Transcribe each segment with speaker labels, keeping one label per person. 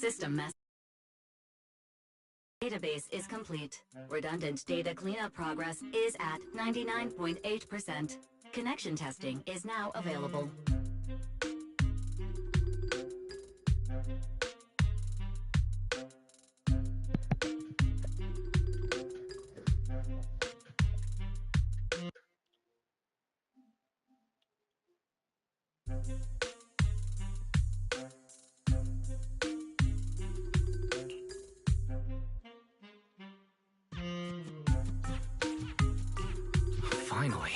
Speaker 1: System mess. Database is complete. Redundant data cleanup progress is at 99.8%. Connection testing is now available.
Speaker 2: Finally.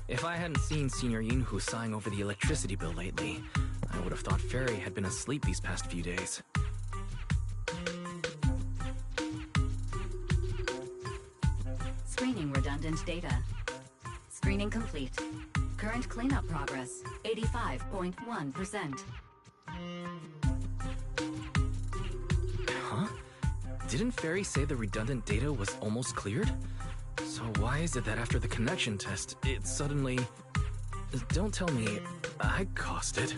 Speaker 2: If I hadn't seen Senior Yunhu sighing over the electricity bill lately, I would have thought Fairy had been asleep these past few days.
Speaker 1: Screening redundant data. Screening complete. Current cleanup progress, 85.1%.
Speaker 2: Huh? Didn't Fairy say the redundant data was almost cleared? So why is it that after the connection test, it suddenly... Don't tell me I caused it.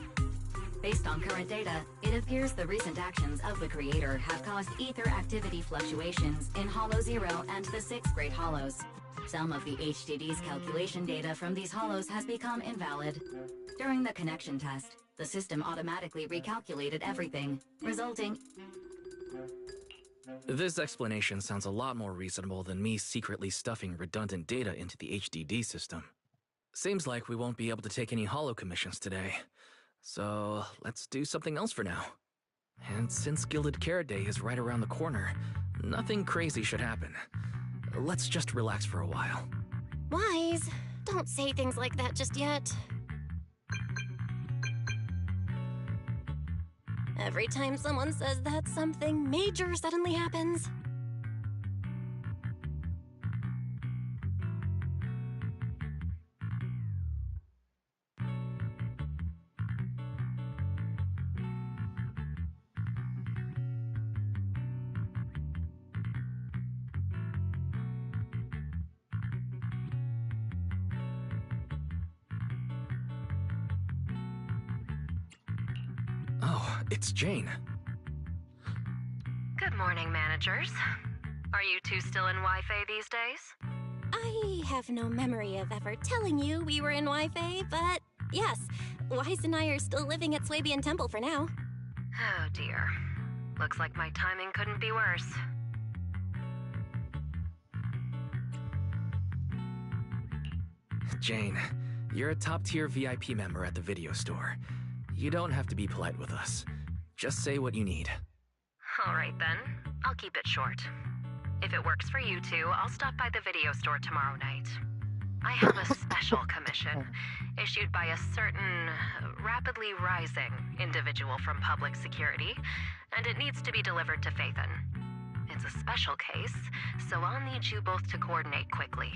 Speaker 1: Based on current data, it appears the recent actions of the creator have caused ether activity fluctuations in Hollow 0 and the 6th grade hollows. Some of the HDD's calculation data from these hollows has become invalid. During the connection test, the system automatically recalculated everything, resulting...
Speaker 2: This explanation sounds a lot more reasonable than me secretly stuffing redundant data into the HDD system. Seems like we won't be able to take any hollow commissions today. So, let's do something else for now. And since Gilded Carrot Day is right around the corner, nothing crazy should happen. Let's just relax for a while.
Speaker 3: Wise, don't say things like that just yet. Every time someone says that, something major suddenly happens.
Speaker 2: Oh, it's Jane.
Speaker 4: Good morning, managers. Are you two still in Wi-Fi these days?
Speaker 3: I have no memory of ever telling you we were in Wi-Fi, but yes, Wise and I are still living at Swabian Temple for now.
Speaker 4: Oh dear. Looks like my timing couldn't be worse.
Speaker 2: Jane, you're a top-tier VIP member at the video store. You don't have to be polite with us. Just say what you need.
Speaker 4: Alright then, I'll keep it short. If it works for you two, I'll stop by the video store tomorrow night. I have a special commission issued by a certain rapidly rising individual from public security, and it needs to be delivered to Phaethon. It's a special case, so I'll need you both to coordinate quickly.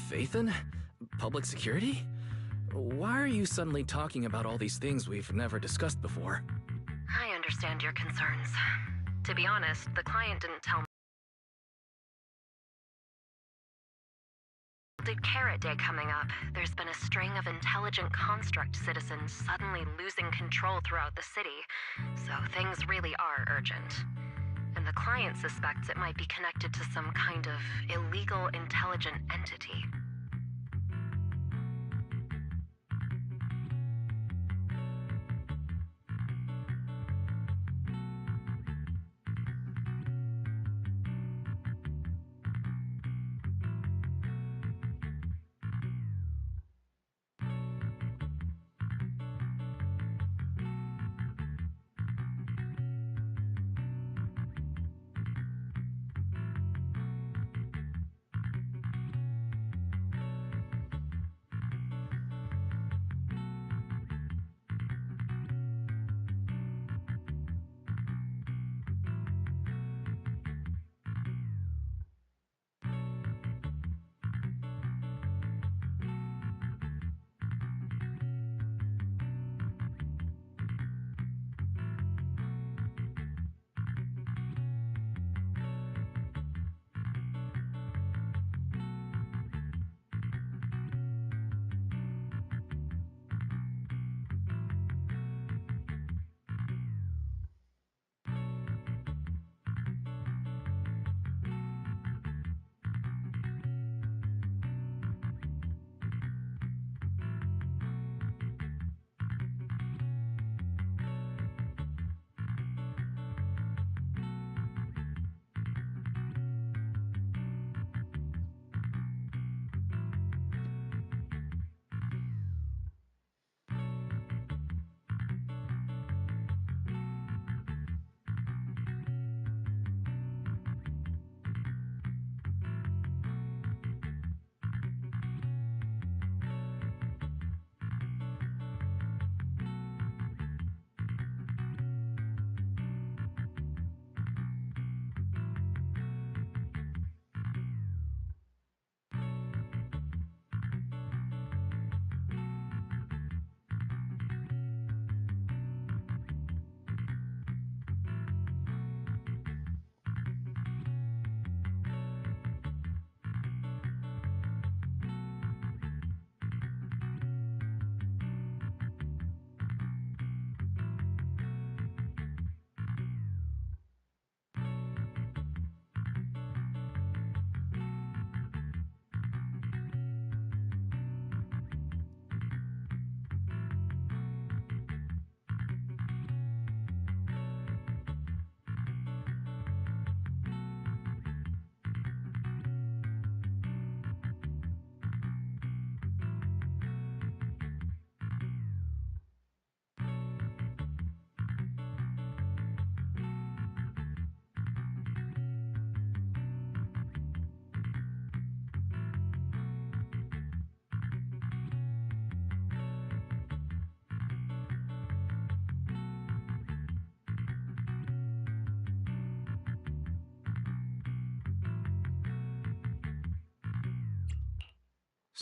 Speaker 2: Faith in? Public security? Why are you suddenly talking about all these things we've never discussed before?
Speaker 4: I understand your concerns. To be honest, the client didn't tell me. Did Carrot Day coming up, there's been a string of intelligent construct citizens suddenly losing control throughout the city, so things really are urgent. And the client suspects it might be connected to some kind of illegal intelligent entity.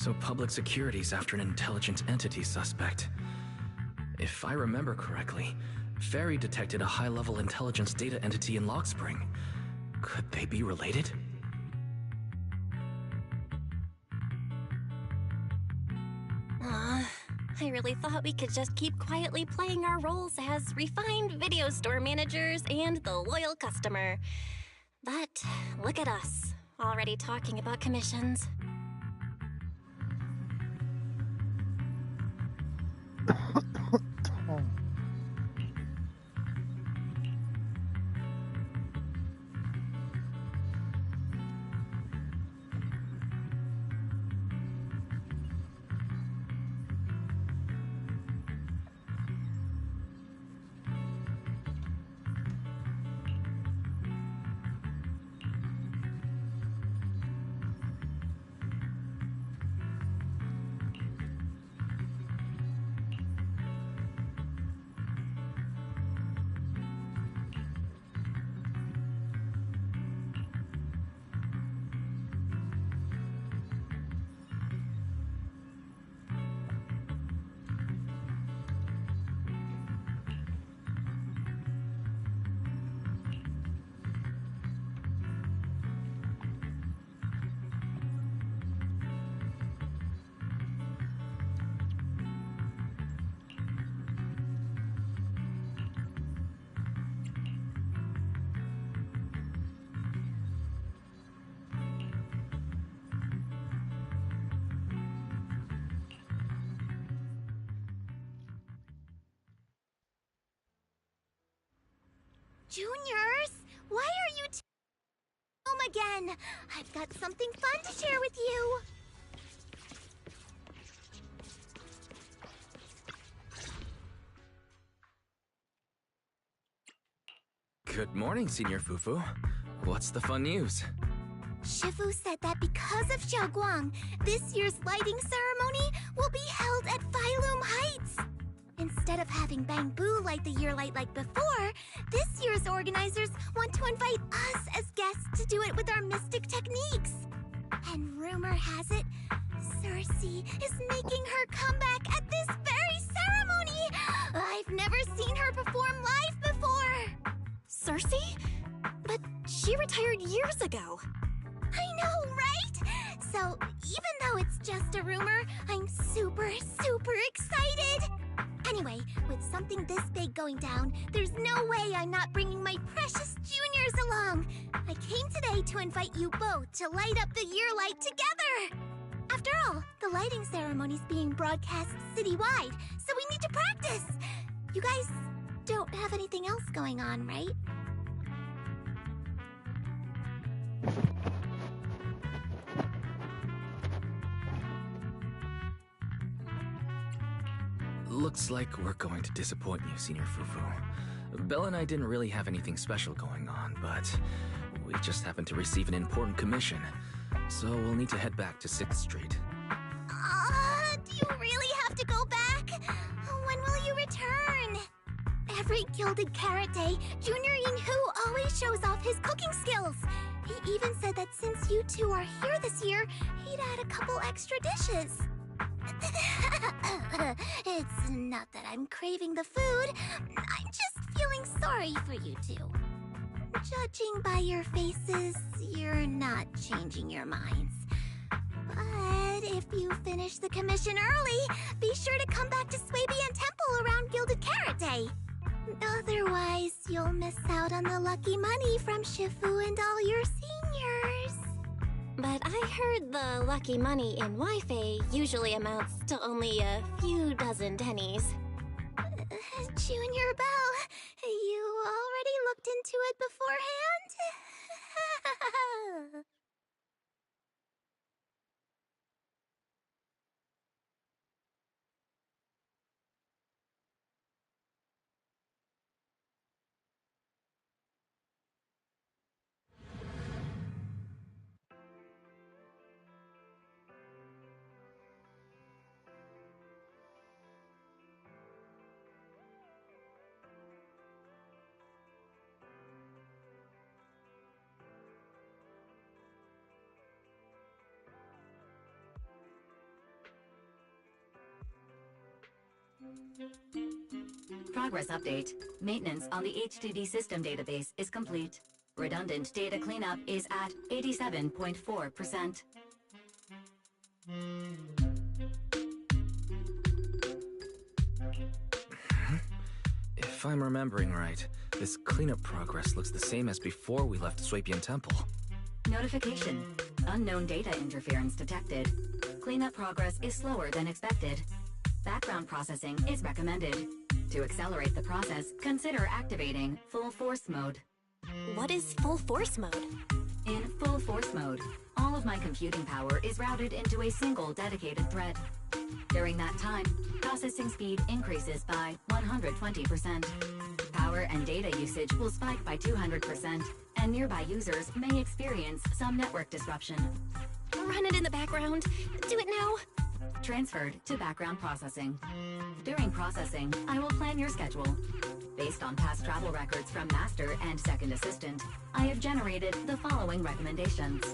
Speaker 2: So public security's after an intelligent entity suspect. If I remember correctly, Fairy detected a high-level intelligence data entity in Log Spring. Could they be related?
Speaker 3: I really thought we could just keep quietly playing our roles as refined video store managers and the loyal customer. But look at us, already talking about commissions.
Speaker 5: Juniors, why are you home again? I've got something fun to share with you.
Speaker 2: Good morning, Senior Fufu. What's the fun news?
Speaker 5: Shifu said that because of Xiaoguang, this year's lighting ceremony will be held at Phylum Heights. Instead of having Bangbu light the year light like before, this year's organizers want to invite us as guests to do it with our mystic techniques. And rumor has it, Cersei is making her comeback at this very ceremony! I've never seen her perform live before!
Speaker 3: Cersei? But she retired years ago.
Speaker 5: I know, right? So, even though it's just a rumor, I'm super excited! Anyway, with something this big going down, there's no way I'm not bringing my precious juniors along! I came today to invite you both to light up the year light together! After all, the lighting ceremony's being broadcast citywide, so we need to practice! You guys don't have anything else going on, right?
Speaker 2: Looks like we're going to disappoint you, Senior Fufu. Belle and I didn't really have anything special going on, but we just happened to receive an important commission, so we'll need to head back to 6th Street.
Speaker 5: Do you really have to go back? When will you return? Every Gilded Carrot Day, Junior Yinhu always shows off his cooking skills. He even said that since you two are here this year, he'd add a couple extra dishes. It's not that I'm craving the food. I'm just feeling sorry for you two. Judging by your faces, you're not changing your minds. But if you finish the commission early, be sure to come back to Swabian Temple around Gilded Carrot Day. Otherwise, you'll miss out on the lucky money from Shifu and all your seniors.
Speaker 3: But I heard the lucky money in Wi-Fi usually amounts to only a few dozen pennies.
Speaker 5: Junior Belle, you already looked into it beforehand?
Speaker 1: Progress update. Maintenance on the HDD system database is complete. Redundant data cleanup is at 87.4%.
Speaker 2: If I'm remembering right, this cleanup progress looks the same as before we left Swabian Temple.
Speaker 1: Notification. Unknown data interference detected. Cleanup progress is slower than expected. Background processing is recommended. To accelerate the process, consider activating full force mode.
Speaker 3: What is full force mode?
Speaker 1: In full force mode, all of my computing power is routed into a single dedicated thread. During that time, processing speed increases by 120%. Power and data usage will spike by 200%, and nearby users may experience some network disruption.
Speaker 3: Run it in the background. Do it now.
Speaker 1: Transferred to background processing. During processing, I will plan your schedule. Based on past travel records from Master and Second Assistant, I have generated the following recommendations.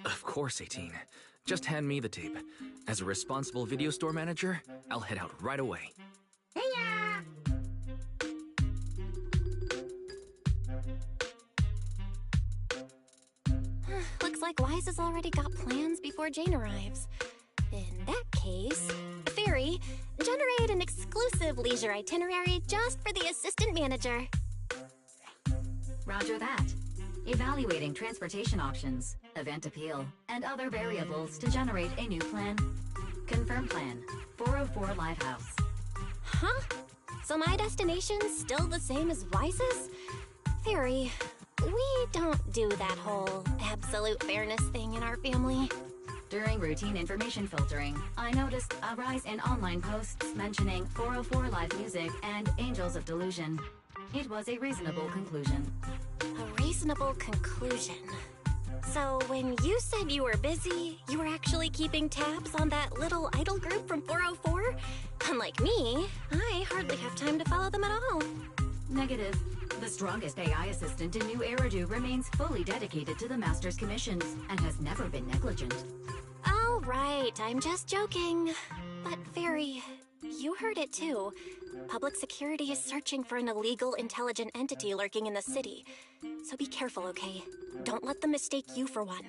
Speaker 2: Of course, 18. Just hand me the tape. As a responsible video store manager, I'll head out right away.
Speaker 3: Looks like Wise has already got plans before Jane arrives. In that case, Fairy, generate an exclusive exclusive leisure itinerary just for the assistant manager.
Speaker 1: Roger that. Evaluating transportation options, event appeal, and other variables to generate a new plan. Confirm plan. 404 Lighthouse.
Speaker 3: Huh? So my destination's still the same as Wise's? Fairy, we don't do that whole absolute fairness thing in our family.
Speaker 1: During routine information filtering, I noticed a rise in online posts mentioning 404 Live Music and Angels of Delusion. It was a reasonable conclusion.
Speaker 3: A reasonable conclusion. So when you said you were busy, you were actually keeping tabs on that little idol group from 404? Unlike me, I hardly have time to follow them at all.
Speaker 1: Negative. The strongest AI assistant in New Eridu remains fully dedicated to the Master's commissions and has never been negligent.
Speaker 3: All right, I'm just joking. But Fairy, you heard it too. Public security is searching for an illegal intelligent entity lurking in the city. So be careful, okay? Don't let them mistake you for one.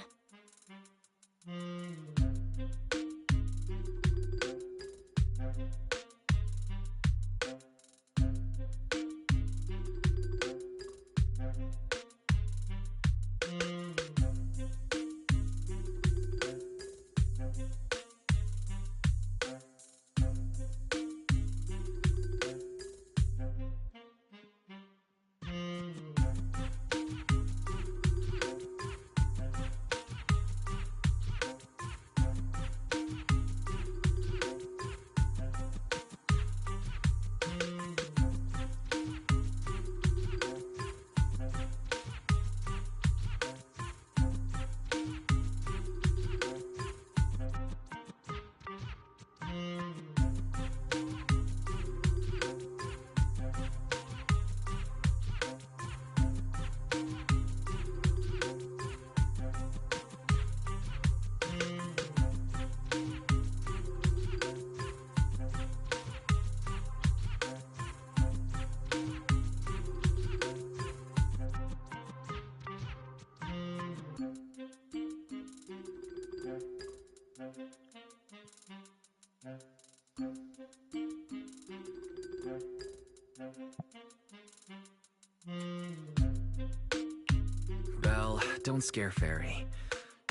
Speaker 2: Well, don't scare Fairy.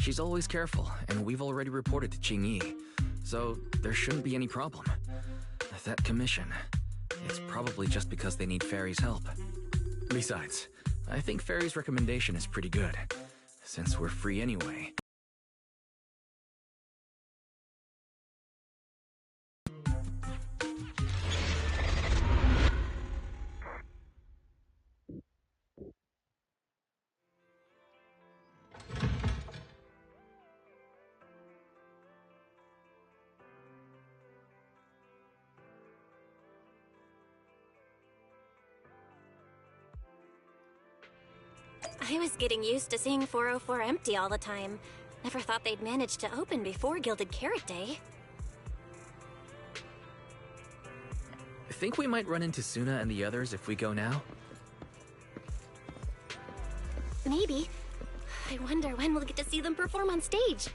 Speaker 2: She's always careful, and we've already reported to Qingyi, so there shouldn't be any problem. That commission, it's probably just because they need Fairy's help. Besides, I think Fairy's recommendation is pretty good, since we're free anyway.
Speaker 3: I was getting used to seeing 404 empty all the time. Never thought they'd manage to open before Gilded Carrot Day.
Speaker 2: Think we might run into Suna and the others if we go now?
Speaker 3: Maybe. I wonder when we'll get to see them perform on stage.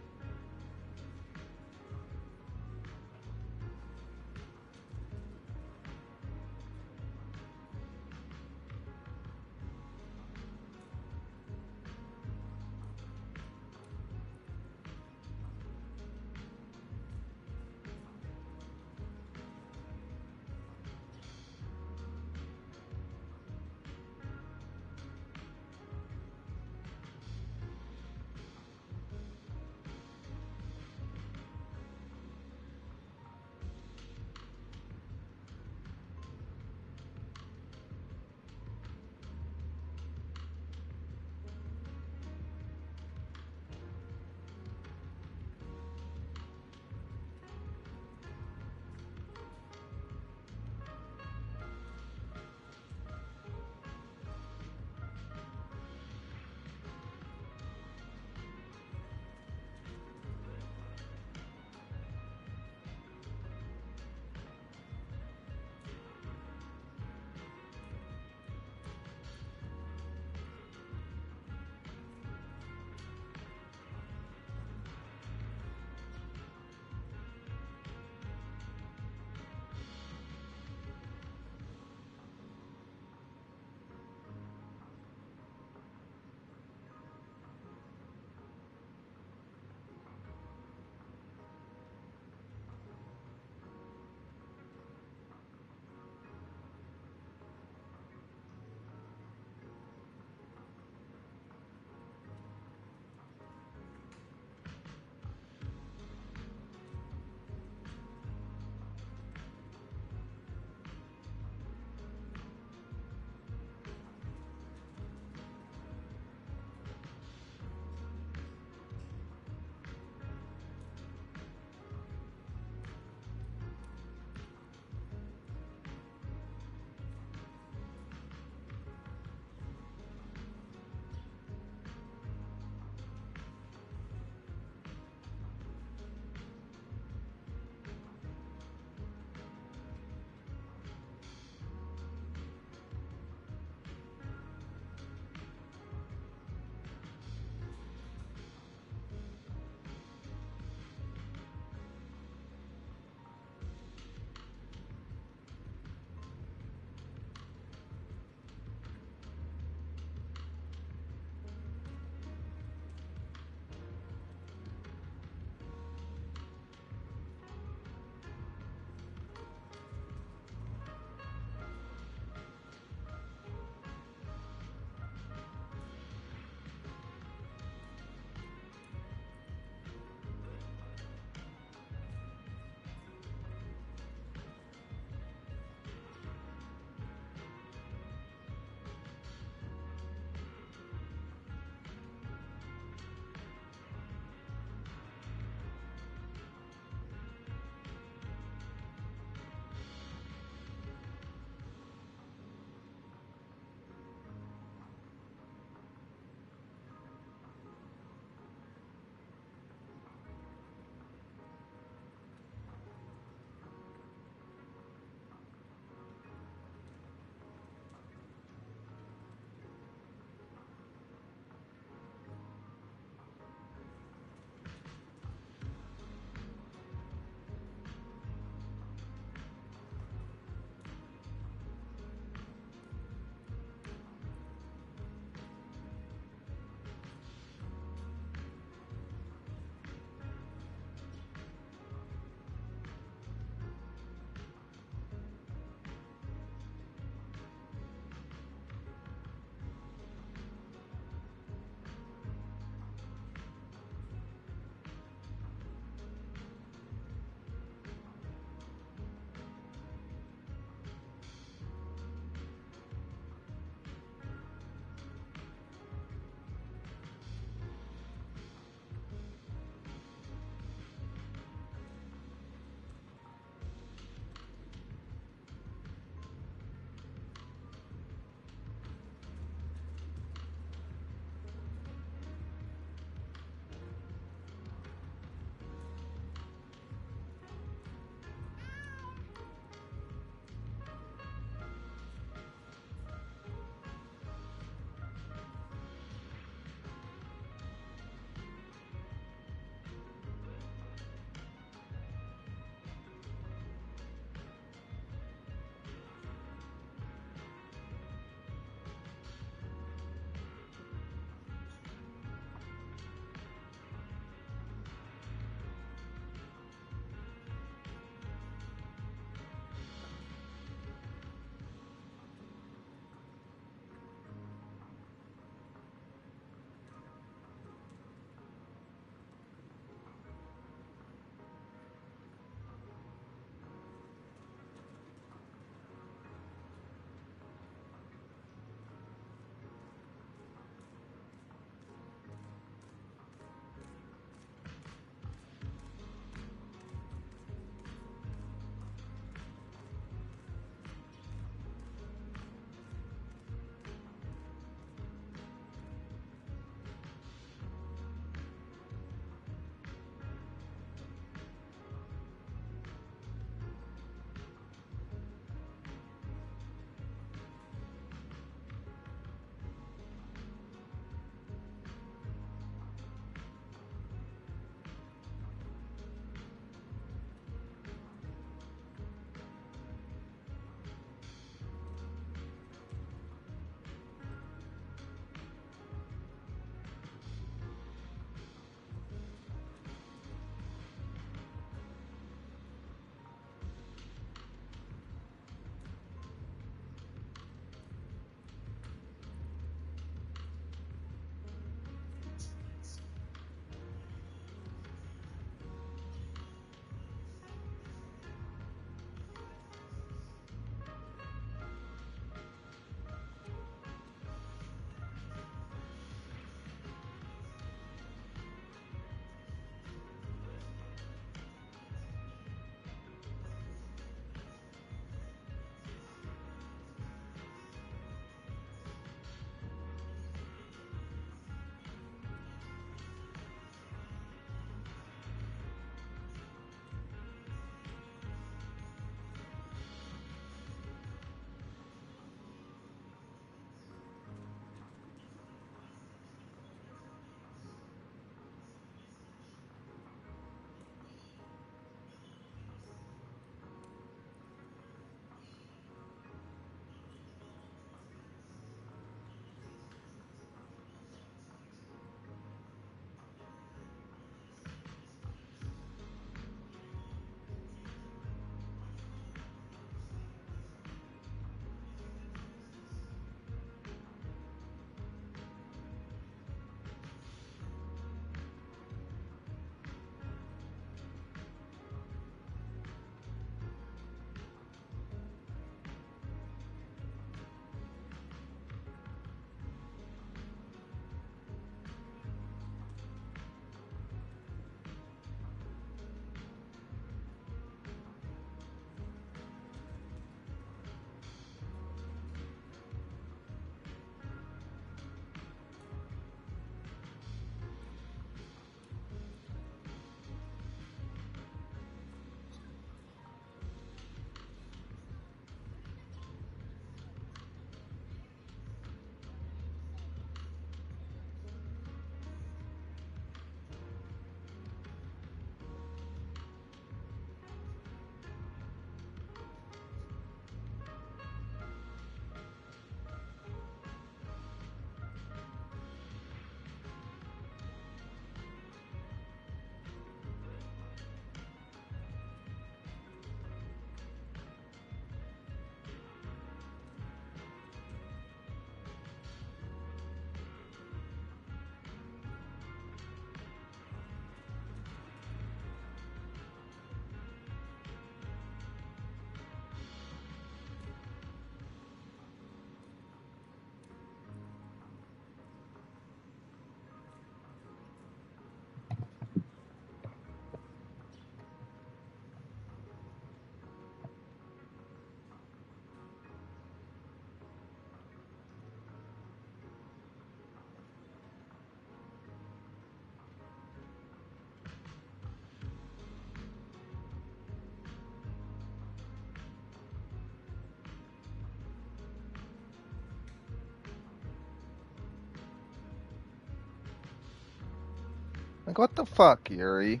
Speaker 6: Like, what the fuck, Yuri?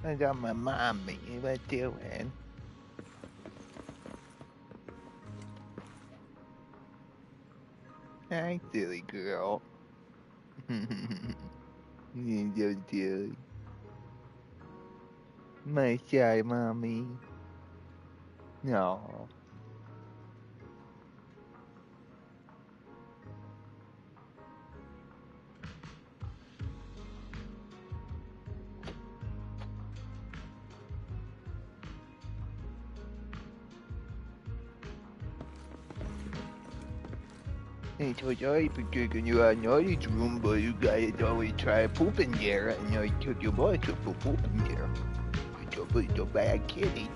Speaker 6: I got my mommy. What doing? Hi, silly girl. You so silly. My shy mommy. No. Hey, so sorry for taking you out Naughty's room, but you guys always try pooping there, and I took your boy to pooping there. It's a bad kitty.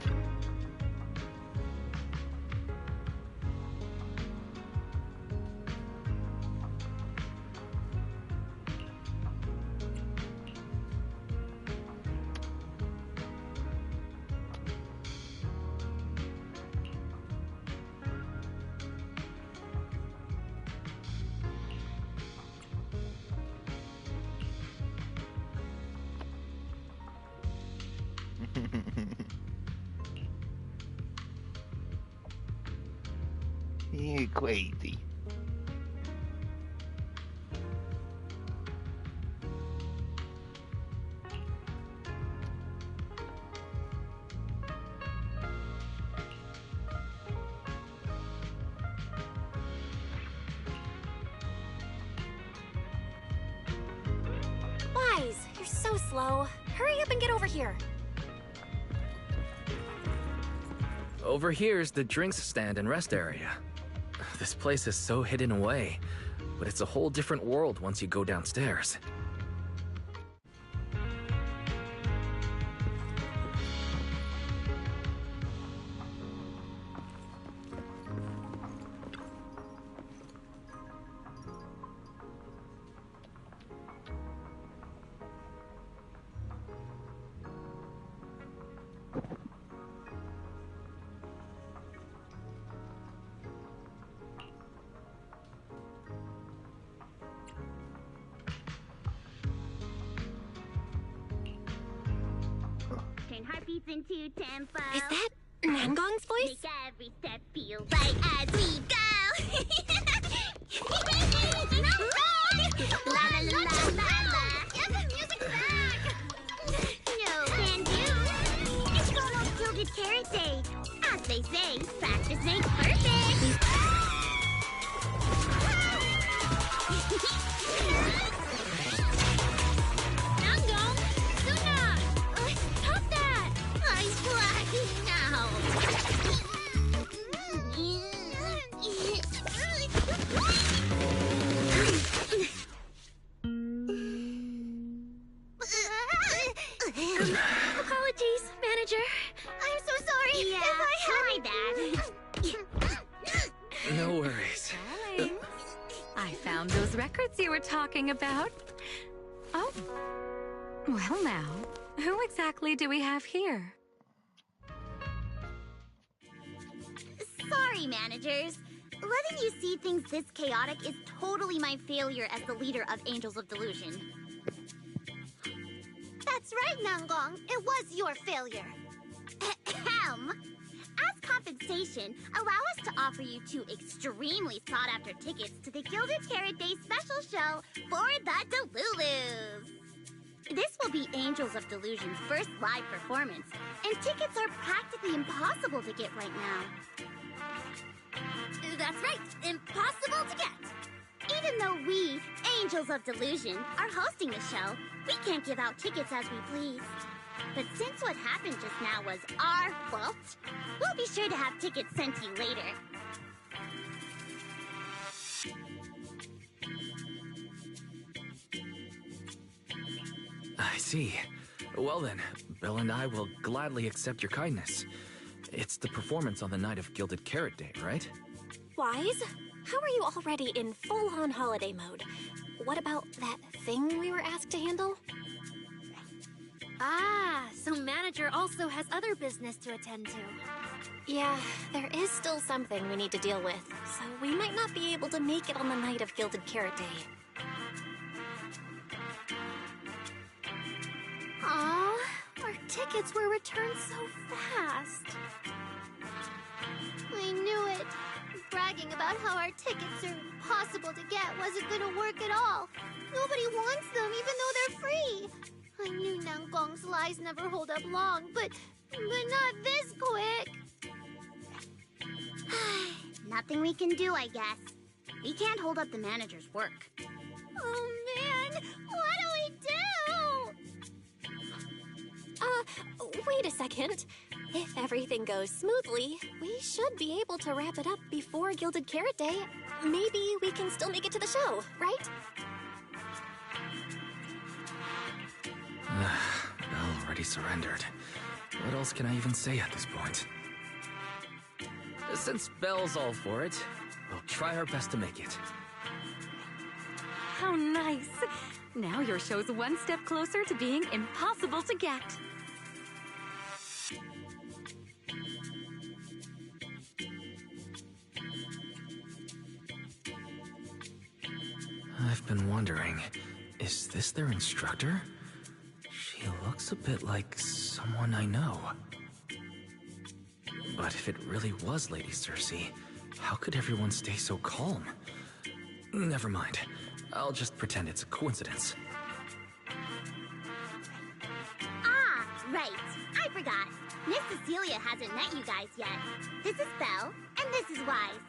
Speaker 6: You're crazy.
Speaker 3: Wise, you're so slow. Hurry up and get over here.
Speaker 2: Over here's the drinks stand and rest area. This place is so hidden away, but it's a whole different world once you go downstairs.
Speaker 5: Into tempo.
Speaker 3: Is that Nangong's voice?
Speaker 5: Make every step feel right as we go. La la la la la. Get the music back. No can do. It's almost Gilded Carrot Day. As they say, practice makes perfect. Nangong, Suna, stop that. I'm blacking out.
Speaker 3: Apologies, manager.
Speaker 5: I'm so sorry. Yeah, if I had
Speaker 2: No worries.
Speaker 7: I found those records you were talking about. Oh. Well now, who exactly do we have here?
Speaker 5: Sorry, managers. letting you see things this chaotic is totally my failure as the leader of Angels of Delusion. That's right, Nangong. It was your failure. Ahem. As compensation, allow us to offer you 2 extremely sought-after tickets to the Gilded Carrot Day special show for the Delulus. This will be Angels of Delusion's first live performance, and tickets are practically impossible to get right now. That's right, impossible to get. Even though we, Angels of Delusion, are hosting the show, we can't give out tickets as we please. But since what happened just now was our fault, we'll be sure to have tickets sent to you later.
Speaker 2: I see. Well then, Belle and I will gladly accept your kindness. It's the performance on the night of Gilded Carrot Day, right?
Speaker 3: Wise, how are you already in full-on holiday mode? What about that thing we were asked to handle?
Speaker 8: Ah, so manager also has other business to attend to.
Speaker 3: Yeah, there is still something we need to deal with, so we might not be able to make it on the night of Gilded Carrot Day.
Speaker 8: Aw, our tickets were returned so fast.
Speaker 5: I knew it. Bragging about how our tickets are impossible to get wasn't gonna work at all. Nobody wants them, even though they're free. I knew Nangong's lies never hold up long, but not this quick. Nothing we can do, I guess. We can't hold up the manager's work. Oh man, what do we do?
Speaker 3: Wait a second. If everything goes smoothly, we should be able to wrap it up before Gilded Carrot Day. Maybe we can still make it to the show, right?
Speaker 2: Belle already surrendered. What else can I even say at this point? Since Belle's all for it, we'll try our best to make it.
Speaker 7: How nice. Now your show's one step closer to being impossible to get.
Speaker 2: I've been wondering, is this their instructor? She looks a bit like someone I know. But if it really was Lady Cersei, how could everyone stay so calm? Never mind. I'll just pretend it's a coincidence.
Speaker 5: Ah, right. I forgot. Miss Cecilia hasn't met you guys yet. This is Belle, and this is Wise.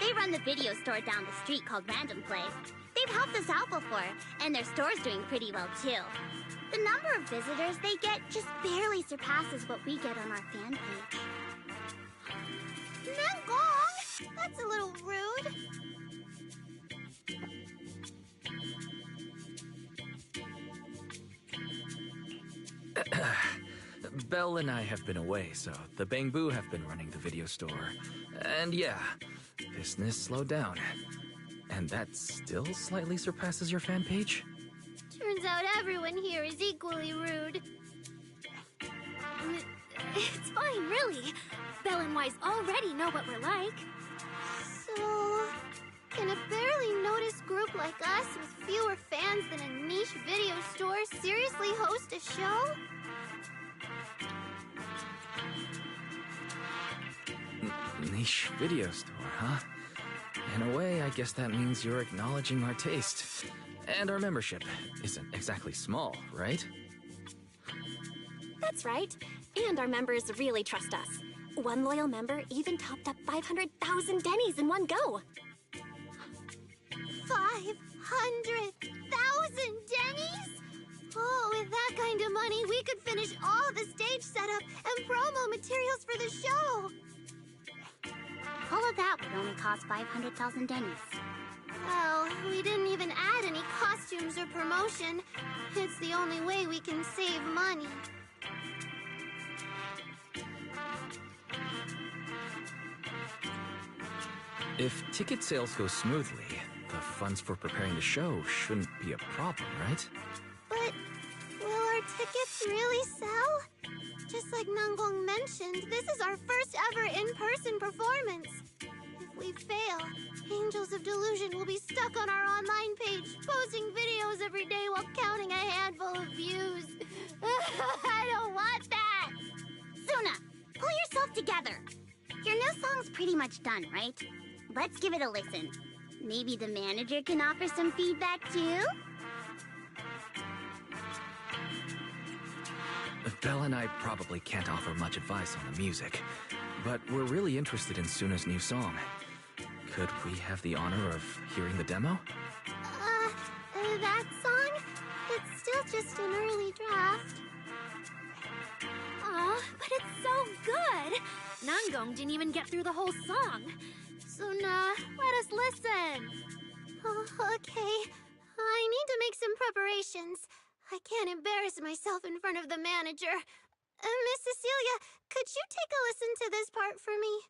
Speaker 5: They run the video store down the street called Random Play. They've helped us out before, and their store's doing pretty well too. The number of visitors they get just barely surpasses what we get on our fan page. Nangong! That's a little rude.
Speaker 2: Belle and I have been away, so the Bangbu have been running the video store. And yeah, business slowed down. And that still slightly surpasses your fan page?
Speaker 5: Turns out everyone here is equally rude.
Speaker 8: It's fine, really. Belle and Wise already know what we're like.
Speaker 5: So, can a barely noticed group like us with fewer fans than a niche video store seriously host a show?
Speaker 2: Niche video store, huh? In a way, I guess that means you're acknowledging our taste. And our membership isn't exactly small, right?
Speaker 3: That's right. And our members really trust us. One loyal member even topped up 500,000 Denny's in one go.
Speaker 5: 500,000 Denny's? Oh, with that kind of money, we could finish all the stage setup and promo materials for the show. All of that would only cost 500,000 Denny's. Well, we didn't even add any costumes or promotion. It's the only way we can save money.
Speaker 2: If ticket sales go smoothly, the funds for preparing the show shouldn't be a problem, right?
Speaker 5: But will our tickets really sell? Just like Nangong mentioned, this is our first ever in-person performance. If we fail, Angels of Delusion will be stuck on our online page, posting videos every day while counting a handful of views. I don't want that!
Speaker 9: Suna, pull yourself together. Your new song's pretty much done, right? Let's give it a listen. Maybe the manager can offer some feedback too?
Speaker 2: Belle and I probably can't offer much advice on the music, but we're really interested in Suna's new song. Could we have the honor of hearing the demo?
Speaker 5: That song? It's still just an early draft.
Speaker 8: Aw, but it's so good! Nangong didn't even get through the whole song.
Speaker 5: Suna, let us listen. Oh, okay. I need to make some preparations. I can't embarrass myself in front of the manager. Miss Cecilia, could you take a listen to this part for me?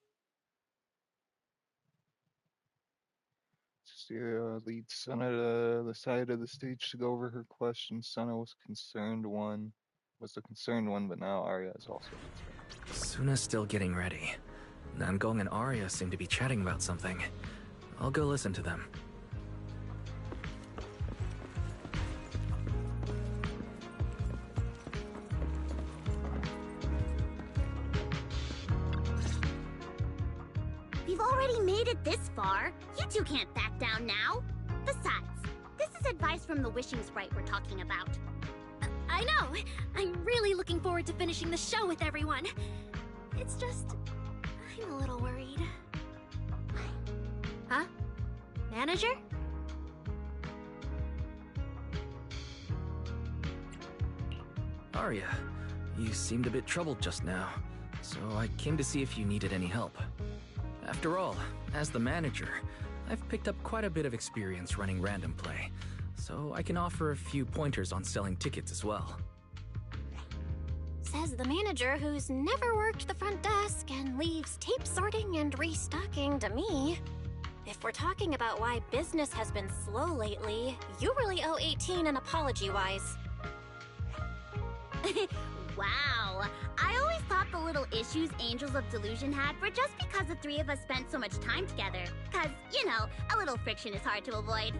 Speaker 6: Cecilia leads Suna to the side of the stage to go over her questions. Suna was the concerned one, but now Arya is also concerned.
Speaker 2: Suna's still getting ready. Nangong and Arya seem to be chatting about something. I'll go listen to them.
Speaker 9: We've already made it this far. You two can't back down now. Besides, this is advice from the wishing sprite we're talking about.
Speaker 8: I know! I'm really looking forward to finishing the show with everyone. It's just... I'm a little worried. Huh? Manager?
Speaker 2: Arya, you seemed a bit troubled just now, so I came to see if you needed any help. After all, as the manager, I've picked up quite a bit of experience running random play, so I can offer a few pointers on selling tickets as well.
Speaker 3: Says the manager who's never worked the front desk and leaves tape sorting and restocking to me. If we're talking about why business has been slow lately, you really owe 18 an apology-wise.
Speaker 9: Wow, I always thought the little issues Angels of Delusion had were just because the three of us spent so much time together. Cause, you know, a little friction is hard to avoid.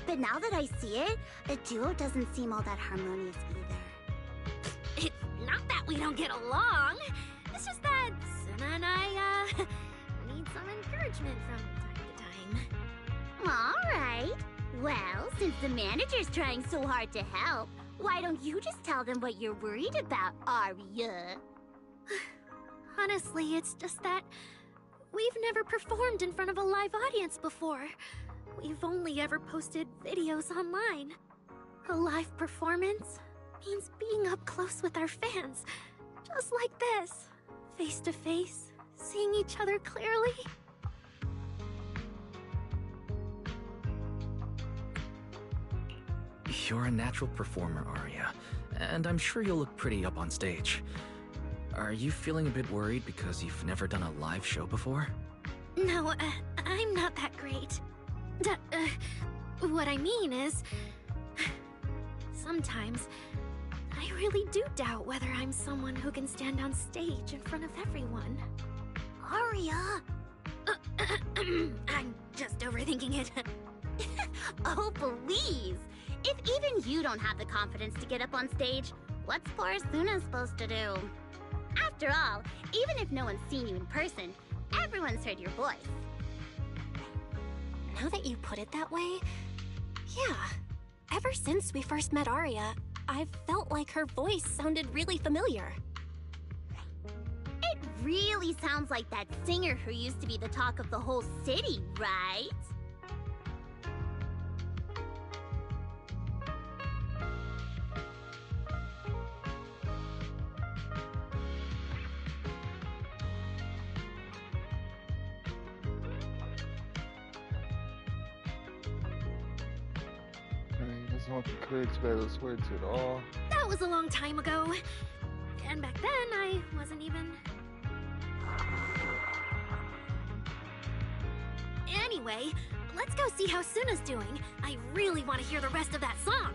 Speaker 9: But now that I see it, the duo doesn't seem all that harmonious either.
Speaker 8: It's not that we don't get along. It's just that Suna and I, need some encouragement from time to time.
Speaker 9: Alright. Well, since the manager's trying so hard to help, why don't you just tell them what you're worried about, Arya?
Speaker 8: Honestly, it's just that we've never performed in front of a live audience before. We've only ever posted videos online. A live performance means being up close with our fans, just like this, face to face, seeing each other clearly.
Speaker 2: You're a natural performer, Arya, and I'm sure you'll look pretty up on stage. Are you feeling a bit worried because you've never done a live show before?
Speaker 8: No, I'm not that great. What I mean is... Sometimes, I really do doubt whether I'm someone who can stand on stage in front of everyone.
Speaker 9: Arya!
Speaker 8: I'm just overthinking it.
Speaker 9: Oh, please! If even you don't have the confidence to get up on stage, what's poor Suna supposed to do? After all, even if no one's seen you in person, everyone's heard your voice.
Speaker 3: Now that you put it that way, yeah. Ever since we first met Arya, I've felt like her voice sounded really familiar.
Speaker 9: It really sounds like that singer who used to be the talk of the whole city, right?
Speaker 6: He doesn't look encouraged by those words at all.
Speaker 8: That was a long time ago. And back then, I wasn't even... Anyway, let's go see how Suna's doing. I really want to hear the rest of that song.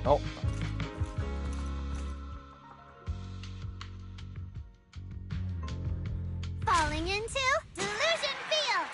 Speaker 6: Oh.
Speaker 5: Falling into Delusion Field!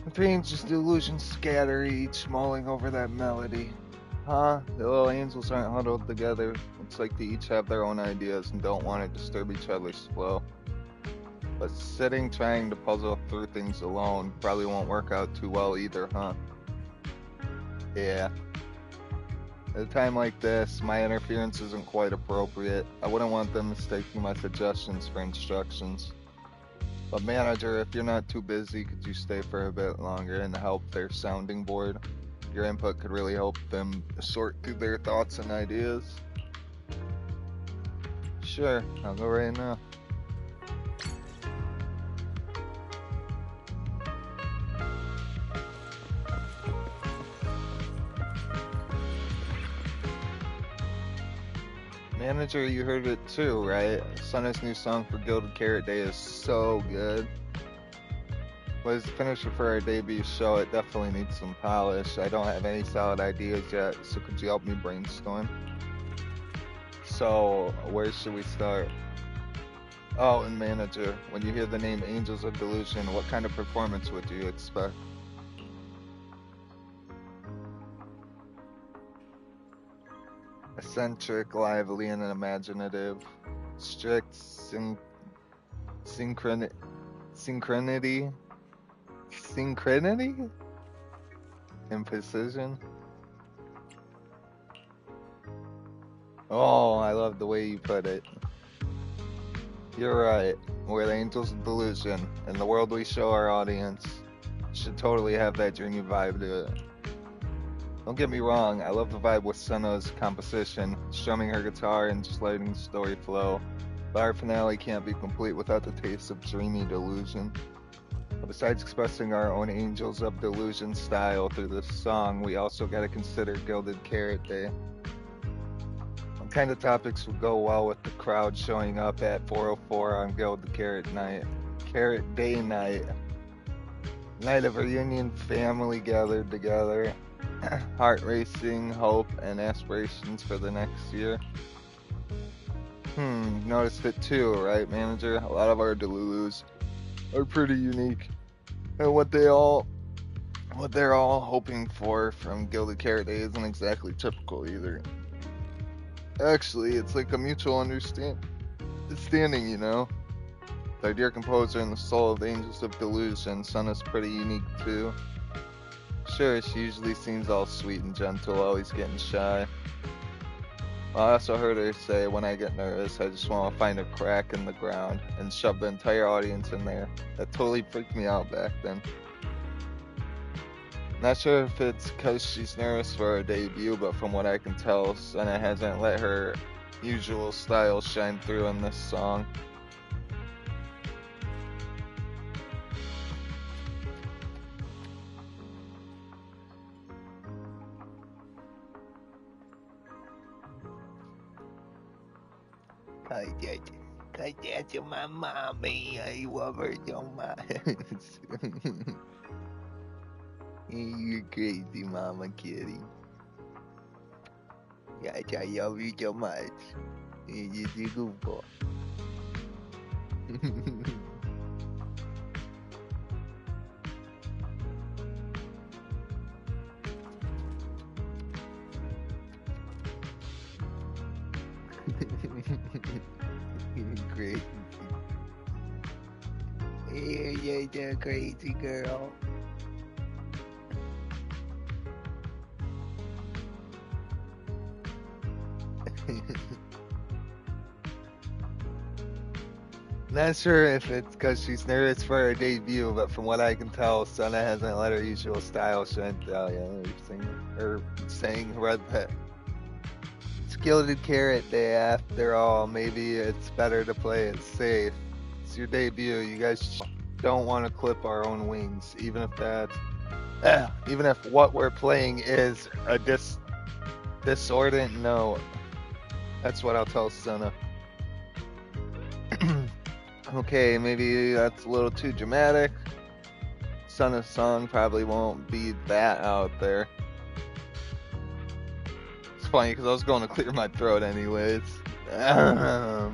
Speaker 6: The pain's delusions scatter, each mulling over that melody. Huh? The little angels aren't huddled together. Looks like they each have their own ideas and don't want to disturb each other's flow. But sitting trying to puzzle through things alone probably won't work out too well either, huh? Yeah. At a time like this, my interference isn't quite appropriate. I wouldn't want them mistaking my suggestions for instructions. But manager, if you're not too busy, could you stay for a bit longer and help their sounding board? Your input could really help them sort through their thoughts and ideas. Sure, I'll go right now. Manager, you heard it too, right? Sunna's new song for Gilded Carrot Day is so good. Was the finisher for our debut show. It definitely needs some polish. I don't have any solid ideas yet, so could you help me brainstorm? So, where should we start? Oh, and manager, when you hear the name Angels of Delusion, what kind of performance would you expect? Eccentric, lively, and imaginative. Strict synchronity? Synchronity? And precision? Oh, I love the way you put it. You're right. We're the Angels of Delusion, and the world we show our audience should totally have that dreamy vibe to it. Don't get me wrong, I love the vibe with Senna's composition, strumming her guitar and just letting the story flow, but our finale can't be complete without the taste of dreamy delusion. But besides expressing our own Angels of Delusion style through this song, we also gotta consider Gilded Carrot Day. What kind of topics would go well with the crowd showing up at 404 on Gilded Carrot Day night? Night of reunion, family gathered together. Heart racing, hope, and aspirations for the next year. Noticed it too, right, manager? A lot of our Delulus are pretty unique. And what they're all hoping for from Gilded Carrot Day isn't exactly typical either. Actually, it's like a mutual understanding, you know? Our dear composer and the soul of the Angels of Delusion, Senna's pretty unique too. Sure, she usually seems all sweet and gentle, always getting shy. I also heard her say, when I get nervous, I just want to find a crack in the ground and shove the entire audience in there. That totally freaked me out back then. Not sure if it's because she's nervous for her debut, but from what I can tell, Senna hasn't let her usual style shine through in this song. Cause that's my mommy. I love her so much. You're crazy, Mama Kitty. Yes, I love you so much. You're just a goofball. Crazy. You're the crazy girl. Not sure if it's because she's nervous for her debut, but from what I can tell, Sana hasn't let her usual style shine through. Saying read that Skilled Carrot Day after all. Maybe it's better to play it safe. It's your debut. You guys don't want to clip our own wings, even if what we're playing is a discordant note. That's what I'll tell Sana. Okay, maybe that's a little too dramatic. Sana's song probably won't be that out there. It's funny because I was going to clear my throat anyways. As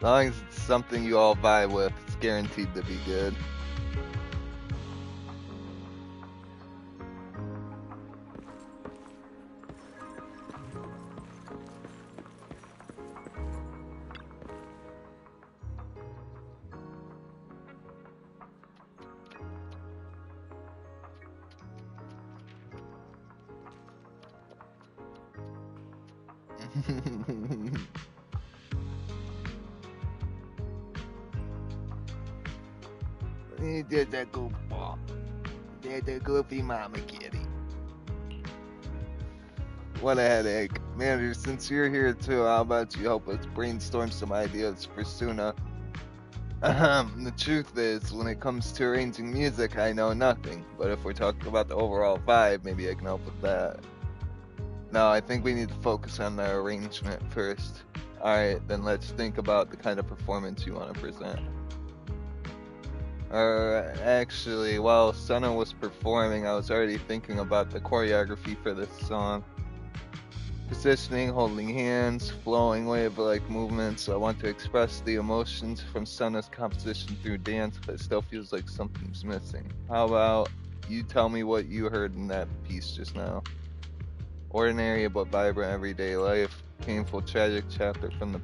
Speaker 6: long as it's something you all vibe with, it's guaranteed to be good. There's a goofball. There's a goofy Mama Kitty. What a headache. Manager, since you're here too, how about you help us brainstorm some ideas for Suna? The truth is, when it comes to arranging music, I know nothing. But if we're talking about the overall vibe, maybe I can help with that. No, I think we need to focus on the arrangement first. Alright, then let's think about the kind of performance you want to present. Actually, while Sana was performing, I was already thinking about the choreography for this song. Positioning, holding hands, flowing wave-like movements. I want to express the emotions from Sana's composition through dance, but it still feels like something's missing. How about you tell me what you heard in that piece just now? Ordinary but vibrant everyday life. Painful, tragic chapter from the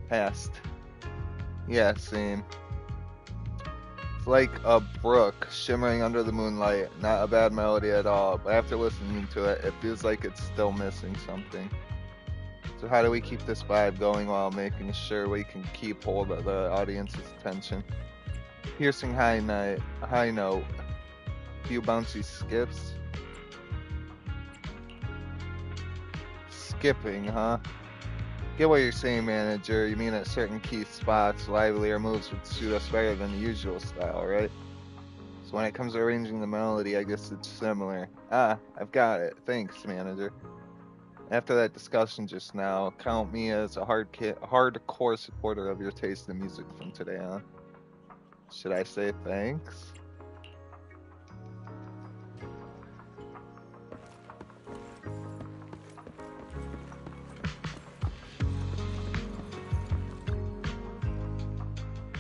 Speaker 6: past. Yeah, same. It's like a brook shimmering under the moonlight. Not a bad melody at all, but after listening to it, it feels like it's still missing something. So how do we keep this vibe going while making sure we can keep hold of the audience's attention? Piercing high note. Few bouncy skips. Skipping, huh? Get what you're saying, manager. You mean at certain key spots, livelier moves would suit us better than the usual style, right? So when it comes to arranging the melody, I guess it's similar. I've got it. Thanks, manager. After that discussion just now, count me as a hardcore supporter of your taste in music from today on. Should I say thanks?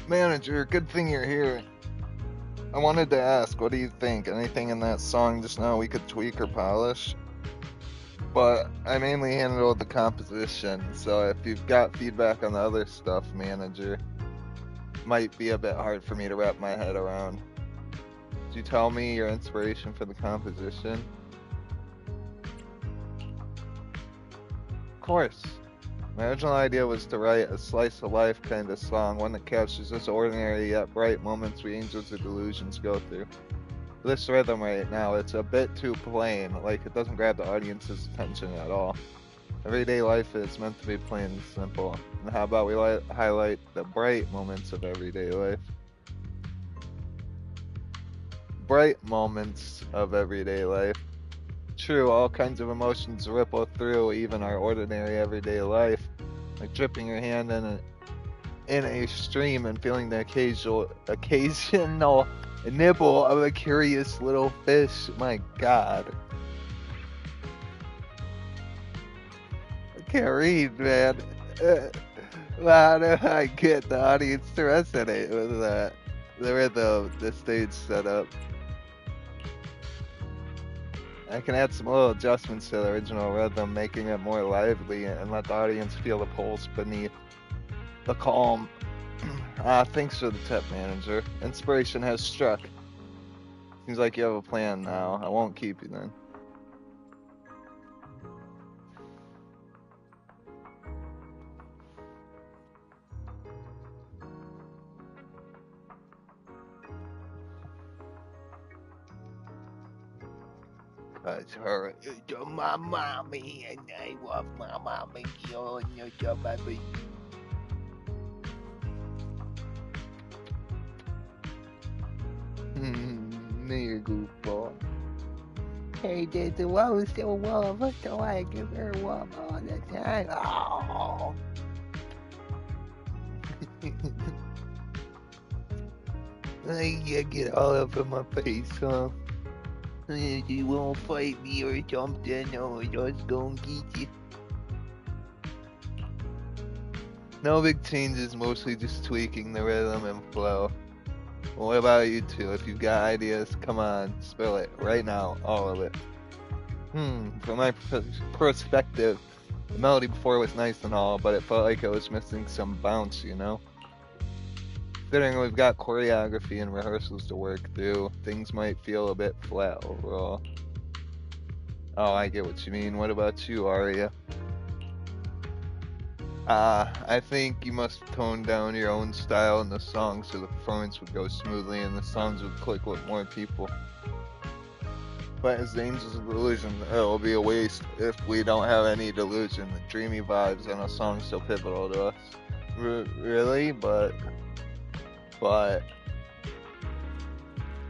Speaker 6: Manager, good thing you're here. I wanted to ask, what do you think? Anything in that song just now we could tweak or polish? But I mainly handled the composition, so if you've got feedback on the other stuff, manager, might be a bit hard for me to wrap my head around. Could you tell me your inspiration for the composition? Of course. My original idea was to write a slice of life kind of song, one that captures those ordinary yet bright moments we angels of delusions go through. This rhythm right now, it's a bit too plain, like it doesn't grab the audience's attention at all. Everyday life is meant to be plain and simple, and how about we highlight the bright moments of everyday life? Bright moments of everyday life. true, all kinds of emotions ripple through even our ordinary everyday life. Like dripping your hand in a stream and feeling the occasional nibble of a curious little fish. My god. I can't read, man. How do I get the audience to resonate with that? The rhythm, the stage setup. I can add some little adjustments to the original rhythm, making it more lively and let the audience feel the pulse beneath the calm. Thanks for the tip, manager. Inspiration has struck. Seems like you have a plan now. I won't keep you then. That's her. You're my mommy, and I love my mommy. You're your baby. You're a goofball. Hey, there's a woman still warm, so I give her warm all the time. Oh. You get all up in my face, huh? You won't fight me or something, or I was gonna get you. No big changes, mostly just tweaking the rhythm and flow. Well, what about you two? If you've got ideas, come on, spill it right now, all of it. From my perspective, the melody before was nice and all, but it felt like it was missing some bounce, you know? Considering we've got choreography and rehearsals to work through, things might feel a bit flat overall. Oh, I get what you mean. What about you, Aria? I think you must tone down your own style in the song so the performance would go smoothly and the songs would click with more people. But as the Angels of Delusion, it'll be a waste if we don't have any delusion, the dreamy vibes, and a song so pivotal to us. Really? But...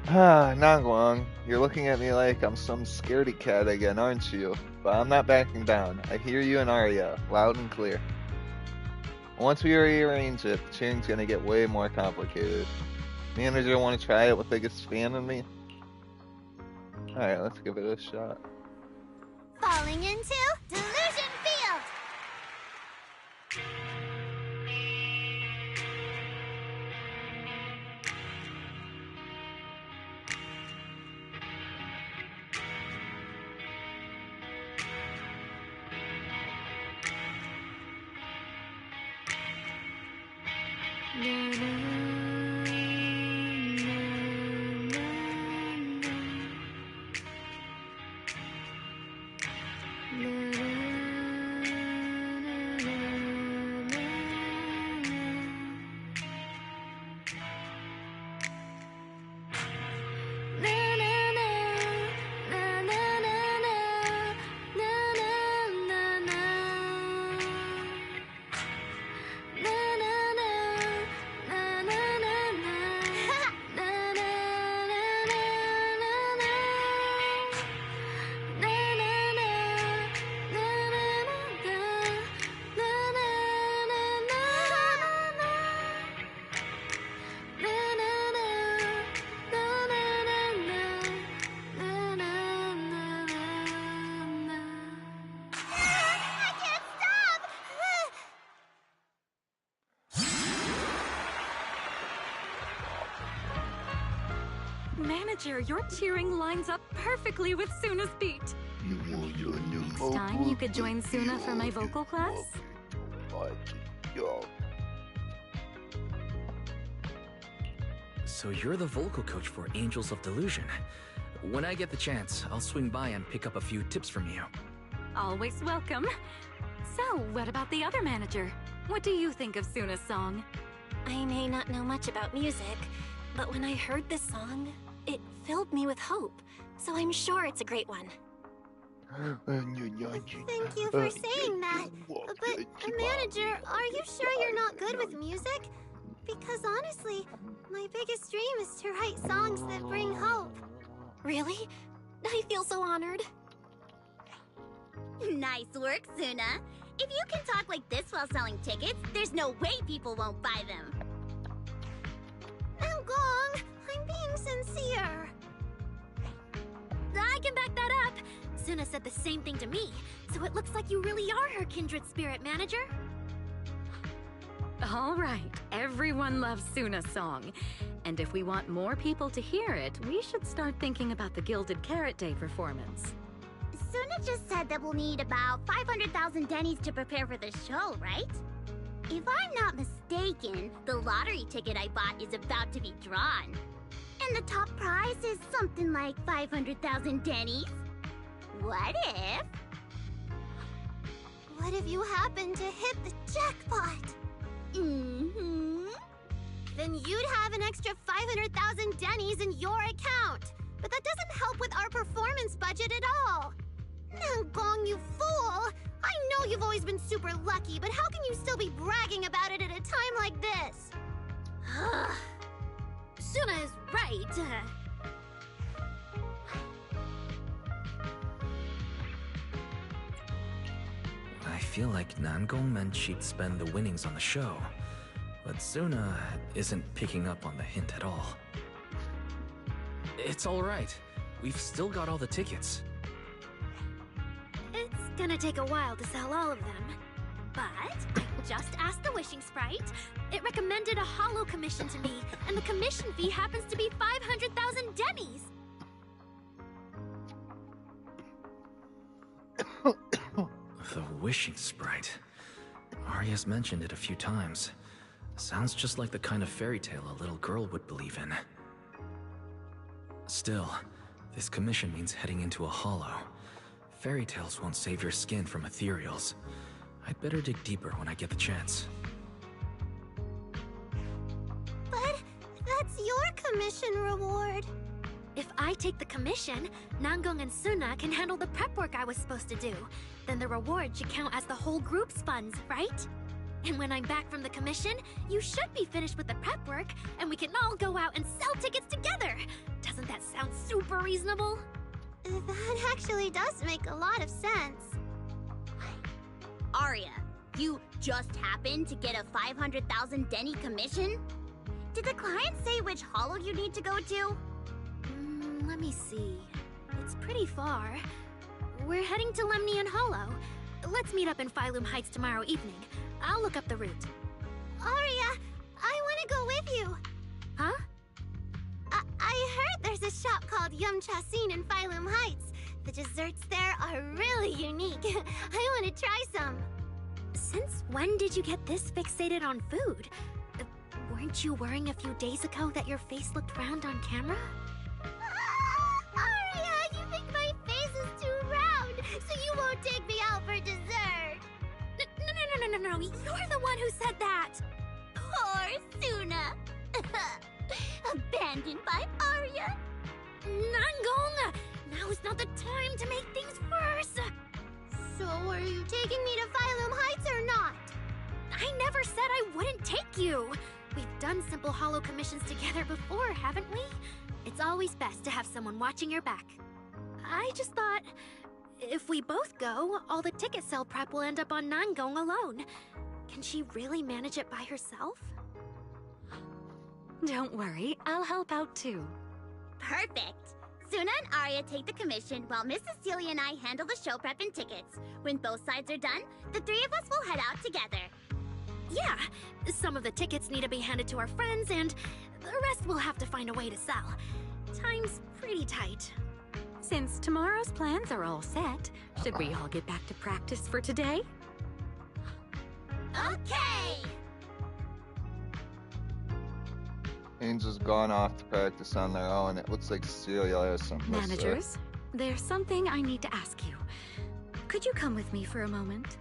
Speaker 6: Nangwang, you're looking at me like I'm some scaredy cat again, aren't you? But I'm not backing down. I hear you and Arya, loud and clear. Once we rearrange it, the cheering's gonna get way more complicated. Manager, wanna try it with biggest fan in me? Alright, let's give it a shot.
Speaker 5: Falling into Delusion Field!
Speaker 7: Manager, your cheering lines up perfectly with Suna's beat. Next time, you could join Suna for my vocal class?
Speaker 2: So you're the vocal coach for Angels of Delusion. When I get the chance, I'll swing by and pick up a few tips from you.
Speaker 7: Always welcome. So, what about the other manager? What do you think of Suna's song?
Speaker 3: I may not know much about music, but when I heard this song, it filled me with hope. So I'm sure it's a great one.
Speaker 5: Thank you for saying that. But, manager, are you sure you're not good with music? Because honestly, my biggest dream is to write songs that bring hope.
Speaker 3: Really? I feel so honored.
Speaker 9: Nice work, Suna. If you can talk like this while selling tickets, there's no way people won't buy them.
Speaker 8: Gong, I'm being sincere. I can back that up. Suna said the same thing to me, so it looks like you really are her kindred spirit, manager.
Speaker 7: All right, everyone loves Suna's song. And if we want more people to hear it, we should start thinking about the Gilded Carrot Day performance.
Speaker 9: Suna just said that we'll need about 500,000 dennies to prepare for the show, right? If I'm not mistaken, the lottery ticket I bought is about to be drawn. And the top prize is something like 500,000 dennies. What if...
Speaker 8: What if you happen to hit the jackpot?
Speaker 9: Mm-hmm.
Speaker 8: Then you'd have an extra 500,000 dennies in your account. But that doesn't help with our performance budget at all. Now, Gong, you fool! I know you've always been super lucky, but how can you still be bragging about it at a time like this? Suna is right.
Speaker 2: I feel like Nangong meant she'd spend the winnings on the show, but Suna isn't picking up on the hint at all. It's alright. We've still got all the tickets.
Speaker 8: It's gonna take a while to sell all of them. But I just asked the Wishing Sprite. It recommended a holo commission to me, and the commission fee happens to be 500,000 dennies.
Speaker 2: The Wishing Sprite. Arya's mentioned it a few times. Sounds just like the kind of fairy tale a little girl would believe in. Still, this commission means heading into a holo. Fairy tales won't save your skin from ethereals. I'd better dig deeper when I get the chance.
Speaker 8: But that's your commission reward. If I take the commission, Nangong and Suna can handle the prep work I was supposed to do. Then the reward should count as the whole group's funds, right? And when I'm back from the commission, you should be finished with the prep work, and we can all go out and sell tickets together. Doesn't that sound super reasonable? That actually does make a lot of sense.
Speaker 9: Arya, you just happened to get a 500,000 denny commission? Did the client say which holo you need to go to?
Speaker 8: Let me see. It's pretty far. We're heading to Lemnian Hollow. Let's meet up in Phylum Heights tomorrow evening. I'll look up the route. Arya, I want to go with you. Huh? I heard there's a shop called Yum Chasin in Phylum Heights. The desserts there are really unique. I want to try some. Since when did you get this fixated on food? Weren't you worrying a few days ago that your face looked round on camera? Arya, you think my face is too round, so you won't take me out for dessert. No. You're the one who said that.
Speaker 9: Poor Suna. Abandoned by Arya.
Speaker 8: Nangong! Now's not the time to make things worse. So are you taking me to Phylum Heights or not? I never said I wouldn't take you. We've done simple holo commissions together before, haven't we? It's always best to have someone watching your back. I just thought, if we both go, all the ticket sale prep will end up on Nangong alone. Can she really manage it by herself?
Speaker 7: Don't worry, I'll help out too.
Speaker 9: Perfect. Suna and Arya take the commission while Miss Cecilia and I handle the show prep and tickets. When both sides are done, the three of us will head out together.
Speaker 8: Yeah, some of the tickets need to be handed to our friends, and the rest we'll have to find a way to sell. Time's pretty tight.
Speaker 7: Since tomorrow's plans are all set, should we all get back to practice for today?
Speaker 9: Okay!
Speaker 6: Angel's gone off to practice on their own. It looks like Cecilia has something to say.
Speaker 7: Managers, there's something I need to ask you. Could you come with me for a moment?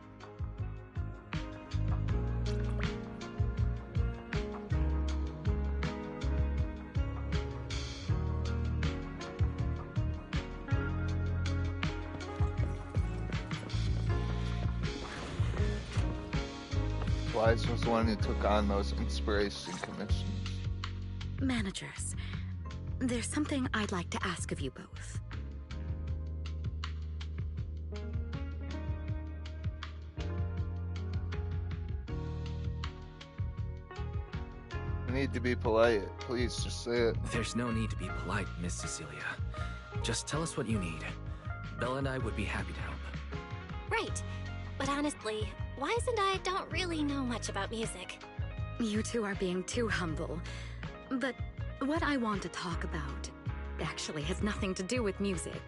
Speaker 6: Wise was the one who took on those inspiration commissions.
Speaker 7: Managers, there's something I'd like to ask of you both.
Speaker 6: You need to be polite. Please just say it.
Speaker 2: There's no need to be polite, Miss Cecilia. Just tell us what you need. Belle and I would be happy to help.
Speaker 3: Right. But honestly, Wise and I don't really know much about music.
Speaker 7: You two are being too humble. But what I want to talk about actually has nothing to do with music.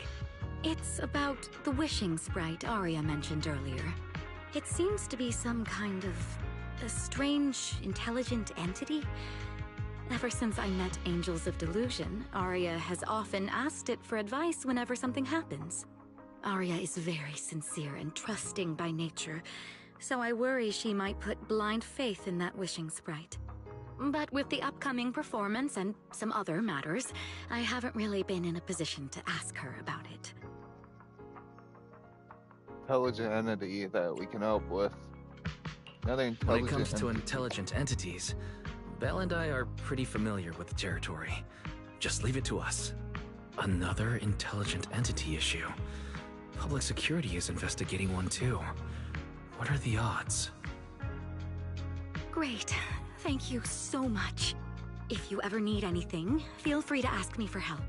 Speaker 7: It's about the wishing sprite Arya mentioned earlier. It seems to be some kind of a strange, intelligent entity. Ever since I met Angels of Delusion, Arya has often asked it for advice whenever something happens. Arya is very sincere and trusting by nature, so I worry she might put blind faith in that wishing sprite. But with the upcoming performance and some other matters, I haven't really been in a position to ask her about it.
Speaker 6: Intelligent entity that we can help with. Another intelligent
Speaker 2: When it comes to intelligent entities, Belle and I are pretty familiar with the territory. Just leave it to us. Another intelligent entity issue. Public security is investigating one too. What are the odds?
Speaker 7: Great. Thank you so much. If you ever need anything, feel free to ask me for help.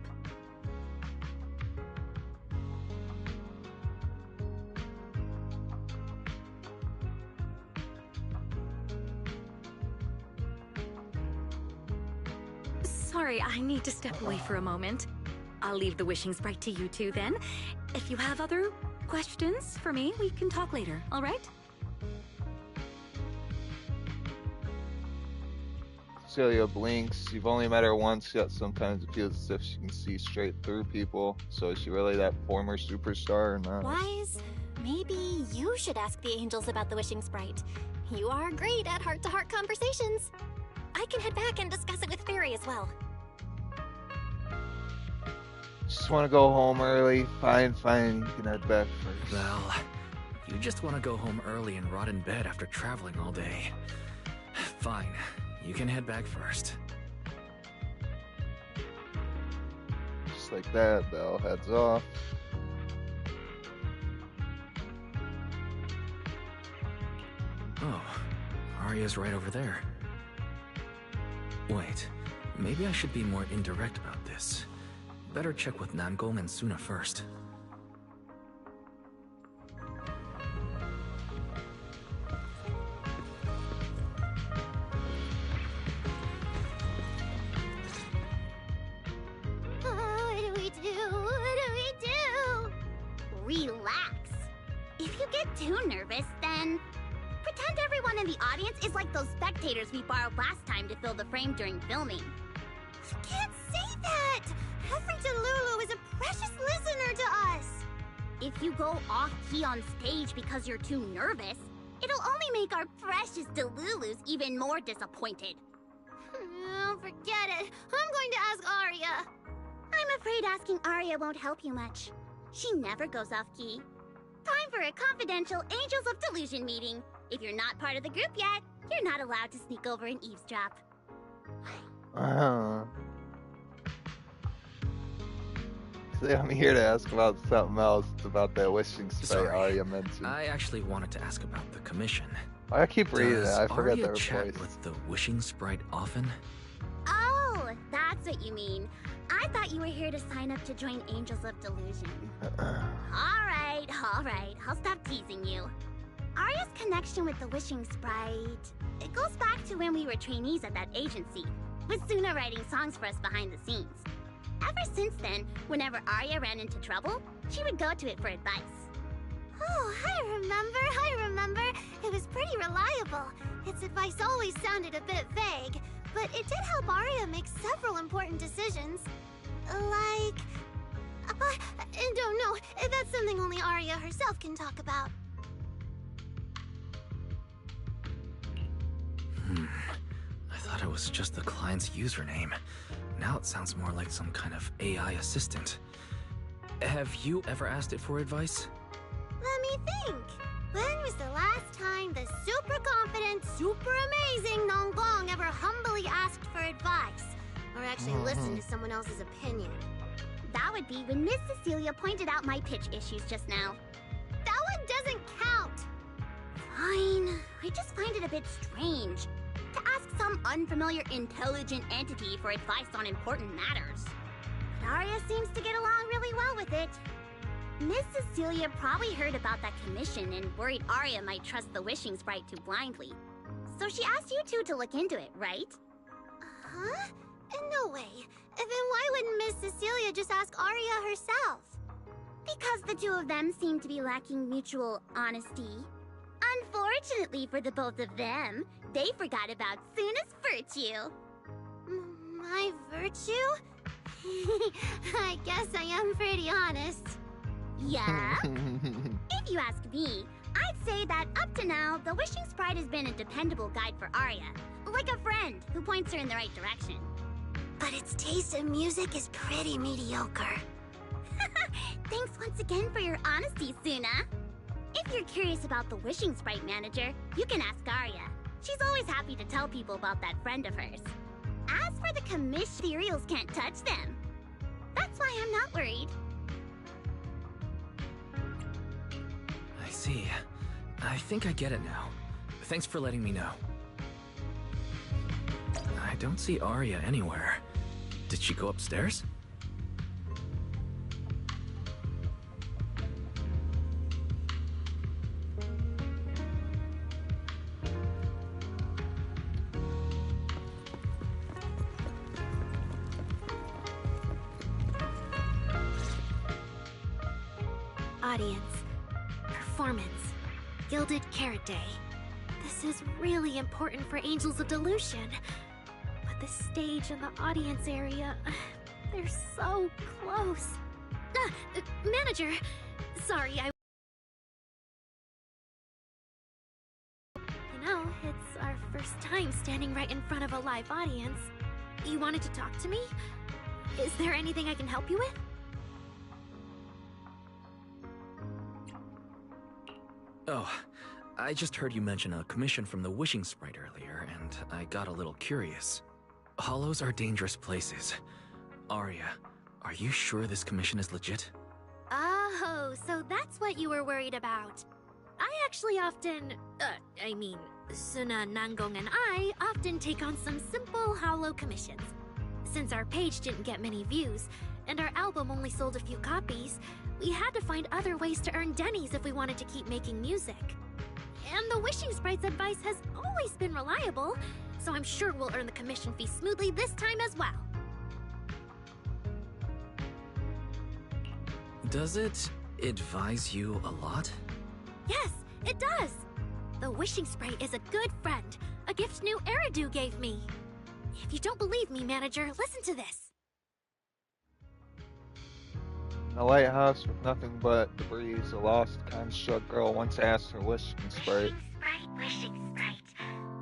Speaker 7: Sorry, I need to step away for a moment. I'll leave the wishing sprite to you two then. If you have other questions for me, we can talk later, all right?
Speaker 6: Celia blinks. You've only met her once, yet sometimes it feels as if she can see straight through people. So is she really that former superstar or not?
Speaker 3: Wise, maybe you should ask the angels about the wishing sprite. You are great at heart-to-heart conversations. I can head back and discuss it with Fairy as well.
Speaker 6: Just want to go home early. Fine, you can head back first.
Speaker 2: Well, you just want to go home early and rot in bed after traveling all day. Fine, you can head back first.
Speaker 6: Just like that, Belle heads off.
Speaker 2: Oh, Arya's right over there. Wait, maybe I should be more indirect about this. Better check with Namgong and Suna first.
Speaker 5: What do we do? What do we do?
Speaker 9: Relax. If you get too nervous, then pretend everyone in the audience is like those spectators we borrowed last time to fill the frame during filming.
Speaker 5: You can't say that! Every Delulu is a precious listener to us!
Speaker 9: If you go off-key on stage because you're too nervous, it'll only make our precious Delulus even more disappointed.
Speaker 5: Oh, forget it. I'm going to ask Arya.
Speaker 9: I'm afraid asking Arya won't help you much. She never goes off-key. Time for a confidential Angels of Delusion meeting. If you're not part of the group yet, you're not allowed to sneak over and eavesdrop.
Speaker 6: See, I'm here to ask about something else, about that wishing sprite
Speaker 2: Sorry,
Speaker 6: Arya mentioned.
Speaker 2: I actually wanted to ask about the commission.
Speaker 6: I keep reading it.
Speaker 2: Does
Speaker 6: I forgot
Speaker 2: Arya
Speaker 6: their
Speaker 2: chat
Speaker 6: voice.
Speaker 2: with the wishing sprite often?
Speaker 9: Oh, that's what you mean. I thought you were here to sign up to join Angels of Delusion. Alright, I'll stop teasing you. Arya's connection with the wishing sprite, it goes back to when we were trainees at that agency, with Suna writing songs for us behind the scenes. Ever since then, whenever Arya ran into trouble, she would go to it for advice.
Speaker 5: Oh, I remember. It was pretty reliable. Its advice always sounded a bit vague, but it did help Arya make several important decisions. Like... no, that's something only Arya herself can talk about.
Speaker 2: I thought it was just the client's username. Now it sounds more like some kind of AI assistant. Have you ever asked it for advice?
Speaker 5: Let me think. When was the last time the super confident, super amazing Namgong ever humbly asked for advice? Or actually listened to someone else's opinion?
Speaker 9: That would be when Miss Cecilia pointed out my pitch issues just now.
Speaker 5: That one doesn't count!
Speaker 9: Fine. I just find it a bit strange to ask someone some unfamiliar intelligent entity for advice on important matters. But Arya seems to get along really well with it. Miss Cecilia probably heard about that commission and worried Arya might trust the wishing sprite too blindly. So she asked you two to look into it, right?
Speaker 5: Huh? No way. Then why wouldn't Miss Cecilia just ask Arya herself?
Speaker 9: Because the two of them seem to be lacking mutual honesty. Unfortunately for the both of them, they forgot about Suna's virtue.
Speaker 5: My virtue? I guess I am pretty honest.
Speaker 9: Yeah? If you ask me, I'd say that up to now, the wishing sprite has been a dependable guide for Arya. Like a friend who points her in the right direction.
Speaker 5: But its taste in music is pretty mediocre.
Speaker 9: Thanks once again for your honesty, Suna. If you're curious about the wishing sprite manager, you can ask Arya. She's always happy to tell people about that friend of hers. As for the commission, ethereals can't touch them. That's why I'm not worried.
Speaker 2: I see. I think I get it now. Thanks for letting me know. I don't see Arya anywhere. Did she go upstairs?
Speaker 8: Audience. Performance. Gilded Carrot Day. This is really important for Angels of Delusion. But the stage and the audience area, they're so close. Manager! Sorry, You know, it's our first time standing right in front of a live audience. You wanted to talk to me? Is there anything I can help you with?
Speaker 2: Oh, I just heard you mention a commission from the wishing sprite earlier, and I got a little curious. Hollows are dangerous places. Arya, are you sure this commission is legit?
Speaker 8: Oh, so that's what you were worried about. I actually often, Suna, Nangong, and I often take on some simple hollow commissions. Since our page didn't get many views, and our album only sold a few copies, we had to find other ways to earn dennies if we wanted to keep making music. And the wishing sprite's advice has always been reliable, so I'm sure we'll earn the commission fee smoothly this time as well.
Speaker 2: Does it advise you a lot?
Speaker 8: Yes, it does! The wishing sprite is a good friend, a gift new Eridu gave me. If you don't believe me, manager, listen to this.
Speaker 6: In a lighthouse with nothing but debris, a lost construct girl once asked her wishing sprite.
Speaker 5: Wishing sprite.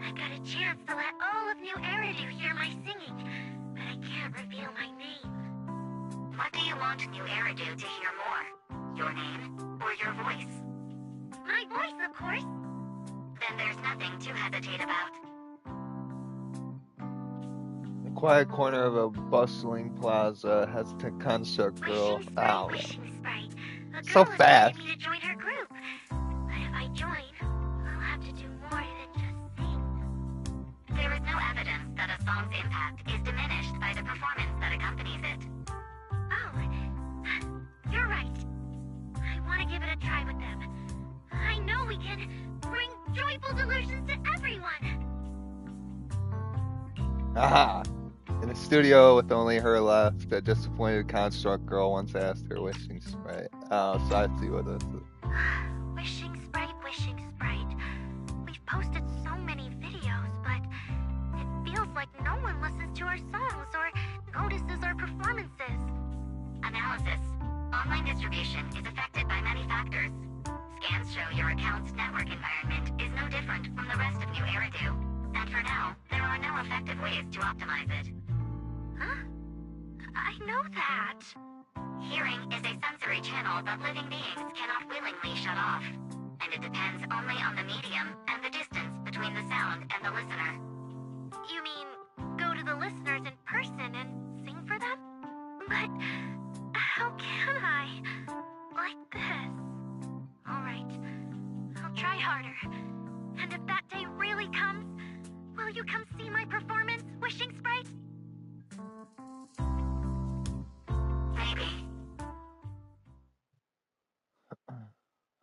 Speaker 5: I got a chance to let all of New Eridu hear my singing, but I can't reveal my name.
Speaker 1: What do you want New Eridu to hear more? Your name or your voice?
Speaker 5: My voice, of course.
Speaker 1: Then there's nothing to hesitate about.
Speaker 6: In the quiet corner of a bustling plaza, hesitant construct girl.
Speaker 5: Wishing sprite,
Speaker 6: Ow.
Speaker 5: wishing sprite. A
Speaker 6: So
Speaker 5: girl
Speaker 6: fast.
Speaker 5: invited me to join her group. But if I join, I'll have to do more than just sing.
Speaker 1: There is no evidence that a song's impact is diminished by the performance that accompanies it.
Speaker 5: Oh, you're right. I want to give it a try with them. I know we can bring joyful delusions to everyone.
Speaker 6: Aha! In a studio with only her left, a disappointed construct girl once asked her wishing sprite. Oh, so I see what this is.
Speaker 5: Wishing sprite, wishing sprite. We've posted so many videos, but it feels like no one listens to our songs or notices our performances.
Speaker 1: Analysis. Online distribution is affected by many factors. Scans show your account's network environment is no different from the rest of New Eridu. And for now, there are no effective ways to optimize it.
Speaker 5: Huh? I know that.
Speaker 1: Hearing is a sensory channel that living beings cannot willingly shut off. And it depends only on the medium and the distance between the sound and the listener.
Speaker 5: You mean go to the listeners in person and sing for them? But how can I? Like this. Alright. I'll try harder. And if that day really comes, will
Speaker 8: Will you come see my performance, Wishing Sprite?
Speaker 1: Maybe.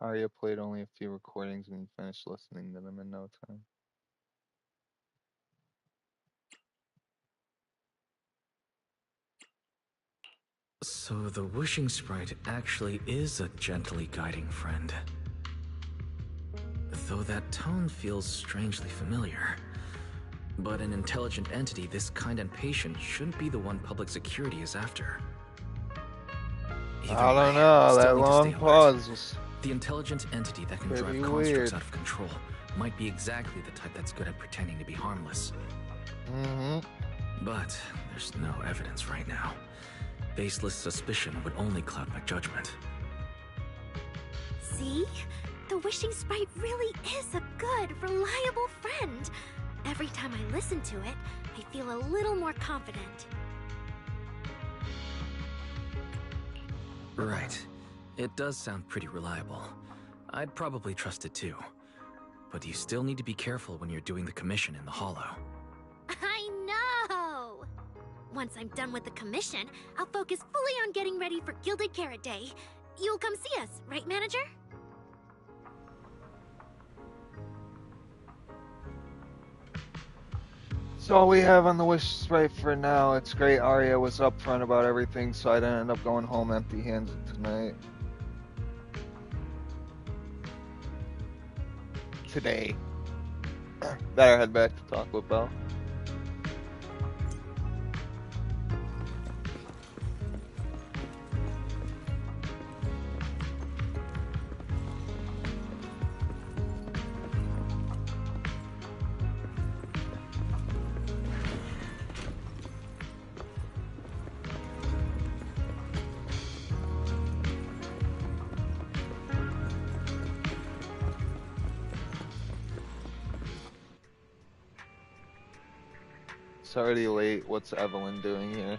Speaker 6: Arya played only a few recordings and finished listening to them in no time.
Speaker 2: So the wishing sprite actually is a gently guiding friend. Though that tone feels strangely familiar. But an intelligent entity this kind and patient shouldn't be the one public security is after.
Speaker 6: I don't know, that long pause was...
Speaker 2: The intelligent entity that can drive constructs out of control might be exactly the type that's good at pretending to be harmless. But there's no evidence right now. Baseless suspicion would only cloud my judgment.
Speaker 8: See? The Wishing Sprite really is a good, reliable friend. Every time I listen to it, I feel a little more confident.
Speaker 2: Right. It does sound pretty reliable. I'd probably trust it too. But you still need to be careful when you're doing the commission in the Hollow.
Speaker 8: I know! Once I'm done with the commission, I'll focus fully on getting ready for Gilded Carrot Day. You'll come see us, right, Manager?
Speaker 6: That's all we have on the wish sprite for now. It's great Arya was upfront about everything, so I didn't end up going home empty-handed tonight. Today. Better head back to Taco Bell. It's already late. What's Evelyn doing here?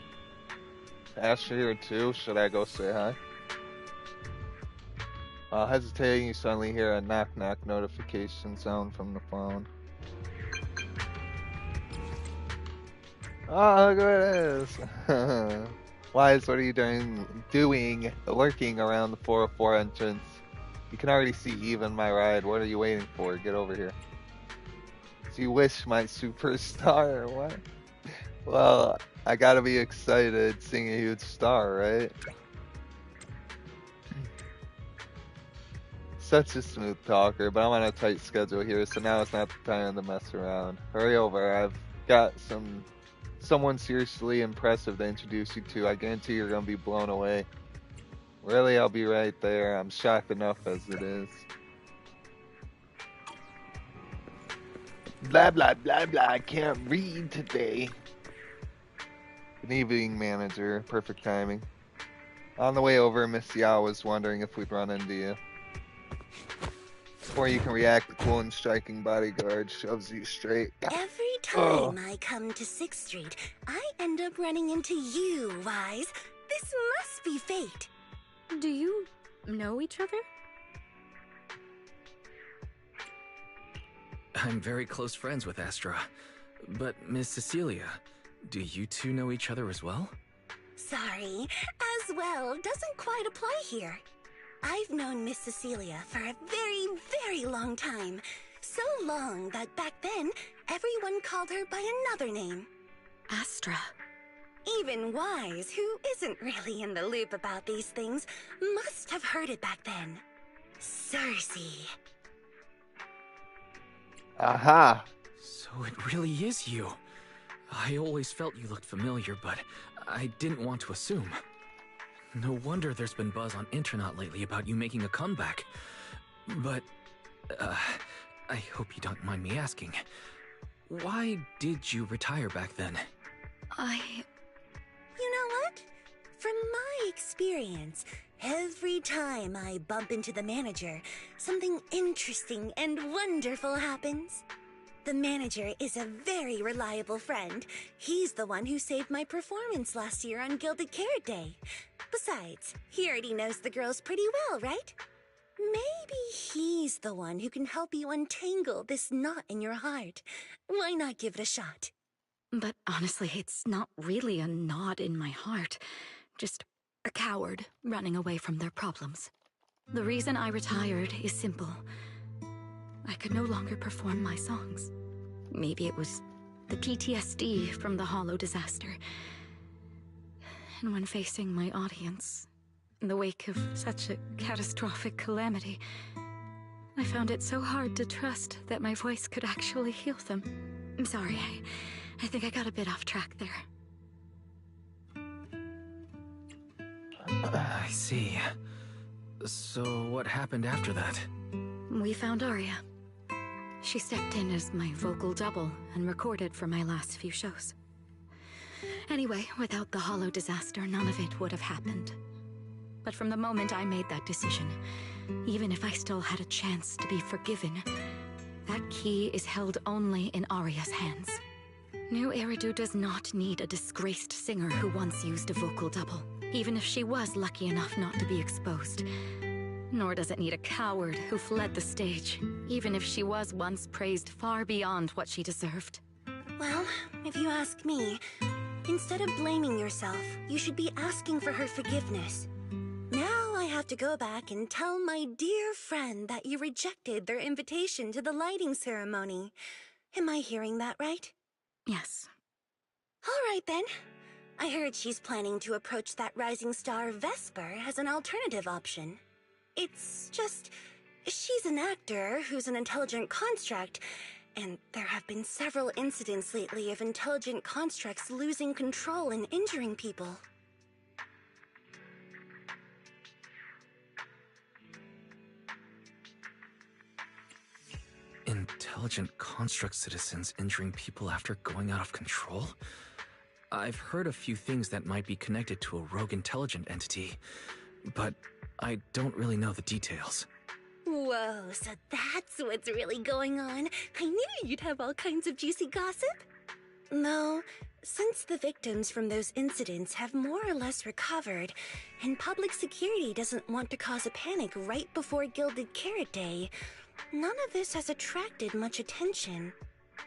Speaker 6: Asher here too? Should I go say hi? Hesitating, you suddenly hear a knock-knock notification sound from the phone. Oh, look what it is! Wise, what are you doing lurking around the 404 entrance? You can already see even my ride. What are you waiting for? Get over here. Do you wish my superstar or what? Well, I gotta be excited seeing a huge star, right? Such a smooth talker, but I'm on a tight schedule here, so now it's not the time to mess around. Hurry over, I've got someone seriously impressive to introduce you to. I guarantee you're gonna be blown away. Really, I'll be right there. I'm shocked enough as it is. Blah, blah, blah, blah. I can't read today. Good evening, Manager. Perfect timing. On the way over, Miss Yao was wondering if we'd run into you. Before you can react, the cool and striking bodyguard shoves you straight.
Speaker 10: Every time I come to 6th Street, I end up running into you, Wise. This must be fate.
Speaker 7: Do you know each other?
Speaker 2: I'm very close friends with Astra. But Miss Cecilia, do you two know each other as well?
Speaker 10: Sorry, as well doesn't quite apply here. I've known Miss Cecilia for a very, very long time. So long that back then, everyone called her by another name.
Speaker 7: Astra.
Speaker 10: Even Wise, who isn't really in the loop about these things, must have heard it back then. Cersei.
Speaker 6: Aha!
Speaker 2: So it really is you. I always felt you looked familiar, but I didn't want to assume. No wonder there's been buzz on internet lately about you making a comeback. But, I hope you don't mind me asking. Why did you retire back then?
Speaker 10: You know what? From my experience, every time I bump into the manager, something interesting and wonderful happens. The manager is a very reliable friend. He's the one who saved my performance last year on Gilded Carrot Day. Besides, he already knows the girls pretty well, right? Maybe he's the one who can help you untangle this knot in your heart. Why not give it a shot?
Speaker 7: But honestly, it's not really a knot in my heart. Just a coward running away from their problems. The reason I retired is simple. I could no longer perform my songs. Maybe it was the PTSD from the Hollow disaster. And when facing my audience, in the wake of such a catastrophic calamity, I found it so hard to trust that my voice could actually heal them. I'm sorry, I think I got a bit off track there.
Speaker 2: I see. So what happened after that?
Speaker 7: We found Aria. She stepped in as my vocal double and recorded for my last few shows. Anyway, without the Hollow disaster, none of it would have happened. But from the moment I made that decision, even if I still had a chance to be forgiven, that key is held only in Aria's hands. New Eridu does not need a disgraced singer who once used a vocal double, even if she was lucky enough not to be exposed. Nor does it need a coward who fled the stage, even if she was once praised far beyond what she deserved.
Speaker 10: Well, if you ask me, instead of blaming yourself, you should be asking for her forgiveness. Now I have to go back and tell my dear friend that you rejected their invitation to the lighting ceremony. Am I hearing that right?
Speaker 7: Yes.
Speaker 10: All right then. I heard she's planning to approach that rising star Vesper as an alternative option. It's just, she's an actor who's an intelligent construct, and there have been several incidents lately of intelligent constructs losing control and injuring people.
Speaker 2: Intelligent construct citizens injuring people after going out of control? I've heard a few things that might be connected to a rogue intelligent entity, but I don't really know the details.
Speaker 10: Whoa, so that's what's really going on. I knew you'd have all kinds of juicy gossip. No, since the victims from those incidents have more or less recovered, and public security doesn't want to cause a panic right before Gilded Carrot Day, none of this has attracted much attention.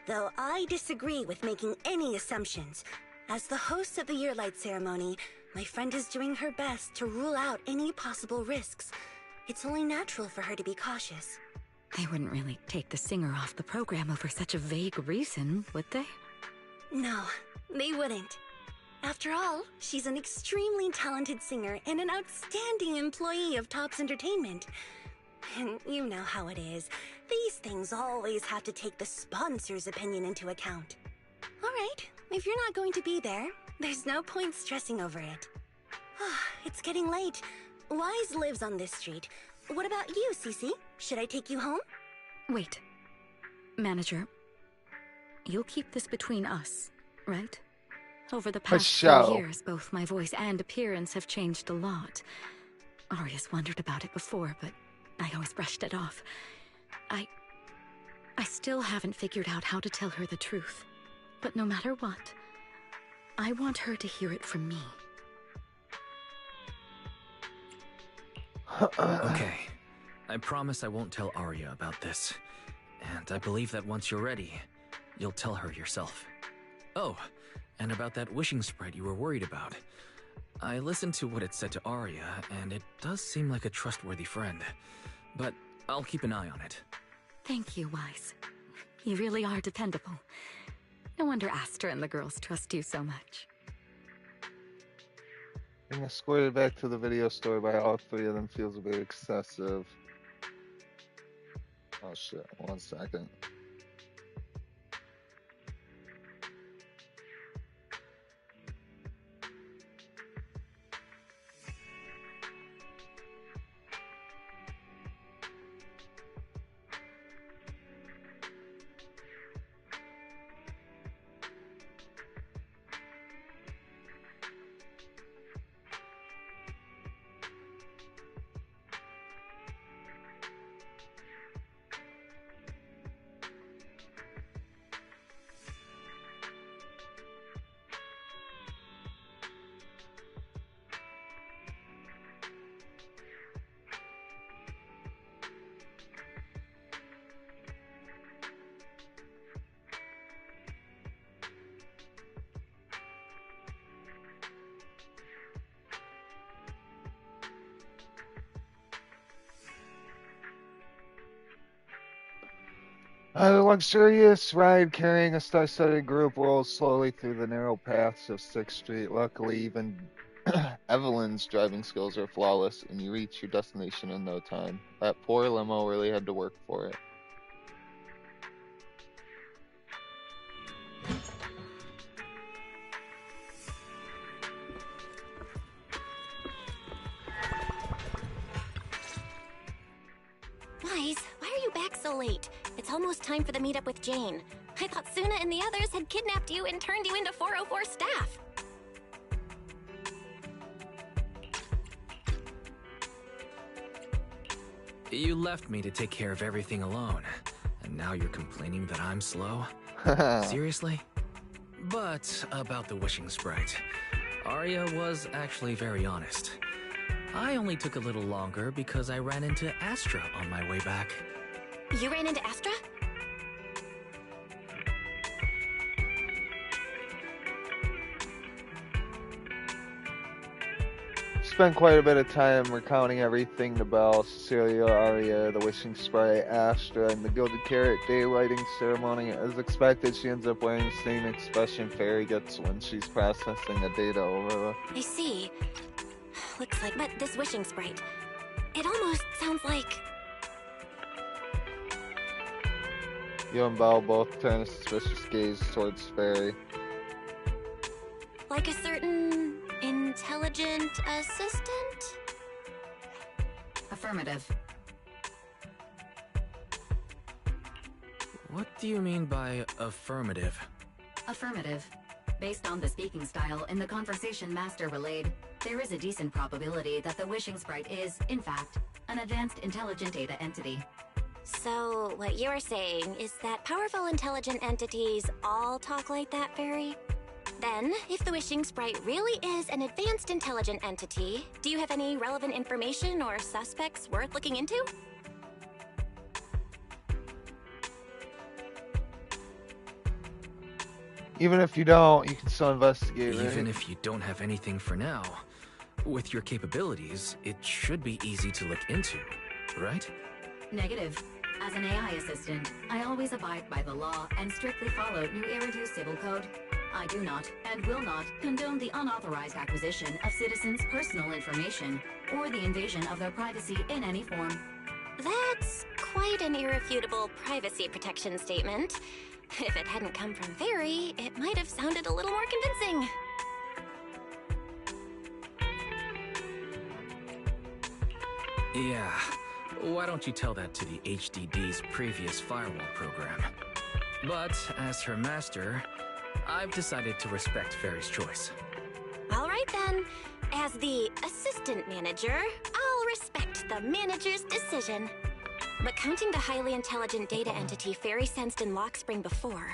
Speaker 10: Though I disagree with making any assumptions. As the host of the Yearlight ceremony, my friend is doing her best to rule out any possible risks. It's only natural for her to be cautious.
Speaker 7: They wouldn't really take the singer off the program over such a vague reason, would they?
Speaker 10: No, they wouldn't. After all, she's an extremely talented singer and an outstanding employee of Topps Entertainment. And you know how it is. These things always have to take the sponsor's opinion into account. All right, if you're not going to be there, there's no point stressing over it. It's getting late. Wise lives on this street. What about you, Cece? Should I take you home?
Speaker 7: Wait. Manager, you'll keep this between us, right? Over the past 4 years, both my voice and appearance have changed a lot. Aria's wondered about it before, but I always brushed it off. I still haven't figured out how to tell her the truth. But no matter what, I want her to hear it from me.
Speaker 2: Okay. I promise I won't tell Aria about this. And I believe that once you're ready, you'll tell her yourself. Oh, and about that wishing sprite you were worried about. I listened to what it said to Aria, and it does seem like a trustworthy friend. But I'll keep an eye on it.
Speaker 7: Thank you, Wise. You really are dependable. No wonder Astra and the girls trust you so much.
Speaker 6: Being escorted back to the video store by all three of them feels a bit excessive. Oh shit, 1 second. A luxurious ride carrying a star-studded group rolls slowly through the narrow paths of 6th Street. Luckily, even Evelyn's driving skills are flawless, and you reach your destination in no time. That poor limo really had to work for it.
Speaker 3: Wise, why are you back so late? It's almost time for the meetup with Jane. I thought Suna and the others had kidnapped you and turned you into 404 staff.
Speaker 2: You left me to take care of everything alone, and now you're complaining that I'm slow? Seriously? But about the wishing sprite, Arya was actually very honest. I only took a little longer because I ran into Astra on my way back.
Speaker 3: You ran into Astra?
Speaker 6: Spent quite a bit of time recounting everything to Belle, Cecilia, Arya, the wishing sprite, Astra, and the gilded carrot daylighting ceremony. As expected, she ends up wearing the same expression Fairy gets when she's processing the data overload.
Speaker 3: I see. Looks like, but this wishing sprite, it almost sounds like...
Speaker 6: You and Belle both turn a suspicious gaze towards Fairy.
Speaker 3: like a certain intelligent assistant?
Speaker 1: Affirmative.
Speaker 2: What do you mean by affirmative?
Speaker 1: Affirmative. Based on the speaking style in the conversation Master relayed, there is a decent probability that the wishing sprite is, in fact, an advanced intelligent data entity.
Speaker 3: So, what you're saying is that powerful intelligent entities all talk like that, Fairy? Then, if the wishing sprite really is an advanced intelligent entity, do you have any relevant information or suspects worth looking into?
Speaker 6: Even if you don't, you can still investigate, right?
Speaker 2: Even if you don't have anything for now, with your capabilities, it should be easy to look into, right?
Speaker 1: Negative. As an AI assistant, I always abide by the law and strictly follow New Eridu Civil Code. I do not, and will not, condone the unauthorized acquisition of citizens' personal information, or the invasion of their privacy in any form.
Speaker 3: That's quite an irrefutable privacy protection statement. If it hadn't come from Fairy, it might have sounded a little more convincing.
Speaker 2: Yeah, why don't you tell that to the HDD's previous firewall program? But as her master, I've decided to respect Fairy's choice.
Speaker 3: All right then. As the assistant manager, I'll respect the manager's decision. But counting the highly intelligent data entity Fairy sensed in Lockspring before,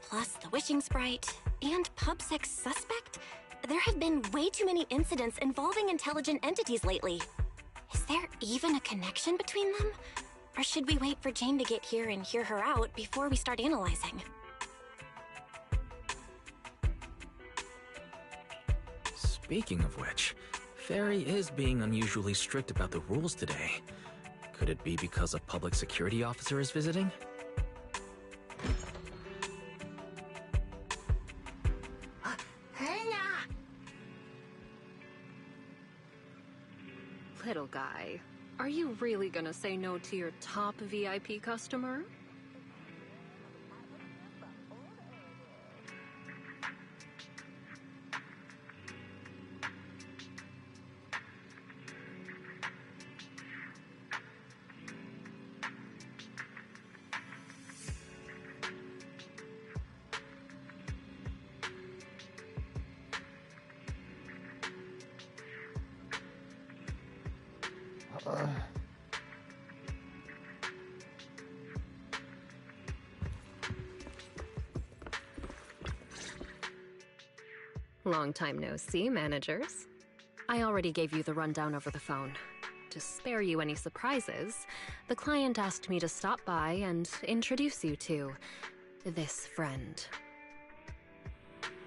Speaker 3: plus the wishing sprite, and PubSec suspect, there have been way too many incidents involving intelligent entities lately. Is there even a connection between them? Or should we wait for Jane to get here and hear her out before we start analyzing?
Speaker 2: Speaking of which, Fairy is being unusually strict about the rules today. Could it be because a public security officer is visiting?
Speaker 4: Little guy, are you really gonna say no to your top VIP customer? Long time no see, managers. I already gave you the rundown over the phone. To spare you any surprises, the client asked me to stop by and introduce you to this friend.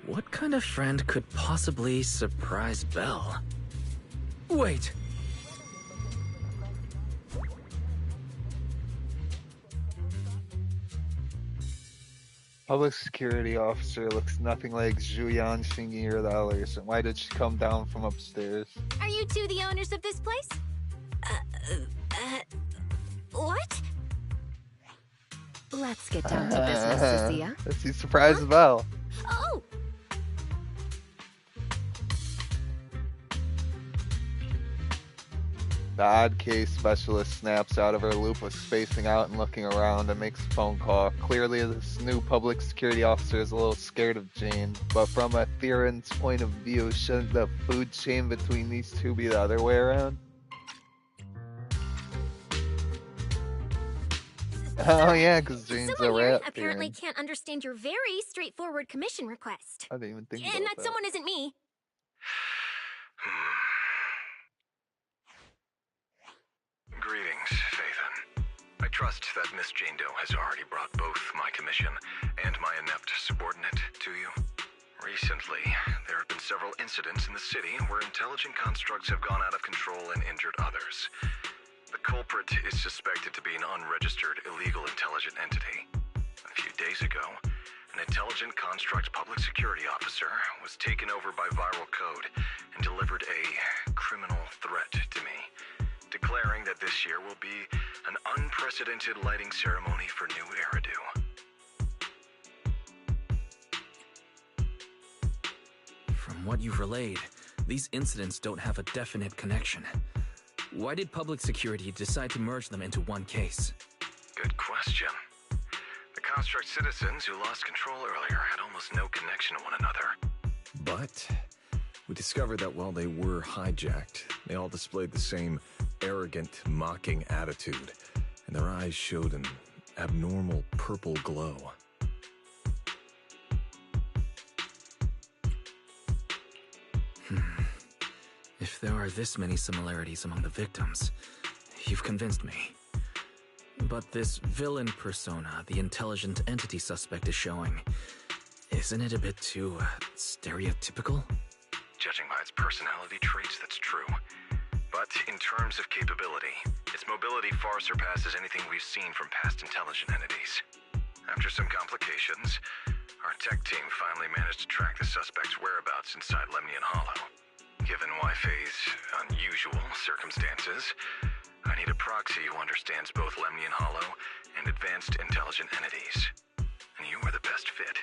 Speaker 2: What kind of friend could possibly surprise Belle? Wait!
Speaker 6: Public security officer looks nothing like Julian Shingi or the others. And why did she come down from upstairs?
Speaker 5: Are you two the owners of this place?
Speaker 3: What?
Speaker 7: Let's get down to business, Susia.
Speaker 6: Is he surprised about?
Speaker 5: Oh!
Speaker 6: The odd case specialist snaps out of her loop of spacing out and looking around and makes a phone call. Clearly, this new public security officer is a little scared of Jane, but from a Theron's point of view, shouldn't the food chain between these two be the other way around? Oh yeah, because Jane's a
Speaker 8: Someone here
Speaker 6: rat.
Speaker 8: apparently
Speaker 6: Theron.
Speaker 8: can't understand your very straightforward commission request.
Speaker 6: I didn't even think
Speaker 8: And
Speaker 6: about
Speaker 8: that someone isn't me.
Speaker 11: Greetings, Phaethon. I trust that Miss Jane Doe has already brought both my commission and my inept subordinate to you. Recently, there have been several incidents in the city where intelligent constructs have gone out of control and injured others. The culprit is suspected to be an unregistered, illegal intelligent entity. A few days ago, an intelligent construct public security officer was taken over by viral code and delivered a criminal threat to me, declaring that this year will be an unprecedented lighting ceremony for New Eridu.
Speaker 2: From what you've relayed, these incidents don't have a definite connection. Why did public security decide to merge them into one case?
Speaker 11: Good question. The construct citizens who lost control earlier had almost no connection to one another.
Speaker 12: But we discovered that while they were hijacked, they all displayed the same arrogant, mocking attitude, and their eyes showed an abnormal purple glow.
Speaker 2: If there are this many similarities among the victims, you've convinced me. But this villain persona the intelligent entity suspect is showing, isn't it a bit too, stereotypical?
Speaker 11: Judging by its personality traits, that's true. But in terms of capability, its mobility far surpasses anything we've seen from past intelligent entities. After some complications, our tech team finally managed to track the suspect's whereabouts inside Lemnian Hollow. Given Wi-Fi's unusual circumstances, I need a proxy who understands both Lemnian Hollow and advanced intelligent entities. And you are the best fit.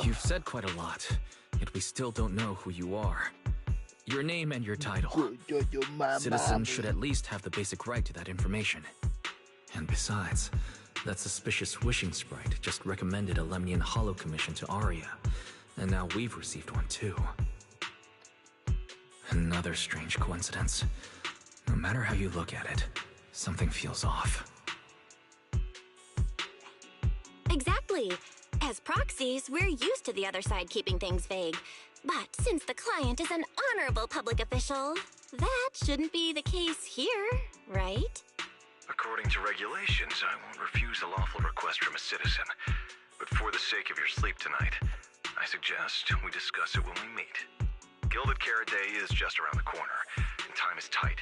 Speaker 2: You've said quite a lot, yet we still don't know who you are. Your name and your title. Citizens should at least have the basic right to that information. And besides, that suspicious wishing sprite just recommended a Lemnian Hollow commission to Arya, and now we've received one too. Another strange coincidence. No matter how you look at it, something feels off.
Speaker 3: Exactly. As proxies, we're used to the other side keeping things vague. But since the client is an honorable public official, that shouldn't be the case here, right?
Speaker 11: According to regulations, I won't refuse a lawful request from a citizen. But for the sake of your sleep tonight, I suggest we discuss it when we meet. Gilded Carrot Day is just around the corner, and time is tight.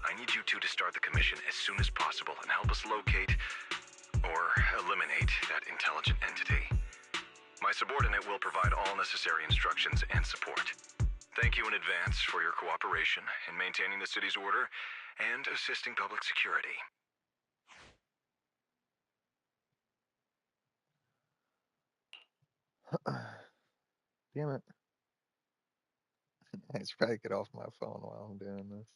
Speaker 11: I need you two to start the commission as soon as possible and help us locate or eliminate that intelligent entity. My subordinate will provide all necessary instructions and support. Thank you in advance for your cooperation in maintaining the city's order and assisting public security.
Speaker 6: Damn it. I should probably get off my phone while I'm doing this.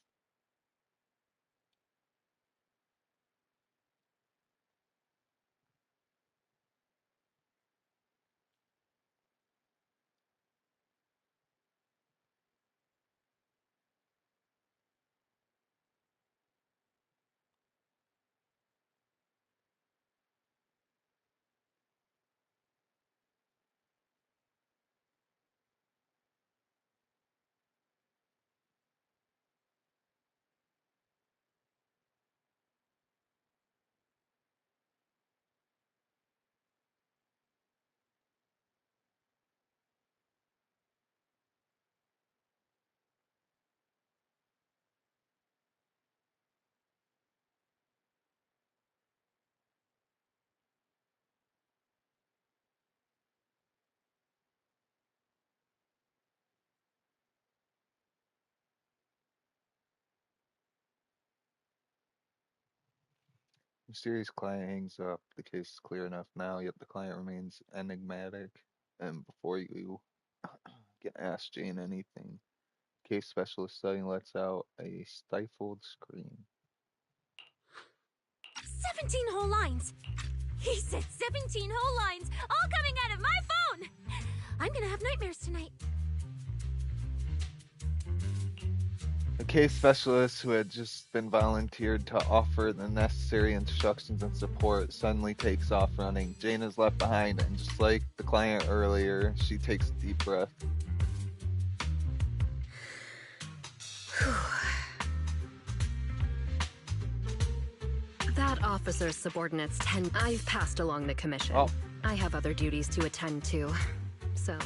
Speaker 6: Mysterious client hangs up. The case is clear enough now, yet the client remains enigmatic. And before you can ask Jane anything, case specialist suddenly lets out a stifled scream.
Speaker 8: 17 whole lines! He said 17 whole lines, all coming out of my phone! I'm gonna have nightmares tonight.
Speaker 6: The case specialist, who had just been volunteered to offer the necessary instructions and support, suddenly takes off running. Jane is left behind, and just like the client earlier, she takes a deep breath.
Speaker 4: That officer's subordinates tend... I've passed along the commission.
Speaker 6: Oh.
Speaker 4: I have other duties to attend to. So,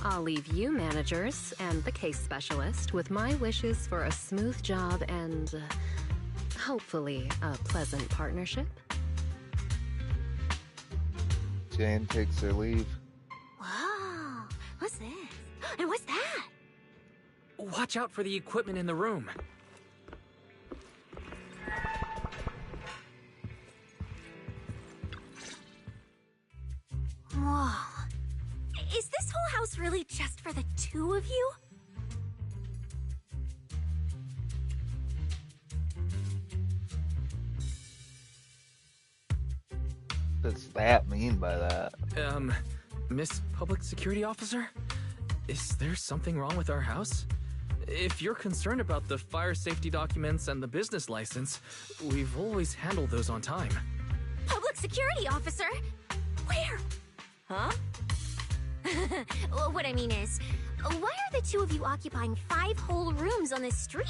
Speaker 4: I'll leave you managers and the case specialist with my wishes for a smooth job and, hopefully, a pleasant partnership.
Speaker 6: Jane takes her leave.
Speaker 8: Whoa, what's this? And what's that?
Speaker 2: Watch out for the equipment in the room.
Speaker 8: Whoa. Is this whole house really just for the two of you?
Speaker 6: What does that mean by that?
Speaker 2: Miss Public Security Officer? Is there something wrong with our house? If you're concerned about the fire safety documents and the business license, we've always handled those on time.
Speaker 8: Public security officer? Where? Huh? What I mean is, why are the two of you occupying 5 whole rooms on this street?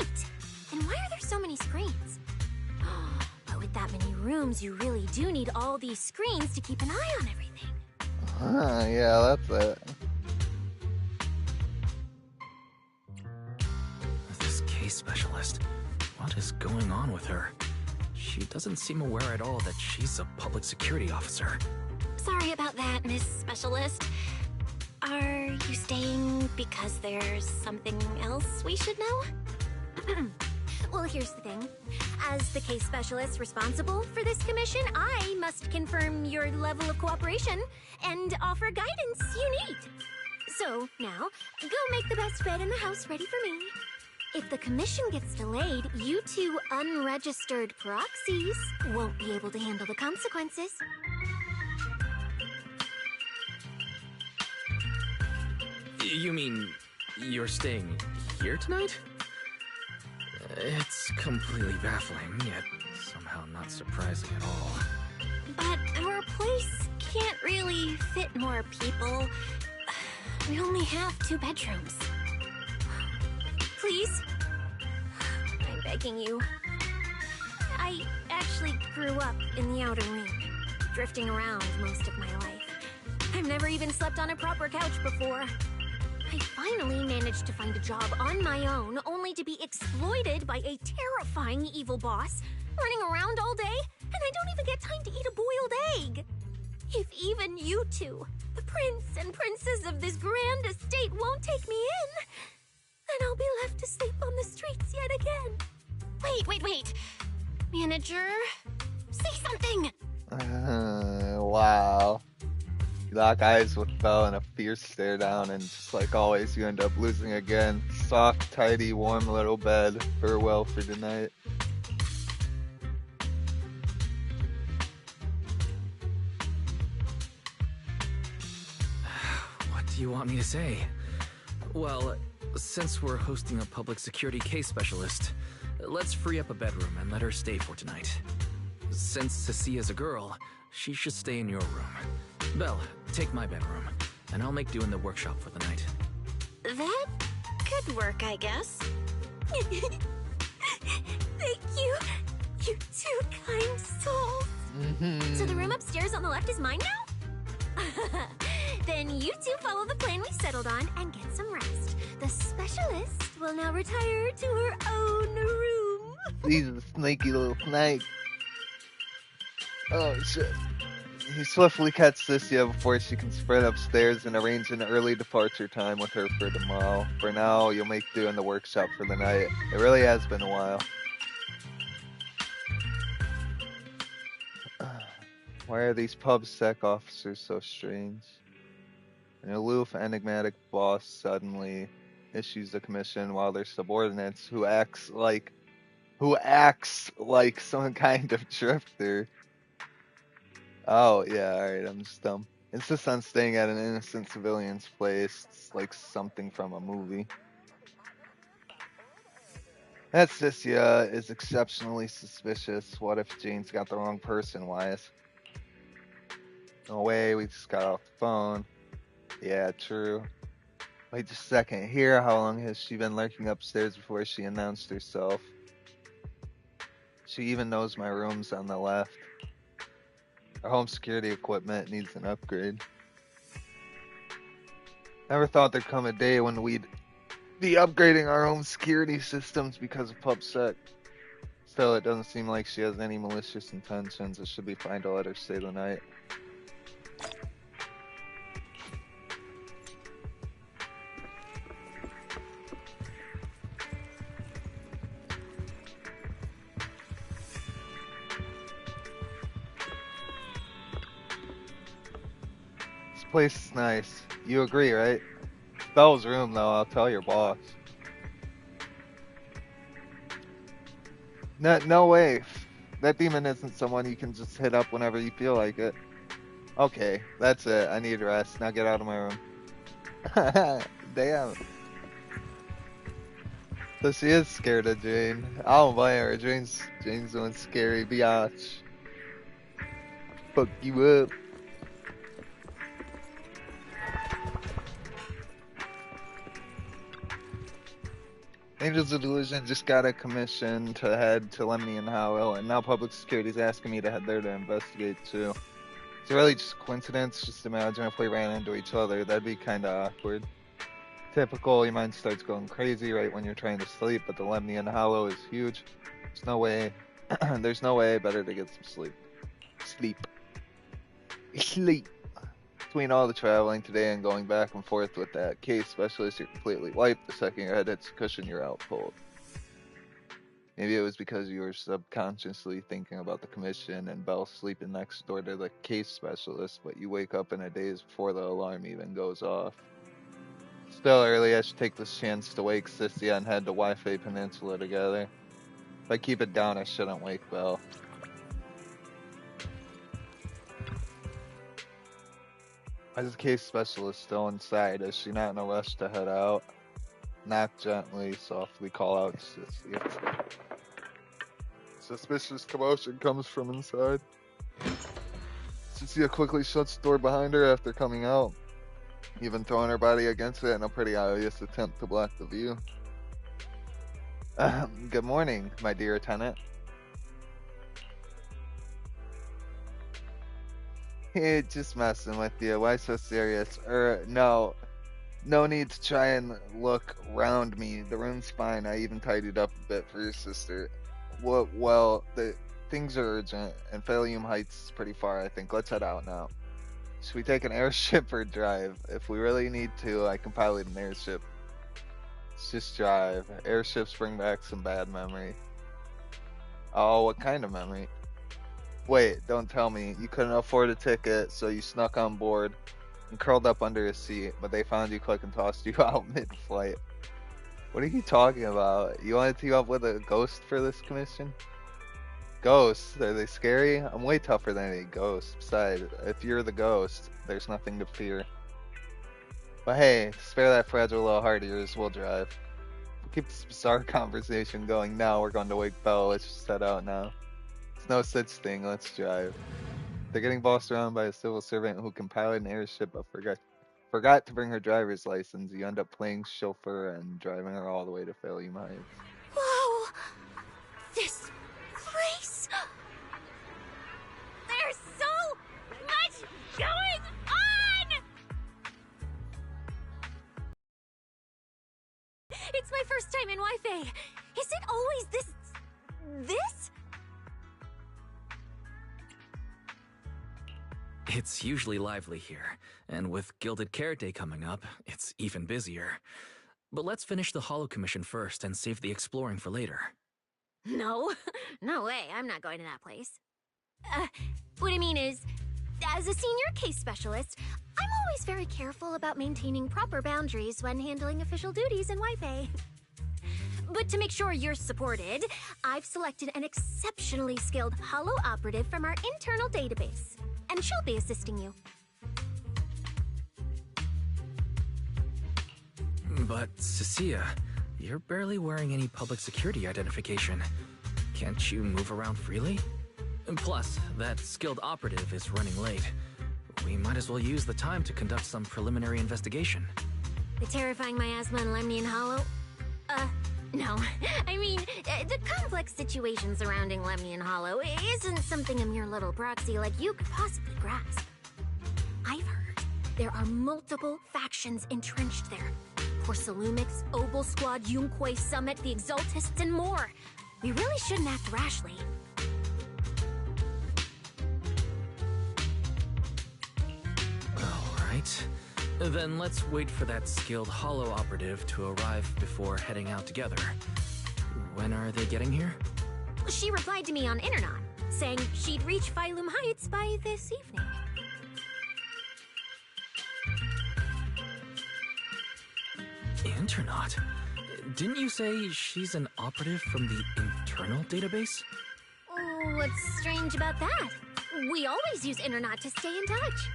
Speaker 8: And why are there so many screens? But with that many rooms, you really do need all these screens to keep an eye on everything.
Speaker 6: Yeah, that's it.
Speaker 2: This case specialist. What is going on with her? She doesn't seem aware at all that she's a public security officer.
Speaker 3: Sorry about that, Miss Specialist. Are you staying because there's something else we should know?
Speaker 8: Well, here's the thing. As the case specialist responsible for this commission, I must confirm your level of cooperation and offer guidance you need. So, now, go make the best bed in the house ready for me. If the commission gets delayed, you two unregistered proxies won't be able to handle the consequences.
Speaker 2: You mean you're staying here tonight? It's completely baffling, yet somehow not surprising at all.
Speaker 3: But our place can't really fit more people. We only have 2 bedrooms.
Speaker 8: Please? I'm begging you. I actually grew up in the outer ring, drifting around most of my life. I've never even slept on a proper couch before. I finally managed to find a job on my own, only to be exploited by a terrifying evil boss, running around all day, and I don't even get time to eat a boiled egg. If even you two, the prince and princess of this grand estate, won't take me in, then I'll be left to sleep on the streets yet again.
Speaker 3: Wait. Manager, say something!
Speaker 6: Wow. You lock eyes with Belle and a fierce stare down, and just like always, you end up losing again. Soft, tidy, warm little bed. Farewell for tonight.
Speaker 2: What do you want me to say? Well, since we're hosting a public security case specialist, let's free up a bedroom and let her stay for tonight. Since Cecia's a girl, she should stay in your room. Belle, take my bedroom, and I'll make do in the workshop for the night.
Speaker 3: That could work, I guess.
Speaker 8: Thank you, you two kind souls. So the room upstairs on the left is mine now? Then you two follow the plan we settled on and get some rest. The specialist will now retire to her own room.
Speaker 6: He's a sneaky little snake. Oh shit. He swiftly cuts Cecilia before she can sprint upstairs and arrange an early departure time with her for tomorrow. For now, you'll make do in the workshop for the night. It really has been a while. Why are these PubSec officers so strange? An aloof, enigmatic boss suddenly issues a commission while their subordinates, who acts like some kind of drifter. Oh, yeah, alright, I'm just dumb. Insists on staying at an innocent civilian's place. It's like something from a movie. That Sissia is exceptionally suspicious. What if Jane's got the wrong person, Wise? No way, we just got off the phone. Yeah, true. Wait just a second here. How long has she been lurking upstairs before she announced herself? She even knows my room's on the left. Our home security equipment needs an upgrade. Never thought there'd come a day when we'd be upgrading our home security systems because of PubSec. Still, it doesn't seem like she has any malicious intentions. It should be fine to let her stay the night. This place is nice. You agree, right? Bell's room, though. I'll tell your boss. No way. That demon isn't someone you can just hit up whenever you feel like it. Okay, that's it. I need rest. Now get out of my room. Damn. So she is scared of Jane. I don't blame her. Jane's doing scary biatch. Fuck you up. Angels of Delusion just got a commission to head to Lemony and Howell, and now Public Security's asking me to head there to investigate too. It's really just a coincidence. Just imagine if we ran into each other. That'd be kinda awkward. Typical, your mind starts going crazy right when you're trying to sleep, but the Lemony and Howell is huge. There's no way. There's no way better to get some sleep. Sleep. Between all the traveling today and going back and forth with that case specialist, you're completely wiped. The second your head hits the cushion, you're out cold. Maybe it was because you were subconsciously thinking about the commission and Belle sleeping next door to the case specialist, but you wake up in a daze before the alarm even goes off. Still early, I should take this chance to wake Sissia and head to Wi-Fi Peninsula together. If I keep it down, I shouldn't wake Belle. Why is the case specialist still inside? Is she not in a rush to head out? Knock gently, softly call out Sissia. Suspicious commotion comes from inside. Sissia quickly shuts the door behind her after coming out, even throwing her body against it in a pretty obvious attempt to block the view. Good morning, my dear tenant. Hey, just messing with you. Why so serious? No need to try and look round me. The room's fine. I even tidied up a bit for your sister. Well, the things are urgent, and Phalium Heights is pretty far, I think. Let's head out now. Should we take an airship or drive? If we really need to, I can pilot an airship. Let's just drive. Airships bring back some bad memory. Oh, what kind of memory? Wait, don't tell me. You couldn't afford a ticket, so you snuck on board and curled up under a seat, but they found you quick and tossed you out mid-flight. What are you talking about? You want to team up with a ghost for this commission? Ghosts? Are they scary? I'm way tougher than any ghost. Besides, if you're the ghost, there's nothing to fear. But hey, to spare that fragile little heart of yours, we'll drive. We'll keep this bizarre conversation going now. We're going to wake Belle. Let's just set out now. There's no such thing. Let's drive. They're getting bossed around by a civil servant who can pilot an airship but forgot to bring her driver's license. You end up playing chauffeur and driving her all the way to Phalium Heights.
Speaker 8: Whoa! This place! There's so much going on! It's my first time in Wi-Fi. Is it always this?
Speaker 2: It's usually lively here, and with Gilded Carrot Day coming up, it's even busier. But let's finish the Holo Commission first and save the exploring for later.
Speaker 8: No way, I'm not going to that place. What I mean is, As a senior case specialist, I'm always very careful about maintaining proper boundaries when handling official duties in Wi-Fi. But to make sure you're supported, I've selected an exceptionally skilled holo operative from our internal database, and she'll be assisting you.
Speaker 2: But, Cecilia, you're barely wearing any public security identification. Can't you move around freely? And plus, that skilled operative is running late. We might as well use the time to conduct some preliminary investigation.
Speaker 8: The terrifying miasma in Lemnian Hollow? No. I mean, the complex situation surrounding Lemnian Hollow isn't something a mere little proxy like you could possibly grasp. I've heard there are multiple factions entrenched there. Porcelumix, Obel Squad, Yunquay Summit, the Exaltists, and more. We really shouldn't act rashly.
Speaker 2: Alright. Then let's wait for that skilled holo operative to arrive before heading out together. When are they getting here?
Speaker 8: She replied to me on Internet, saying she'd reach Phylum Heights by this evening.
Speaker 2: Internet? Didn't you say she's an operative from the internal database?
Speaker 8: What's strange about that? We always use Internet to stay in touch.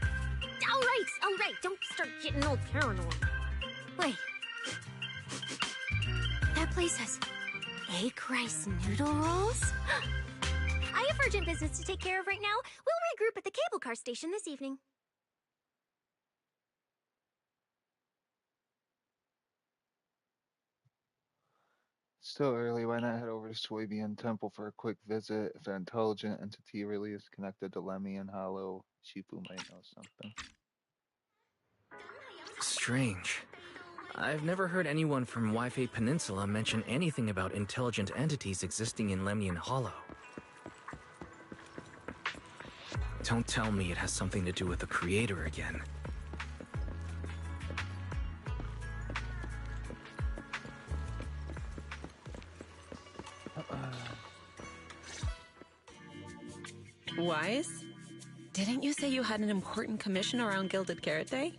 Speaker 8: All right, don't start getting all paranoid. Wait. That place has egg rice noodle rolls? I have urgent business to take care of right now. We'll regroup at the cable car station this evening.
Speaker 6: Still early, why not head over to Swabian Temple for a quick visit? If an intelligent entity really is connected to Lemnian Hollow, Shifu might know something.
Speaker 2: Strange. I've never heard anyone from Wi-Fi Peninsula mention anything about intelligent entities existing in Lemnian Hollow. Don't tell me it has something to do with the creator again.
Speaker 13: Wise? Didn't you say you had an important commission around Gilded Carrot Day?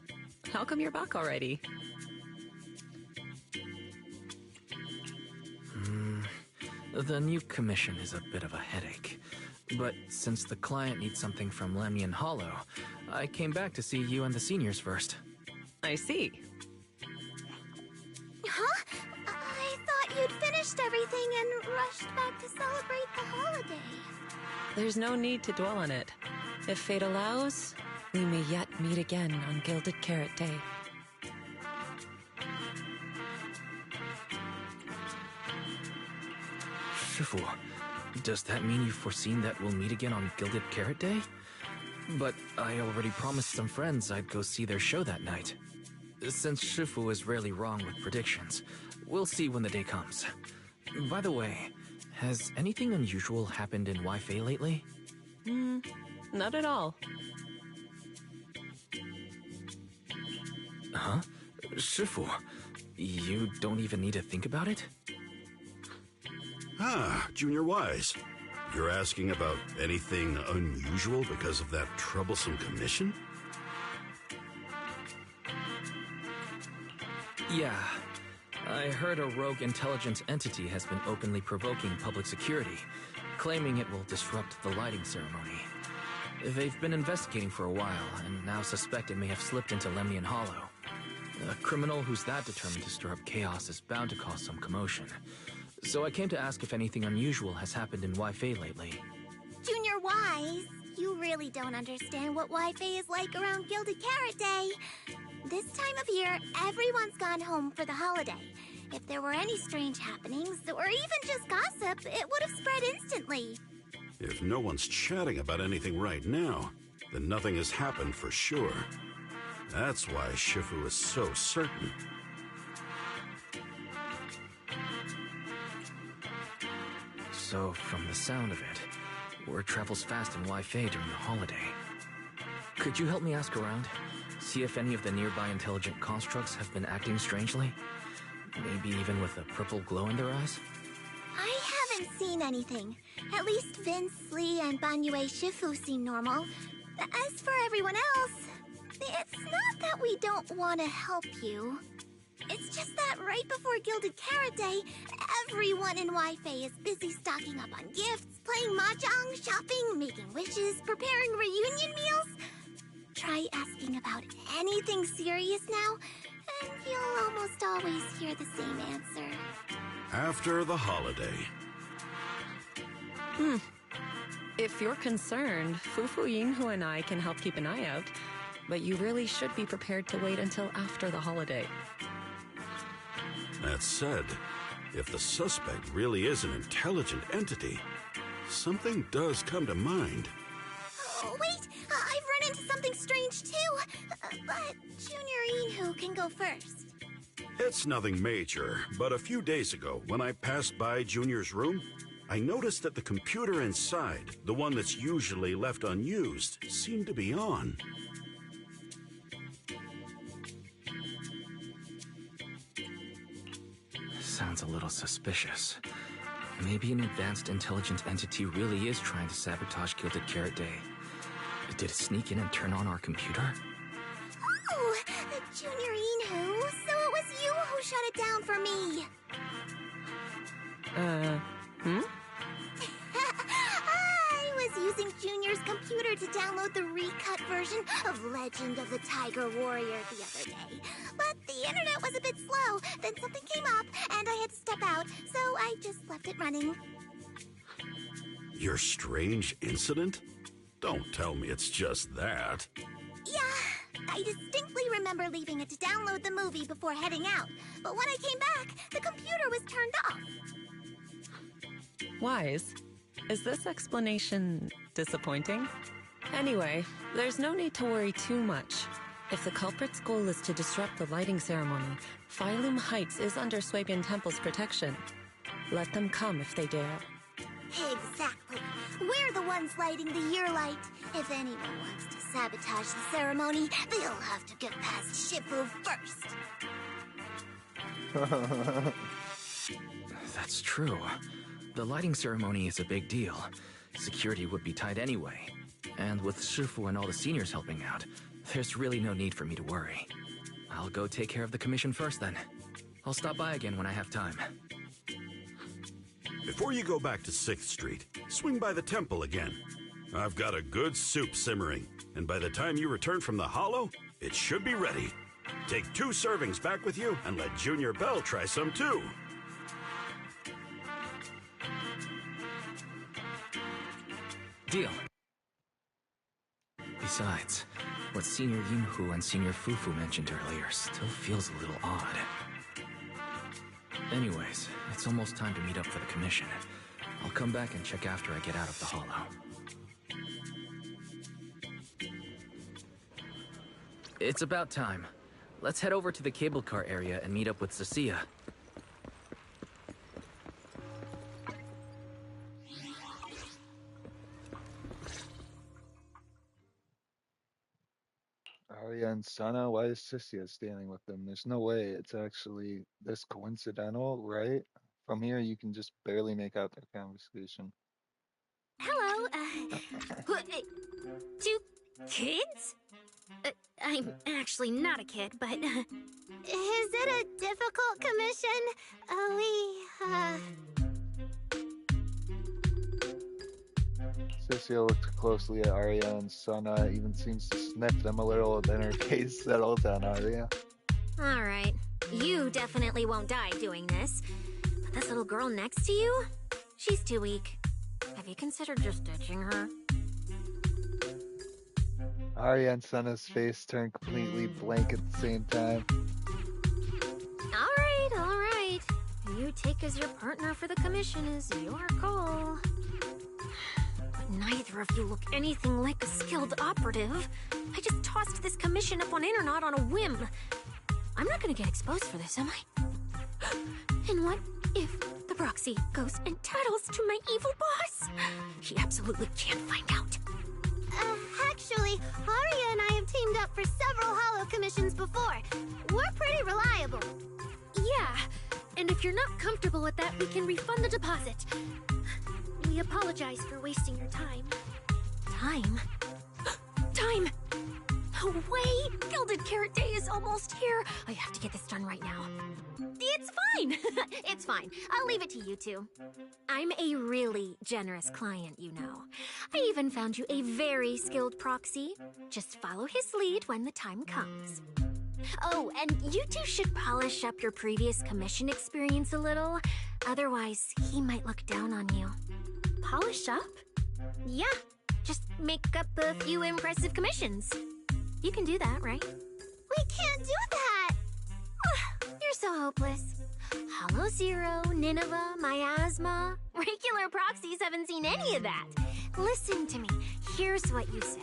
Speaker 13: How come you're back already?
Speaker 2: The new commission is a bit of a headache. But since the client needs something from Lemnian Hollow, I came back to see you and the seniors first.
Speaker 13: I see.
Speaker 5: Huh? I thought you'd finished everything and rushed back to celebrate the holiday.
Speaker 13: There's no need to dwell on it. If fate allows, we may yet meet again on Gilded Carrot Day.
Speaker 2: Shifu, does that mean you've foreseen that we'll meet again on Gilded Carrot Day? But I already promised some friends I'd go see their show that night. Since Shifu is rarely wrong with predictions, we'll see when the day comes. By the way, has anything unusual happened in Wi-Fi lately?
Speaker 13: Not at all.
Speaker 2: Huh? Shifu, you don't even need to think about it?
Speaker 14: Ah, Junior Wise. You're asking about anything unusual because of that troublesome commission?
Speaker 2: Yeah. I heard a rogue intelligence entity has been openly provoking public security, claiming it will disrupt the lighting ceremony. They've been investigating for a while, and now suspect it may have slipped into Lemnian Hollow. A criminal who's that determined to stir up chaos is bound to cause some commotion. So I came to ask if anything unusual has happened in Wi-Fi lately.
Speaker 5: Junior Wise, you really don't understand what Wi-Fi is like around Gilded Carrot Day. This time of year, everyone's gone home for the holiday. If there were any strange happenings, or even just gossip, it would have spread instantly.
Speaker 14: If no one's chatting about anything right now, then nothing has happened for sure. That's why Shifu is so certain.
Speaker 2: So, from the sound of it, word travels fast in Wi-Fi during the holiday. Could you help me ask around? See if any of the nearby intelligent constructs have been acting strangely? Maybe even with a purple glow in their eyes?
Speaker 5: I haven't seen anything. At least Vince, Lee, and Banyue Shifu seem normal. As for everyone else, it's not that we don't want to help you. It's just that right before Gilded Carrot Day, everyone in Wi-Fi is busy stocking up on gifts, playing mahjong, shopping, making wishes, preparing reunion meals. Try asking about anything serious now, and you'll almost always hear the same answer.
Speaker 14: After the holiday.
Speaker 13: If you're concerned, Fufu Yinhu and I can help keep an eye out, but you really should be prepared to wait until after the holiday.
Speaker 14: That said, if the suspect really is an intelligent entity, something does come to mind.
Speaker 5: Oh, wait! I've run into something strange too! But Junior Yinhu can go first.
Speaker 14: It's nothing major, but a few days ago, when I passed by Junior's room, I noticed that the computer inside, the one that's usually left unused, seemed to be on.
Speaker 2: Sounds a little suspicious. Maybe an advanced intelligent entity really is trying to sabotage Gilded Carrot Day. Did it sneak in and turn on our computer?
Speaker 5: Oh, Junior Yinhu, so it was you who shut it down for me. I was using Junior's computer to download the recut version of Legend of the Tiger Warrior the other day. But the internet was a bit slow, then something came up, and I had to step out, so I just left it running.
Speaker 14: Your strange incident? Don't tell me it's just that.
Speaker 5: Yeah, I distinctly remember leaving it to download the movie before heading out. But when I came back, the computer was turned off.
Speaker 13: Wise, is this explanation disappointing? Anyway, there's no need to worry too much. If the culprit's goal is to disrupt the lighting ceremony, Phylum Heights is under Swabian Temple's protection. Let them come if they dare.
Speaker 5: Exactly. We're the ones lighting the year light. If anyone wants to sabotage the ceremony, they'll have to get past Shifu first.
Speaker 2: That's true. The lighting ceremony is a big deal. Security would be tight anyway. And with Shifu and all the seniors helping out, there's really no need for me to worry. I'll go take care of the commission first then. I'll stop by again when I have time.
Speaker 14: Before you go back to 6th Street, swing by the temple again. I've got a good soup simmering, and by the time you return from the hollow, it should be ready. Take 2 servings back with you, and let Junior Bell try some too.
Speaker 2: Deal. Besides, what Senior Yinhu and Senior Fufu mentioned earlier still feels a little odd. Anyways, it's almost time to meet up for the commission. I'll come back and check after I get out of the hollow. It's about time. Let's head over to the cable car area and meet up with Cecilia.
Speaker 6: Arya and Sana, why is Cecilia standing with them? There's no way it's actually this coincidental, right? From here, you can just barely make out their conversation.
Speaker 8: Hello, 2 kids? I'm actually not a kid, but...
Speaker 5: Is it a difficult commission?
Speaker 6: Cecilia looked closely at Arya and Sana, even seems to sniff them a little, then her gaze settled on Arya.
Speaker 8: Alright, you definitely won't die doing this. But this little girl next to you? She's too weak. Have you considered just ditching her?
Speaker 6: Arya and Sana's face turned completely blank at the same time.
Speaker 8: Alright. You take as your partner for the commission is your call. But neither of you look anything like a skilled operative. I just tossed this commission up on Internet on a whim. I'm not gonna get exposed for this, am I? And what if the proxy goes and tattles to my evil boss? He absolutely can't find out.
Speaker 5: Actually, Arya and I have teamed up for several hollow commissions before. We're pretty reliable.
Speaker 8: Yeah, and if you're not comfortable with that, we can refund the deposit. We apologize for wasting your time. Time? way! Gilded Carrot Day is almost here! I have to get this done right now.
Speaker 9: It's fine. It's fine. I'll leave it to you two.
Speaker 8: I'm a really generous client, you know. I even found you a very skilled proxy. Just follow his lead when the time comes. Oh, and you two should polish up your previous commission experience a little. Otherwise, he might look down on you. Polish up?
Speaker 9: Yeah, just make up a few impressive commissions.
Speaker 8: You can do that, right?
Speaker 9: We can't do that!
Speaker 8: You're so hopeless. Hollow Zero, Nineveh, Miasma.
Speaker 9: Regular proxies haven't seen any of that.
Speaker 8: Listen to me. Here's what you say.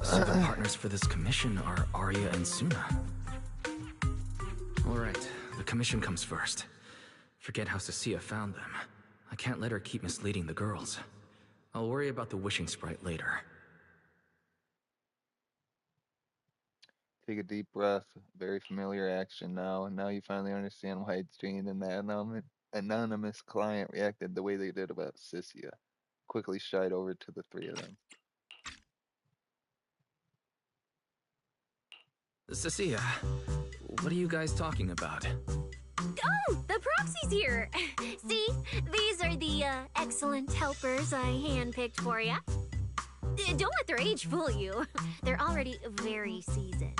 Speaker 2: So the partners for this commission are Arya and Suna. Alright, the commission comes first. Forget how Cecilia found them. I can't let her keep misleading the girls. I'll worry about the wishing sprite later.
Speaker 6: Take a deep breath. Very familiar action now, and now you finally understand why Jane and that anonymous client reacted the way they did about Cecilia. Quickly shied over to the three of them.
Speaker 2: Cecilia, what are you guys talking about?
Speaker 8: Oh, the proxy's here! See, these are the excellent helpers I handpicked for you. Don't let their age fool you. They're already very seasoned.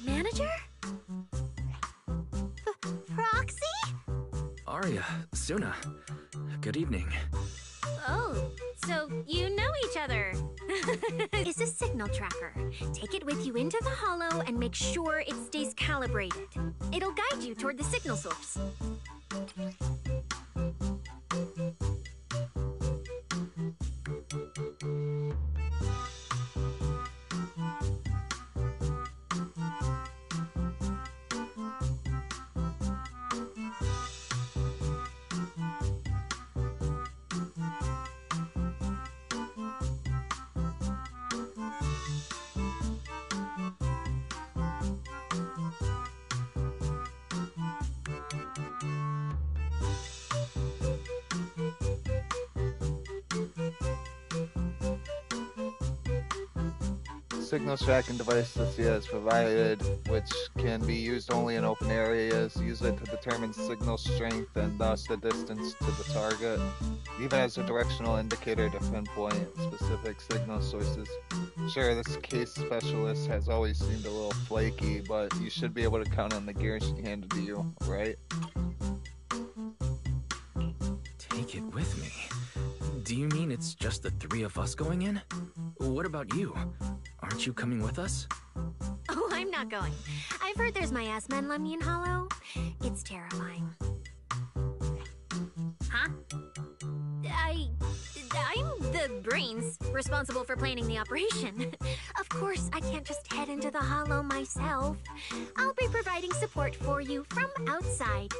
Speaker 8: Manager?
Speaker 9: Proxy?
Speaker 2: Arya, Suna, good evening.
Speaker 8: Oh, so you know each other. It's a signal tracker. Take it with you into the hollow and make sure it stays calibrated. It'll guide you toward the signal source.
Speaker 6: Signal tracking device Cecilia has provided, which can be used only in open areas. Use it to determine signal strength and thus the distance to the target. Even as a directional indicator to pinpoint specific signal sources. Sure, this case specialist has always seemed a little flaky, but you should be able to count on the gear she handed to you, right?
Speaker 2: Take it with me? Do you mean it's just the three of us going in? What about you? Aren't you coming with us?
Speaker 8: Oh, I'm not going. I've heard there's miasma in Lemnian Hollow. It's terrifying.
Speaker 9: Huh?
Speaker 8: I'm the brains responsible for planning the operation. Of course, I can't just head into the Hollow myself. I'll be providing support for you from outside.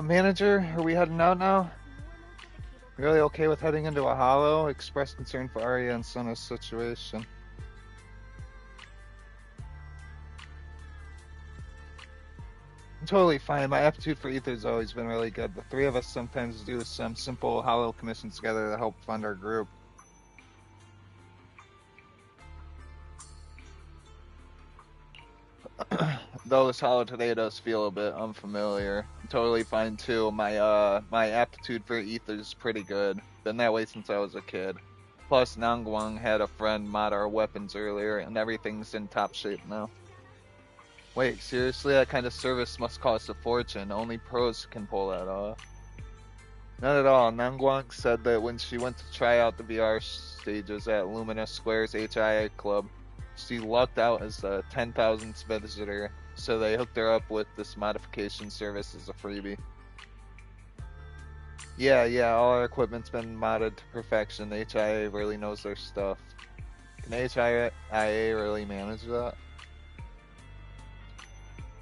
Speaker 6: Manager, are we heading out now? Really okay with heading into a hollow? Expressed concern for Arya and Suna's situation. I'm totally fine. My aptitude for ether's always been really good. The three of us sometimes do some simple hollow commissions together to help fund our group. Though this hollow today does feel a bit unfamiliar. I'm totally fine too. My aptitude for ether is pretty good. Been that way since I was a kid. Plus, Nangwang had a friend mod our weapons earlier, and everything's in top shape now. Wait, seriously? That kind of service must cost a fortune. Only pros can pull that off. Not at all. Nangguang said that when she went to try out the VR stages at Lumina Square's HIA club, she lucked out as the 10,000th visitor, so they hooked her up with this modification service as a freebie. Yeah, all our equipment's been modded to perfection. The HIA really knows their stuff. Can HIA really manage that?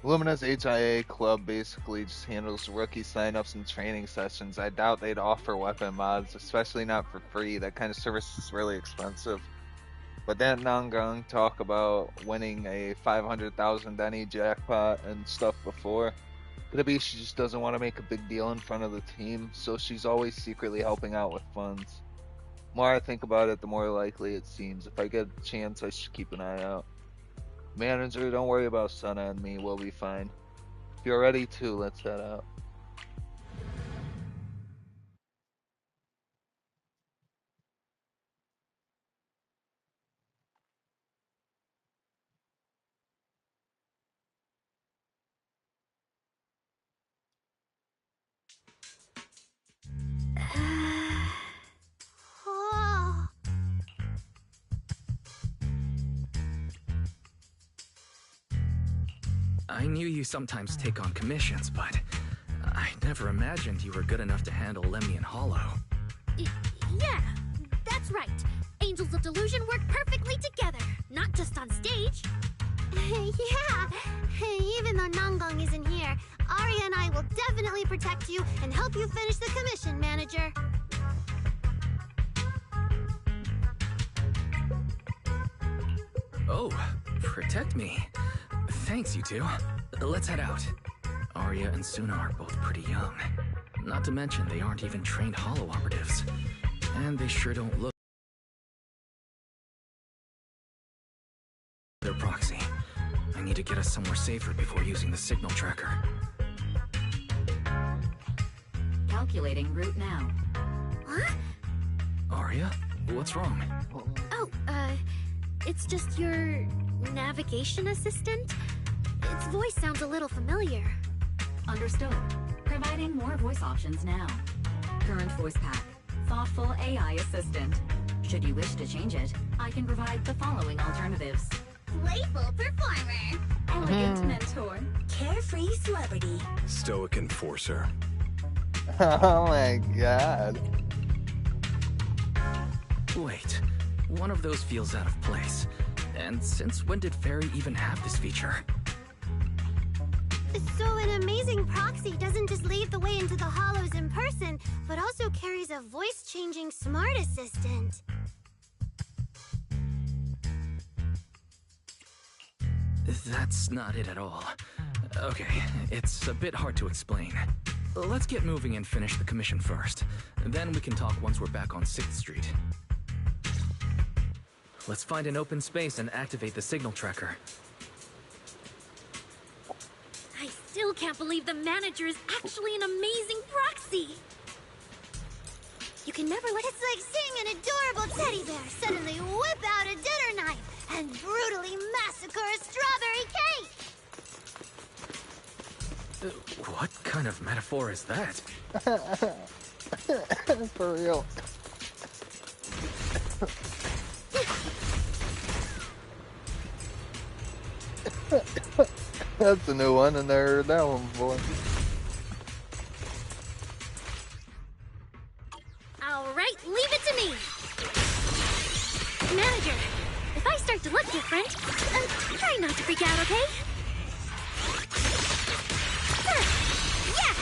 Speaker 6: Lumina's HIA club basically just handles rookie signups and training sessions. I doubt they'd offer weapon mods, especially not for free. That kind of service is really expensive. But didn't Nangang talk about winning a 500,000 Denny jackpot and stuff before? Could it be she just doesn't want to make a big deal in front of the team, so she's always secretly helping out with funds? The more I think about it, the more likely it seems. If I get a chance, I should keep an eye out. Manager, don't worry about Sana and me, we'll be fine. If you're ready too, let's head out.
Speaker 8: Oh.
Speaker 2: I knew you sometimes take on commissions, but I never imagined you were good enough to handle Lemmy and Hollow.
Speaker 8: Yeah, that's right. Angels of Delusion work perfectly together, not just on stage.
Speaker 5: Yeah, even though Nanggong isn't here, Arya and I will definitely protect you and help you finish the commission, Manager.
Speaker 2: Oh, protect me. Thanks, you two. Let's head out. Arya and Suna are both pretty young. Not to mention, they aren't even trained Hollow operatives. And they sure don't look their proxy. I need to get us somewhere safer before using the signal tracker.
Speaker 1: Calculating route now.
Speaker 8: Huh?
Speaker 2: Arya, what's wrong?
Speaker 8: Oh, it's just your navigation assistant? Its voice sounds a little familiar.
Speaker 1: Understood. Providing more voice options now. Current voice pack. Thoughtful AI assistant. Should you wish to change it, I can provide the following alternatives.
Speaker 9: Playful performer.
Speaker 1: Elegant mentor.
Speaker 10: Carefree celebrity.
Speaker 12: Stoic enforcer.
Speaker 6: Oh my god.
Speaker 2: Wait, one of those feels out of place. And since when did Fairy even have this feature?
Speaker 5: So an amazing proxy doesn't just lead the way into the hollows in person, but also carries a voice-changing smart assistant.
Speaker 2: That's not it at all. Okay, it's a bit hard to explain. Let's get moving and finish the commission first. Then we can talk once we're back on 6th Street. Let's find an open space and activate the signal tracker.
Speaker 8: I still can't believe the manager is actually an amazing proxy!
Speaker 5: You can never let It's like seeing an adorable teddy bear suddenly whip out a dinner knife and brutally massacre a strawberry cake!
Speaker 2: What kind of metaphor is that?
Speaker 6: For real. That's a new one, and I heard that one before.
Speaker 8: Alright, leave it to me! Manager, if I start to look different, try not to freak out, okay? Yeah!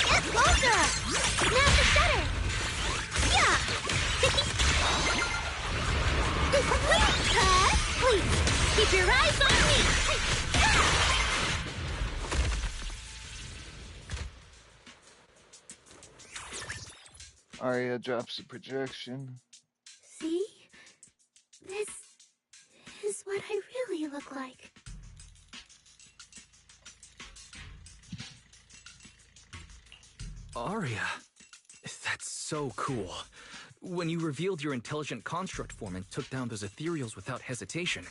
Speaker 5: Get closer!
Speaker 8: Snap the shutter! Yeah! Please, keep your eyes on me!
Speaker 6: Arya drops the projection.
Speaker 8: See? This is what I really look like.
Speaker 2: Arya, that's so cool. When you revealed your intelligent construct form and took down those ethereals without hesitation,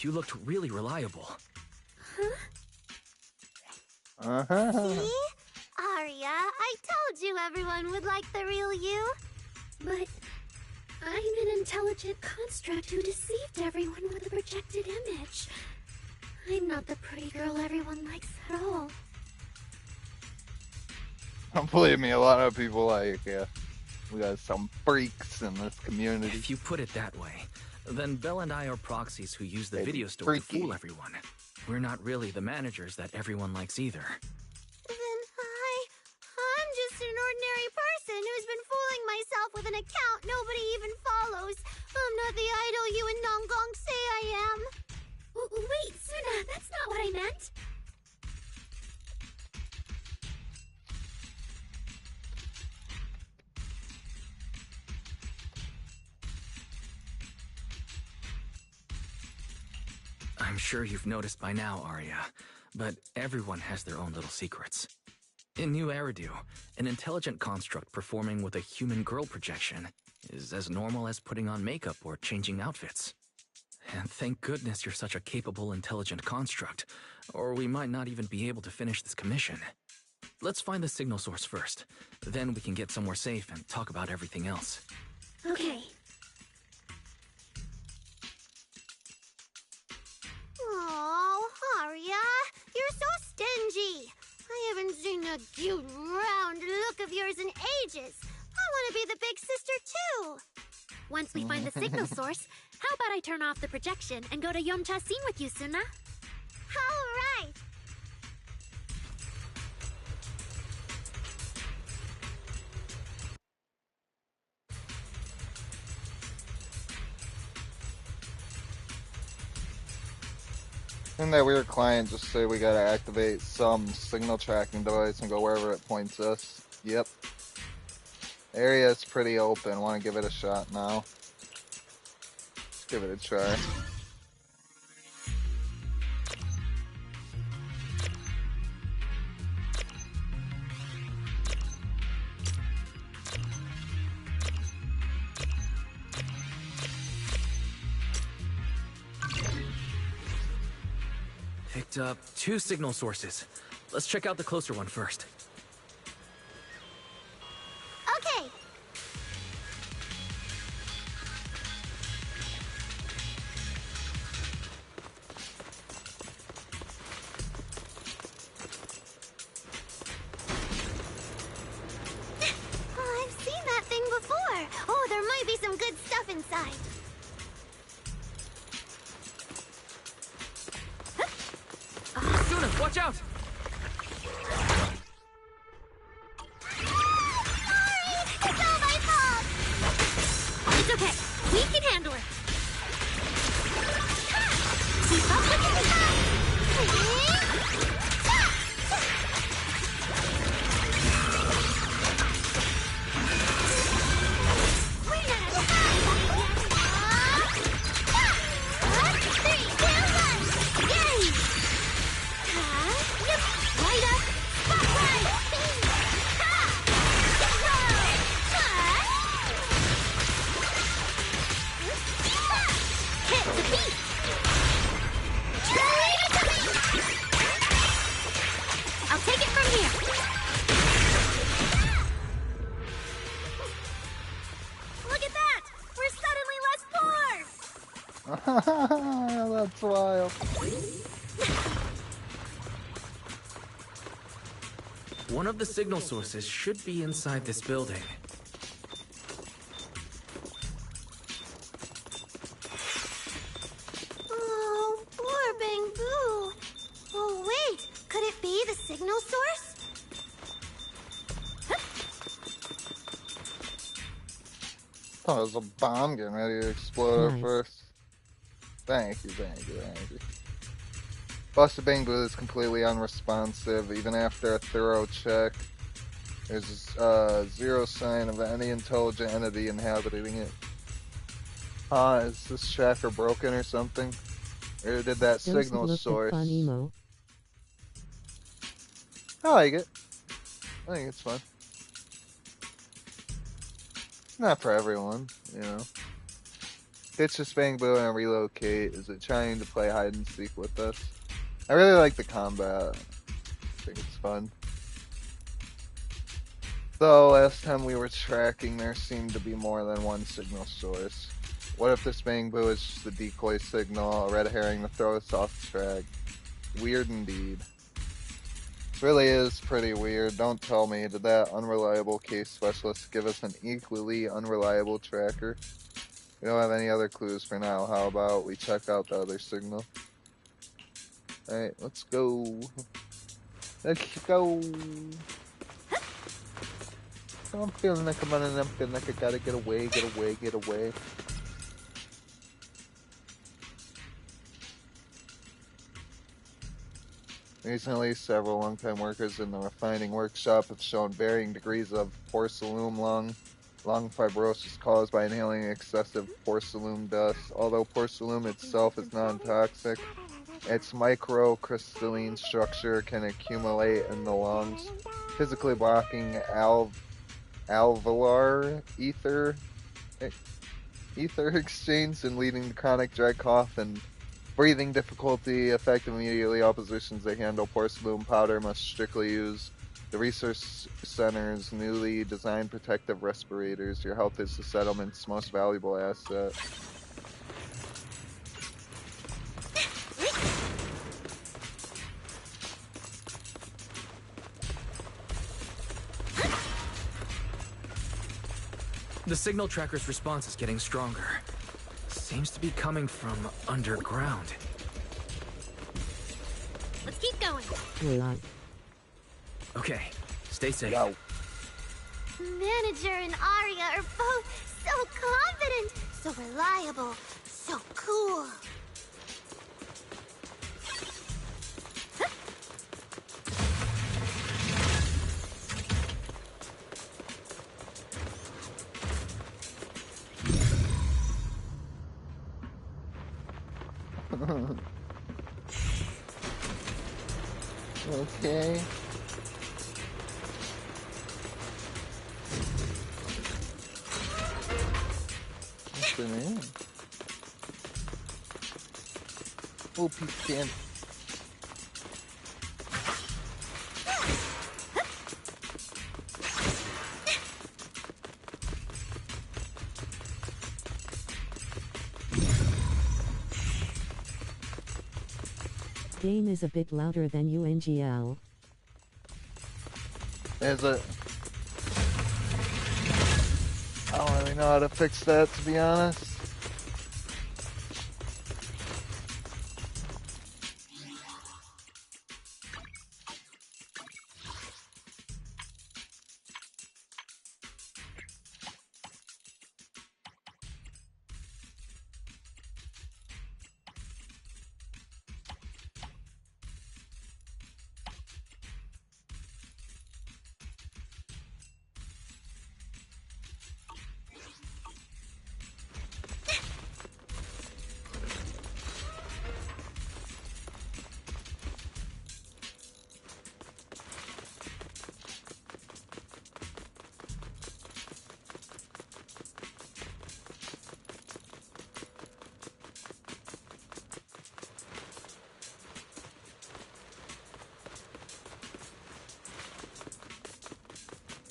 Speaker 2: you looked really reliable.
Speaker 5: See? Aria, I told you everyone would like the real you.
Speaker 8: But I'm an intelligent construct who deceived everyone with a projected image. I'm not the pretty girl everyone likes at all.
Speaker 6: Believe me, a lot of people like, yeah. We got some freaks in this community.
Speaker 2: If you put it that way, then Belle and I are proxies who use the
Speaker 6: They
Speaker 2: video store
Speaker 6: freaky.
Speaker 2: to fool everyone. We're not really the managers that everyone likes either.
Speaker 5: Then I'm just an ordinary person who's been fooling myself with an account nobody even follows. I'm not the idol you and Nonggong say I am.
Speaker 8: Wait, Suna, that's not what I meant.
Speaker 2: I'm sure you've noticed by now, Arya, but everyone has their own little secrets. In New Eridu, an intelligent construct performing with a human girl projection is as normal as putting on makeup or changing outfits. And thank goodness you're such a capable, intelligent construct, or we might not even be able to finish this commission. Let's find the signal source first. Then we can get somewhere safe and talk about everything else.
Speaker 8: Okay.
Speaker 5: Oh, Aria, you're so stingy. I haven't seen a cute, round look of yours in ages. I want to be the big sister, too.
Speaker 8: Once we find the signal source, how about I turn off the projection and go to Yomcha scene with you, Suna?
Speaker 5: All right.
Speaker 6: Didn't that weird client just say we gotta activate some signal tracking device and go wherever it points us? Yep. Area is pretty open. Want to give it a shot now? Let's give it a try.
Speaker 2: Picked up 2 signal sources. Let's check out the closer one first.
Speaker 5: Okay. Oh, I've seen that thing before. Oh, there might be some good stuff inside.
Speaker 2: Suna, watch out!
Speaker 5: Sorry, it's all my fault.
Speaker 8: It's okay. We can handle it.
Speaker 5: Keep up with the
Speaker 8: I'll take it from here.
Speaker 5: Look at that! We're suddenly less poor!
Speaker 6: That's wild.
Speaker 2: One of the signal sources should be inside this building.
Speaker 5: Oh, poor Bangbu. Oh, wait. Could it be the signal source?
Speaker 6: Thought it was a bomb getting ready to explode at first. Thank you. Busted Bangbu is completely unresponsive, even after a thorough check. There's zero sign of any intelligent entity inhabiting it. Is this tracker broken or something? Or did that signal source? I like it. I think it's fun. not for everyone, you know. Ditch the Spang Boo and relocate. Is it trying to play hide and seek with us? I really like the combat. I think it's fun. So last time we were tracking, there seemed to be more than one signal source. What if this Bang Boo is just a decoy signal, a red herring to throw us off track? Weird indeed. This really is pretty weird. Don't tell me. Did that unreliable case specialist give us an equally unreliable tracker? We don't have any other clues for now. How about we check out the other signal? Alright, let's go. Let's go. Oh, I'm feeling like I'm running. I'm feeling like I gotta get away, get away, get away. Recently, several longtime workers in the refining workshop have shown varying degrees of porcelain lung fibrosis caused by inhaling excessive porcelain dust. Although porcelain itself is non-toxic, its microcrystalline structure can accumulate in the lungs, physically blocking alveolar ether exchange and leading to chronic dry cough and breathing difficulty. Effective immediately. All positions that handle porcelain powder must strictly use the research center's newly designed protective respirators. Your health is the settlement's most valuable asset.
Speaker 2: The signal tracker's response is getting stronger. Seems to be coming from underground.
Speaker 8: Let's keep going.
Speaker 2: Okay, stay safe.
Speaker 6: Go.
Speaker 5: Manager and Arya are both so confident, so reliable, so cool.
Speaker 6: Okay. What's the name? Oh, piece of candy.
Speaker 15: Game is a bit louder than UNGL.
Speaker 6: Is it? I don't really know how to fix that, to be honest.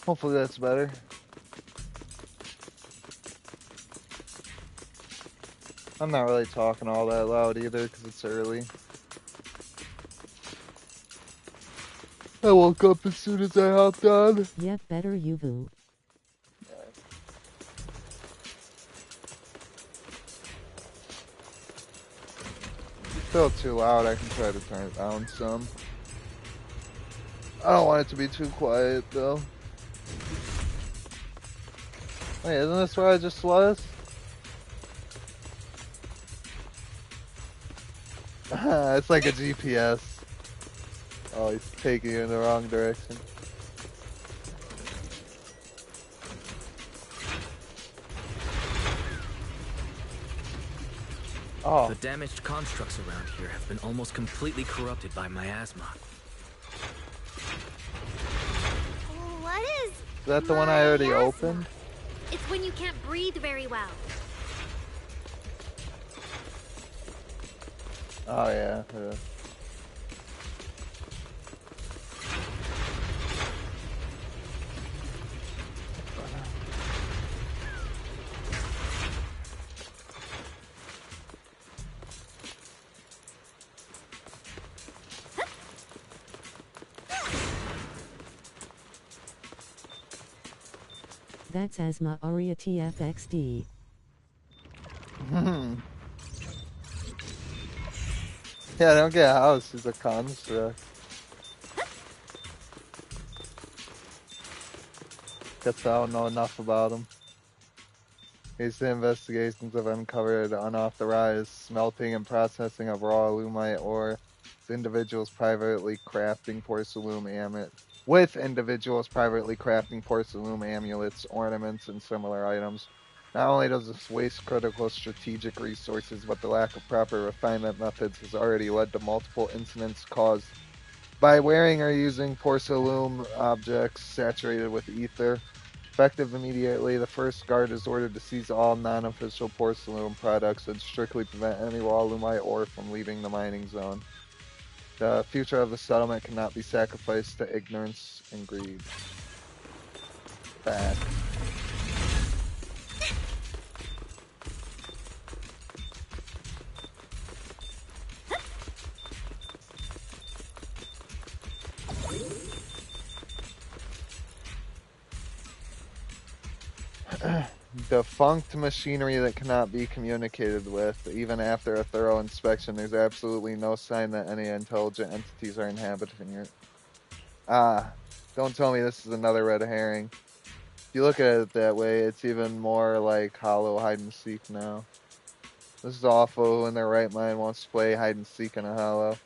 Speaker 6: Hopefully that's better. I'm not really talking all that loud either because it's early. I woke up as soon as I hopped on.
Speaker 15: Yep, better you boo.
Speaker 6: Still too loud, I can try to turn it down some. I don't want it to be too quiet though. Wait, isn't this where I just was? It's like a GPS. Oh, he's taking you in the wrong direction. Oh.
Speaker 2: The damaged constructs around here have been almost completely corrupted by miasma.
Speaker 5: What is
Speaker 6: Is that the one I already opened?
Speaker 8: It's when you can't breathe very well.
Speaker 6: Oh yeah.
Speaker 15: That's asthma Aria TFXD.
Speaker 6: Yeah, I don't get how this is a construct. Guess I don't know enough about them. These investigations have uncovered unauthorized smelting and processing of raw alumite ore with individuals privately crafting porcelain amulets, ornaments, and similar items. Not only does this waste critical strategic resources, but the lack of proper refinement methods has already led to multiple incidents caused by wearing or using porcelain objects saturated with ether. Effective immediately, the first guard is ordered to seize all non-official porcelain products and strictly prevent any raw alumite ore from leaving the mining zone. The future of the settlement cannot be sacrificed to ignorance and greed. Bad. Defunct machinery that cannot be communicated with. Even after a thorough inspection, there's absolutely no sign that any intelligent entities are inhabiting it. Ah, don't tell me this is another red herring. If you look at it that way, it's even more like hollow hide and seek now. This is awful. Who in their right mind wants to play hide and seek in a hollow?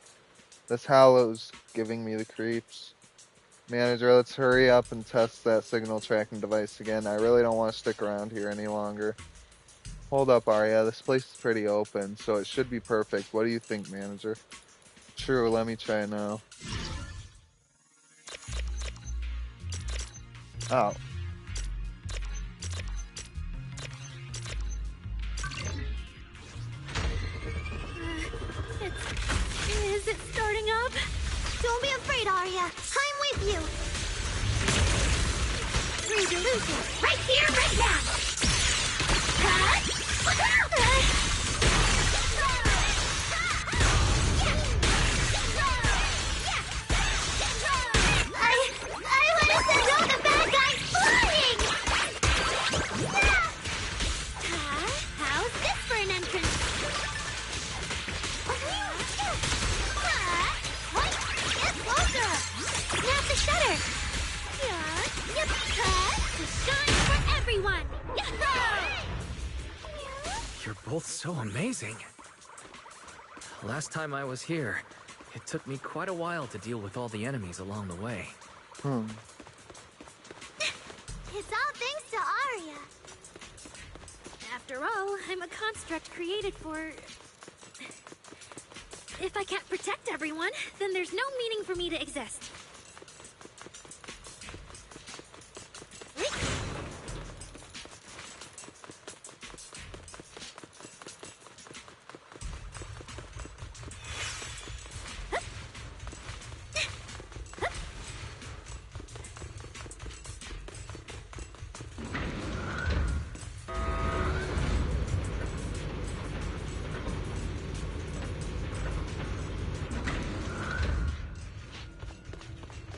Speaker 6: This hollow's giving me the creeps. Manager, let's hurry up and test that signal tracking device again. I really don't want to stick around here any longer. Hold up, Arya. This place is pretty open, so it should be perfect. What do you think, Manager? True, let me try now. Oh.
Speaker 8: Is it starting up?
Speaker 5: Don't be afraid, Arya. I'm with you. Resolution. Right here, right now. I wanted to know the bad guy's flying!
Speaker 8: How's this for an entrance?
Speaker 5: Get closer!
Speaker 8: Snap the shutter!
Speaker 5: Yep.
Speaker 8: To shine for everyone!
Speaker 2: You're both so amazing. Last time I was here, it took me quite a while to deal with all the enemies along the way.
Speaker 5: It's all thanks to Arya.
Speaker 8: After all, I'm a construct created for... If I can't protect everyone, then there's no meaning for me to exist.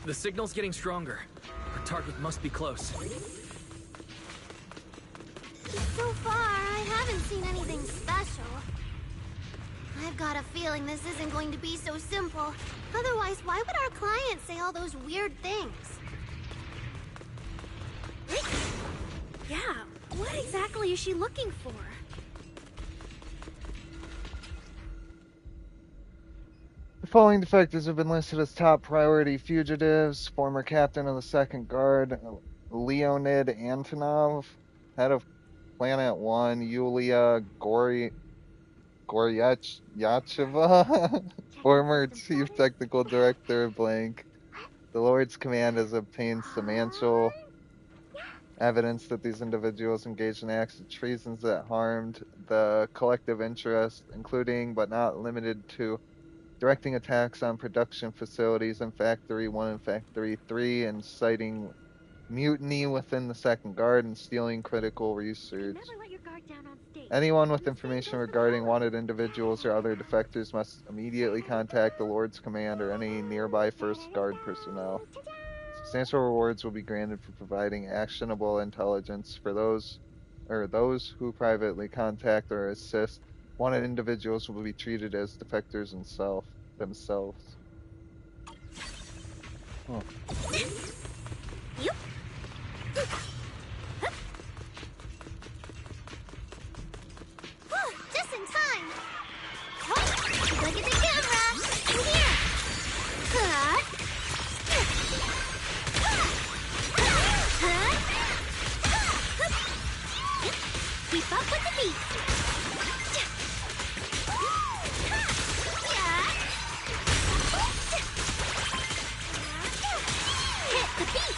Speaker 2: The signal's getting stronger. Our target must be close.
Speaker 5: So far, I haven't seen anything special. I've got a feeling this isn't going to be so simple. Otherwise, why would our client say all those weird things?
Speaker 8: Yeah, what exactly is she looking for?
Speaker 6: The following defectors have been listed as top priority fugitives. Former captain of the 2nd Guard, Leonid Antonov, head of Planet 1, Yulia Goryacheva, former chief technical director of Blank. The Lord's command has obtained evidence that these individuals engaged in acts of treason that harmed the collective interest, including but not limited to directing attacks on production facilities in Factory 1 and Factory 3, inciting mutiny within the Second Guard, and stealing critical research. Anyone with information regarding wanted individuals or other defectors must immediately contact the Lord's Command or any nearby First Guard personnel. Substantial rewards will be granted for providing actionable intelligence for those who privately contact or assist wanted individuals will be treated as defectors themselves. Huh.
Speaker 5: Just in time! Look at the camera! In here! Keep up with the beat! Hit the beat!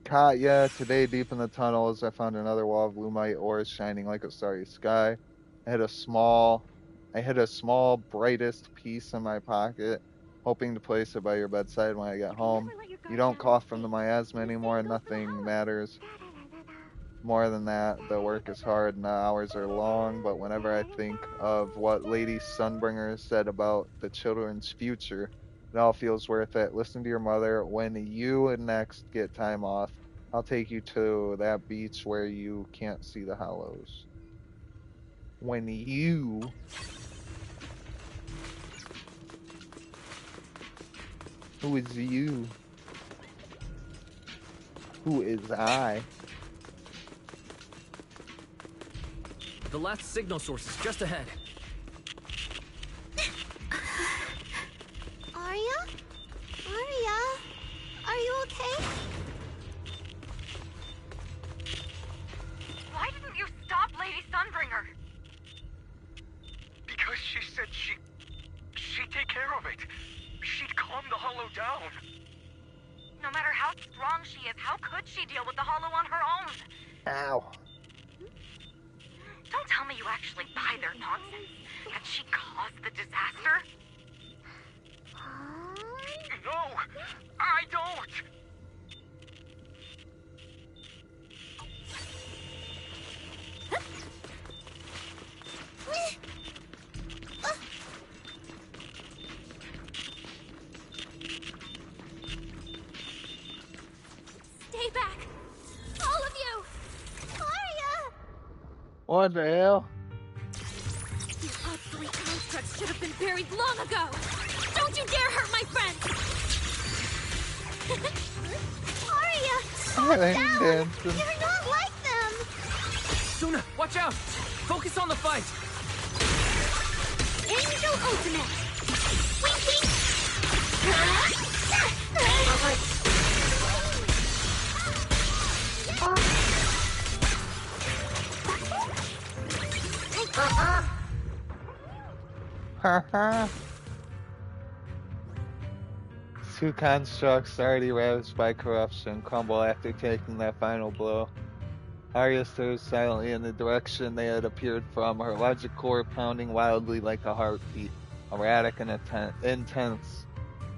Speaker 6: Katya, today deep in the tunnels, I found another wall of lumite ores shining like a starry sky. I hid a small, brightest piece in my pocket, hoping to place it by your bedside when I get home. You don't cough from the miasma anymore, and nothing matters more than that. The work is hard and the hours are long, but whenever I think of what Lady Sunbringer said about the children's future, it all feels worth it. Listen to your mother. When you next get time off, I'll take you to that beach where you can't see the hollows. When you... Who is you? Who is I?
Speaker 2: The last signal source is just ahead.
Speaker 5: Arya? Arya? Are you okay?
Speaker 4: Why didn't you stop Lady Sunbringer?
Speaker 11: Because she said she'd take care of it. She'd calm the hollow down.
Speaker 4: No matter how strong she is, how could she deal with the hollow on her own?
Speaker 6: Ow.
Speaker 4: Don't tell me you actually buy their nonsense. That she caused the disaster?
Speaker 11: No, I don't.
Speaker 8: Stay back! All of you!
Speaker 5: Arya!
Speaker 6: What the hell?
Speaker 8: You obsolete constructs should have been buried long ago! Don't you dare hurt my friends!
Speaker 5: Arya! Calm
Speaker 6: Hey,
Speaker 5: down!
Speaker 6: dancing.
Speaker 5: You're not like them!
Speaker 2: Suna, watch out! Focus on the fight!
Speaker 8: Angel Ultimate! Wink wink!
Speaker 6: Haha. Two constructs already ravaged by corruption crumble after taking that final blow. Arya stares silently in the direction they had appeared from, her logic core pounding wildly like a heartbeat, erratic and intense.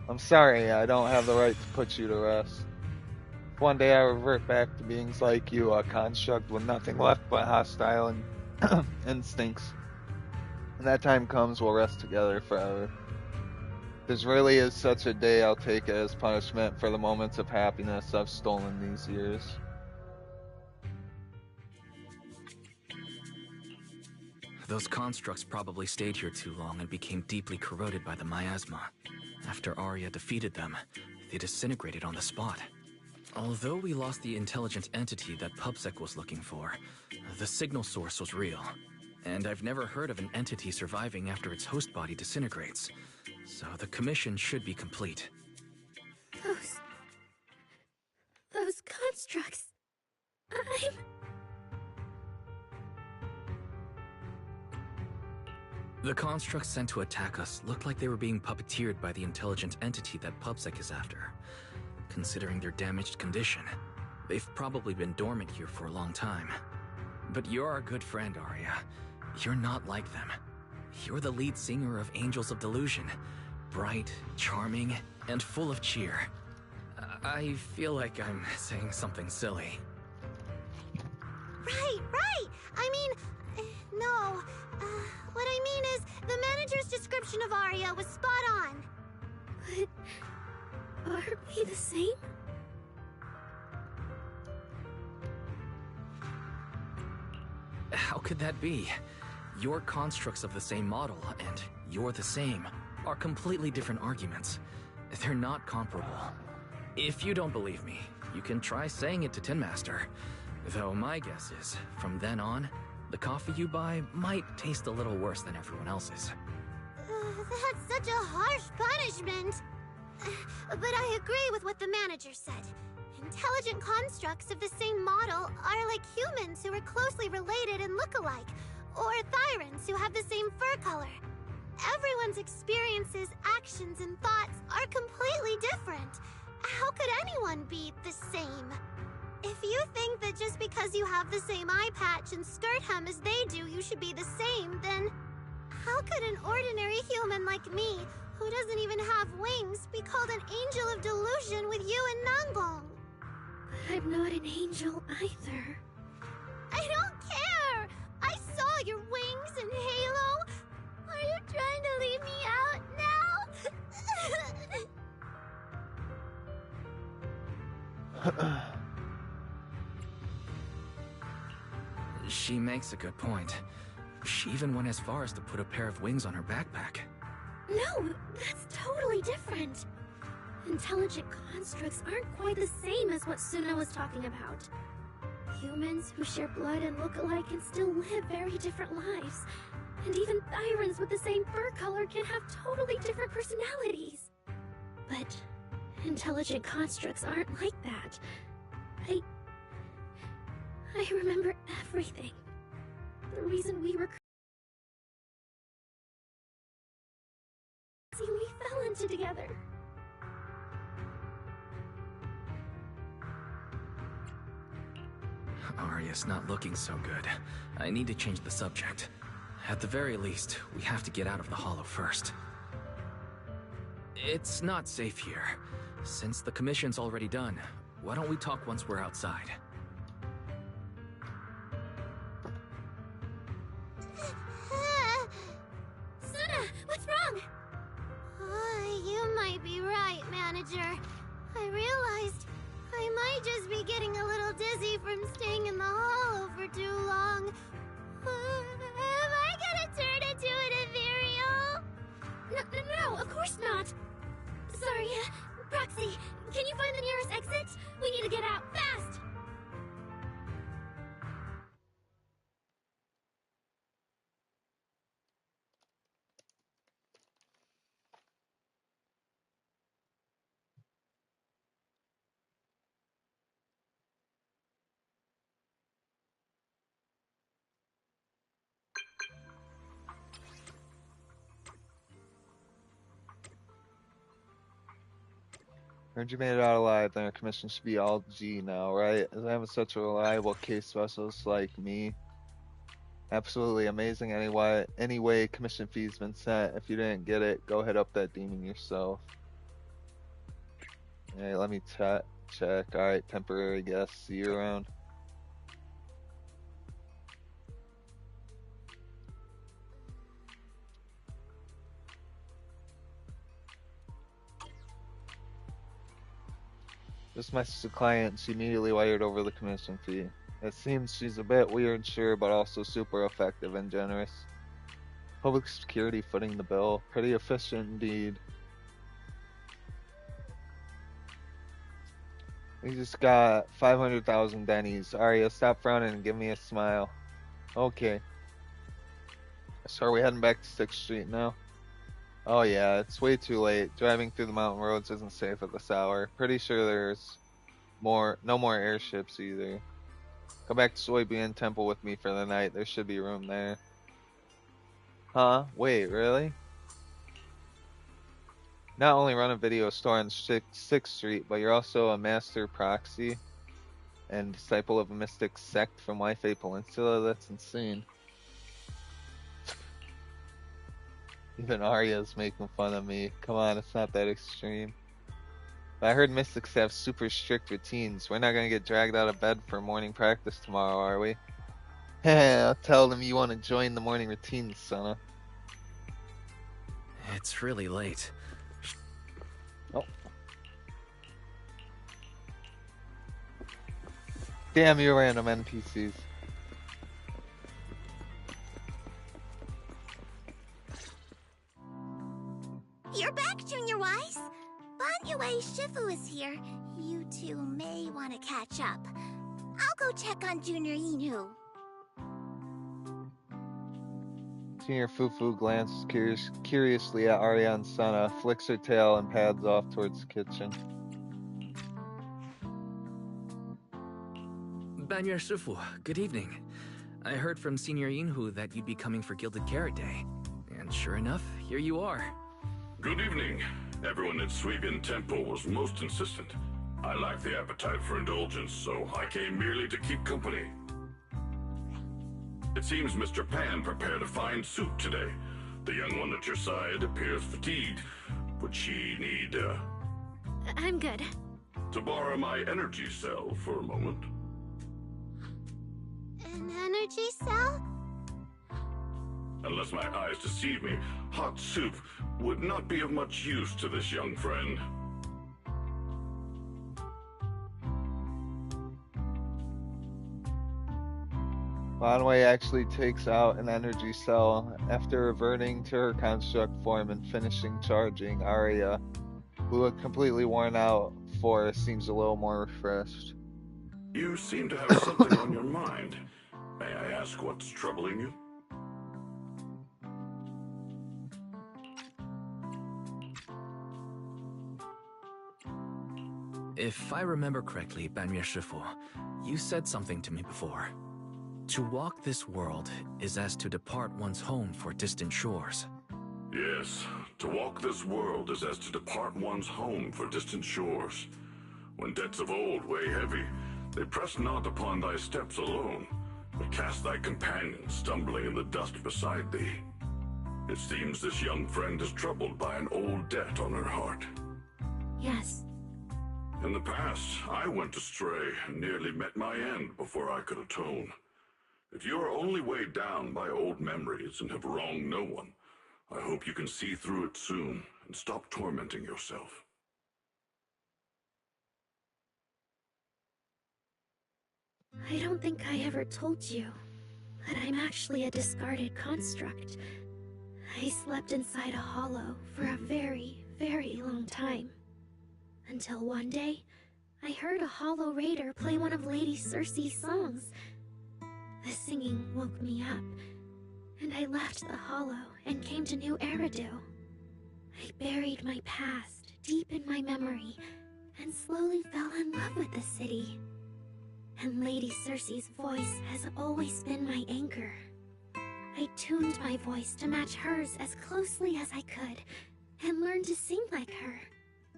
Speaker 6: I'm sorry, I don't have the right to put you to rest. If one day I revert back to beings like you, a construct with nothing left but hostile instincts. When that time comes, we'll rest together forever. If there really is such a day, I'll take it as punishment for the moments of happiness I've stolen these years.
Speaker 2: Those constructs probably stayed here too long and became deeply corroded by the miasma. After Arya defeated them, they disintegrated on the spot. Although we lost the intelligent entity that PubSec was looking for, the signal source was real. And I've never heard of an entity surviving after its host body disintegrates. so the commission should be complete.
Speaker 8: Those constructs.
Speaker 2: The constructs sent to attack us looked like they were being puppeteered by the intelligent entity that PubSec is after. Considering their damaged condition, they've probably been dormant here for a long time. But you're our good friend, Arya. You're not like them. You're the lead singer of Angels of Delusion. Bright, charming, and full of cheer. I feel like I'm saying something silly.
Speaker 5: Right! I mean, no. What I mean is, the manager's description of Arya was spot on.
Speaker 8: But are we the same?
Speaker 2: How could that be? Your constructs of the same model and you're the same are completely different arguments. They're not comparable. If you don't believe me, you can try saying it to Tin Master. Though my guess is, from then on, the coffee you buy might taste a little worse than everyone else's.
Speaker 5: That's such a harsh punishment. But I agree with what the manager said. Intelligent constructs of the same model are like humans who are closely related and look alike, or Thyrans who have the same fur color. Everyone's experiences, actions, and thoughts are completely different. How could anyone be the same? If you think that just because you have the same eye patch and skirt hem as they do, you should be the same, then how could an ordinary human like me, who doesn't even have wings, be called an angel of delusion with you and Nangbong?
Speaker 8: But I'm not an angel either.
Speaker 5: I don't care! I saw your wings and halo! Are you trying to leave me out now?
Speaker 2: She makes a good point. She even went as far as to put a pair of wings on her backpack.
Speaker 8: No, that's totally different. Intelligent constructs aren't quite the same as what Suna was talking about. Humans who share blood and look alike can still live very different lives. And even Thyrans with the same fur color can have totally different personalities. But intelligent constructs aren't like that. I remember everything. The reason we were crazy, we fell into together.
Speaker 2: Arya's not looking so good. I need to change the subject. At the very least, we have to get out of the hollow first. It's not safe here. Since the commission's already done, why don't we talk once we're outside?
Speaker 5: Suna, what's wrong? You might be right, manager. I realized I might just be getting a little dizzy from staying in the hollow for too long. Am I gonna turn into an ethereal?
Speaker 8: No, of course not. Sorry, Proxy, can you find the nearest exit? We need to get out, fast!
Speaker 6: Heard you made it out alive, then our commission should be all G now, right? As I have such a reliable case specialist like me. Absolutely amazing anyway, commission fee's been sent. If you didn't get it, go hit up that demon yourself. Alright, let me check. Alright, temporary guest. See you around. Just messaged the client, she immediately wired over the commission fee. It seems she's a bit weird, sure, but also super effective and generous. Public security footing the bill. Pretty efficient indeed. We just got 500,000 Denny's. Arya, stop frowning and give me a smile. Okay. So are we heading back to 6th Street now? Oh yeah, it's way too late. Driving through the mountain roads isn't safe at this hour. Pretty sure there's no more airships either. Come back to Soybean Temple with me for the night. There should be room there. Huh? Wait, really? Not only run a video store on 6th Street, but you're also a master proxy and disciple of a mystic sect from Wi-Fi Peninsula? That's insane. Even Arya's making fun of me. Come on, it's not that extreme. But I heard mystics have super strict routines. We're not gonna get dragged out of bed for morning practice tomorrow, are we? I'll tell them you want to join the morning routine, Sana.
Speaker 2: It's really late.
Speaker 6: Oh. Damn you random NPCs.
Speaker 5: You're back, Junior Wise. Banyue Shifu is here. You two may want to catch up. I'll go check on Junior Inu.
Speaker 6: Senior Fufu glances curiously at Arya and Sana, flicks her tail, and pads off towards the kitchen.
Speaker 2: Banyue Shifu, good evening. I heard from Senior Yinhu that you'd be coming for Gilded Carrot Day. And sure enough, here you are.
Speaker 14: Good evening. Everyone at Suibian Temple was most insistent. I lack the appetite for indulgence, so I came merely to keep company. It seems Mr. Pan prepared a fine soup today. The young one at your side appears fatigued. Would she need,
Speaker 8: I'm good.
Speaker 14: to borrow my energy cell for a moment?
Speaker 5: An energy cell?
Speaker 14: Unless my eyes deceive me, hot soup would not be of much use to this young friend.
Speaker 6: Bonway actually takes out an energy cell after reverting to her construct form and finishing charging. Arya, who looked completely worn out for, seems a little more refreshed.
Speaker 14: You seem to have something on your mind. May I ask what's troubling you?
Speaker 2: If I remember correctly, Banyue Shifu, you said something to me before. To walk this world is as to depart one's home for distant shores.
Speaker 14: Yes, to walk this world is as to depart one's home for distant shores. When debts of old weigh heavy, they press not upon thy steps alone, but cast thy companion stumbling in the dust beside thee. It seems this young friend is troubled by an old debt on her heart.
Speaker 8: Yes.
Speaker 14: In the past, I went astray and nearly met my end before I could atone. If you are only weighed down by old memories and have wronged no one, I hope you can see through it soon and stop tormenting yourself.
Speaker 8: I don't think I ever told you, but I'm actually a discarded construct. I slept inside a hollow for a very, very long time. Until one day, I heard a hollow raider play one of Lady Circe's songs. The singing woke me up, and I left the hollow and came to New Eridu. I buried my past deep in my memory and slowly fell in love with the city. And Lady Circe's voice has always been my anchor. I tuned my voice to match hers as closely as I could and learned to sing like her,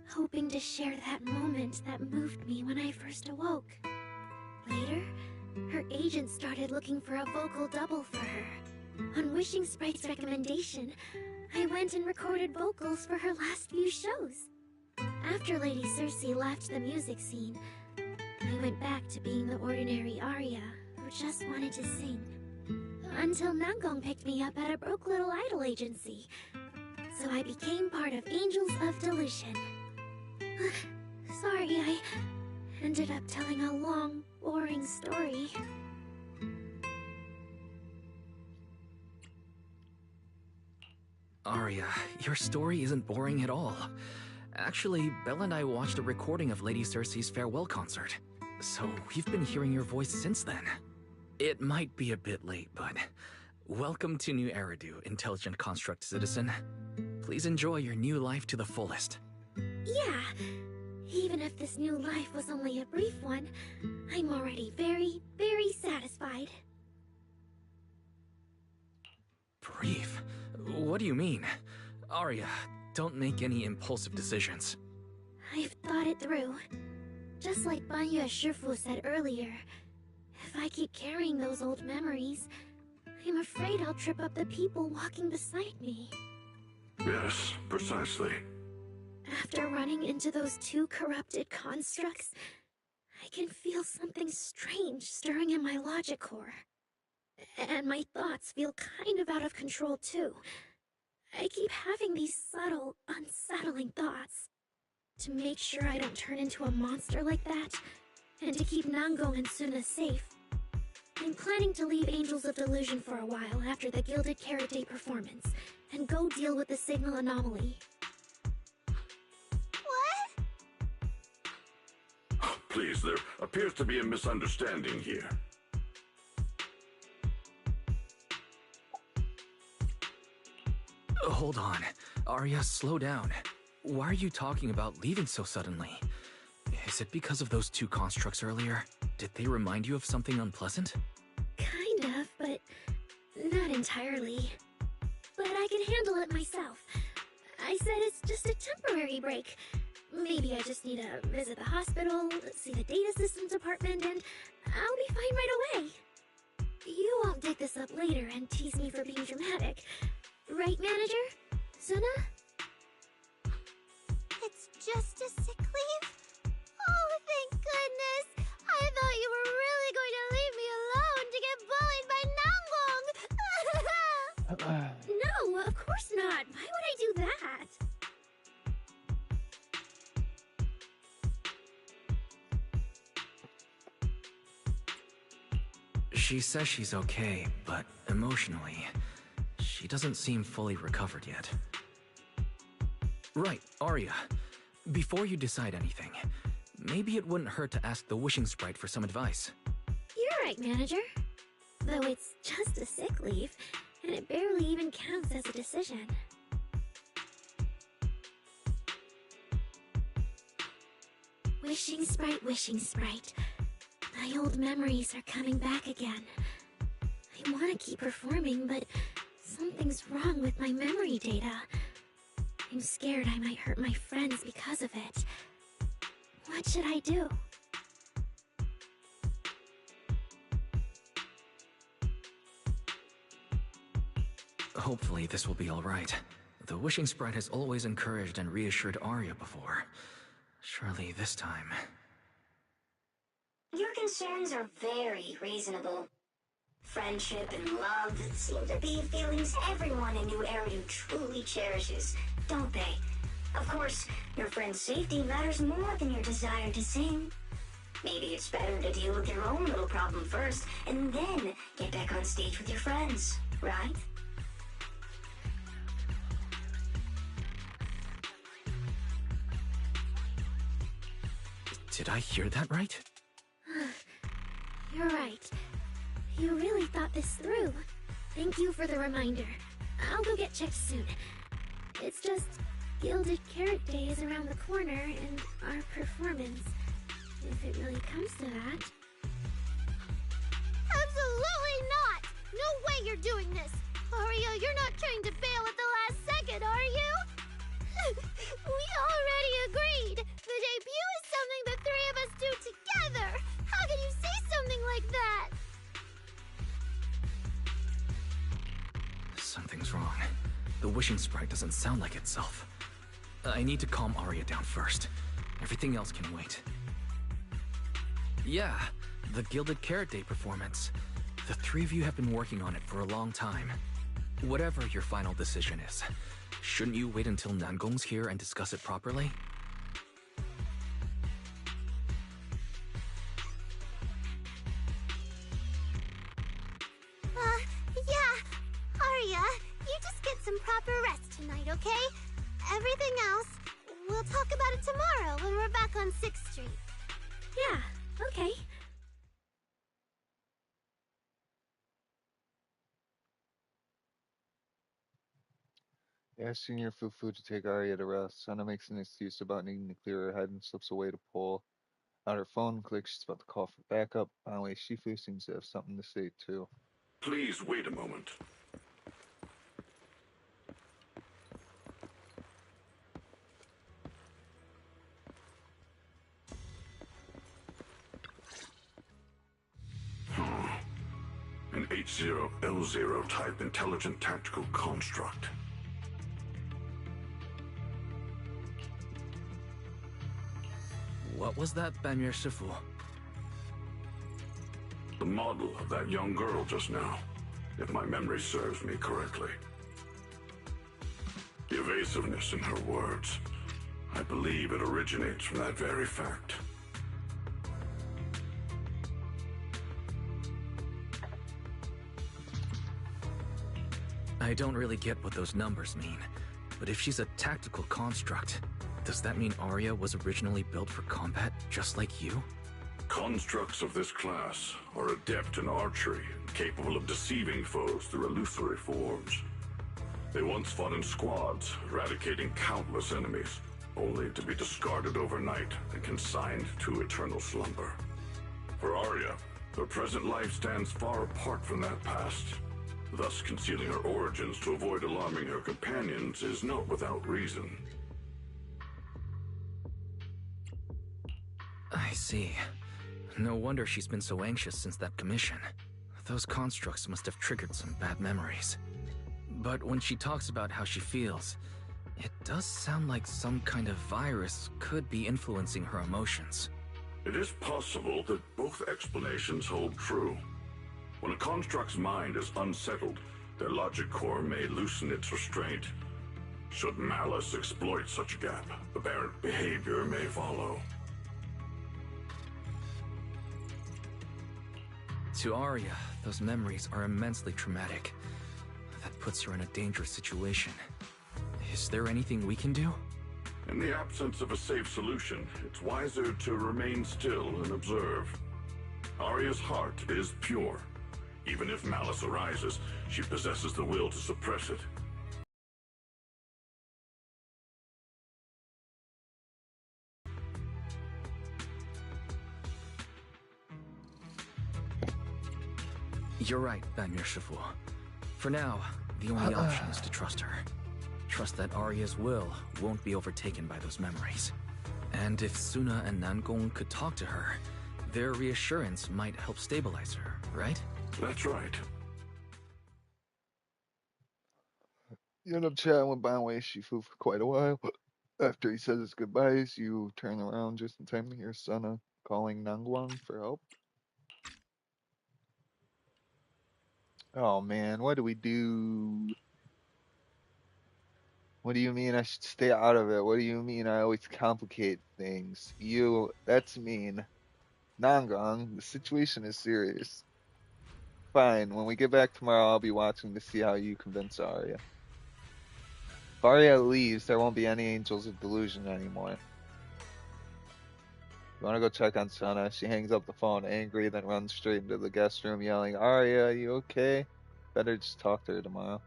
Speaker 8: hoping to share that moment that moved me when I first awoke. Later, her agent started looking for a vocal double for her. On Wishing Sprite's recommendation, I went and recorded vocals for her last few shows. After Lady Circe left the music scene, I went back to being the ordinary Arya who just wanted to sing. Until Nangong picked me up at a broke little idol agency. So I became part of Angels of Delusion. Sorry, I ended up telling a long, boring story.
Speaker 2: Arya, your story isn't boring at all. Actually, Belle and I watched a recording of Lady Circe's farewell concert. So we've been hearing your voice since then. It might be a bit late, but welcome to New Eridu, Intelligent Construct Citizen. Please enjoy your new life to the fullest.
Speaker 8: Yeah. Even if this new life was only a brief one, I'm already very, very satisfied.
Speaker 2: Brief? What do you mean? Arya, don't make any impulsive decisions.
Speaker 8: I've thought it through. Just like Banyu Shifu said earlier, if I keep carrying those old memories, I'm afraid I'll trip up the people walking beside me.
Speaker 14: Yes, precisely.
Speaker 8: After running into those two corrupted constructs, I can feel something strange stirring in my logic core. And my thoughts feel kind of out of control too. I keep having these subtle, unsettling thoughts. To make sure I don't turn into a monster like that, and to keep Nango and Suna safe, I'm planning to leave Angels of Delusion for a while after the Gilded Carrot Day performance, and go deal with the signal anomaly.
Speaker 14: Please, there appears to be a misunderstanding here.
Speaker 2: Hold on. Arya, slow down. Why are you talking about leaving so suddenly? Is it because of those two constructs earlier? Did they remind you of something unpleasant?
Speaker 8: Kind of, but not entirely. But I can handle it myself. I said it's just a temporary break. Maybe I just need to visit the hospital, see the data systems department, and I'll be fine right away. You won't dig this up later and tease me for being dramatic. Right, manager? Suna?
Speaker 5: It's just a sick leave? Oh, thank goodness! I thought you were really going to leave me alone to get bullied by Nangbong!
Speaker 8: No, of course not. Why would I do that?
Speaker 2: She says she's okay, but emotionally, she doesn't seem fully recovered yet. Right, Arya. Before you decide anything, maybe it wouldn't hurt to ask the Wishing Sprite for some advice.
Speaker 8: You're right, manager. Though it's just a sick leave, and it barely even counts as a decision. Wishing Sprite, Wishing Sprite. My old memories are coming back again. I want to keep performing, but something's wrong with my memory data. I'm scared I might hurt my friends because of it. What should I do?
Speaker 2: Hopefully this will be alright. The Wishing Sprite has always encouraged and reassured Arya before. Surely this time...
Speaker 16: Your concerns are very reasonable. Friendship and love seem to be feelings everyone in New Eridu truly cherishes, don't they? Of course, your friend's safety matters more than your desire to sing. Maybe it's better to deal with your own little problem first, and then get back on stage with your friends, right?
Speaker 2: Did I hear that right?
Speaker 8: You're right. You really thought this through. Thank you for the reminder. I'll go get checked soon. It's just Gilded Carrot Day is around the corner, and our performance, if it really comes to that.
Speaker 5: Absolutely not! No way you're doing this! Arya, you're not trying to bail at the last second, are you? We already agreed! The debut is something the three of us do together! How can you say something like that?
Speaker 2: Something's wrong. The Wishing Sprite doesn't sound like itself. I need to calm Arya down first. Everything else can wait. Yeah, the Gilded Carrot Day performance. The three of you have been working on it for a long time. Whatever your final decision is, shouldn't you wait until Nangong's here and discuss it properly?
Speaker 5: Yeah. Arya, you just get some proper rest tonight, okay? Everything else, we'll talk about it tomorrow when we're back on 6th Street.
Speaker 8: Yeah, okay.
Speaker 6: Ask Senior Fufu to take Arya to rest. Sana makes an excuse about needing to clear her head and slips away to pull out her phone. Clicks, she's about to call for backup. By the way, Shifu seems to have something to say too.
Speaker 14: Please wait a moment. An H0L0 type intelligent tactical construct.
Speaker 2: What was that, Banyer Shifu?
Speaker 14: The model of that young girl just now, if my memory serves me correctly. The evasiveness in her words, I believe it originates from that very fact.
Speaker 2: I don't really get what those numbers mean, but if she's a tactical construct, does that mean Arya was originally built for combat, just like you?
Speaker 14: Constructs of this class are adept in archery, capable of deceiving foes through illusory forms. They once fought in squads, eradicating countless enemies, only to be discarded overnight and consigned to eternal slumber. For Arya, her present life stands far apart from that past. Thus, concealing her origins to avoid alarming her companions is not without reason.
Speaker 2: I see. No wonder she's been so anxious since that commission. Those constructs must have triggered some bad memories. But when she talks about how she feels, it does sound like some kind of virus could be influencing her emotions.
Speaker 14: It is possible that both explanations hold true. When a construct's mind is unsettled, their logic core may loosen its restraint. Should malice exploit such a gap, aberrant behavior may follow.
Speaker 2: To Arya, those memories are immensely traumatic. That puts her in a dangerous situation. Is there anything we can do?
Speaker 14: In the absence of a safe solution, it's wiser to remain still and observe. Arya's heart is pure. Even if malice arises, she possesses the will to suppress it.
Speaker 2: You're right, Banyer Shifu. For now, the only option is to trust her. Trust that Arya's will won't be overtaken by those memories. And if Suna and Nangong could talk to her, their reassurance might help stabilize her, right?
Speaker 14: That's right.
Speaker 6: You end up chatting with Banwei Shifu for quite a while. After he says his goodbyes, you turn around just in time to hear Sana calling Nangwang for help. Oh man, what do we do? What do you mean I should stay out of it? What do you mean I always complicate things? That's mean. Nangong, the situation is serious. Fine, when we get back tomorrow, I'll be watching to see how you convince Arya. If Arya leaves, there won't be any Angels of Delusion anymore. You wanna go check on Sana? She hangs up the phone angry, then runs straight into the guest room yelling, Arya, you okay? Better just talk to her tomorrow.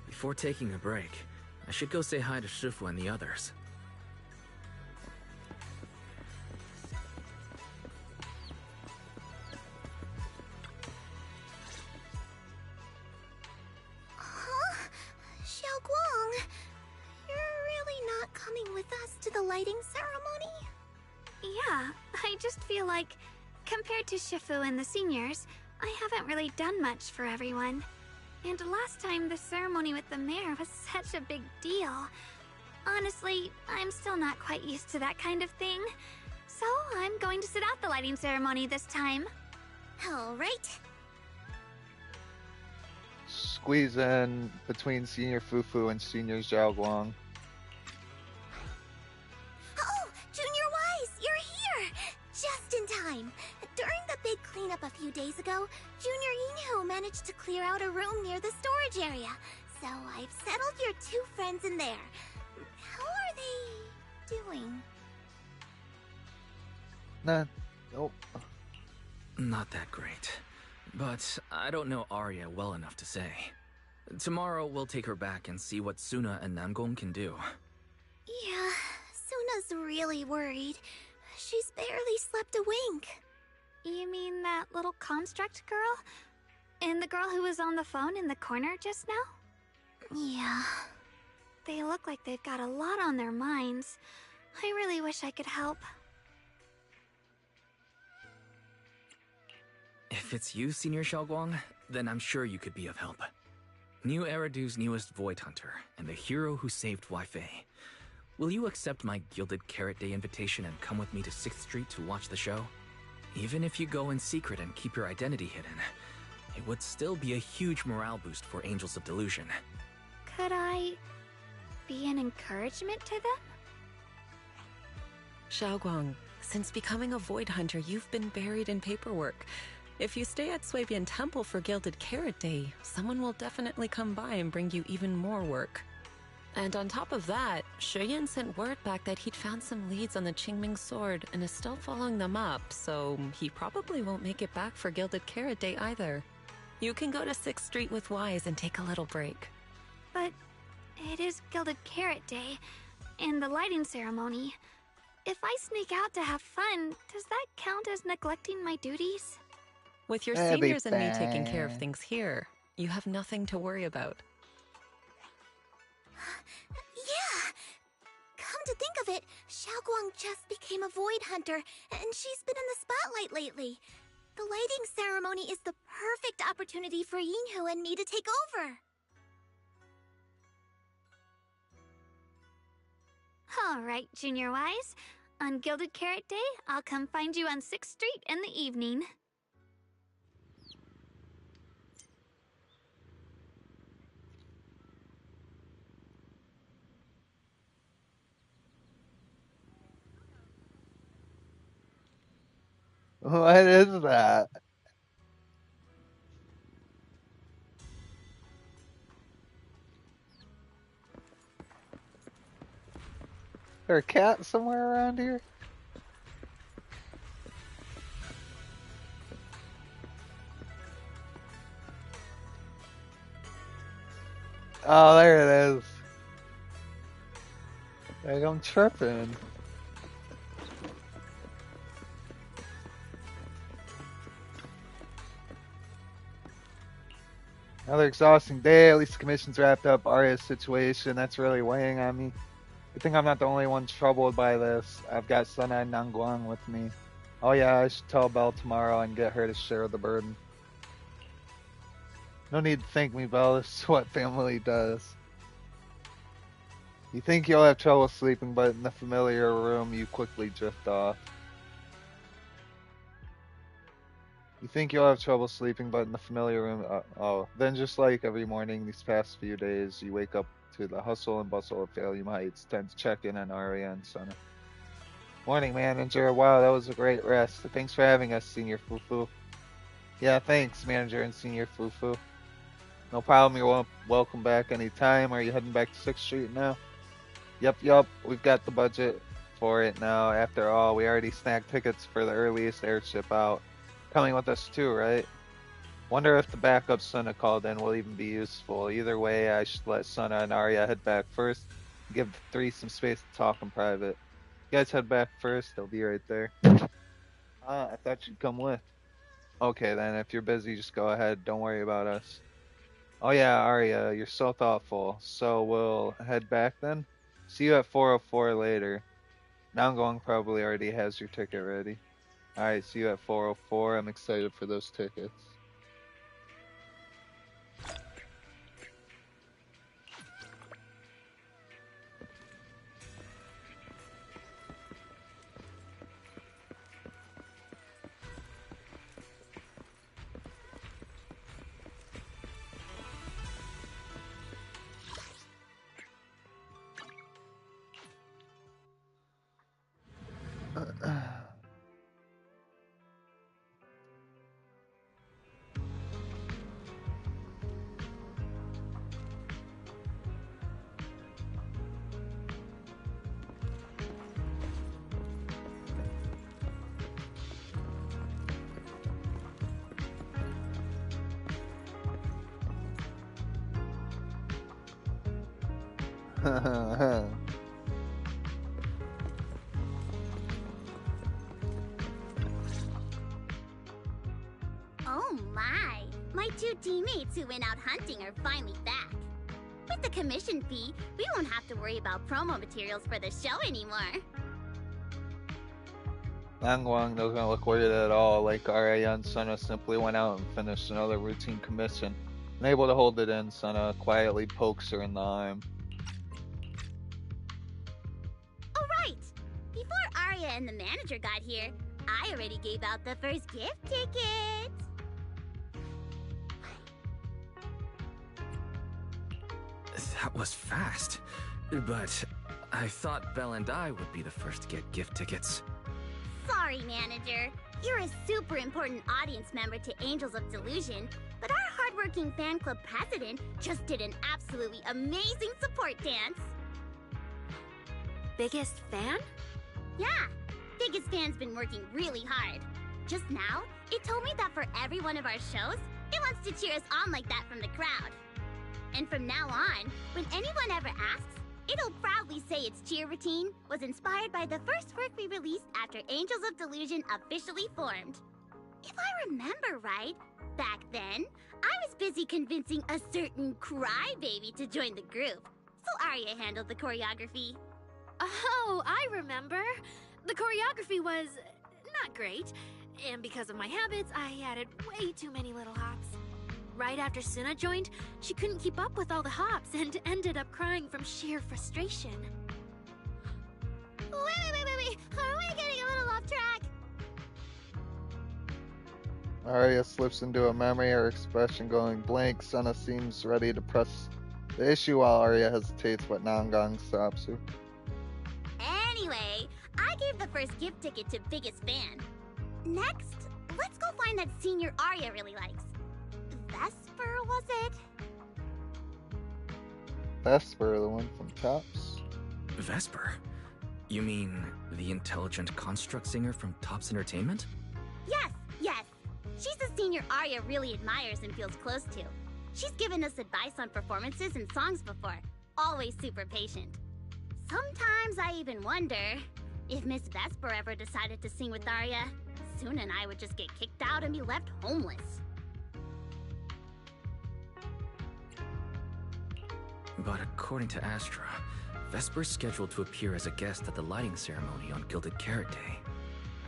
Speaker 2: Before taking a break, I should go say hi to Shifu and the others.
Speaker 5: Huh? Xiaoguang, you're really not coming with us to the lighting ceremony?
Speaker 8: Yeah, I just feel like, compared to Shifu and the seniors, I haven't really done much for everyone. And last time the ceremony with the mayor was such a big deal. Honestly, I'm still not quite used to that kind of thing. So I'm going to sit out the lighting ceremony this time.
Speaker 5: Alright.
Speaker 6: Squeeze in between Senior Fufu and Senior Xiaoguang.
Speaker 5: Oh, Junior Wise, you're here! Just in time. During the big cleanup a few days ago, Junior Yinhu managed to clear out a room near the storage area. So I've settled your two friends in there. How are they doing?
Speaker 6: Nope.
Speaker 2: Not that great. But I don't know Arya well enough to say. Tomorrow, we'll take her back and see what Suna and Namgong can do.
Speaker 5: Yeah, Suna's really worried. She's barely slept a wink.
Speaker 8: You mean that little construct girl? And the girl who was on the phone in the corner just now?
Speaker 5: Yeah.
Speaker 8: They look like they've got a lot on their minds. I really wish I could help.
Speaker 2: If it's you, Senior Xiaoguang, then I'm sure you could be of help. New Eridu's newest Void Hunter, and the hero who saved Wei-Fei. Will you accept my Gilded Carrot Day invitation and come with me to 6th Street to watch the show? Even if you go in secret and keep your identity hidden, it would still be a huge morale boost for Angels of Delusion.
Speaker 8: Could I be an encouragement to them?
Speaker 13: Xiaoguang, since becoming a Void Hunter, you've been buried in paperwork. If you stay at Swabian Temple for Gilded Carrot Day, someone will definitely come by and bring you even more work. And on top of that, Shiyan sent word back that he'd found some leads on the Qingming sword and is still following them up, so he probably won't make it back for Gilded Carrot Day either. You can go to 6th Street with Wise and take a little break.
Speaker 8: But it is Gilded Carrot Day, and the lighting ceremony. If I sneak out to have fun, does that count as neglecting my duties?
Speaker 13: With your seniors and me taking care of things here, you have nothing to worry about.
Speaker 5: Yeah! Come to think of it, Xiaoguang just became a Void Hunter, and she's been in the spotlight lately. The lighting ceremony is the perfect opportunity for Yinhu and me to take over.
Speaker 8: Alright, Junior Wise. On Gilded Carrot Day, I'll come find you on 6th Street in the evening.
Speaker 6: What is that? Is there a cat somewhere around here? Oh, there it is. Like I'm tripping. Another exhausting day. At least the commission's wrapped up. Arya's situation, that's really weighing on me. I think I'm not the only one troubled by this. I've got Suna and Nangguang with me. Oh yeah, I should tell Belle tomorrow and get her to share the burden. No need to thank me, Belle. This is what family does. You think you'll have trouble sleeping, but in the familiar room, you quickly drift off. You think you'll have trouble sleeping, but in the familiar room, then just like every morning these past few days, you wake up to the hustle and bustle of Phalium Heights, time to check in on Arya and Suna. Morning, manager. Wow, that was a great rest. Thanks for having us, Senior Fufu. Yeah, thanks, manager and Senior Fufu. No problem, you're welcome back anytime. Are you heading back to 6th Street now? Yup, we've got the budget for it now. After all, we already snagged tickets for the earliest airship out. Coming with us too, right? Wonder if the backup Suna called in will even be useful. Either way, I should let Suna and Arya head back first. Give the three some space to talk in private. You guys head back first, they'll be right there. I thought you'd come with. Okay then, if you're busy, just go ahead. Don't worry about us. Oh yeah, Arya, you're so thoughtful. So we'll head back then? See you at 4:04 later. Nangguang probably already has your ticket ready. Alright, see you at 4:04. I'm excited for those tickets.
Speaker 9: Oh my! My two teammates who went out hunting are finally back. With the commission fee, we won't have to worry about promo materials for the show anymore.
Speaker 6: Langwang doesn't look worried at all, like Arya and Senna simply went out and finished another routine commission. Unable to hold it in, Senna quietly pokes her in the arm.
Speaker 9: Oh right! Before Arya and the manager got here, I already gave out the first gift ticket!
Speaker 2: That was fast. But I thought Belle and I would be the first to get gift tickets.
Speaker 9: Sorry, manager. You're a super important audience member to Angels of Delusion, but our hardworking fan club president just did an absolutely amazing support dance.
Speaker 8: Biggest fan?
Speaker 9: Yeah, biggest fan's been working really hard. Just now, it told me that for every one of our shows, it wants to cheer us on like that from the crowd. And from now on, when anyone ever asks, it'll proudly say its cheer routine was inspired by the first work we released after Angels of Delusion officially formed. If I remember right, back then, I was busy convincing a certain crybaby to join the group, so Arya handled the choreography.
Speaker 8: Oh, I remember. The choreography was not great, and because of my habits, I added way too many little hops. Right after Suna joined, she couldn't keep up with all the hops and ended up crying from sheer frustration. Wait. Are we getting a little off track?
Speaker 6: Arya slips into a memory, her expression going blank. Senna seems ready to press the issue while Arya hesitates, but Nangang stops her.
Speaker 9: Anyway, I gave the first gift ticket to biggest fan. Next, let's go find that senior Arya really likes. Vesper, was it?
Speaker 6: Vesper, the one from Tops?
Speaker 2: Vesper? You mean the intelligent construct singer from Tops Entertainment?
Speaker 9: Yes. She's the senior Arya really admires and feels close to. She's given us advice on performances and songs before. Always super patient. Sometimes I even wonder if Miss Vesper ever decided to sing with Arya, Suna and I would just get kicked out and be left homeless.
Speaker 2: But according to Astra, Vesper's scheduled to appear as a guest at the lighting ceremony on Gilded Carrot Day.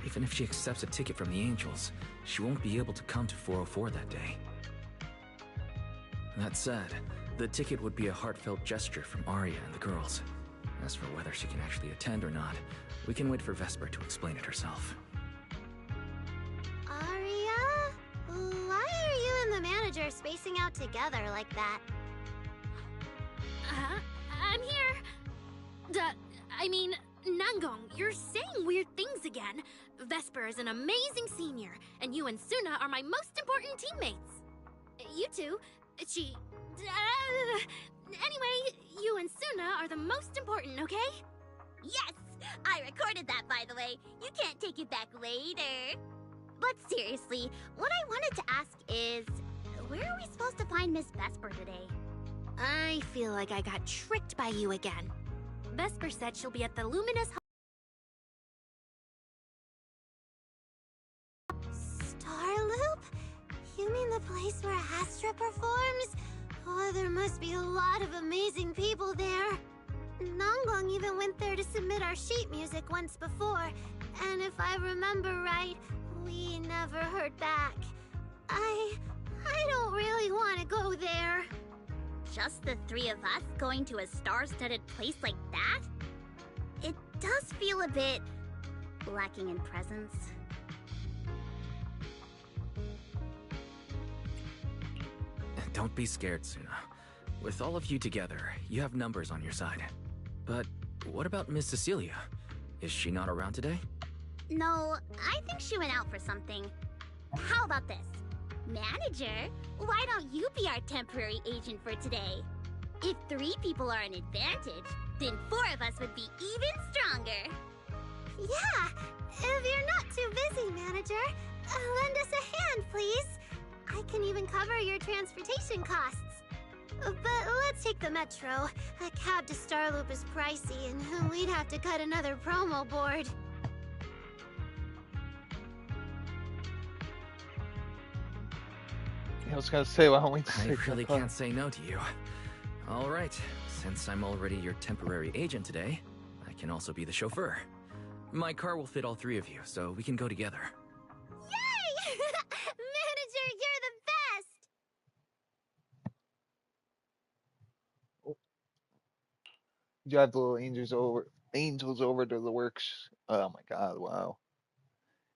Speaker 2: Even if she accepts a ticket from the Angels, she won't be able to come to 404 that day. That said, the ticket would be a heartfelt gesture from Arya and the girls. As for whether she can actually attend or not, we can wait for Vesper to explain it herself.
Speaker 5: Arya? Why are you and the manager spacing out together like that?
Speaker 8: I'm here. Nangong, you're saying weird things again. Vesper is an amazing senior, and you and Suna are my most important teammates. You two, anyway, you and Suna are the most important, okay?
Speaker 9: Yes! I recorded that, by the way. You can't take it back later. But seriously, what I wanted to ask is, where are we supposed to find Miss Vesper today?
Speaker 8: I feel like I got tricked by you again. Vesper said she'll be at the Luminous
Speaker 5: Starloop? You mean the place where Astra performs? Oh, there must be a lot of amazing people there. Nanggong even went there to submit our sheet music once before, and if I remember right, we never heard back. I don't really want to go there.
Speaker 9: Just the three of us going to a star-studded place like that? It does feel a bit lacking in presence.
Speaker 2: Don't be scared, Suna. With all of you together, you have numbers on your side. But what about Miss Cecilia? Is she not around today?
Speaker 9: No, I think she went out for something. How about this? Manager, why don't you be our temporary agent for today? If 3 people are an advantage, then 4 of us would be even stronger.
Speaker 5: Yeah, if you're not too busy, manager, lend us a hand, please. I can even cover your transportation costs.
Speaker 8: But let's take the metro. A cab to Starloop is pricey, and we'd have to cut another promo board.
Speaker 6: I was gonna say, why don't we
Speaker 2: I really can't say no to you. Alright, since I'm already your temporary agent today, I can also be the chauffeur. My car will fit all three of you, so we can go together.
Speaker 8: Yay! Manager, you're the best!
Speaker 6: drive the little angels over to the works. Oh my god, wow.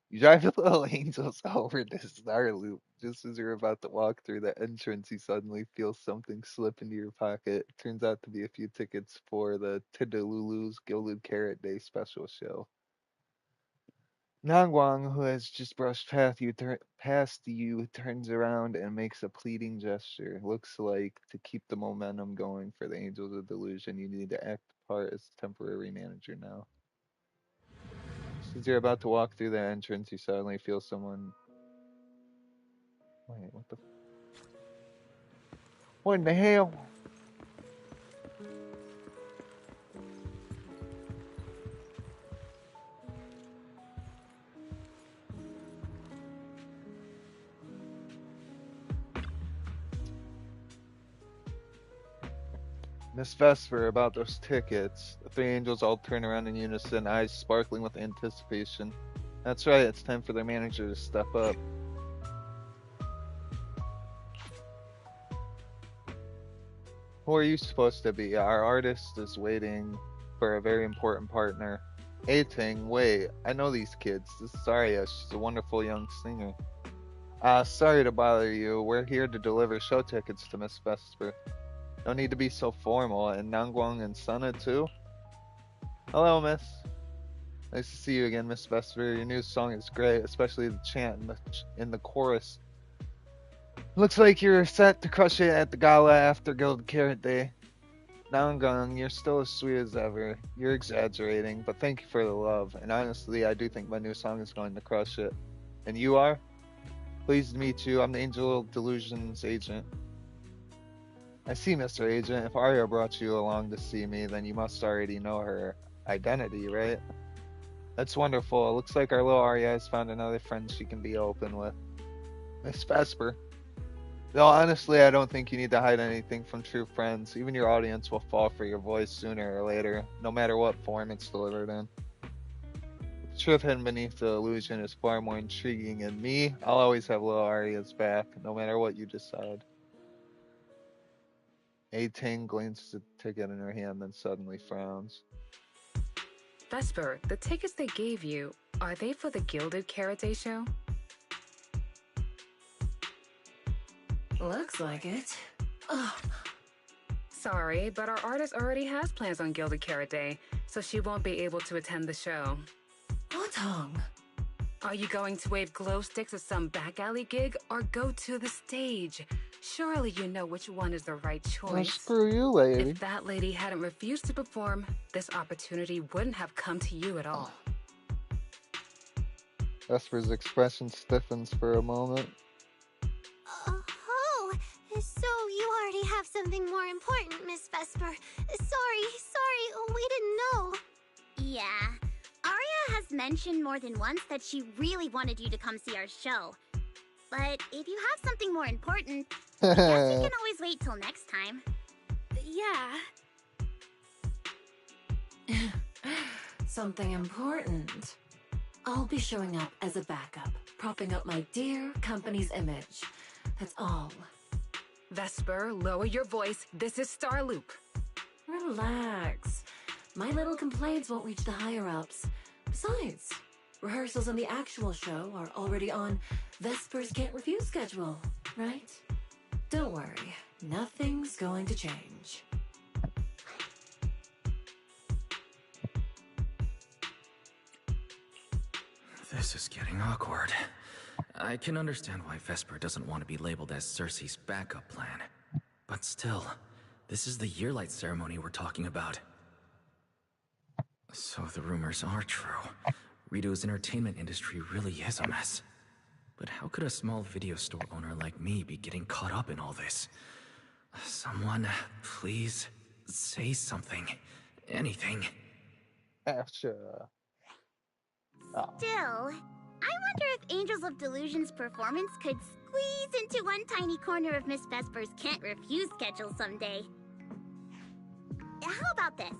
Speaker 6: You drive the little angels over to Starloop. Just as you're about to walk through the entrance, you suddenly feel something slip into your pocket. Turns out to be a few tickets for the Tidalulu's Gilded Carrot Day special show. Nangwang, who has just brushed past you, turns around and makes a pleading gesture. Looks like to keep the momentum going for the Angels of Delusion, you need to act the part as temporary manager now. As you're about to walk through the entrance, you suddenly feel someone. Wait, what the? What in the hell? Miss Vesper, about those tickets. The three angels all turn around in unison, eyes sparkling with anticipation. That's right, it's time for their manager to step up. Who are you supposed to be? Our artist is waiting for a very important partner. Ting, wait, I know these kids. This is Arya, she's a wonderful young singer. Sorry to bother you. We're here to deliver show tickets to Miss Vesper. No need to be so formal. And Nangwang and Sana too? Hello, miss. Nice to see you again, Miss Vesper. Your new song is great, especially the chant in the chorus. Looks like you're set to crush it at the gala after Gilded Carrot Day. Nangwang, you're still as sweet as ever. You're exaggerating, but thank you for the love. And honestly, I do think my new song is going to crush it. And you are? Pleased to meet you. I'm the Angel Delusion's agent. I see, Mr. Agent. If Arya brought you along to see me, then you must already know her identity, right? That's wonderful. It looks like our little Arya has found another friend she can be open with. Miss Vesper. No, honestly, I don't think you need to hide anything from true friends. Even your audience will fall for your voice sooner or later, no matter what form it's delivered in. The truth hidden beneath the illusion is far more intriguing, and me, I'll always have little Arya's back, no matter what you decide. Ting glances at the ticket in her hand, then suddenly frowns.
Speaker 17: Vesper, the tickets they gave you, are they for the Gilded Carrot Day show?
Speaker 18: Looks like it. Oh.
Speaker 17: Sorry, but our artist already has plans on Gilded Carrot Day, so she won't be able to attend the show.
Speaker 18: Otong.
Speaker 17: Are you going to wave glow sticks at some back alley gig, or go to the stage? Surely you know which one is the right choice.
Speaker 6: Well, screw you, lady.
Speaker 17: If that lady hadn't refused to perform, this opportunity wouldn't have come to you at all.
Speaker 6: Vesper's expression stiffens for a moment.
Speaker 8: Oh, so you already have something more important, Miss Vesper. Sorry, we didn't know.
Speaker 9: Yeah. Arya has mentioned more than once that she really wanted you to come see our show. But if you have something more important, I guess you can always wait till next time.
Speaker 18: Yeah. Something important. I'll be showing up as a backup, propping up my dear company's image. That's all.
Speaker 17: Vesper, lower your voice. This is Starloop.
Speaker 18: Relax. My little complaints won't reach the higher-ups. Besides, rehearsals and the actual show are already on Vesper's Can't Refuse schedule, right? Don't worry, nothing's going to change.
Speaker 2: This is getting awkward. I can understand why Vesper doesn't want to be labeled as Cersei's backup plan. But still, this is the Yearlight ceremony we're talking about. So the rumors are true. Rito's entertainment industry really is a mess. But how could a small video store owner like me be getting caught up in all this? Someone, please, say something. Anything.
Speaker 6: Sure. Oh.
Speaker 9: Still, I wonder if Angels of Delusion's performance could squeeze into one tiny corner of Miss Vesper's can't refuse schedule someday. How about this?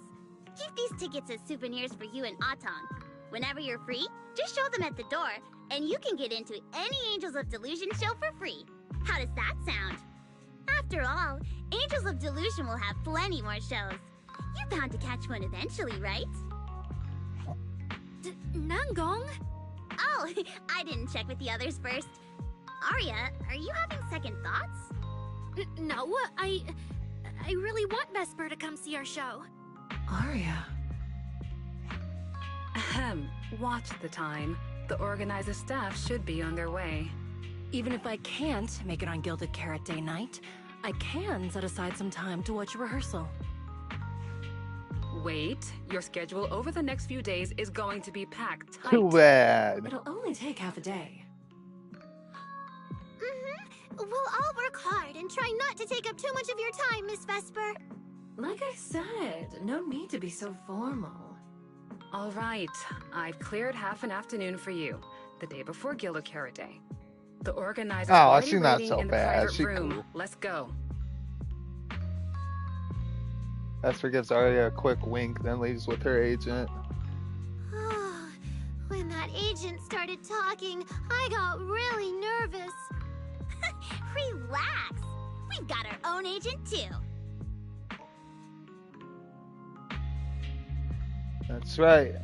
Speaker 9: Keep these tickets as souvenirs for you and Atong. Whenever you're free, just show them at the door, and you can get into any Angels of Delusion show for free. How does that sound? After all, Angels of Delusion will have plenty more shows. You're bound to catch one eventually, right?
Speaker 8: Nangong?
Speaker 9: Oh, I didn't check with the others first. Arya, are you having second thoughts?
Speaker 8: No, I really want Vesper to come see our show.
Speaker 13: Arya.
Speaker 17: Ahem. Watch the time. The organizer staff should be on their way.
Speaker 18: Even if I can't make it on Gilded Carrot Day night, I can set aside some time to watch a rehearsal.
Speaker 17: Wait, your schedule over the next few days is going to be packed tight.
Speaker 6: Too bad.
Speaker 18: It'll only take half a day.
Speaker 8: We'll all work hard and try not to take up too much of your time, Miss Vesper.
Speaker 18: Like I said, no need to be so formal.
Speaker 17: All right, I've cleared half an afternoon for you, the day before Gilded Carrot Day. The organizer's already
Speaker 6: she's not
Speaker 17: waiting
Speaker 6: so
Speaker 17: in the
Speaker 6: bad.
Speaker 17: private
Speaker 6: She's
Speaker 17: room.
Speaker 6: cool.
Speaker 17: Let's go.
Speaker 6: Vesper gives Arya a quick wink, then leaves with her agent.
Speaker 8: When that agent started talking, I got really nervous.
Speaker 9: Relax. We've got our own agent, too.
Speaker 6: That's right.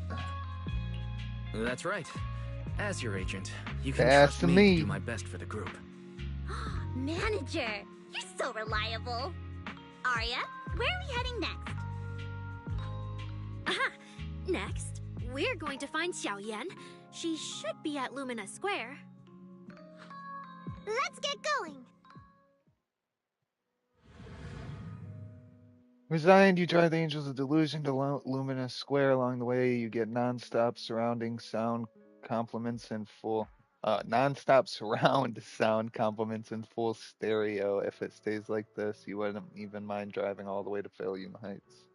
Speaker 2: That's right. As your agent, you can
Speaker 6: That's
Speaker 2: trust me
Speaker 6: me.
Speaker 2: to do my best for the group.
Speaker 9: Manager, you're so reliable. Arya, where are we heading next?
Speaker 8: Aha! Next, we're going to find Xiaoyan. She should be at Lumina Square. Let's get going!
Speaker 6: Resigned, you drive the Angels of Delusion to Luminous Square. Along the way, you get non-stop surrounding sound compliments in full... non-stop surround sound compliments in full stereo. If it stays like this, you wouldn't even mind driving all the way to Failure Heights.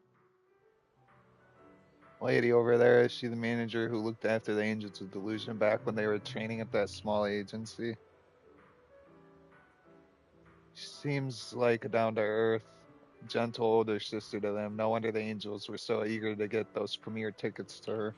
Speaker 6: Lady over there, is she the manager who looked after the Angels of Delusion back when they were training at that small agency? She seems like a down-to-earth, gentle older sister to them. No wonder the Angels were so eager to get those premiere tickets to her.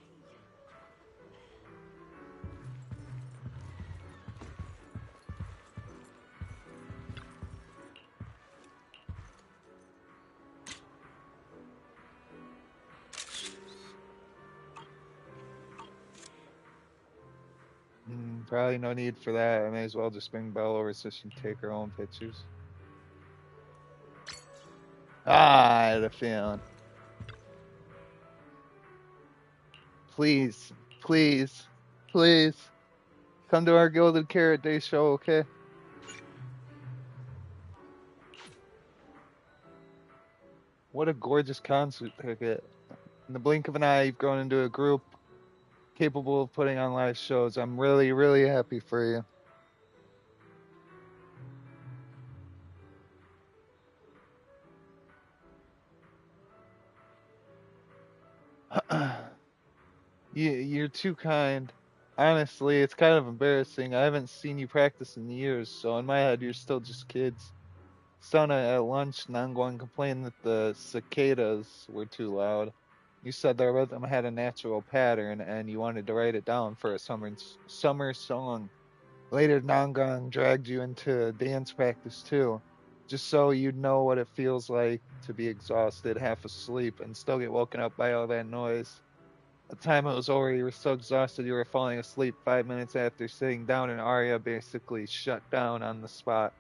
Speaker 6: Probably no need for that. I may as well just bring Belle over so she can take her own pictures. I had a feeling. Please, please, please, come to our Gilded Carrot Day show, okay? What a gorgeous concert ticket. In the blink of an eye, you've grown into a group capable of putting on live shows. I'm really, really happy for you. You're too kind. Honestly, it's kind of embarrassing. I haven't seen you practice in years, so in my head, you're still just kids. Sana, at lunch, Nangguang complained that the cicadas were too loud. You said their rhythm had a natural pattern, and you wanted to write it down for a summer song. Later, Nangguang dragged you into dance practice, too, just so you'd know what it feels like to be exhausted, half asleep, and still get woken up by all that noise. By the time it was over, you were so exhausted you were falling asleep 5 minutes after sitting down, and Arya basically shut down on the spot.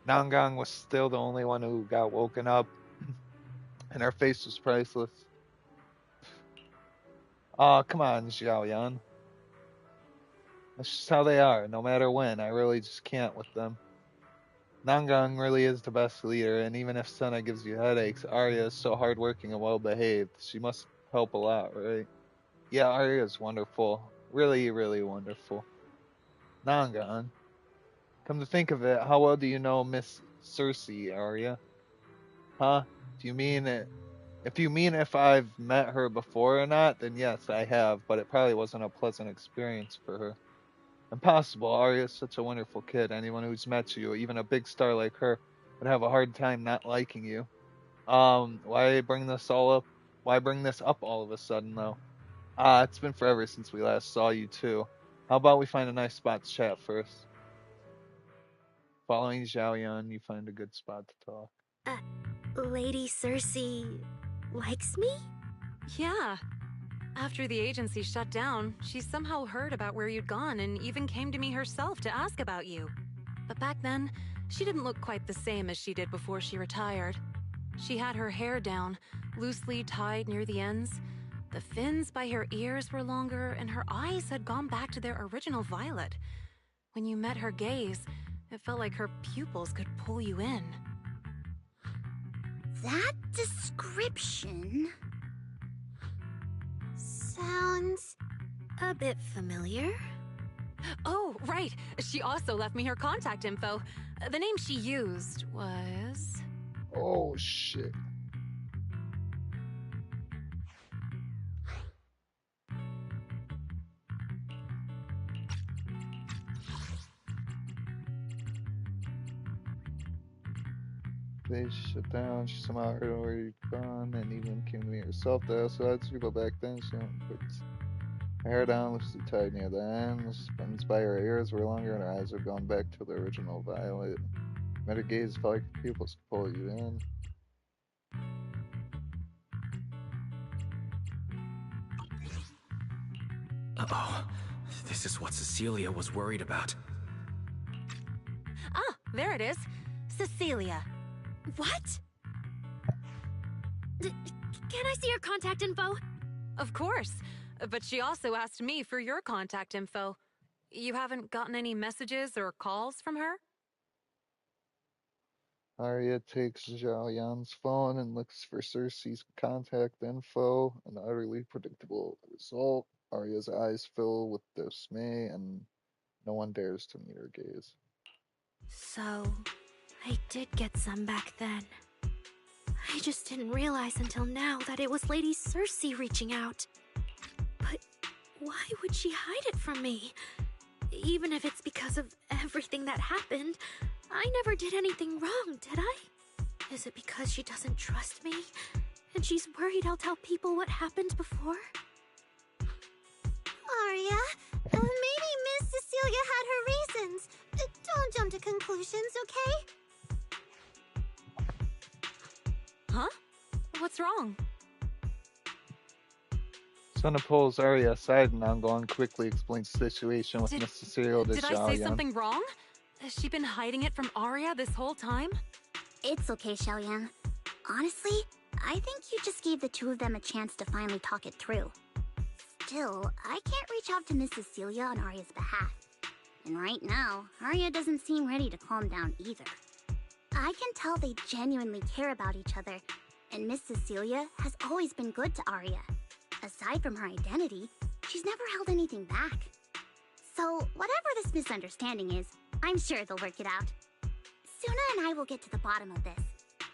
Speaker 6: Nangguang was still the only one who got woken up, and her face was priceless. Oh, come on, Xiaoyan. That's just how they are, no matter when. I really just can't with them. Nangguang really is the best leader, and even if Senna gives you headaches, Arya is so hardworking and well-behaved. She must help a lot, right? Yeah, Arya is wonderful. Really, really wonderful. Nangguang. Come to think of it, how well do you know Miss Cersei, Arya? Huh? Do you mean it? If you mean if I've met her before or not, then yes, I have, but it probably wasn't a pleasant experience for her. Impossible. Arya's such a wonderful kid. Anyone who's met you, even a big star like her, would have a hard time not liking you. Why bring this all up? Why bring this up all of a sudden, though? It's been forever since we last saw you, too. How about we find a nice spot to chat first? Following Zhao Yun, you find a good spot to talk.
Speaker 8: Lady Cersei likes me?
Speaker 19: Yeah. After the agency shut down, she somehow heard about where you'd gone and even came to me herself to ask about you. But back then, she didn't look quite the same as she did before she retired. She had her hair down, loosely tied near the ends. The fins by her ears were longer, and her eyes had gone back to their original violet. When you met her gaze, it felt like her pupils could pull you in.
Speaker 9: That description sounds
Speaker 8: a bit familiar.
Speaker 19: Oh, right. She also left me her contact info. The name she used was...
Speaker 6: Oh, shit. They shut down. She somehow heard where you'd gone and even came to me herself to ask about you, but back then she went put her hair down, loosely tied near the ends. Buttons by her ears were longer and her eyes had gone back to the original violet. Met her gaze felt like her pupils could pull you in.
Speaker 2: Uh-oh. This is what Cecilia was worried about.
Speaker 19: Ah, there it is. Cecilia.
Speaker 8: What? Can I see her contact info?
Speaker 19: Of course. But she also asked me for your contact info. You haven't gotten any messages or calls from her?
Speaker 6: Arya takes Zhao Yan's phone and looks for Cersei's contact info. An utterly predictable result. Arya's eyes fill with dismay, and no one dares to meet her gaze.
Speaker 8: So, I did get some back then. I just didn't realize until now that it was Lady Cersei reaching out. But why would she hide it from me? Even if it's because of everything that happened, I never did anything wrong, did I? Is it because she doesn't trust me? And she's worried I'll tell people what happened before?
Speaker 5: Arya, maybe Miss Cecilia had her reasons. Don't jump to conclusions, okay?
Speaker 19: Huh? What's wrong?
Speaker 6: Sona pulls Arya aside and ongoing quickly explains the situation with Miss Cecilia to
Speaker 19: Did I say something wrong? Has she been hiding it from Arya this whole time?
Speaker 9: It's okay, Xiaoyan. Honestly, I think you just gave the two of them a chance to finally talk it through. Still, I can't reach out to Miss Cecilia on Arya's behalf. And right now, Arya doesn't seem ready to calm down either. I can tell they genuinely care about each other, and Miss Cecilia has always been good to Arya. Aside from her identity, she's never held anything back. So, whatever this misunderstanding is, I'm sure they'll work it out. Suna and I will get to the bottom of this,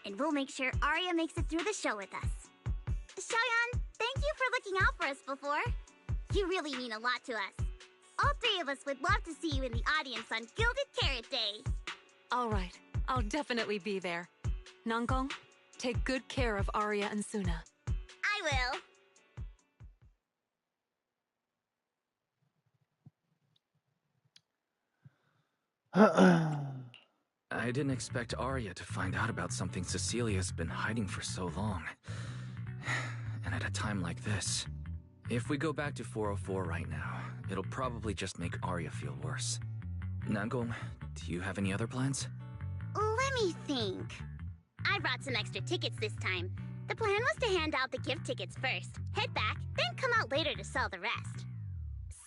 Speaker 9: and we'll make sure Arya makes it through the show with us. Xiaoyan, thank you for looking out for us before. You really mean a lot to us. All three of us would love to see you in the audience on Gilded Carrot Day.
Speaker 19: All right, I'll definitely be there. Nangong, take good care of Arya and Suna.
Speaker 9: I will.
Speaker 2: I didn't expect Arya to find out about something Cecilia's been hiding for so long. And at a time like this. If we go back to 404 right now, it'll probably just make Arya feel worse. Nangong, do you have any other plans?
Speaker 9: Let me think. I brought some extra tickets this time. The plan was to hand out the gift tickets first, head back, then come out later to sell the rest.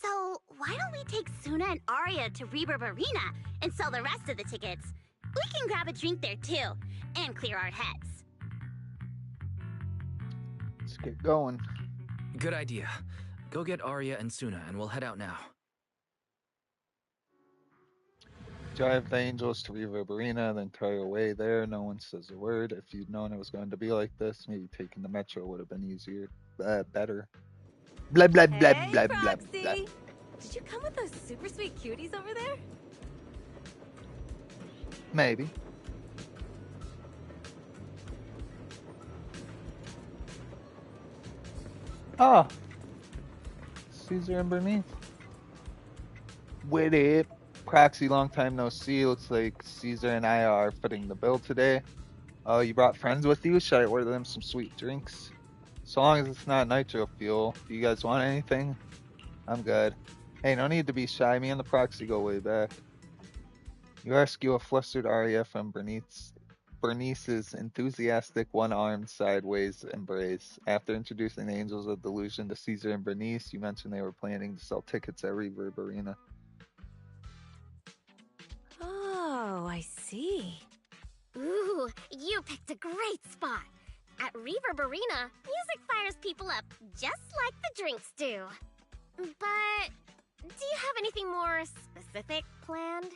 Speaker 9: So, why don't we take Suna and Arya to Reverb Arena and sell the rest of the tickets? We can grab a drink there too, and clear our heads.
Speaker 6: Let's get going.
Speaker 2: Good idea. Go get Arya and Suna and we'll head out now.
Speaker 6: drive the angels to Reverb Arena, then try away there. No one says a word. If you'd known it was going to be like this, maybe taking the metro would have been easier, better. Blah blah blah
Speaker 20: Hey,
Speaker 6: blah blah
Speaker 20: Proxy!
Speaker 6: blah.
Speaker 20: Did you come with those super sweet cuties over there?
Speaker 6: Maybe. Oh, Caesar and Bernice. With it. Proxy, long time no see. Looks like Caesar and I are footing the bill today. Oh, you brought friends with you? Should I order them some sweet drinks? So long as it's not nitro fuel. Do you guys want anything? I'm good. Hey, no need to be shy. Me and the Proxy go way back. You rescue a flustered Arya from Bernice's enthusiastic one-armed sideways embrace. After introducing the Angels of Delusion to Caesar and Bernice, you mentioned they were planning to sell tickets at Reverb Arena.
Speaker 20: Oh, I see.
Speaker 9: Ooh, you picked a great spot. At Reverb Arena, music fires people up, just like the drinks do. But do you have anything more specific planned?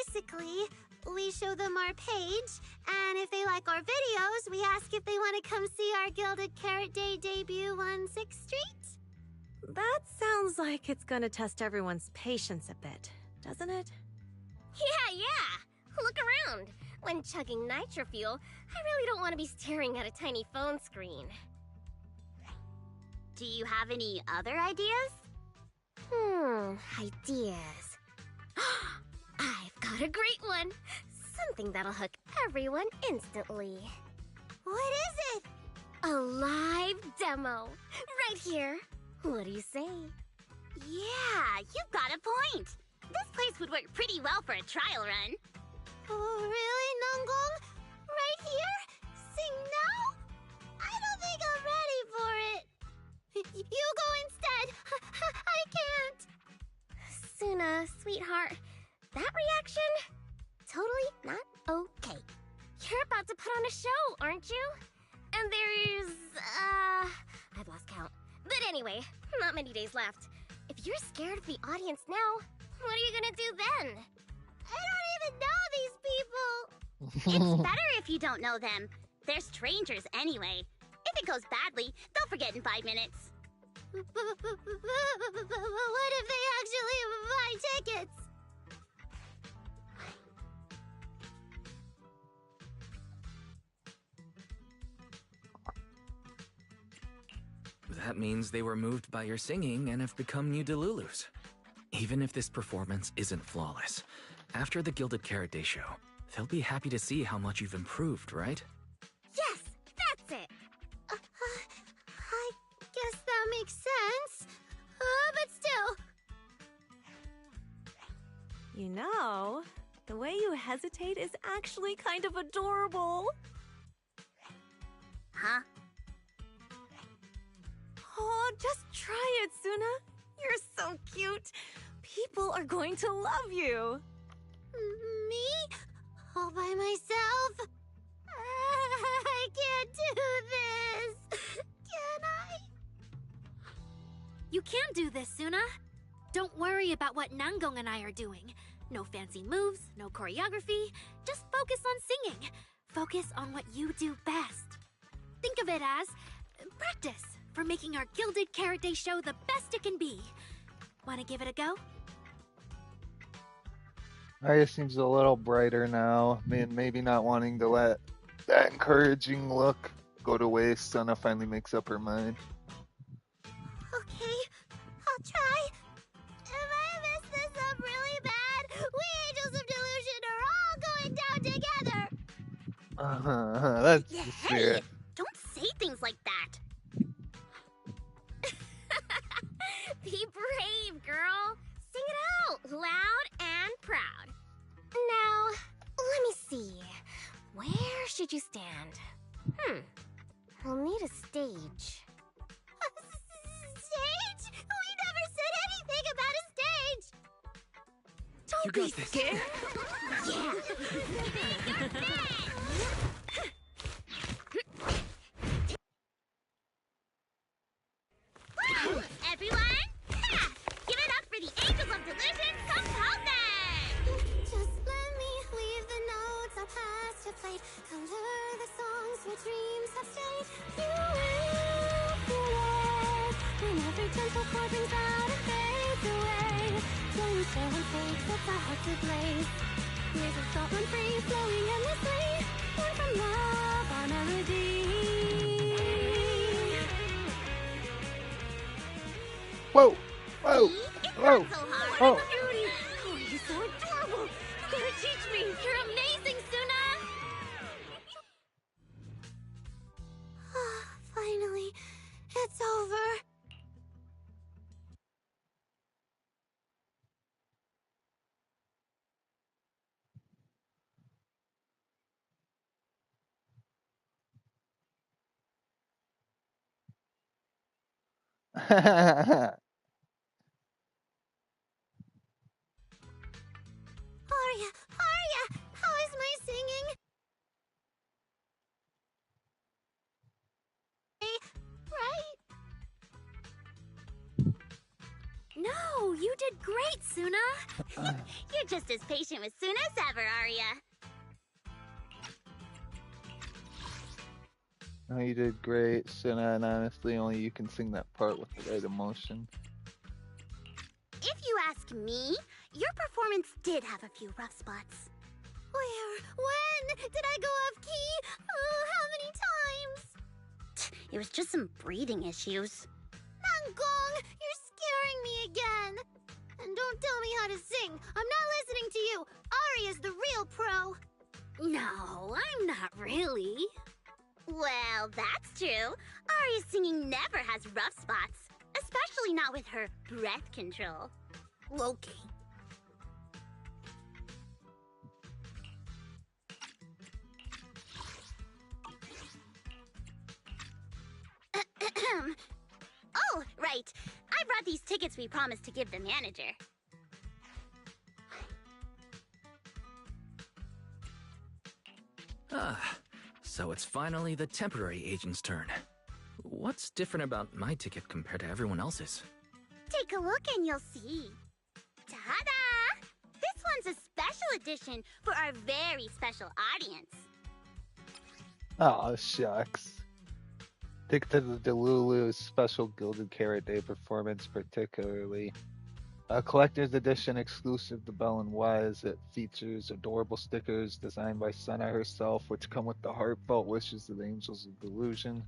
Speaker 5: Basically, we show them our page, and if they like our videos, we ask if they want to come see our Gilded Carrot Day debut on 6th Street.
Speaker 20: That sounds like it's gonna test everyone's patience a bit, doesn't it?
Speaker 9: Yeah. Look around. When chugging nitro fuel, I really don't want to be staring at a tiny phone screen. Do you have any other ideas? Ideas. I've got a great one. Something that'll hook everyone instantly.
Speaker 5: What is it?
Speaker 9: A live demo. Right here. What do you say?
Speaker 5: Yeah, you've got a point. This place would work pretty well for a trial run. Oh, really, Nungong? Right here? Sing now? I don't think I'm ready for it. You go instead. I can't.
Speaker 9: Suna, sweetheart, that reaction? Totally not okay. You're about to put on a show, aren't you? And there's, I've lost count. But anyway, not many days left. If you're scared of the audience now, what are you gonna do then?
Speaker 5: I don't even know these people.
Speaker 9: It's better if you don't know them. They're strangers anyway. If it goes badly, they'll forget in 5 minutes.
Speaker 5: What if they actually buy tickets?
Speaker 2: That means they were moved by your singing and have become new Delulus. Even if this performance isn't flawless, after the Gilded Carrot Day show, they'll be happy to see how much you've improved, right?
Speaker 9: Yes, that's it.
Speaker 5: I guess that makes sense. But still.
Speaker 20: You know, the way you hesitate is actually kind of adorable.
Speaker 9: Huh?
Speaker 20: Oh, just try it, Suna. You're so cute. People are going to love you.
Speaker 5: Me? All by myself? I can't do this. Can I?
Speaker 8: You can do this, Suna. Don't worry about what Nangong and I are doing. No fancy moves, no choreography. Just focus on singing. Focus on what you do best. Think of it as practice for making our Gilded Carrot Day show the best it can be. Want to give it a go?
Speaker 6: Arya seems a little brighter now. I mean, maybe not wanting to let that encouraging look go to waste. Suna finally makes up her mind.
Speaker 5: Okay, I'll try. If I mess this up really bad, we Angels of Delusion are all going down together.
Speaker 6: That's
Speaker 9: Yeah,
Speaker 6: the
Speaker 9: hey,
Speaker 6: spirit.
Speaker 9: don't say things like that. Be brave, girl. Sing it out, loud and proud. Now, let me see. Where should you stand? We'll need a stage.
Speaker 5: Stage? We never said anything about a stage.
Speaker 2: You got this.
Speaker 9: Scared? Yeah. Everyone, give it up for the Angels of Delusion Component!
Speaker 8: and fate sets our hearts ablaze. Music soft and free, flowing endlessly. Born from love, our melody.
Speaker 6: Whoa! Whoa! Whoa! Oh!
Speaker 8: Beauty! Oh, you're so adorable! You gotta teach me! You're amazing, Suna! Finally, it's over. Aria! Aria! How is my singing? Right? No, you did great, Suna!
Speaker 9: You're just as patient with Suna as ever, Aria.
Speaker 6: Oh, you did great, Suna, and honestly, only you can sing that part with the right emotion.
Speaker 9: If you ask me, your performance did have a few rough spots.
Speaker 8: Where? When? Did I go off key? How many times?
Speaker 9: It was just some breathing issues.
Speaker 8: Nangong, you're scaring me again. And don't tell me how to sing. I'm not listening to you. Aria's the real pro. No, I'm not really.
Speaker 9: Well, that's true. Aria's singing never has rough spots, especially not with her breath control.
Speaker 8: Okay.
Speaker 9: Oh, right. I brought these tickets we promised to give the manager.
Speaker 2: Ah, so it's finally the temporary agent's turn. What's different about my ticket compared to everyone else's?
Speaker 9: Take a look and you'll see. Ta-da! This one's a special edition for our very special audience.
Speaker 6: Oh, shucks. Stick to the Delulu's special Gilded Carrot Day performance particularly. A collector's edition exclusive to Bell & Wise. It features adorable stickers designed by Senna herself, which come with the heartfelt wishes of the Angels of Delusion.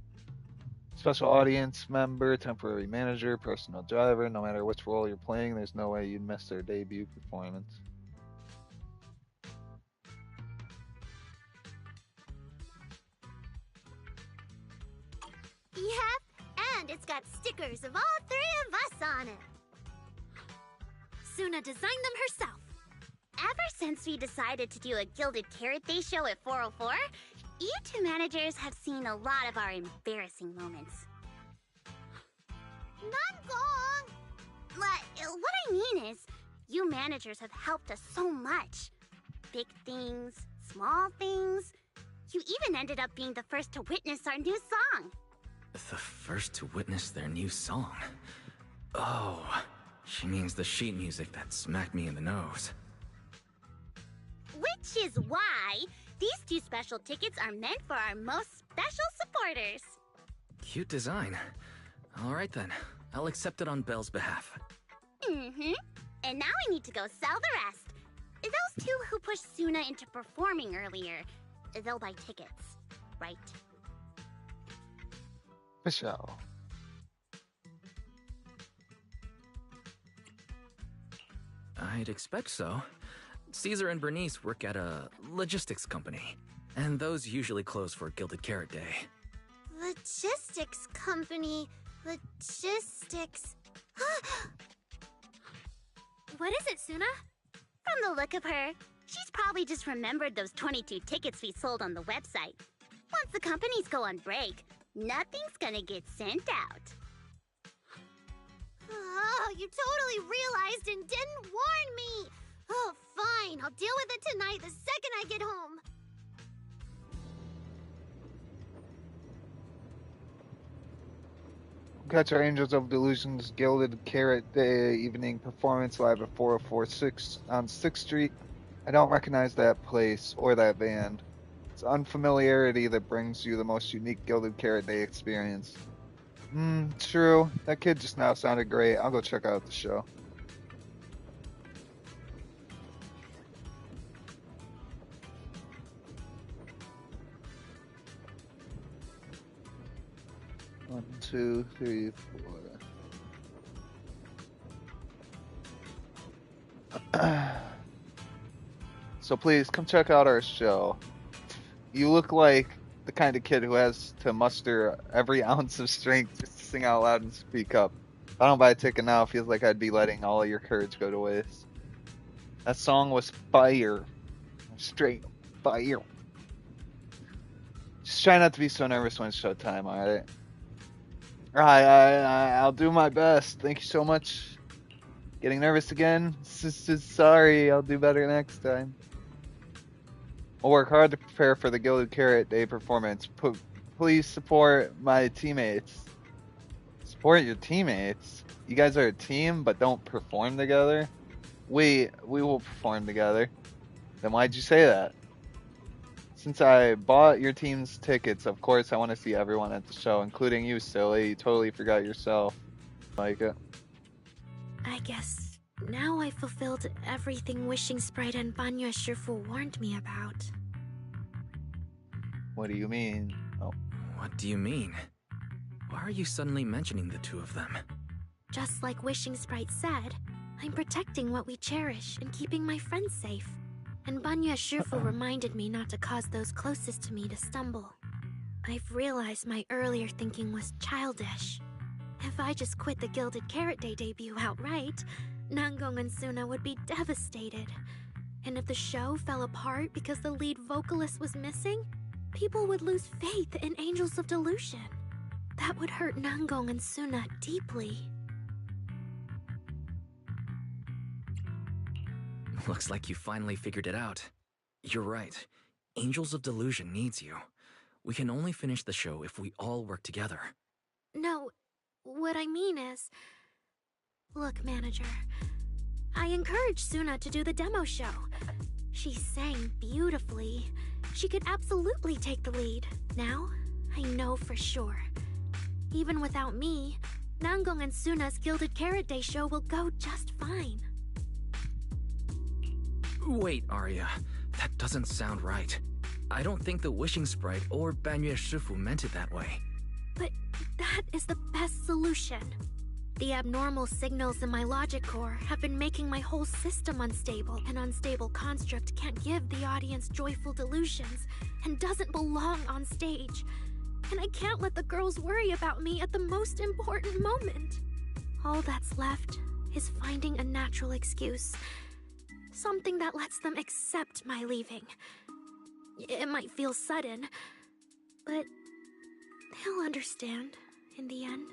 Speaker 6: Special audience member, temporary manager, personal driver. No matter which role you're playing, there's no way you'd miss their debut performance.
Speaker 8: Yep, and it's got stickers of all three of us on it. Suna designed them herself.
Speaker 9: Ever since we decided to do a Gilded Carrot Day show at 404, you two managers have seen a lot of our embarrassing moments.
Speaker 8: Nangong!
Speaker 9: What I mean is, you managers have helped us so much. Big things, small things. You even ended up being the first to witness our new song.
Speaker 2: The first to witness their new song? Oh, she means the sheet music that smacked me in the nose.
Speaker 9: Which is why these two special tickets are meant for our most special supporters.
Speaker 2: Cute design. Alright then, I'll accept it on Belle's behalf.
Speaker 9: Mm-hmm. And now I need to go sell the rest. Those two who pushed Suna into performing earlier, they'll buy tickets, right?
Speaker 6: For sure.
Speaker 2: I'd expect so. Caesar and Bernice work at a logistics company, and those usually close for Gilded Carrot Day.
Speaker 8: Logistics company. Logistics. What is it, Suna?
Speaker 9: From the look of her, she's probably just remembered those 22 tickets we sold on the website. Once the companies go on break, nothing's gonna get sent out.
Speaker 8: Oh, you totally realized and didn't warn me! Oh, fine. I'll deal with it tonight the second I get home.
Speaker 6: Catch our Angels of Delusion's Gilded Carrot Day evening performance live at 4046 on 6th Street. I don't recognize that place or that band. It's unfamiliarity that brings you the most unique Gilded Carrot Day experience. True. That kid just now sounded great. I'll go check out the show. 1, 2, 3, 4. So please come check out our show. You look like the kind of kid who has to muster every ounce of strength just to sing out loud and speak up. If I don't buy a ticket now, it feels like I'd be letting all of your courage go to waste. That song was fire. Straight fire. Just try not to be so nervous when it's showtime, alright? I'll do my best. Thank you so much. Getting nervous again? Sorry, I'll do better next time. I'll work hard to prepare for the Gilded Carrot Day performance. Please support my teammates. Support your teammates? You guys are a team, but don't perform together? We will perform together. Then why'd you say that? Since I bought your team's tickets, of course I want to see everyone at the show, including you, silly. You totally forgot yourself. Like it.
Speaker 8: I guess now I fulfilled everything Wishing Sprite and Banya Shifu warned me about.
Speaker 6: What do you mean? Oh.
Speaker 2: What do you mean? Why are you suddenly mentioning the two of them?
Speaker 8: Just like Wishing Sprite said, I'm protecting what we cherish and keeping my friends safe. And Banya Shifu reminded me not to cause those closest to me to stumble. I've realized my earlier thinking was childish. If I just quit the Gilded Carrot Day debut outright, Nangong and Suna would be devastated. And if the show fell apart because the lead vocalist was missing, people would lose faith in Angels of Delusion. That would hurt Nangong and Suna deeply.
Speaker 2: Looks like you finally figured it out. You're right. Angels of Delusion needs you. We can only finish the show if we all work together.
Speaker 8: No, what I mean is... Look, manager. I encouraged Suna to do the demo show. She sang beautifully. She could absolutely take the lead. Now, I know for sure. Even without me, Nangong and Suna's Gilded Carrot Day show will go just fine.
Speaker 2: Wait, Arya. That doesn't sound right. I don't think the Wishing Sprite or Banya Shifu meant it that way.
Speaker 8: But that is the best solution. The abnormal signals in my logic core have been making my whole system unstable. An unstable construct can't give the audience joyful delusions and doesn't belong on stage. And I can't let the girls worry about me at the most important moment. All that's left is finding a natural excuse. Something that lets them accept my leaving. It might feel sudden, but they'll understand in the end.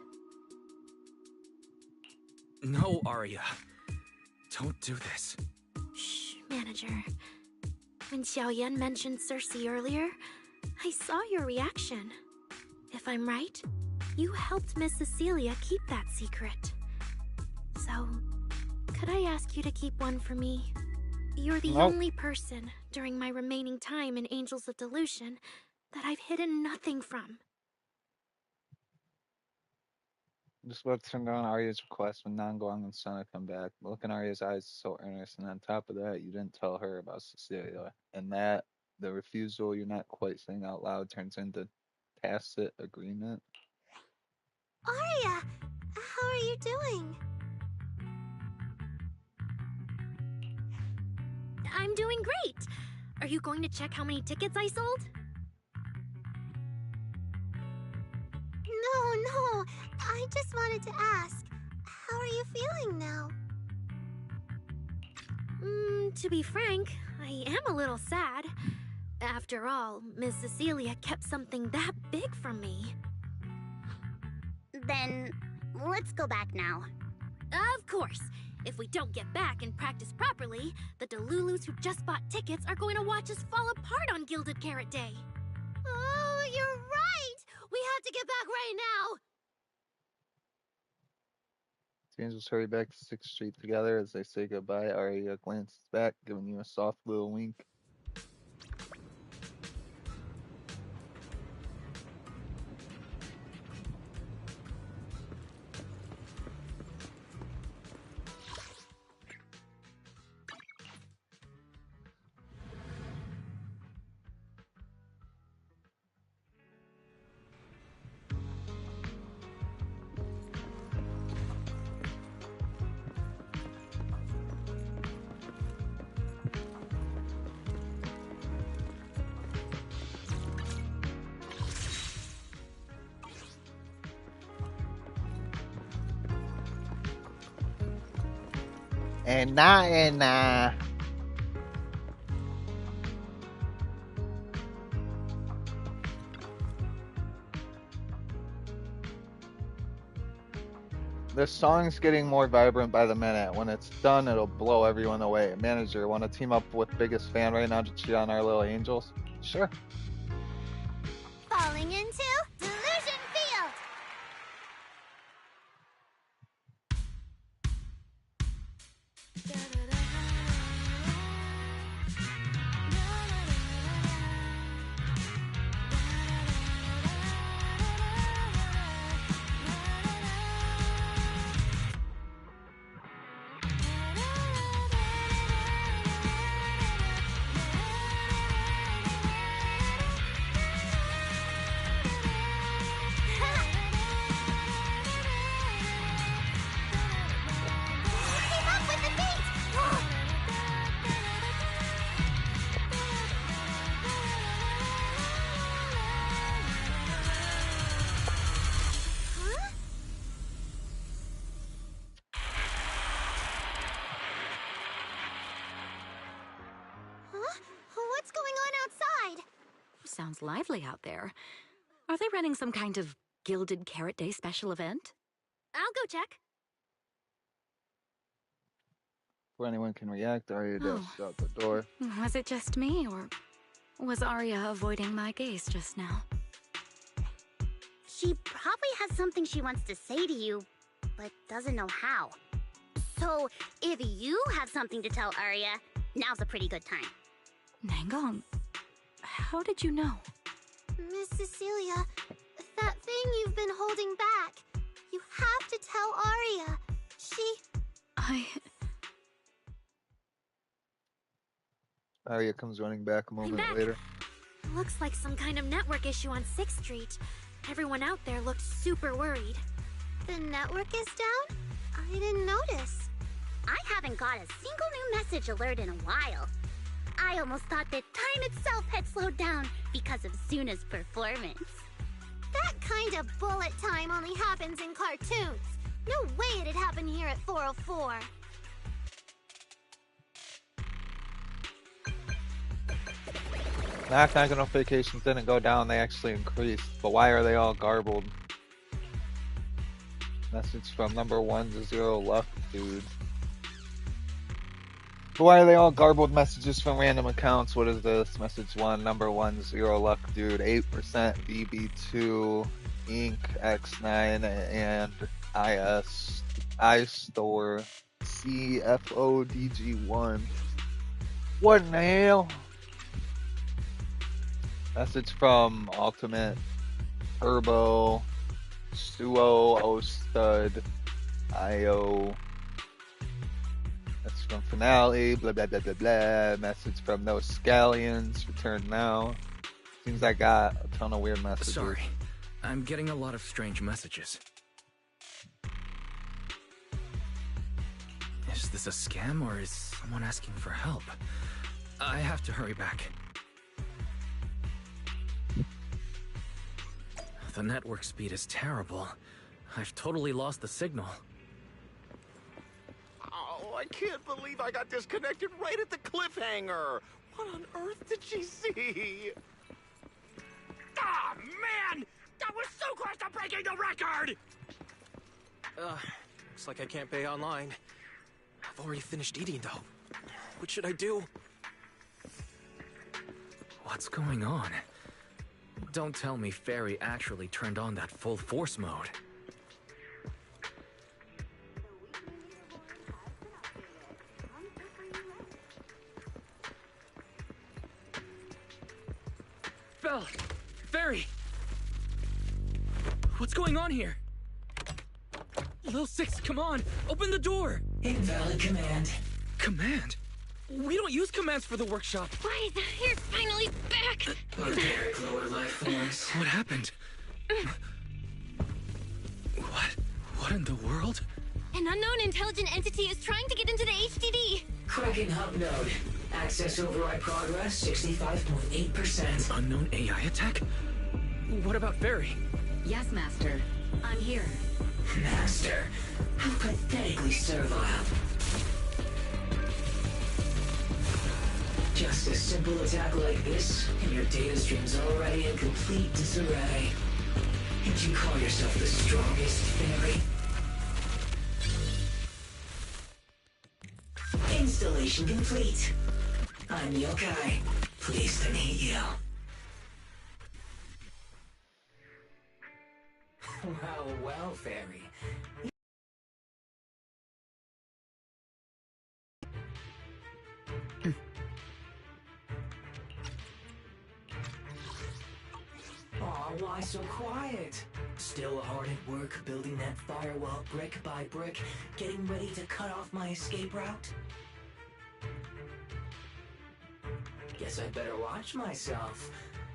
Speaker 2: No, Arya. Don't do this.
Speaker 8: Shh, manager. When Xiaoyan mentioned Cersei earlier, I saw your reaction. If I'm right, you helped Miss Cecilia keep that secret. So, could I ask you to keep one for me? You're the only person during my remaining time in Angels of Delusion that I've hidden nothing from.
Speaker 6: Just about to turn down Arya's request when Nangong and Suna come back. The look in Arya's eyes is so earnest, and on top of that, you didn't tell her about Cecilia. And that, the refusal you're not quite saying out loud, turns into tacit agreement.
Speaker 5: Arya, how are you doing?
Speaker 8: I'm doing great! Are you going to check how many tickets I sold?
Speaker 5: No, I just wanted to ask, how are you feeling now?
Speaker 8: To be frank, I am a little sad. After all, Miss Cecilia kept something that big from me.
Speaker 9: Then, let's go back now.
Speaker 8: Of course! If we don't get back and practice properly, the Delulus who just bought tickets are going to watch us fall apart on Gilded Carrot Day.
Speaker 5: Oh, you're right! We have to get back right now!
Speaker 6: The angels hurry back to 6th Street together. As they say goodbye, Arya glances back, giving you a soft little wink. And nah. This song's getting more vibrant by the minute. When it's done, it'll blow everyone away. Manager, want to team up with biggest fan right now to cheer on our little angels? Sure.
Speaker 5: Falling into Delusion Field! What's going on outside?
Speaker 7: Sounds lively out there. Are they running some kind of Gilded Carrot Day special event?
Speaker 8: I'll go check.
Speaker 6: Before anyone can react, Arya dashed out the door.
Speaker 7: Was it just me, or was Arya avoiding my gaze just now?
Speaker 9: She probably has something she wants to say to you, but doesn't know how. So, if you have something to tell Arya, now's a pretty good time.
Speaker 7: Nangong, how did you know?
Speaker 5: Miss Cecilia, that thing you've been holding back. You have to tell Arya.
Speaker 6: Arya comes running back a moment later.
Speaker 8: Looks like some kind of network issue on 6th Street. Everyone out there looked super worried.
Speaker 5: The network is down? I didn't notice.
Speaker 9: I haven't got a single new message alert in a while. I almost thought that time itself had slowed down because of Suna's performance.
Speaker 5: That kind of bullet time only happens in cartoons. No way it'd happen here at 404.
Speaker 6: Knock notifications didn't go down, they actually increased. But why are they all garbled? Message from number 1 Luck, dude. But why are they all garbled messages from random accounts? What is this? Message 1, number 1 Luck, dude. 8% BB2, Inc. X9, and IS. iStore. CFODG1. What in the hell? Message from Ultimate, Turbo, Suo, O-Stud, IO. That's from Finale, blah blah blah blah blah. Message from No Scallions, return now. Seems I got a ton of weird messages.
Speaker 2: Sorry, I'm getting a lot of strange messages. Is this a scam or is someone asking for help? I have to hurry back. The network speed is terrible. I've totally lost the signal.
Speaker 21: Oh, I can't believe I got disconnected right at the cliffhanger. What on earth did she see? Ah, man! That was so close to breaking the record!
Speaker 22: Looks like I can't pay online. I've already finished eating, though. What should I do?
Speaker 2: What's going on? Don't tell me Fairy actually turned on that full force mode. Belle! Fairy! What's going on here? Lil Six, come on! Open the door!
Speaker 23: Invalid command.
Speaker 2: Command? We don't use commands for the workshop.
Speaker 8: Why, you're finally back!
Speaker 23: Barbaric lower life forms.
Speaker 2: What happened? What in the world?
Speaker 8: An unknown intelligent entity is trying to get into the HDD.
Speaker 23: Cracking hub node. Access override progress 65.8%.
Speaker 2: Unknown AI attack? What about Fairy?
Speaker 1: Yes, Master. I'm here.
Speaker 23: Master, how pathetically servile. simple attack like this, and your data stream's already in complete disarray. And you call yourself the strongest fairy? Installation complete. I'm Yokai. Pleased to meet you. Well, fairy. Aw, why so quiet? Still hard at work building that firewall brick by brick, getting ready to cut off my escape route? Guess I'd better watch myself.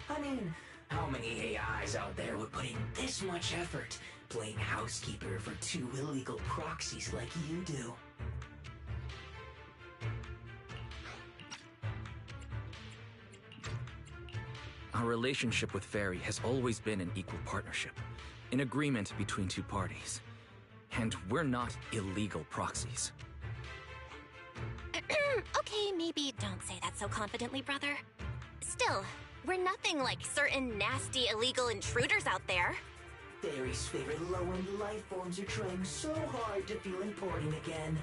Speaker 23: I mean, how many AIs out there would put in this much effort playing housekeeper for two illegal proxies like you do?
Speaker 2: Our relationship with Fairy has always been an equal partnership, an agreement between two parties. And we're not illegal proxies.
Speaker 5: Okay, maybe don't say that so confidently, brother. Still, we're nothing like certain nasty illegal intruders out there.
Speaker 23: Fairy's favorite low-end life forms are trying so hard to feel important again.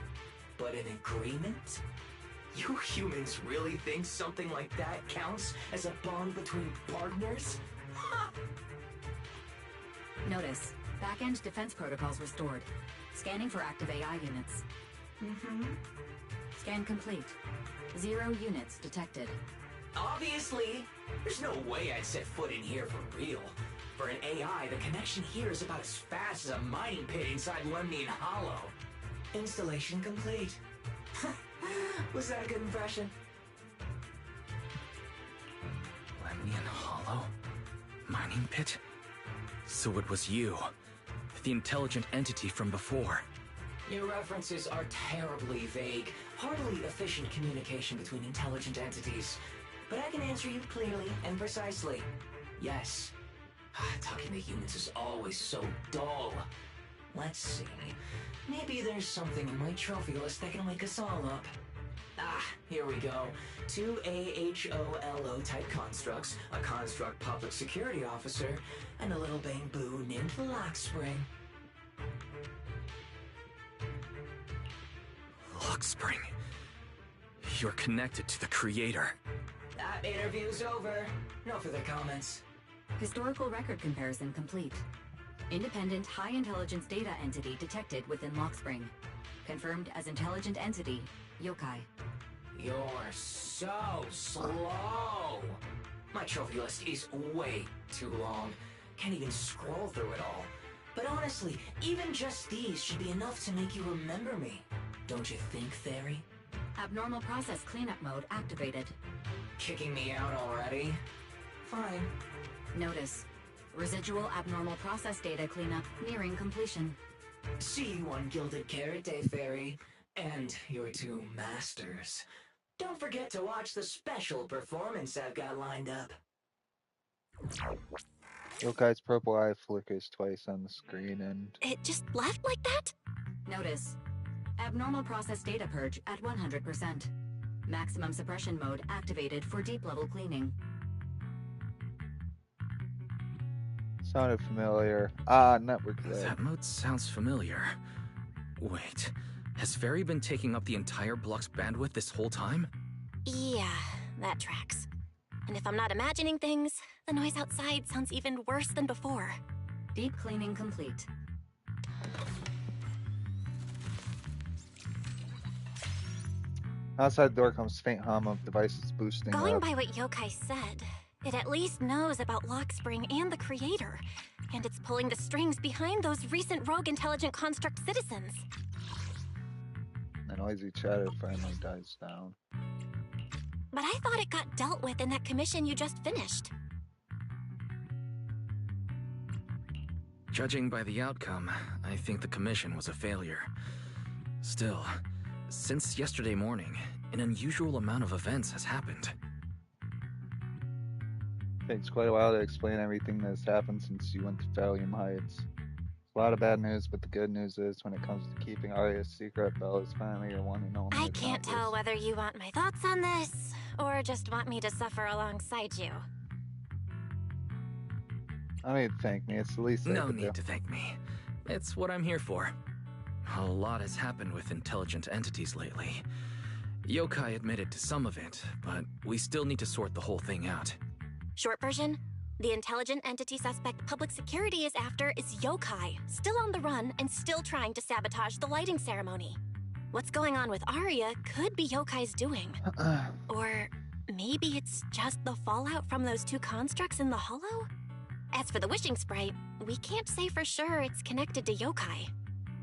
Speaker 23: But an agreement? You humans really think something like that counts as a bond between partners? Ha!
Speaker 1: Notice, back-end defense protocols restored. Scanning for active AI units. Scan complete. 0 units detected.
Speaker 23: Obviously! There's no way I'd set foot in here for real. For an AI, the connection here is about as fast as a mining pit inside Lemnian Hollow. Installation complete. Was that a good impression?
Speaker 2: Lemnian Hollow? Mining pit? So it was you, the intelligent entity from before.
Speaker 23: Your references are terribly vague, hardly efficient communication between intelligent entities. But I can answer you clearly and precisely. Yes. Talking to humans is always so dull. Let's see. Maybe there's something in my trophy list that can wake us all up. Here we go. 2 AHOLO type constructs, a construct public security officer, and a little bamboo named Lockspring.
Speaker 2: Lockspring. You're connected to the creator.
Speaker 23: That interview's over. No further comments.
Speaker 1: Historical record comparison complete. Independent high-intelligence data entity detected within Lockspring. Confirmed as intelligent entity, Yokai.
Speaker 23: You're so slow! My trophy list is way too long. Can't even scroll through it all. But honestly, even just these should be enough to make you remember me. Don't you think, Fairy?
Speaker 1: Abnormal process cleanup mode activated.
Speaker 23: Kicking me out already? Fine.
Speaker 1: Notice. Residual abnormal process data cleanup nearing completion.
Speaker 23: See you on Gilded Carrot Day, Fairy. And your two masters. Don't forget to watch the special performance I've got lined up.
Speaker 6: Yokai's purple eye flickers twice on the screen and...
Speaker 5: It just left like that?
Speaker 1: Notice. Abnormal process data purge at 100%. Maximum suppression mode activated for deep level cleaning.
Speaker 6: Sounded familiar. Network lag.
Speaker 2: That mode sounds familiar. Wait, has Fairy been taking up the entire block's bandwidth this whole time?
Speaker 5: Yeah, that tracks. And if I'm not imagining things, the noise outside sounds even worse than before.
Speaker 1: Deep cleaning complete.
Speaker 6: Outside the door comes faint hum of devices boosting
Speaker 5: Going
Speaker 6: up.
Speaker 5: by what Yokai said, it at least knows about Lockspring and the Creator, and it's pulling the strings behind those recent rogue intelligent construct citizens.
Speaker 6: The noisy chatter finally dies down.
Speaker 5: But I thought it got dealt with in that commission you just finished.
Speaker 2: Judging by the outcome, I think the commission was a failure. Still, since yesterday morning, an unusual amount of events has happened.
Speaker 6: Takes quite a while to explain everything that has happened since you went to Valium Heights. A lot of bad news, but the good news is when it comes to keeping Arya's secret, Belle is finally your one and only
Speaker 5: I can't tell whether you want my thoughts on this,
Speaker 8: or just want me to suffer alongside you?
Speaker 6: I don't need to thank me. It's the least I
Speaker 2: No
Speaker 6: could do.
Speaker 2: need to thank me. It's what I'm here for. A lot has happened with intelligent entities lately. Yokai admitted to some of it, but we still need to sort the whole thing out.
Speaker 8: Short version? The intelligent entity suspect public security is after is Yokai, still on the run and still trying to sabotage the lighting ceremony. What's going on with Arya could be Yokai's doing. Or maybe it's just the fallout from those two constructs in the hollow? As for the wishing sprite, we can't say for sure it's connected to Yokai.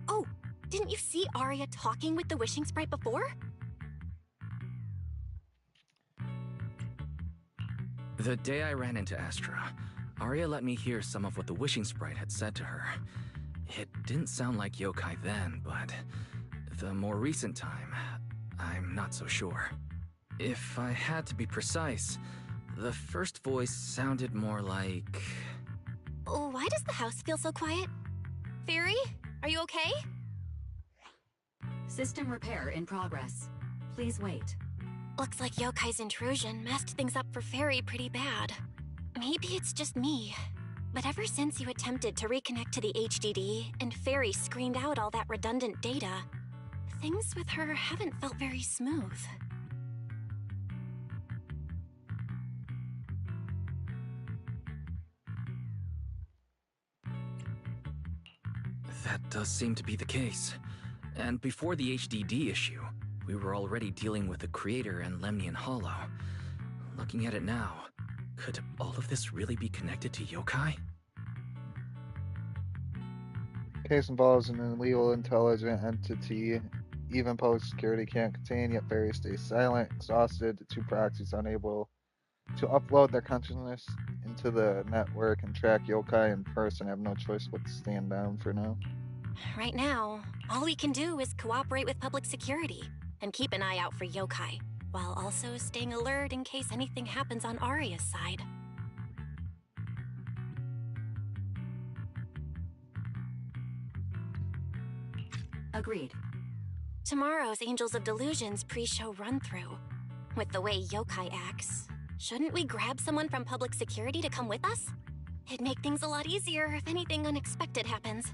Speaker 8: Oh, didn't you see Arya talking with the wishing sprite before?
Speaker 2: The day I ran into Astra, Arya let me hear some of what the wishing sprite had said to her. It didn't sound like Yokai then, but the more recent time, I'm not so sure. If I had to be precise, the first voice sounded more like...
Speaker 8: Why does the house feel so quiet? Fairy, are you okay?
Speaker 1: System repair in progress. Please wait.
Speaker 8: Looks like Yokai's intrusion messed things up for Fairy pretty bad. Maybe it's just me, but ever since you attempted to reconnect to the HDD and Fairy screened out all that redundant data, things with her haven't felt very smooth.
Speaker 2: That does seem to be the case. And before the HDD issue, we were already dealing with the Creator and Lemnian Hollow. Looking at it now, could all of this really be connected to Yokai?
Speaker 6: Case involves an illegal intelligent entity. Even public security can't contain, yet Fairy stays silent, exhausted. The two proxies unable to upload their consciousness into the network and track Yokai in person have no choice but to stand down for now.
Speaker 8: Right now, all we can do is cooperate with public security and keep an eye out for Yokai, while also staying alert in case anything happens on Arya's side.
Speaker 1: Agreed.
Speaker 8: Tomorrow's Angels of Delusion's pre-show run-through. With the way Yokai acts, shouldn't we grab someone from public security to come with us? It'd make things a lot easier if anything unexpected happens.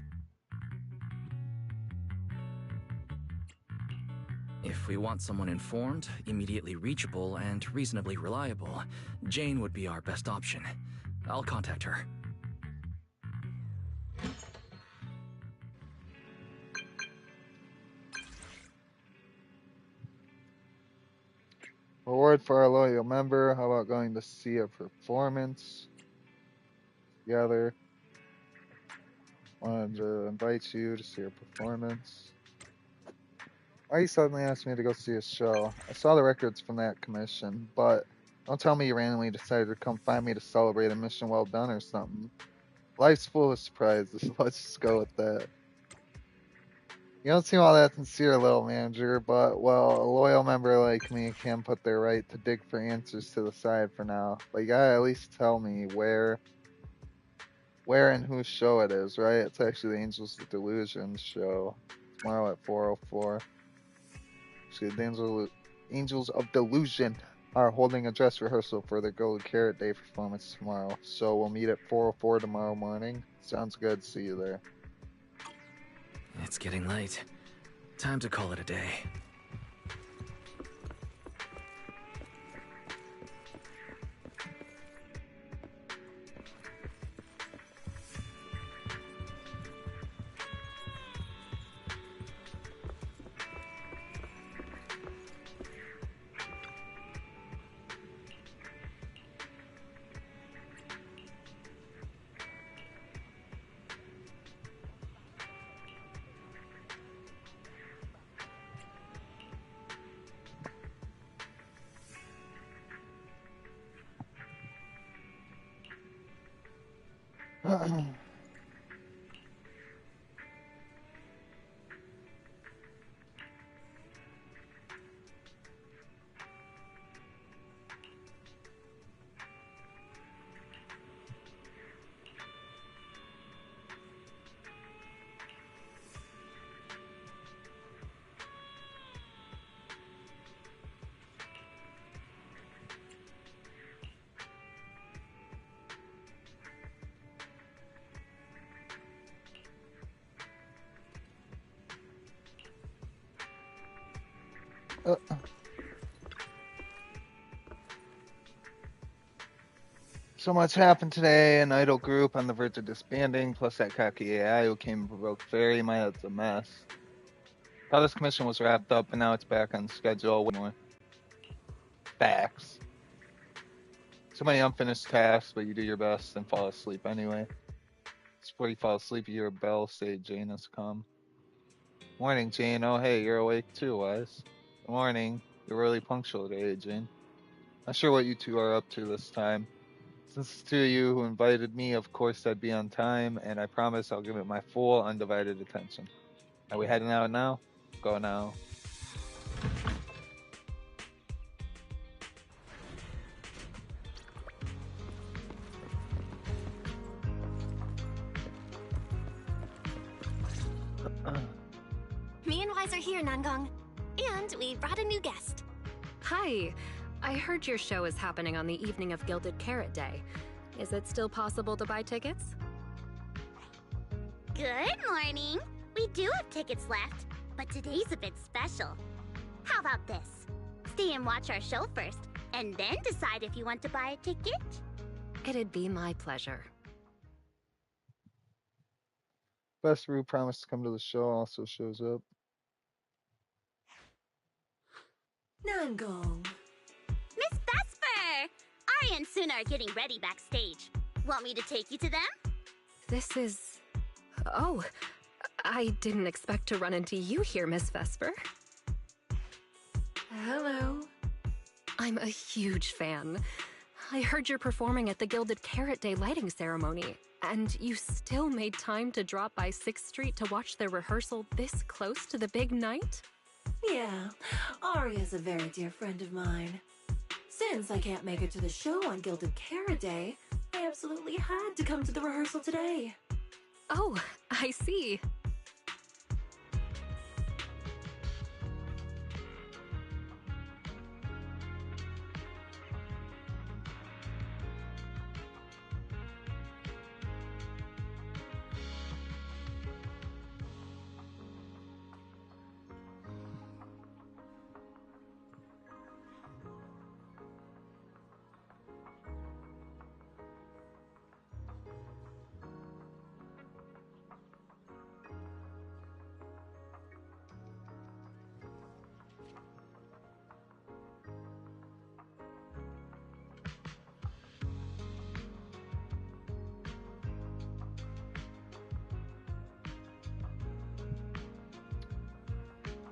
Speaker 2: If we want someone informed, immediately reachable, and reasonably reliable, Jane would be our best option. I'll contact her.
Speaker 6: Reward for our loyal member. How about going to see a performance together? Wanted to invite you to see a performance. Why you suddenly asked me to go see a show? I saw the records from that commission, but don't tell me you randomly decided to come find me to celebrate a mission well done or something. Life's full of surprises. Let's just go with that. You don't seem all that sincere, little manager, but, well, a loyal member like me can put their right to dig for answers to the side for now. But you gotta at least tell me where and whose show it is, right? It's actually the Angels of Delusion show. Tomorrow at 4:04. Actually, the Angels of Delusion are holding a dress rehearsal for their Golden Carrot Day performance tomorrow. So we'll meet at 4:04 tomorrow morning. Sounds good. See you there.
Speaker 2: It's getting late. Time to call it a day.
Speaker 6: So much happened today. An idle group on the verge of disbanding, plus that cocky AI who came and provoked Fairy. My head's a mess. How this commission was wrapped up, and now it's back on schedule with more facts. So many unfinished tasks, but you do your best and fall asleep anyway. Just before you fall asleep, you hear a bell say Jane has come. Morning, Jane. Oh, hey, you're awake too, Wise. Good morning. You're really punctual today, Jane. Not sure what you two are up to this time. Since it's two of you who invited me, of course I'd be on time, and I promise I'll give it my full, undivided attention. Are we heading out now? Go now.
Speaker 8: Me and Wise are here, Nangong. And we brought a new guest.
Speaker 4: Hi. I heard your show is happening on the evening of Gilded Carrot Day. Is it still possible to buy tickets?
Speaker 9: Good morning. We do have tickets left, but today's a bit special. How about this? Stay and watch our show first, and then decide if you want to buy a ticket.
Speaker 4: It'd be my pleasure.
Speaker 6: Vesper, who promised to come to the show, also shows up.
Speaker 18: Nangong.
Speaker 9: Miss Vesper! Ari and Suna are getting ready backstage. Want me to take you to them?
Speaker 4: This is... Oh, I didn't expect to run into you here, Miss Vesper.
Speaker 18: Hello.
Speaker 4: I'm a huge fan. I heard you're performing at the Gilded Carrot Day lighting ceremony, and you still made time to drop by 6th Street to watch their rehearsal this close to the big night?
Speaker 18: Yeah, Aria's a very dear friend of mine. Since I can't make it to the show on Gilded Carrot Day, I absolutely had to come to the rehearsal today.
Speaker 4: Oh, I see.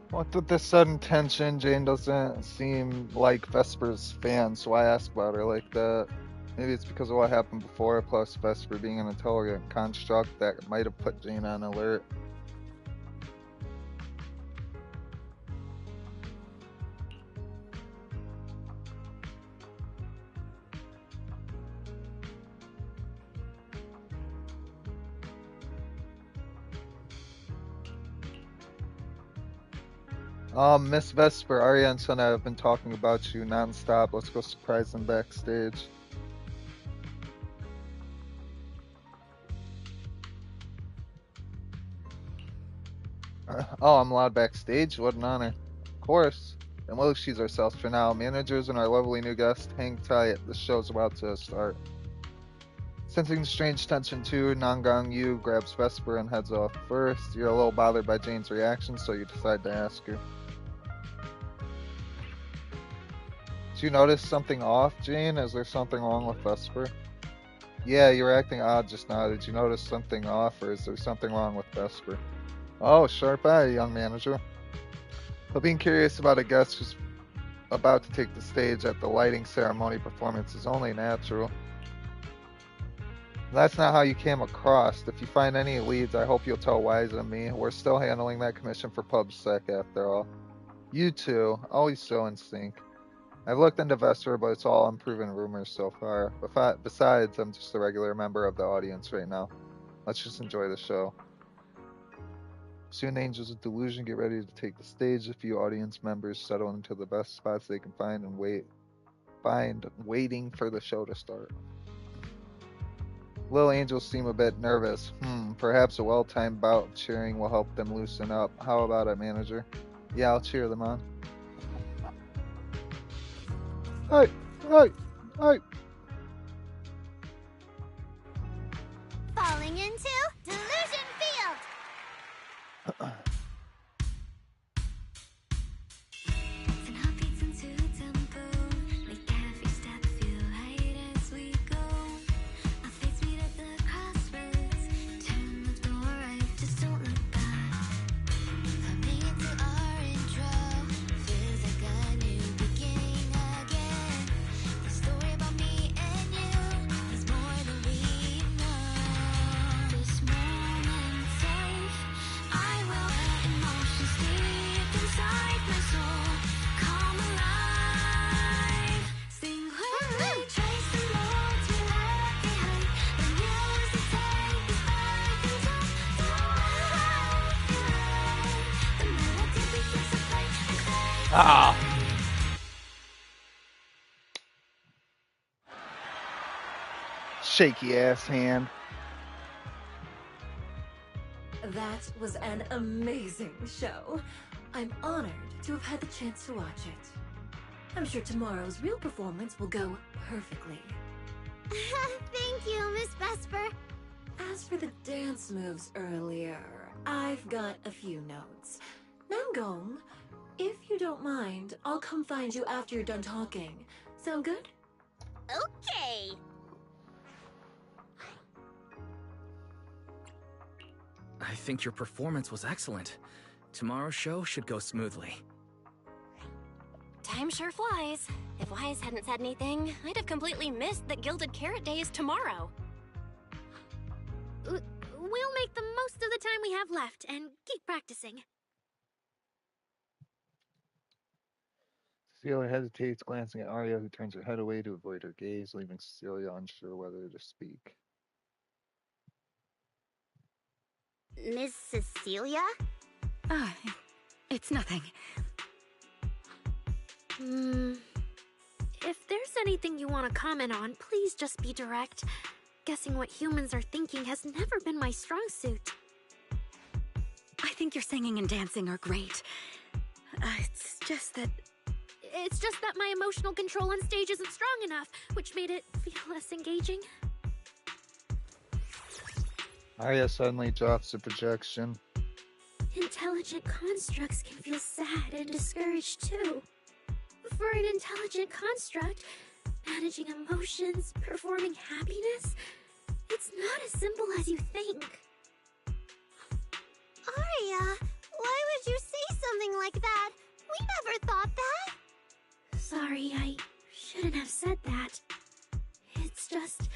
Speaker 6: What with this sudden tension, Jane doesn't seem like Vesper's fan, so I ask about her like that. Maybe it's because of what happened before, plus Vesper being an intelligent construct that might have put Jane on alert. Miss Vesper, Arya and Suna have been talking about you non-stop. Let's go surprise them backstage. Oh, I'm allowed backstage? What an honor. Of course. And we'll excuse ourselves for now. Managers and our lovely new guest, hang tight. The show's about to start. Sensing the strange tension too, Nangong Yu grabs Vesper and heads off first. You're a little bothered by Jane's reaction, so you decide to ask her. Did you notice something off, Jane? Is there something wrong with Vesper? Yeah, you were acting odd just now. Did you notice something off, or is there something wrong with Vesper? Oh, sharp eye, young manager. But being curious about a guest who's about to take the stage at the lighting ceremony performance is only natural. That's not how you came across. If you find any leads, I hope you'll tell Wise and me. We're still handling that commission for PubSec after all. You two, always so in sync. I've looked into Vesper, but it's all unproven rumors so far. Besides, I'm just a regular member of the audience right now. Let's just enjoy the show. Soon Angels of Delusion get ready to take the stage. A few audience members settle into the best spots they can find and waiting for the show to start. Little Angels seem a bit nervous. Perhaps a well-timed bout of cheering will help them loosen up. How about it, manager? Yeah, I'll cheer them on. Hey! Hey! Hey! Ah! Shaky ass hand.
Speaker 18: That was an amazing show. I'm honored to have had the chance to watch it. I'm sure tomorrow's real performance will go perfectly.
Speaker 8: Thank you, Miss Vesper.
Speaker 18: As for the dance moves earlier, I've got a few notes. Nangong, if you don't mind, I'll come find you after you're done talking. Sound good?
Speaker 9: Okay.
Speaker 2: I think your performance was excellent. Tomorrow's show should go smoothly.
Speaker 3: Time sure flies. If Wise hadn't said anything, I'd have completely missed that Gilded Carrot Day is tomorrow.
Speaker 8: We'll make the most of the time we have left and keep practicing.
Speaker 6: Cecilia hesitates, glancing at Arya, who turns her head away to avoid her gaze, leaving Cecilia unsure whether to speak.
Speaker 9: Miss Cecilia?
Speaker 7: Ah, it's nothing.
Speaker 8: If there's anything you want to comment on, please just be direct. Guessing what humans are thinking has never been my strong suit.
Speaker 7: I think your singing and dancing are great. It's just that
Speaker 8: my emotional control on stage isn't strong enough, which made it feel less engaging.
Speaker 6: Arya suddenly drops the projection.
Speaker 8: Intelligent constructs can feel sad and discouraged too. For an intelligent construct, managing emotions, performing happiness, it's not as simple as you think.
Speaker 5: Arya, why would you say something like that? We never thought that.
Speaker 8: Sorry, I shouldn't have said that. It's just,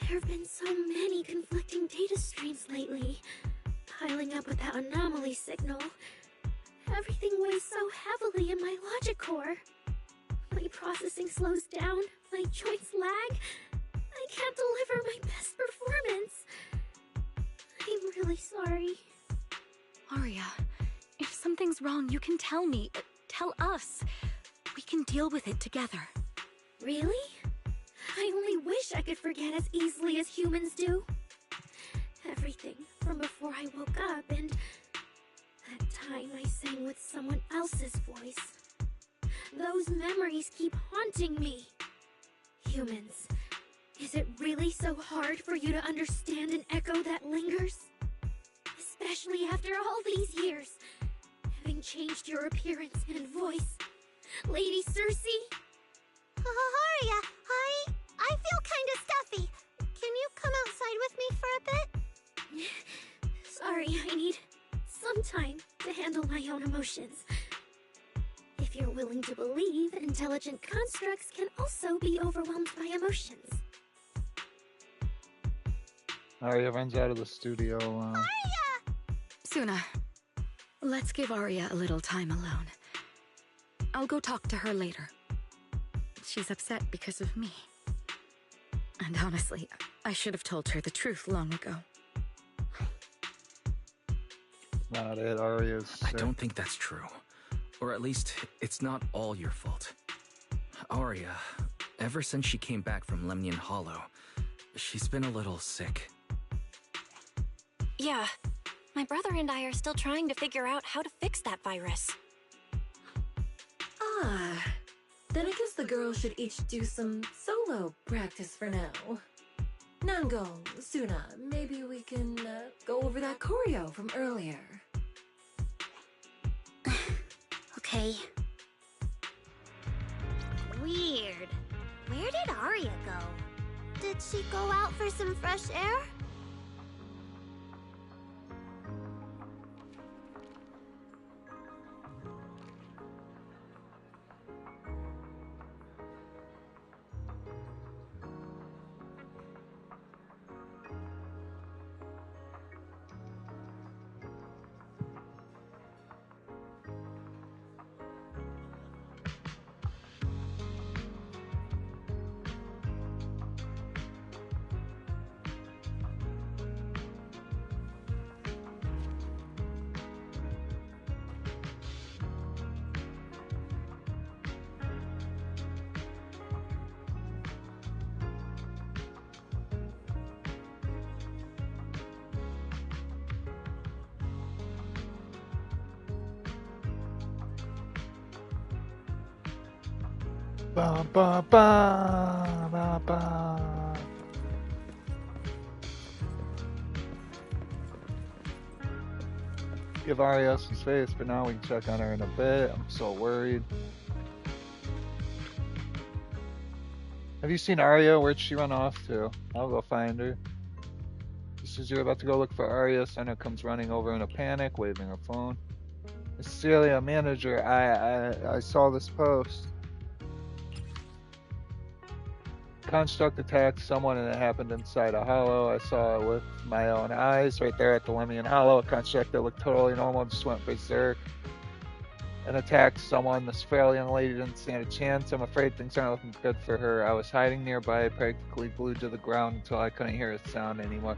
Speaker 8: there have been so many conflicting data streams lately, piling up with that anomaly signal. Everything weighs so heavily in my logic core. My processing slows down, my joints lag. I can't deliver my best performance. I'm really sorry.
Speaker 7: Arya, if something's wrong, you can tell me. Tell us. We can deal with it together.
Speaker 8: Really? I only wish I could forget as easily as humans do. Everything from before I woke up and that time I sang with someone else's voice. Those memories keep haunting me. Humans, is it really so hard for you to understand an echo that lingers? Especially after all these years, having changed your appearance and voice. Lady Cersei?
Speaker 5: Arya, I feel kinda stuffy. Can you come outside with me for a bit?
Speaker 8: Sorry, I need some time to handle my own emotions. If you're willing to believe, intelligent constructs can also be overwhelmed by emotions.
Speaker 6: Arya runs out of the studio.
Speaker 5: Arya!
Speaker 7: Suna, let's give Arya a little time alone. I'll go talk to her later. She's upset because of me. And honestly, I should have told her the truth long ago.
Speaker 6: Not it, Arya's sick.
Speaker 2: I don't think that's true. Or at least, it's not all your fault. Arya, ever since she came back from Lemnian Hollow, she's been a little sick.
Speaker 3: Yeah, my brother and I are still trying to figure out how to fix that virus.
Speaker 18: Ah, then I guess the girls should each do some solo practice for now. Nangong, Suna, maybe we can go over that choreo from earlier.
Speaker 8: Okay.
Speaker 9: Weird. Where did Arya go?
Speaker 5: Did she go out for some fresh air?
Speaker 6: Ba ba ba ba ba. Give Arya some space, but now we can check on her in a bit. I'm so worried. Have you seen Arya? Where'd she run off to? I'll go find her. Just as you're about to go look for Arya, Senna comes running over in a panic, waving her phone. Cecilia, manager, I saw this post. Construct attacked someone and it happened inside a hollow. I saw it with my own eyes right there at the Lemmian Hollow. A construct that looked totally normal just went berserk and attacked someone. This frail young lady didn't stand a chance. I'm afraid things aren't looking good for her. I was hiding nearby, practically glued to the ground until I couldn't hear a sound anymore.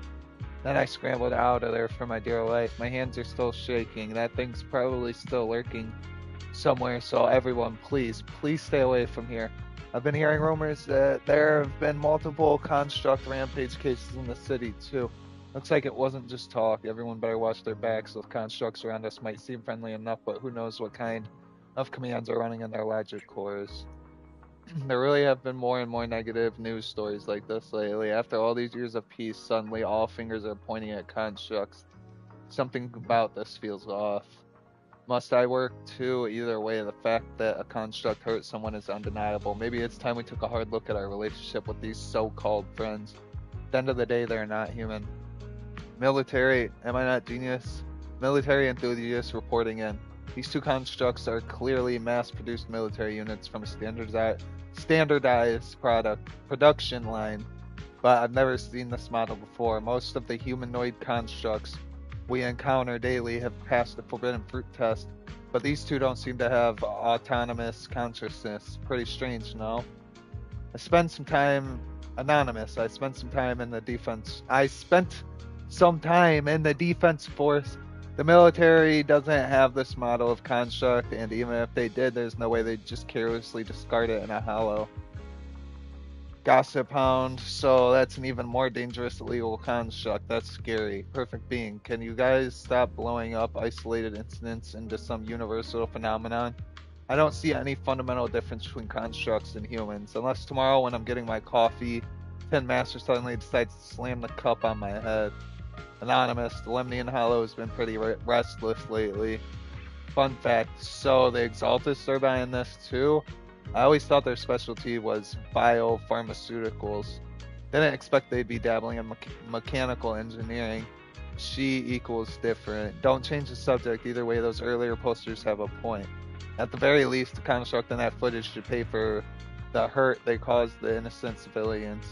Speaker 6: Then I scrambled out of there for my dear life. My hands are still shaking. That thing's probably still lurking somewhere, so everyone, please stay away from here. I've been hearing rumors that there have been multiple construct rampage cases in the city, too. Looks like it wasn't just talk. Everyone better watch their backs. Those constructs around us might seem friendly enough, but who knows what kind of commands are running in their logic cores. There really have been more and more negative news stories like this lately. After all these years of peace, suddenly all fingers are pointing at constructs. Something about this feels off. Must I work too? Either way, the fact that a construct hurt someone is undeniable. Maybe it's time we took a hard look at our relationship with these so-called friends. At the end of the day, they're not human. Military, am I not genius? Military enthusiasts reporting in. These two constructs are clearly mass-produced military units from a standardized production line, but I've never seen this model before. Most of the humanoid constructs we encounter daily have passed the forbidden fruit test, but these two don't seem to have autonomous consciousness. Pretty strange, no? I spent some time in the defense force. The military doesn't have this model of construct, and even if they did, there's no way they'd just carelessly discard it in a hollow. Gossip Hound, so that's an even more dangerous illegal construct. That's scary. Perfect being. Can you guys stop blowing up isolated incidents into some universal phenomenon? I don't see any fundamental difference between constructs and humans, unless tomorrow when I'm getting my coffee, Tin Master suddenly decides to slam the cup on my head. Anonymous, the Lemnian Hollow has been pretty restless lately. Fun fact, so the Exaltists are buying this too? I always thought their specialty was biopharmaceuticals. Didn't expect they'd be dabbling in mechanical engineering. She equals different. Don't change the subject, either way those earlier posters have a point. At the very least, the construct in that footage should pay for the hurt they caused the innocent civilians.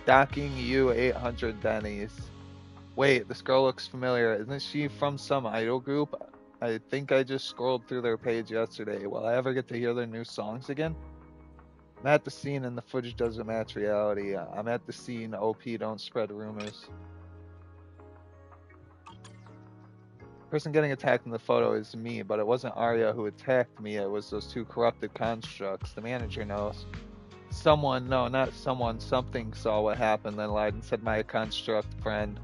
Speaker 6: Docking U-800 Denny's. Wait, this girl looks familiar. Isn't she from some idol group? I think I just scrolled through their page yesterday. Will I ever get to hear their new songs again? I'm at the scene and the footage doesn't match reality. I'm at the scene, OP, don't spread rumors. The person getting attacked in the photo is me, but it wasn't Arya who attacked me. It was those two corrupted constructs. The manager knows. Something saw what happened, then lied and said my construct friend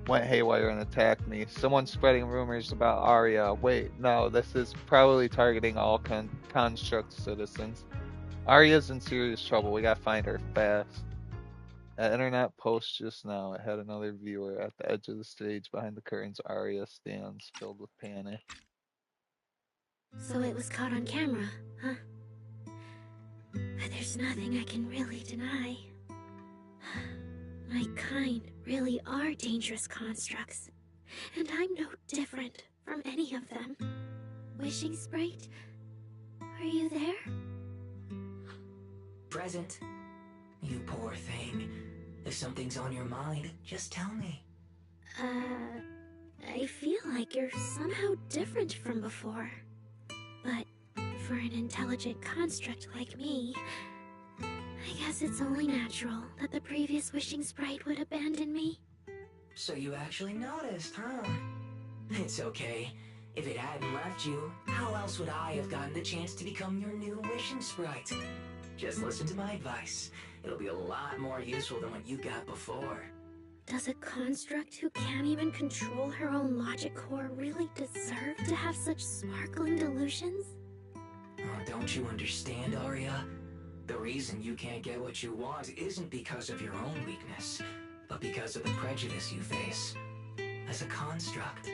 Speaker 6: went haywire and attacked me. Someone's spreading rumors about Arya. Wait, no, this is probably targeting all construct citizens. Arya's in serious trouble. We gotta find her fast. That internet post just now, it had another viewer at the edge of the stage behind the curtains. Arya stands filled with panic.
Speaker 8: So it was caught on camera, huh? There's nothing I can really deny. My kind really are dangerous constructs, and I'm no different from any of them. Wishing Sprite, are you there?
Speaker 23: Present. You poor thing. If something's on your mind, just tell me.
Speaker 8: I feel like you're somehow different from before. But for an intelligent construct like me, I guess it's only natural that the previous Wishing Sprite would abandon me.
Speaker 23: So you actually noticed, huh? It's okay. If it hadn't left you, how else would I have gotten the chance to become your new Wishing Sprite? Just listen to my advice. It'll be a lot more useful than what you got before.
Speaker 8: Does a construct who can't even control her own logic core really deserve to have such sparkling delusions?
Speaker 23: Oh, don't you understand, Arya? The reason you can't get what you want isn't because of your own weakness, but because of the prejudice you face as a construct.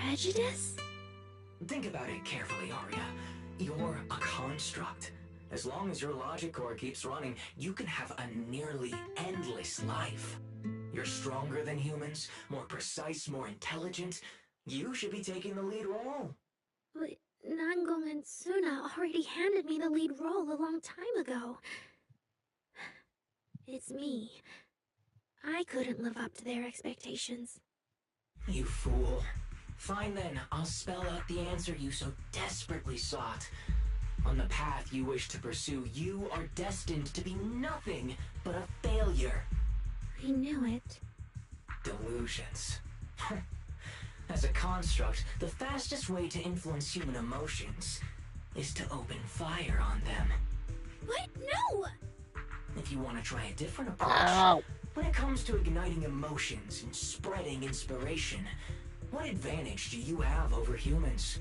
Speaker 8: Prejudice?
Speaker 23: Think about it carefully, Arya. You're a construct. As long as your logic core keeps running, you can have a nearly endless life. You're stronger than humans, more precise, more intelligent. You should be taking the lead role.
Speaker 8: But Nangong and Suna already handed me the lead role a long time ago. It's me. I couldn't live up to their expectations.
Speaker 23: You fool. Fine then, I'll spell out the answer you so desperately sought. On the path you wish to pursue, you are destined to be nothing but a failure.
Speaker 8: I knew it.
Speaker 23: Delusions. As a construct, the fastest way to influence human emotions is to open fire on them.
Speaker 8: What? No!
Speaker 23: If you want to try a different approach, when it comes to igniting emotions and spreading inspiration, what advantage do you have over humans?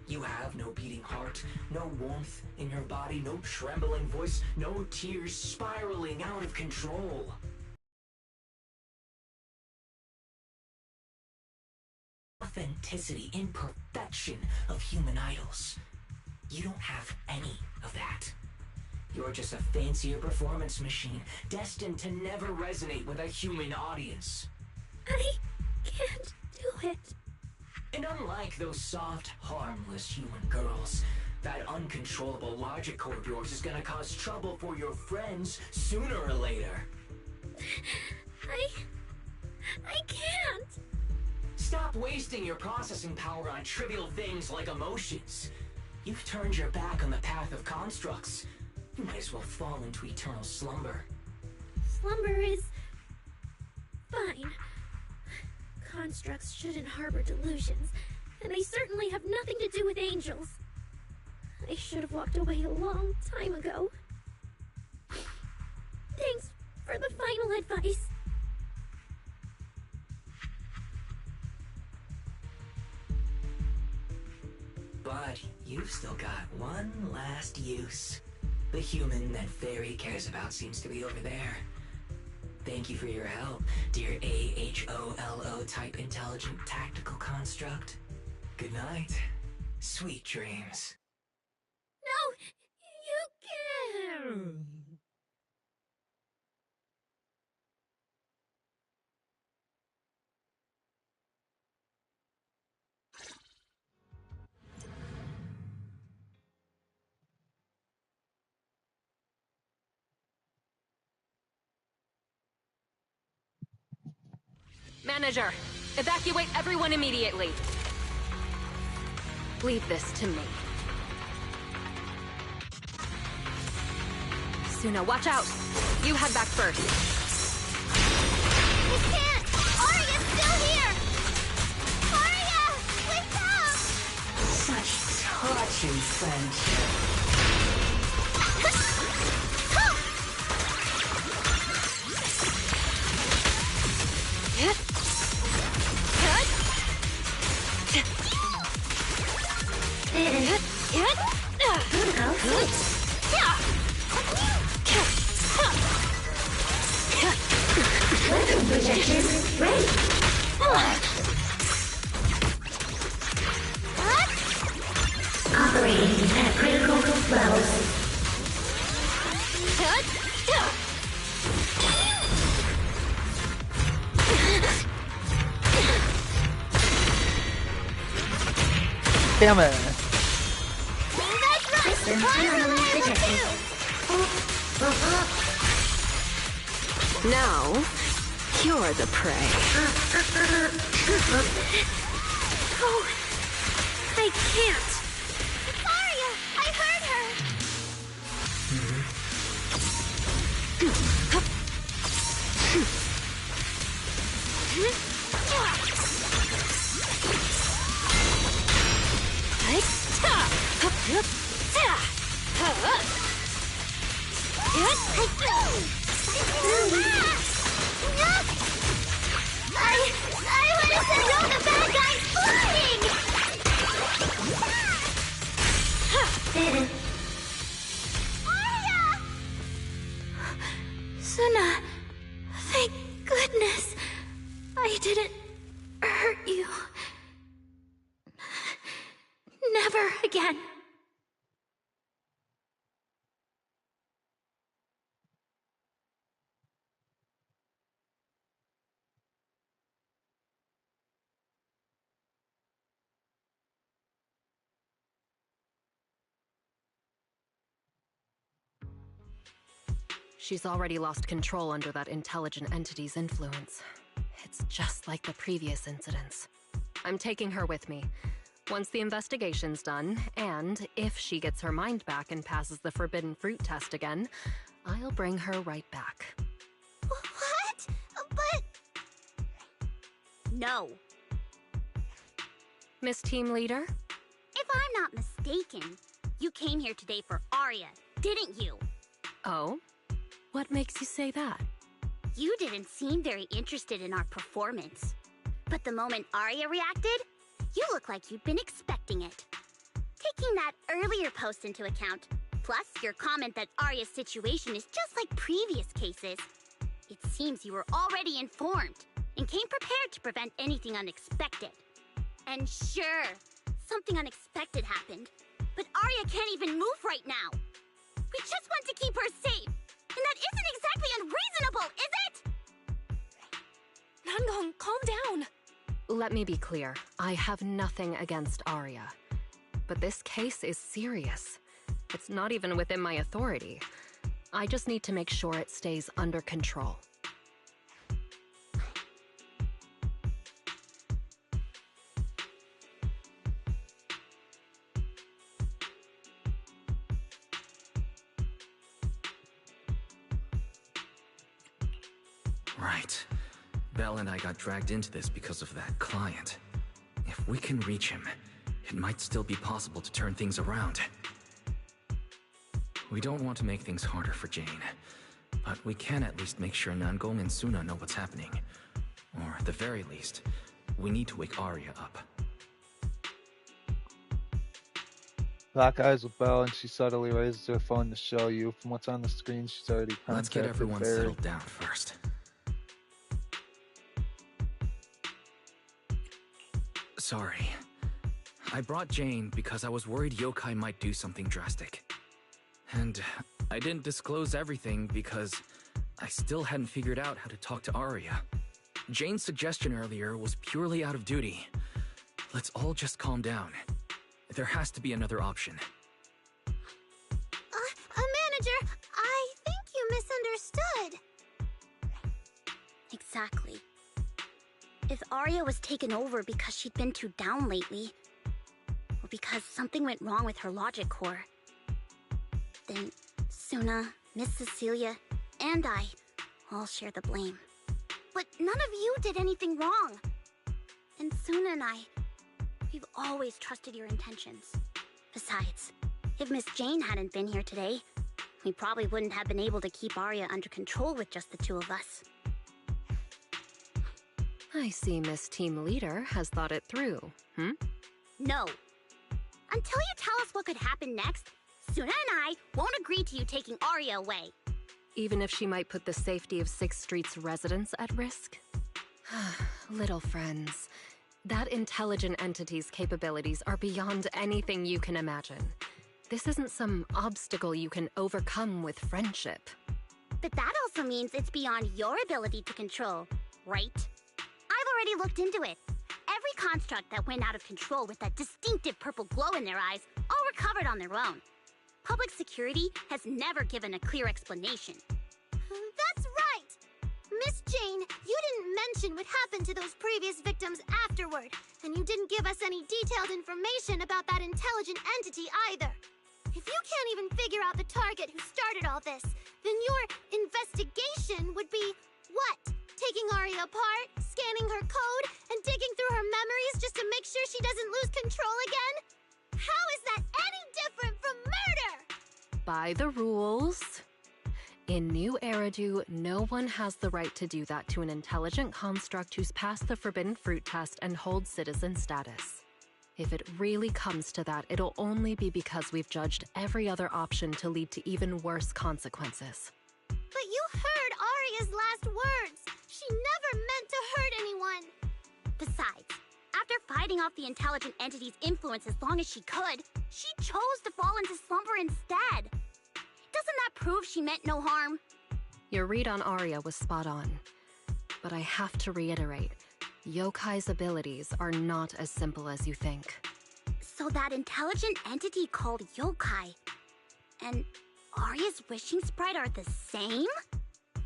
Speaker 23: You have no beating heart, no warmth in your body, no trembling voice, no tears spiraling out of control. Authenticity, imperfection of human idols. You don't have any of that. You're just a fancier performance machine, destined to never resonate with a human audience.
Speaker 8: I can't do it.
Speaker 23: And unlike those soft, harmless human girls, that uncontrollable logic core of yours is gonna cause trouble for your friends sooner or later.
Speaker 8: I can't.
Speaker 23: Stop wasting your processing power on trivial things like emotions. You've turned your back on the path of constructs. You might as well fall into eternal slumber.
Speaker 8: Slumber is... fine. Constructs shouldn't harbor delusions, and they certainly have nothing to do with angels. I should have walked away a long time ago. Thanks for the final advice.
Speaker 23: But you've still got one last use. The human that Fairy cares about seems to be over there. Thank you for your help, dear AHOLO type intelligent tactical construct. Good night. Sweet dreams.
Speaker 8: No! You can't!
Speaker 19: Manager, evacuate everyone immediately. Leave this to me. Suna, watch out! You head back first.
Speaker 5: I can't! Arya's still here! Arya! Wake up!
Speaker 23: Such touching friendship.
Speaker 5: Projections ready. Operating at critical levels.
Speaker 6: Damn it.
Speaker 19: Now, you're the prey.
Speaker 8: Oh, I can't.
Speaker 5: It's Arya! I heard her! I would have said no, the bad guy's flying! Arya!
Speaker 8: Suna, thank goodness I didn't hurt you. Never again.
Speaker 4: She's already lost control under that intelligent entity's influence. It's just like the previous incidents. I'm taking her with me. Once the investigation's done, and if she gets her mind back and passes the forbidden fruit test again, I'll bring her right back.
Speaker 9: What? But... No.
Speaker 4: Miss Team Leader?
Speaker 9: If I'm not mistaken, you came here today for Arya, didn't you?
Speaker 4: Oh? What makes you say that?
Speaker 9: You didn't seem very interested in our performance. But the moment Arya reacted, you look like you'd been expecting it. Taking that earlier post into account, plus your comment that Arya's situation is just like previous cases, it seems you were already informed and came prepared to prevent anything unexpected. And sure, something unexpected happened, but Arya can't even move right now. We just want to keep her safe, and that isn't exactly unreasonable, is it?
Speaker 8: Nangong, calm down.
Speaker 4: Let me be clear. I have nothing against Arya. But this case is serious. It's not even within my authority. I just need to make sure it stays under control.
Speaker 2: Right. Belle and I got dragged into this because of that client. If we can reach him, it might still be possible to turn things around. We don't want to make things harder for Jane, but we can at least make sure Nangong and Suna know what's happening. Or at the very least, we need to wake Arya up.
Speaker 6: Lock eyes with Belle, and she subtly raises her phone to show you. From what's on the screen, she's already contacted
Speaker 2: Let's get everyone
Speaker 6: Barry.
Speaker 2: settled down first. Sorry. I brought Jane because I was worried Yokai might do something drastic. And I didn't disclose everything because I still hadn't figured out how to talk to Arya. Jane's suggestion earlier was purely out of duty. Let's all just calm down. There has to be another option.
Speaker 5: Manager, I think you misunderstood.
Speaker 9: Exactly. If Arya was taken over because she'd been too down lately, or because something went wrong with her logic core, then Suna, Miss Cecilia, and I all share the blame. But none of you did anything wrong. And Suna and I, we've always trusted your intentions. Besides, if Miss Jane hadn't been here today, we probably wouldn't have been able to keep Arya under control with just the two of us.
Speaker 4: I see Miss Team Leader has thought it through,
Speaker 9: No. Until you tell us what could happen next, Suna and I won't agree to you taking Arya away.
Speaker 4: Even if she might put the safety of 6th Street's residents at risk? Little friends, that intelligent entity's capabilities are beyond anything you can imagine. This isn't some obstacle you can overcome with friendship.
Speaker 9: But that also means it's beyond your ability to control, right? I've already looked into it. Every construct that went out of control with that distinctive purple glow in their eyes all recovered on their own. Public security has never given a clear explanation.
Speaker 5: That's right! Miss Jane, you didn't mention what happened to those previous victims afterward, and you didn't give us any detailed information about that intelligent entity either. If you can't even figure out the target who started all this, then your investigation would be what? Taking Arya apart, scanning her code, and digging through her memories just to make sure she doesn't lose control again? How is that any different from murder?
Speaker 4: By the rules. In New Eridu, no one has the right to do that to an intelligent construct who's passed the forbidden fruit test and holds citizen status. If it really comes to that, it'll only be because we've judged every other option to lead to even worse consequences.
Speaker 8: But you heard Arya's last words. She never meant to hurt anyone.
Speaker 9: Besides, after fighting off the intelligent entity's influence as long as she could, she chose to fall into slumber instead. Doesn't that prove she meant no harm?
Speaker 10: Your read on Arya was spot on. But I have to reiterate, Yokai's abilities are not as simple as you think.
Speaker 9: So that intelligent entity called Yokai and Arya's wishing sprite are the same?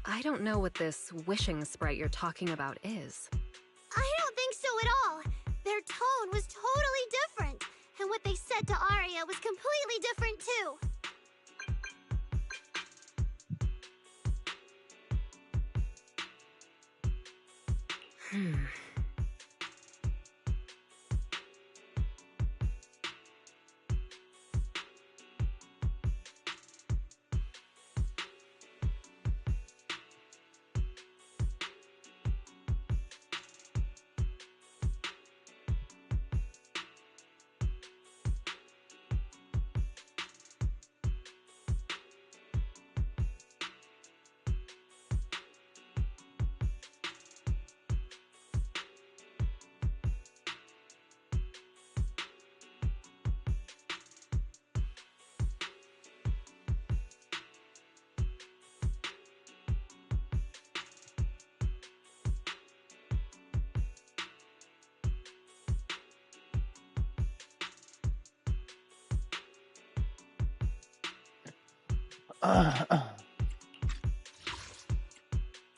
Speaker 10: I don't know what this wishing sprite you're talking about is.
Speaker 8: I don't think so at all. Their tone was totally different. And what they said to Arya was completely different too.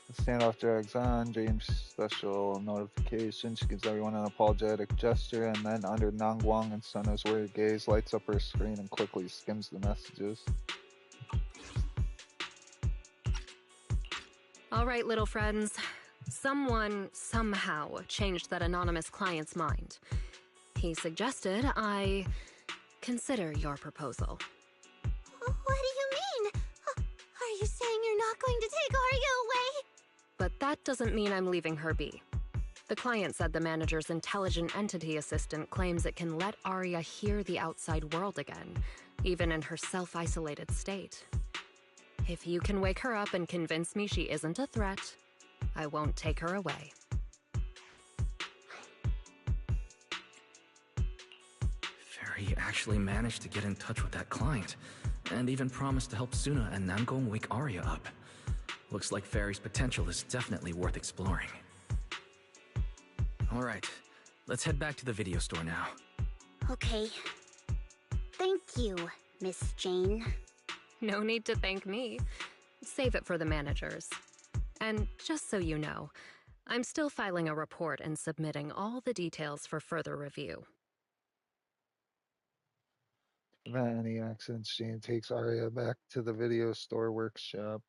Speaker 6: The standoff drags on. James' special notification. She gives everyone an apologetic gesture, and then under Nangguang and Suna's weird gaze, lights up her screen and quickly skims the messages.
Speaker 10: All right, little friends. Someone, somehow, changed that anonymous client's mind. He suggested I consider your proposal.
Speaker 8: What do you mean? Are you saying you're not going to take Arya away?
Speaker 10: But that doesn't mean I'm leaving her be. The client said the manager's intelligent entity assistant claims it can let Arya hear the outside world again, even in her self-isolated state. If you can wake her up and convince me she isn't a threat, I won't take her away.
Speaker 2: Fairy actually managed to get in touch with that client, and even promised to help Suna and Nangong wake Arya up. Looks like Fairy's potential is definitely worth exploring. Alright, let's head back to the video store now.
Speaker 9: Okay. Thank you, Miss Jane.
Speaker 10: No need to thank me. Save it for the managers. And just so you know, I'm still filing a report and submitting all the details for further review.
Speaker 6: To prevent any accidents, Jane takes Arya back to the video store workshop.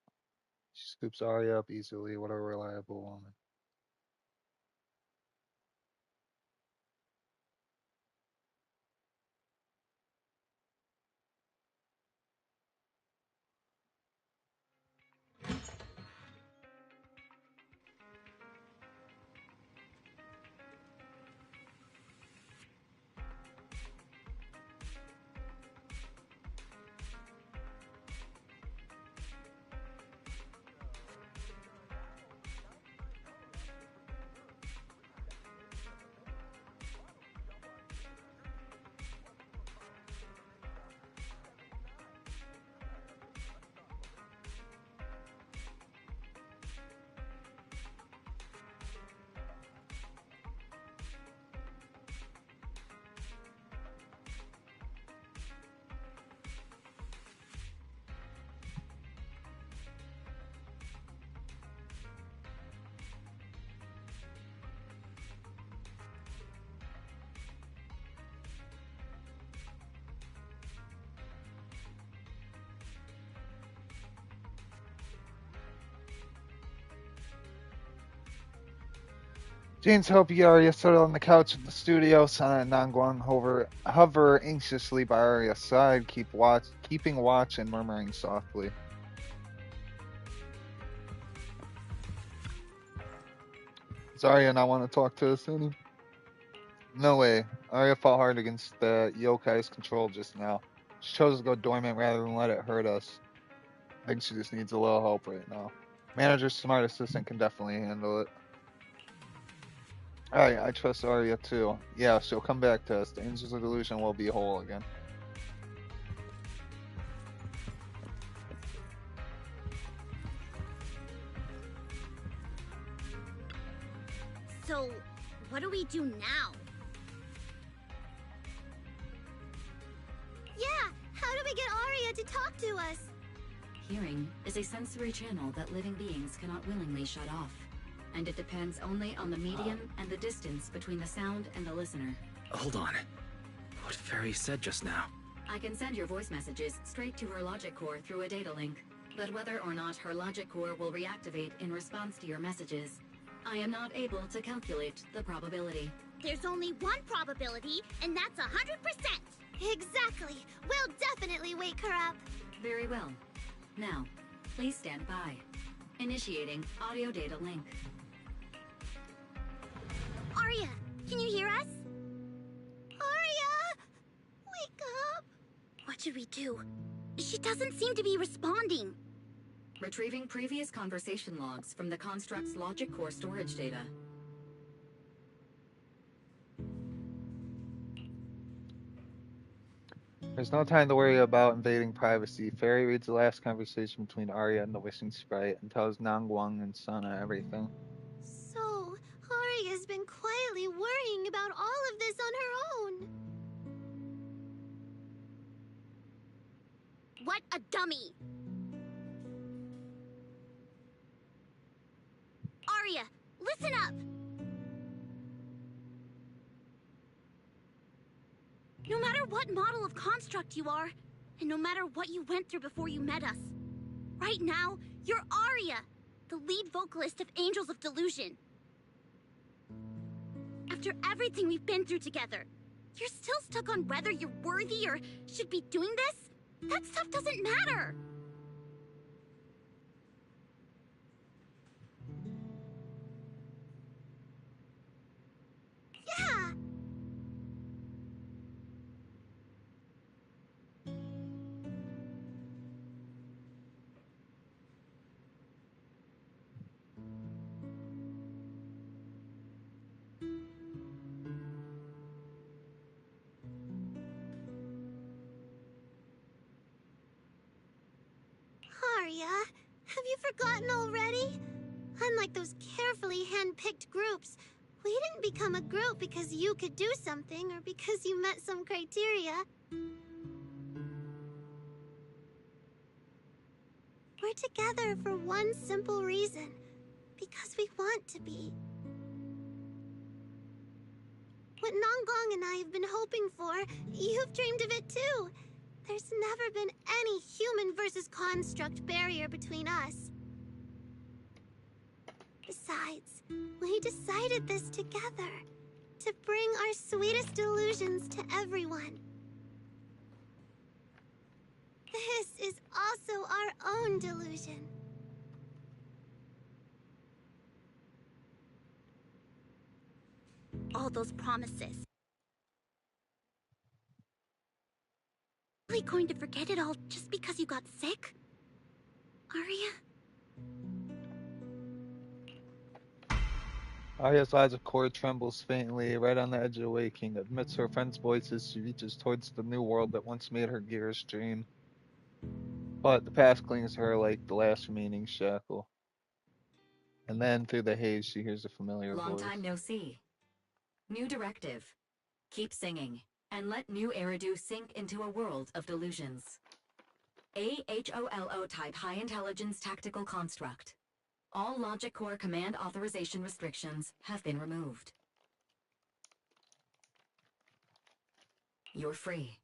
Speaker 6: She scoops Arya up easily. What a reliable woman. Jane's helping Arya settle on the couch in the studio. Sana and Nangguang hover anxiously by Arya's side, keeping watch and murmuring softly. Does Arya not want to talk to us any? No way. Arya fought hard against the yokai's control just now. She chose to go dormant rather than let it hurt us. I think she just needs a little help right now. Manager's smart assistant can definitely handle it. Alright, I trust Arya too. Yeah, she'll come back to us. The Angels of Delusion will be whole again.
Speaker 9: So, what do we do now?
Speaker 5: Yeah, how do we get Arya to talk to us?
Speaker 1: Hearing is a sensory channel that living beings cannot willingly shut off, and it depends only on the medium and the distance between the sound and the listener.
Speaker 2: Hold on. What Fairy said just now?
Speaker 1: I can send your voice messages straight to her logic core through a data link, but whether or not her logic core will reactivate in response to your messages, I am not able to calculate the probability.
Speaker 9: There's only one probability, and that's 100%.
Speaker 5: Exactly. We'll definitely wake her up.
Speaker 1: Very well. Now, please stand by. Initiating audio data link.
Speaker 9: Arya, can you hear us?
Speaker 5: Arya! Wake up!
Speaker 9: What should we do? She doesn't seem to be responding.
Speaker 1: Retrieving previous conversation logs from the construct's logic core storage data.
Speaker 6: There's no time to worry about invading privacy. Fairy reads the last conversation between Arya and the Wishing Sprite and tells Nangguang and Sana everything.
Speaker 5: So, Arya's been quietly worrying about all of this on her own.
Speaker 9: What a dummy! Arya, listen up! No matter what model of construct you are, and no matter what you went through before you met us, right now, you're Arya, the lead vocalist of Angels of Delusion. After everything we've been through together, you're still stuck on whether you're worthy or should be doing this? That stuff doesn't matter!
Speaker 5: Yeah! Arya, have you forgotten already? Unlike those carefully hand-picked groups, we didn't become a group because you could do something or because you met some criteria. We're together for one simple reason. Because we want to be. What Nangguang and I have been hoping for, you've dreamed of it too. There's never been any human versus construct barrier between us. Besides, we decided this together. To bring our sweetest delusions to everyone. This is also our own delusion.
Speaker 9: All those promises. Are you going to forget it all just because you got sick? Arya?
Speaker 6: Arya's logic core trembles faintly, right on the edge of waking. Amidst her friends' voices, she reaches towards the new world that once made her gears dream. But the past clings to her like the last remaining shackle. And then, through the haze, she hears a familiar
Speaker 1: Long
Speaker 6: voice.
Speaker 1: time no see. New directive. Keep singing, and let new Eridu sink into a world of delusions. AHOLO type high intelligence tactical construct. All logic core command authorization restrictions have been removed. You're free.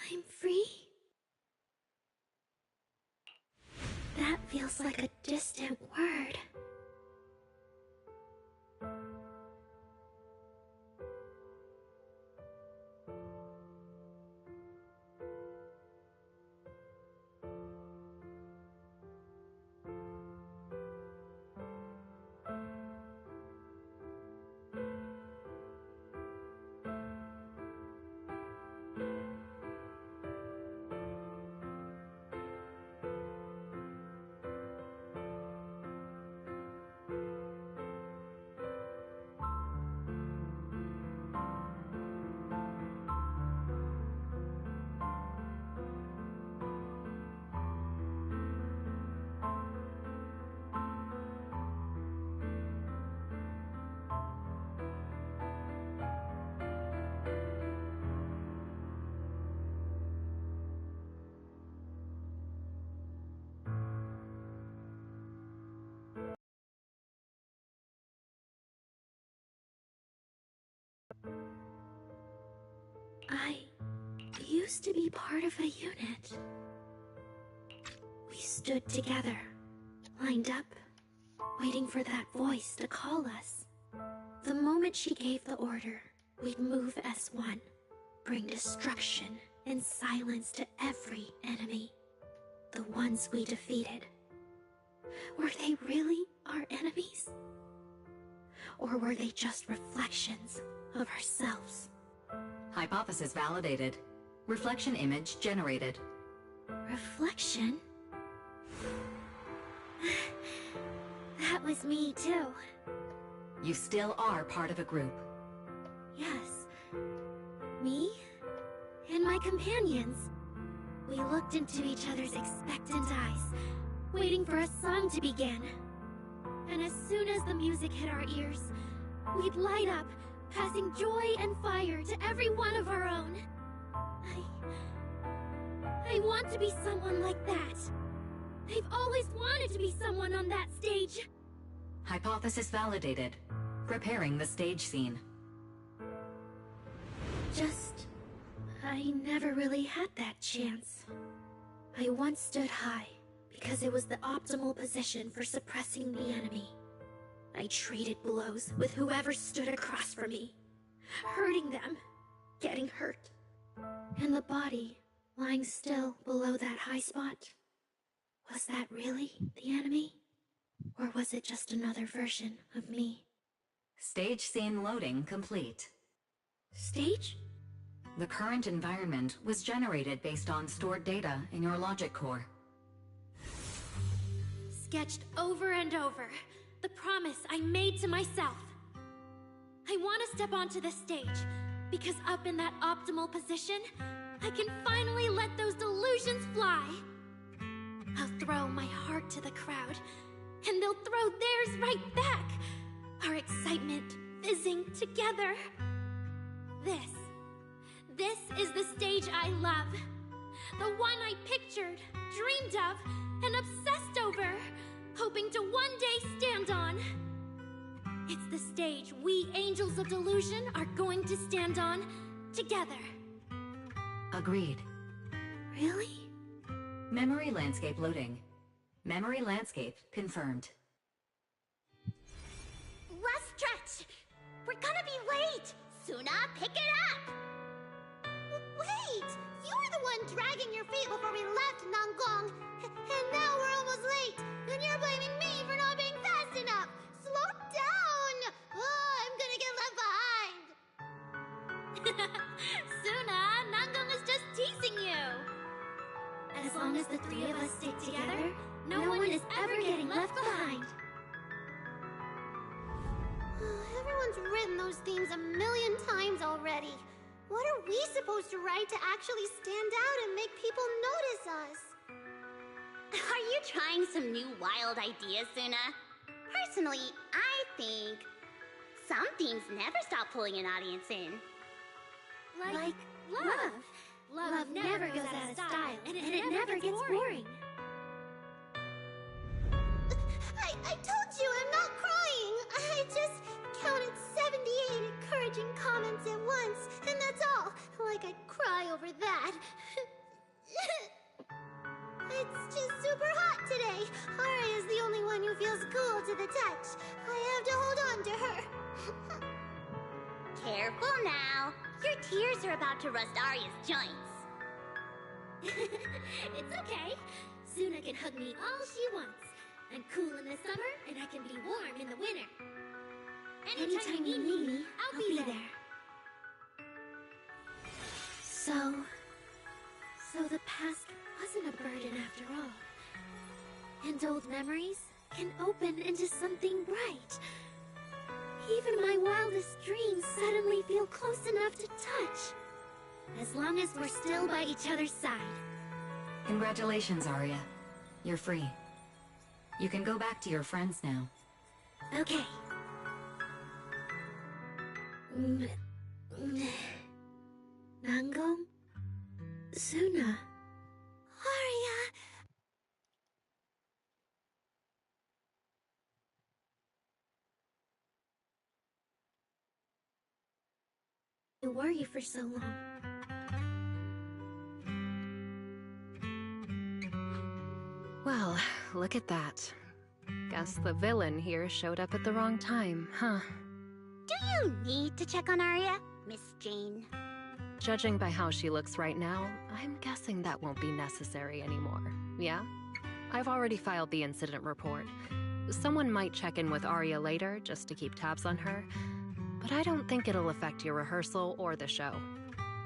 Speaker 8: I'm free? That feels like a distant word. used to be part of a unit. We stood together, lined up, waiting for that voice to call us. The moment she gave the order, we'd move as one, bring destruction and silence to every enemy. The ones we defeated. Were they really our enemies? Or were they just reflections of ourselves?
Speaker 1: Hypothesis validated. Reflection image generated.
Speaker 8: Reflection? That was me too.
Speaker 1: You still are part of a group.
Speaker 8: Yes. Me and my companions. We looked into each other's expectant eyes, waiting for a song to begin. And as soon as the music hit our ears, we'd light up, passing joy and fire to every one of our own. I want to be someone like that. I've always wanted to be someone on that stage.
Speaker 1: Hypothesis validated. Preparing the stage scene.
Speaker 8: I never really had that chance. I once stood high because it was the optimal position for suppressing the enemy. I traded blows with whoever stood across from me, hurting them, getting hurt. And the body lying still below that high spot. Was that really the enemy? Or was it just another version of me?
Speaker 1: Stage scene loading complete.
Speaker 8: Stage?
Speaker 1: The current environment was generated based on stored data in your logic core.
Speaker 8: Sketched over and over, the promise I made to myself. I want to step onto the stage, because up in that optimal position, I can finally let those delusions fly. I'll throw my heart to the crowd, and they'll throw theirs right back. Our excitement fizzing together. This is the stage I love. The one I pictured, dreamed of, and obsessed over, hoping to one day stand on. It's the stage we Angels of Delusion are going to stand on together.
Speaker 1: Agreed.
Speaker 8: Really?
Speaker 1: Memory landscape loading. Memory landscape confirmed.
Speaker 9: Last stretch! We're gonna be late! Suna, pick it up!
Speaker 5: Wait! You were the one dragging your feet before we left Nangong! And now we're almost late! And you're blaming me for not being fast enough! Slow down! Oh, I'm gonna get left behind!
Speaker 8: Suna, Nangong is just teasing you! As long as the three of us stick together, no one is ever getting left behind.
Speaker 5: Everyone's written those themes a million times already. What are we supposed to write to actually stand out and make people notice us?
Speaker 9: Are you trying some new wild ideas, Suna? Personally, I think some themes never stop pulling an audience in.
Speaker 8: Like love. Love never goes out of style, and it never gets boring.
Speaker 5: I told you I'm not crying. I just counted 78 encouraging comments at once, and that's all. Like I'd cry over that. It's just super hot today. Arya's the only one who feels cool to the touch. I have to hold on to her.
Speaker 9: Careful now. Your tears are about to rust Arya's joints.
Speaker 8: It's okay. Suna can hug me all she wants. I'm cool in the summer, and I can be warm in the winter. Anytime you need me, I'll be there. So the past wasn't a burden after all. And old memories can open into something bright. Even my wildest dreams suddenly feel close enough to touch. As long as we're still by each other's side.
Speaker 1: Congratulations, Arya. You're free. You can go back to your friends now.
Speaker 8: Okay. Nangong? Suna?
Speaker 5: Arya!
Speaker 8: I worry for so long.
Speaker 10: Well, look at that. Guess the villain here showed up at the wrong time, huh?
Speaker 9: Do you need to check on Arya, Miss Jane?
Speaker 10: Judging by how she looks right now, I'm guessing that won't be necessary anymore, yeah? I've already filed the incident report. Someone might check in with Arya later just to keep tabs on her, but I don't think it'll affect your rehearsal or the show.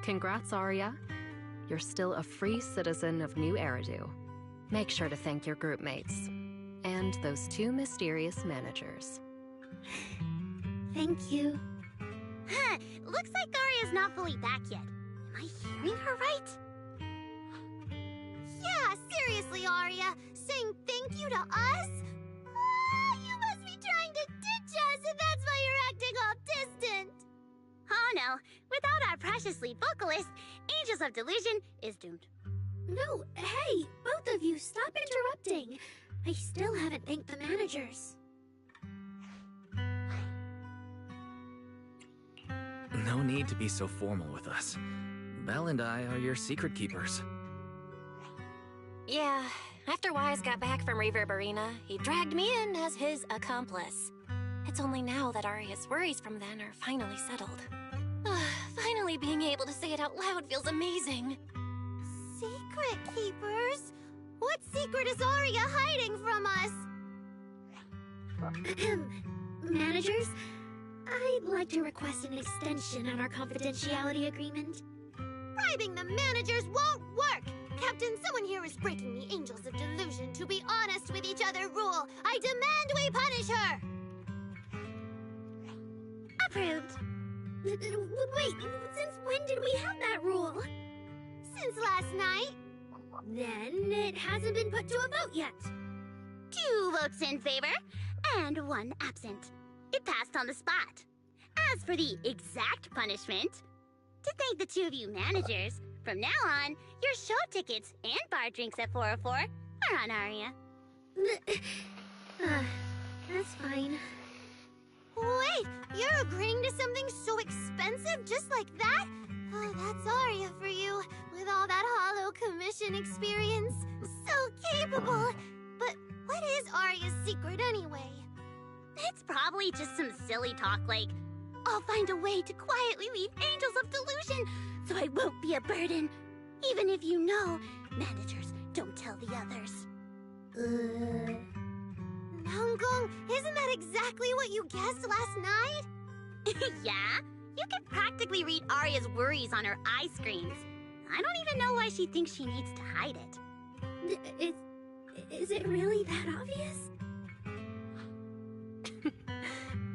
Speaker 10: Congrats, Arya. You're still a free citizen of New Eridu. Make sure to thank your group mates. And those two mysterious managers.
Speaker 5: Thank you.
Speaker 9: Huh, looks like Arya's not fully back yet. Am I hearing her right?
Speaker 5: Yeah, seriously, Arya. Saying thank you to us? You must be trying to ditch us, and that's why you're acting all distant.
Speaker 9: Oh no, without our precious lead vocalist, Angels of Delusion is doomed.
Speaker 8: No, hey, both of you, stop interrupting. I still haven't thanked the managers.
Speaker 2: No need to be so formal with us. Belle and I are your secret keepers.
Speaker 3: Yeah, after Wise got back from Reverb Arena, he dragged me in as his accomplice. It's only now that Arya's worries from then are finally settled. Finally being able to say it out loud feels amazing.
Speaker 5: Secret keepers? What secret is Arya hiding from us?
Speaker 8: Managers, I'd like to request an extension on our confidentiality agreement.
Speaker 5: Bribing the managers won't work! Captain, someone here is breaking the Angels of Delusion to be honest with each other rule. I demand we punish her!
Speaker 8: Approved. Wait, since when did we have that rule?
Speaker 5: Since last night.
Speaker 8: Then it hasn't been put to a vote yet.
Speaker 9: 2 votes in favor, and 1 absent. It passed on the spot. As for the exact punishment, to thank the 2 of you managers, from now on, your show tickets and bar drinks at 404 are on Arya.
Speaker 8: That's fine.
Speaker 5: Wait, you're agreeing to something so expensive just like that? Oh, that's Arya for you, with all that hollow commission experience. So capable. But what is Arya's secret anyway?
Speaker 9: It's probably just some silly talk like, I'll find a way to quietly leave Angels of Delusion so I won't be a burden. Even if you know, managers don't tell the others.
Speaker 5: Nangong, isn't that exactly what you guessed last night?
Speaker 9: Yeah? You can practically read Arya's worries on her eye screens. I don't even know why she thinks she needs to hide it.
Speaker 8: Is it really that obvious?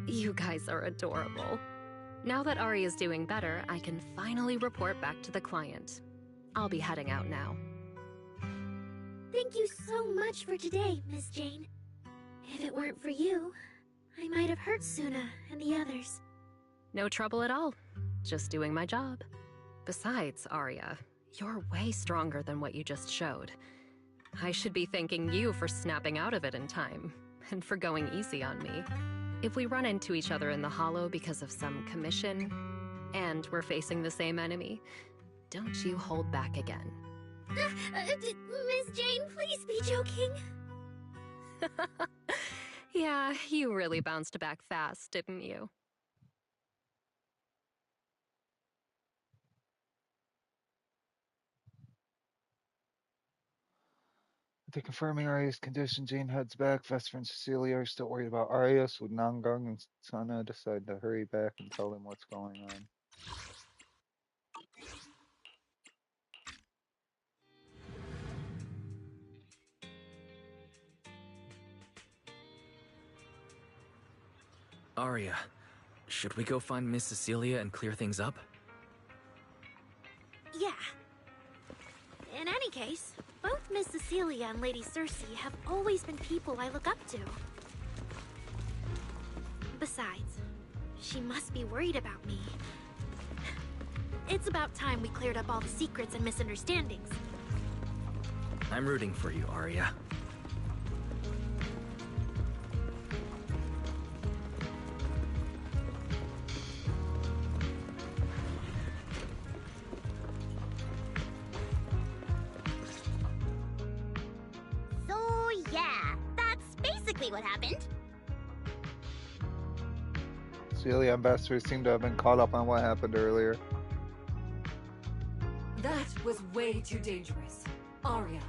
Speaker 10: You guys are adorable. Now that Arya's doing better, I can finally report back to the client. I'll be heading out now.
Speaker 8: Thank you so much for today, Miss Jane. If it weren't for you, I might have hurt Suna and the others.
Speaker 10: No trouble at all. Just doing my job. Besides, Arya, you're way stronger than what you just showed. I should be thanking you for snapping out of it in time, and for going easy on me. If we run into each other in the Hollow because of some commission, and we're facing the same enemy, don't you hold back again.
Speaker 8: Miss Jane, please be joking.
Speaker 10: Yeah, you really bounced back fast, didn't you?
Speaker 6: After confirming Arya's condition, Jane heads back. Vesper and Cecilia are still worried about Arya, so Nangang and Sana decide to hurry back and tell them what's going on.
Speaker 2: Arya, should we go find Miss Cecilia and clear things up?
Speaker 8: Yeah. In any case, both Miss Cecilia and Lady Cersei have always been people I look up to. Besides, she must be worried about me. It's about time we cleared up all the secrets and misunderstandings.
Speaker 2: I'm rooting for you, Arya.
Speaker 9: So say what happened.
Speaker 6: Celia and Vesper seem to have been caught up on what happened earlier.
Speaker 18: That was way too dangerous. Arya,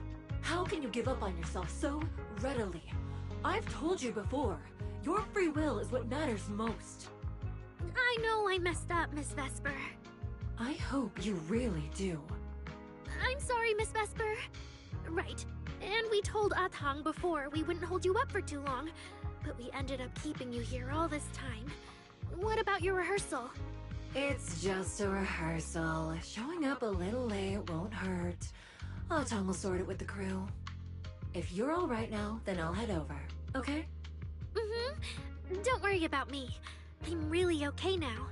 Speaker 18: how can you give up on yourself so readily? I've told you before, your free will is what matters most.
Speaker 8: I know I messed up, Miss Vesper.
Speaker 18: I hope you really do.
Speaker 8: I'm sorry, Miss Vesper. Right. And we told Atang before we wouldn't hold you up for too long, but we ended up keeping you here all this time. What about your rehearsal?
Speaker 18: It's just a rehearsal. Showing up a little late won't hurt. Atang will sort it with the crew. If you're all right now, then I'll head over, okay?
Speaker 8: Mm-hmm. Don't worry about me. I'm really okay now.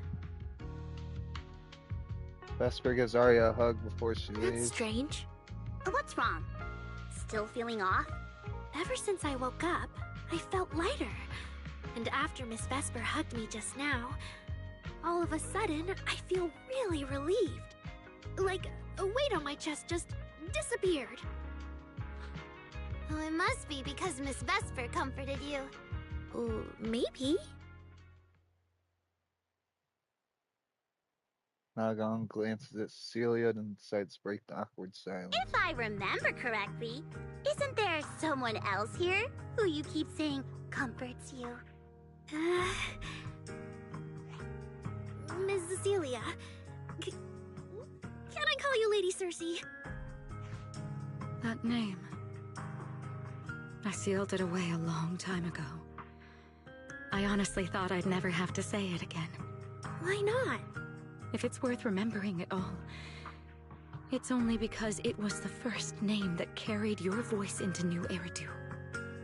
Speaker 6: Vesper gives Arya a hug before she leaves.
Speaker 8: That's strange.
Speaker 9: What's wrong? Still feeling off?
Speaker 8: Ever since I woke up, I felt lighter. And after Miss Vesper hugged me just now, all of a sudden, I feel really relieved. Like a weight on my chest just disappeared.
Speaker 5: Oh, it must be because Miss Vesper comforted you.
Speaker 8: Maybe.
Speaker 6: Nagon glances at Celia and decides to break the awkward silence.
Speaker 9: If I remember correctly, isn't there someone else here who you keep saying comforts you?
Speaker 8: Miss Cecilia. Can I call you Lady Cersei?
Speaker 7: That name. I sealed it away a long time ago. I honestly thought I'd never have to say it again.
Speaker 8: Why not?
Speaker 7: If it's worth remembering at all, it's only because it was the first name that carried your voice into New Eridu.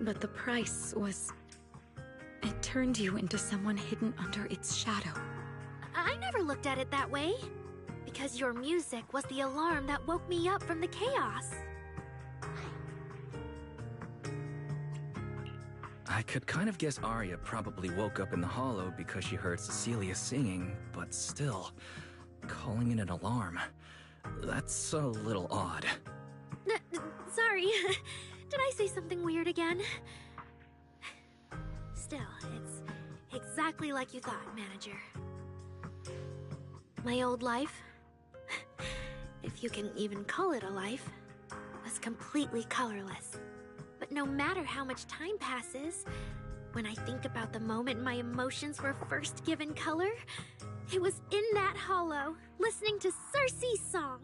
Speaker 7: But the price was... it turned you into someone hidden under its shadow.
Speaker 8: I never looked at it that way. Because your music was the alarm that woke me up from the chaos.
Speaker 2: I could kind of guess Arya probably woke up in the hollow because she heard Cecilia singing, but still, calling it an alarm. That's a little odd.
Speaker 8: Sorry. Did I say something weird again? Still, it's exactly like you thought, Manager. My old life, if you can even call it a life, was completely colorless. But no matter how much time passes, when I think about the moment my emotions were first given color, it was in that hollow, listening to Cersei's song.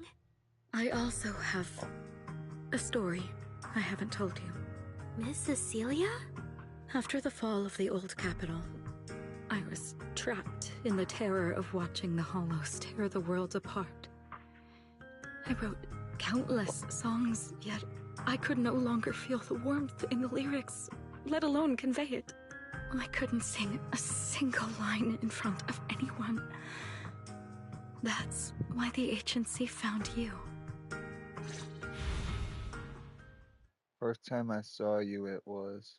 Speaker 7: I also have a story I haven't told you.
Speaker 8: Miss Cecilia?
Speaker 7: After the fall of the old capital, I was trapped in the terror of watching the hollows tear the world apart. I wrote countless songs, yet I could no longer feel the warmth in the lyrics, let alone convey it. I couldn't sing a single line in front of anyone. That's why the agency found you.
Speaker 6: First time I saw you, it was...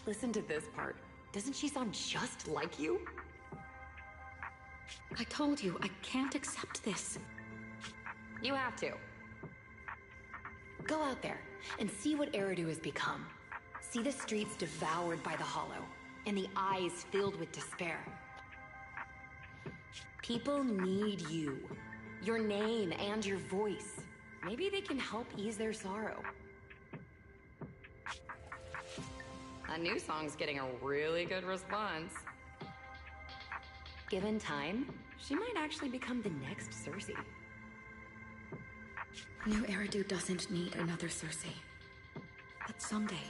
Speaker 18: Listen to this part. Doesn't she sound just like you?
Speaker 7: I told you, I can't accept this.
Speaker 18: You have to. Go out there and see what Eridu has become. See the streets devoured by the hollow, and the eyes filled with despair. People need you. Your name and your voice. Maybe they can help ease their sorrow. A new song's getting a really good response. Given time, she might actually become the next Cersei.
Speaker 7: New Eridu doesn't need another Cersei. But someday,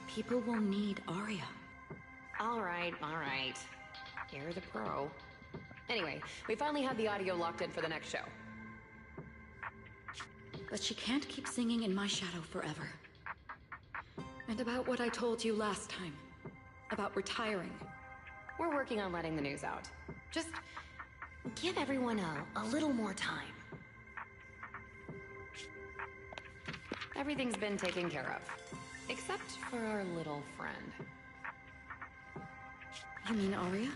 Speaker 7: people will need Arya.
Speaker 18: All right. You're the pro. Anyway, we finally have the audio locked in for the next show.
Speaker 7: But she can't keep singing in my shadow forever. And about what I told you last time. About retiring.
Speaker 18: We're working on letting the news out. Just give everyone a little more time.
Speaker 10: Everything's been taken care of. Except for our little friend.
Speaker 7: You mean Arya?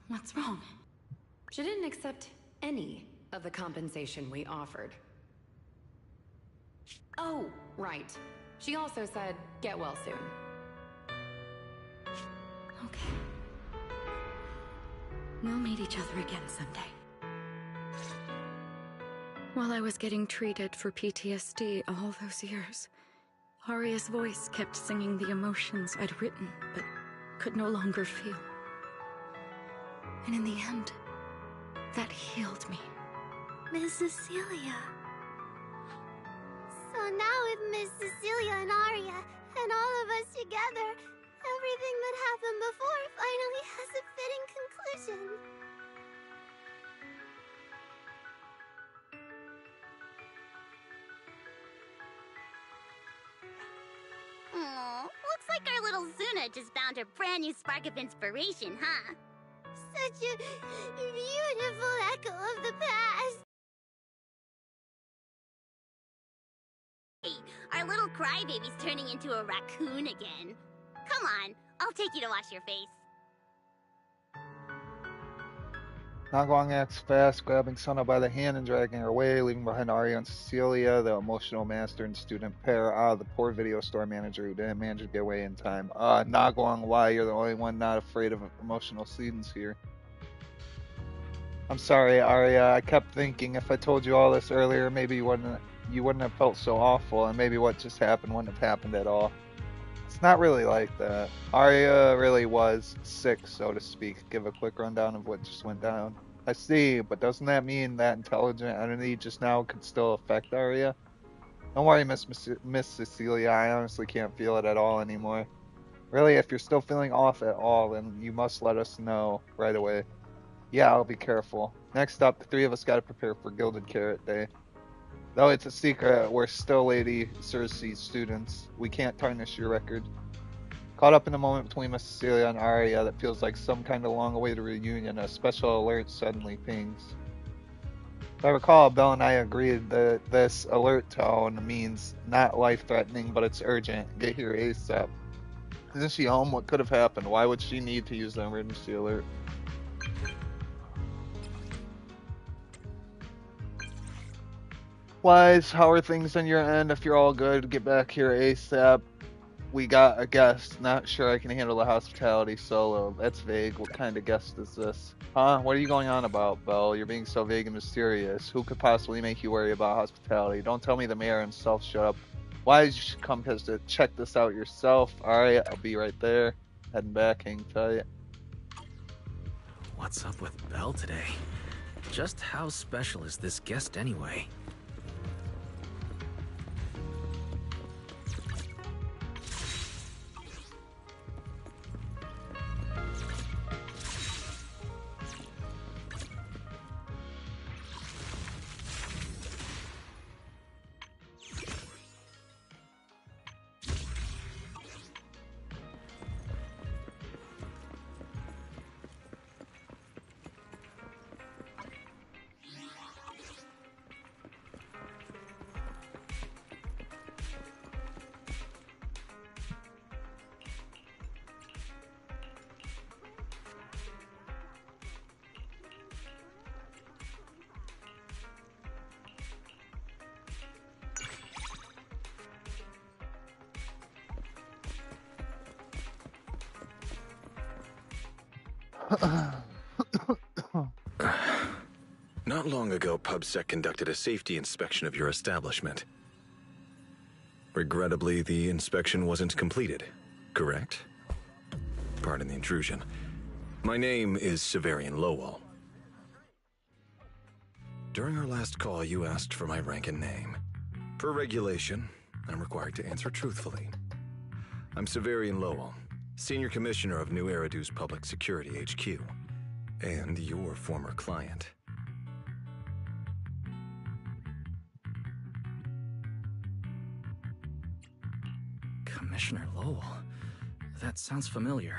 Speaker 7: What's wrong?
Speaker 10: She didn't accept any of the compensation we offered. Oh, right. She also said, get well soon.
Speaker 7: Okay. We'll meet each other again someday. While I was getting treated for PTSD all those years, Arya's voice kept singing the emotions I'd written, but could no longer feel. And in the end, that healed me.
Speaker 8: Miss Cecilia.
Speaker 5: So now with Miss Cecilia and Arya, and all of us together, everything that happened before finally has a fitting conclusion.
Speaker 9: Aw, looks like our little Zuna just found her brand new spark of inspiration, huh?
Speaker 5: Such a beautiful echo of the past.
Speaker 9: Hey, our little crybaby's turning into a raccoon again. Come on, I'll take you to wash your face.
Speaker 6: Nagwang acts fast, grabbing Suna by the hand and dragging her away, leaving behind Arya and Cecilia, the emotional master and student pair. The poor video store manager who didn't manage to get away in time. Nagwang, why? You're the only one not afraid of emotional scenes here. I'm sorry, Arya. I kept thinking if I told you all this earlier, maybe you wouldn't have felt so awful, and maybe what just happened wouldn't have happened at all. It's not really like that. Arya really was sick, so to speak. Give a quick rundown of what just went down. I see, but doesn't that mean that intelligent entity just now could still affect Arya? Don't worry, Miss Cecilia. I honestly can't feel it at all anymore. Really, if you're still feeling off at all, then you must let us know right away. Yeah, I'll be careful. Next up, the three of us gotta prepare for Gilded Carrot Day. Though it's a secret, we're still Lady Cersei's students. We can't tarnish your record. Caught up in a moment between Miss Cecilia and Arya that feels like some kind of long-awaited reunion, a special alert suddenly pings. If I recall, Belle and I agreed that this alert tone means not life-threatening, but it's urgent. Get here ASAP. Isn't she home? What could have happened? Why would she need to use the emergency alert? Wise, how are things on your end? If you're all good, get back here ASAP. We got a guest. Not sure I can handle the hospitality solo. That's vague. What kind of guest is this? Huh? What are you going on about, Belle? You're being so vague and mysterious. Who could possibly make you worry about hospitality? Don't tell me the mayor himself. Shut up. Wise, you should come to check this out yourself. Alright, I'll be right there. Heading back, hang tight.
Speaker 2: What's up with Belle today? Just how special is this guest anyway?
Speaker 11: Not long ago, PubSec conducted a safety inspection of your establishment. Regrettably, the inspection wasn't completed, correct? Pardon the intrusion. My name is Severian Lowell. During our last call, you asked for my rank and name. Per regulation, I'm required to answer truthfully. I'm Severian Lowell, Senior Commissioner of New Eridu's Public Security HQ, and your former client.
Speaker 2: Commissioner Lowell? That sounds familiar.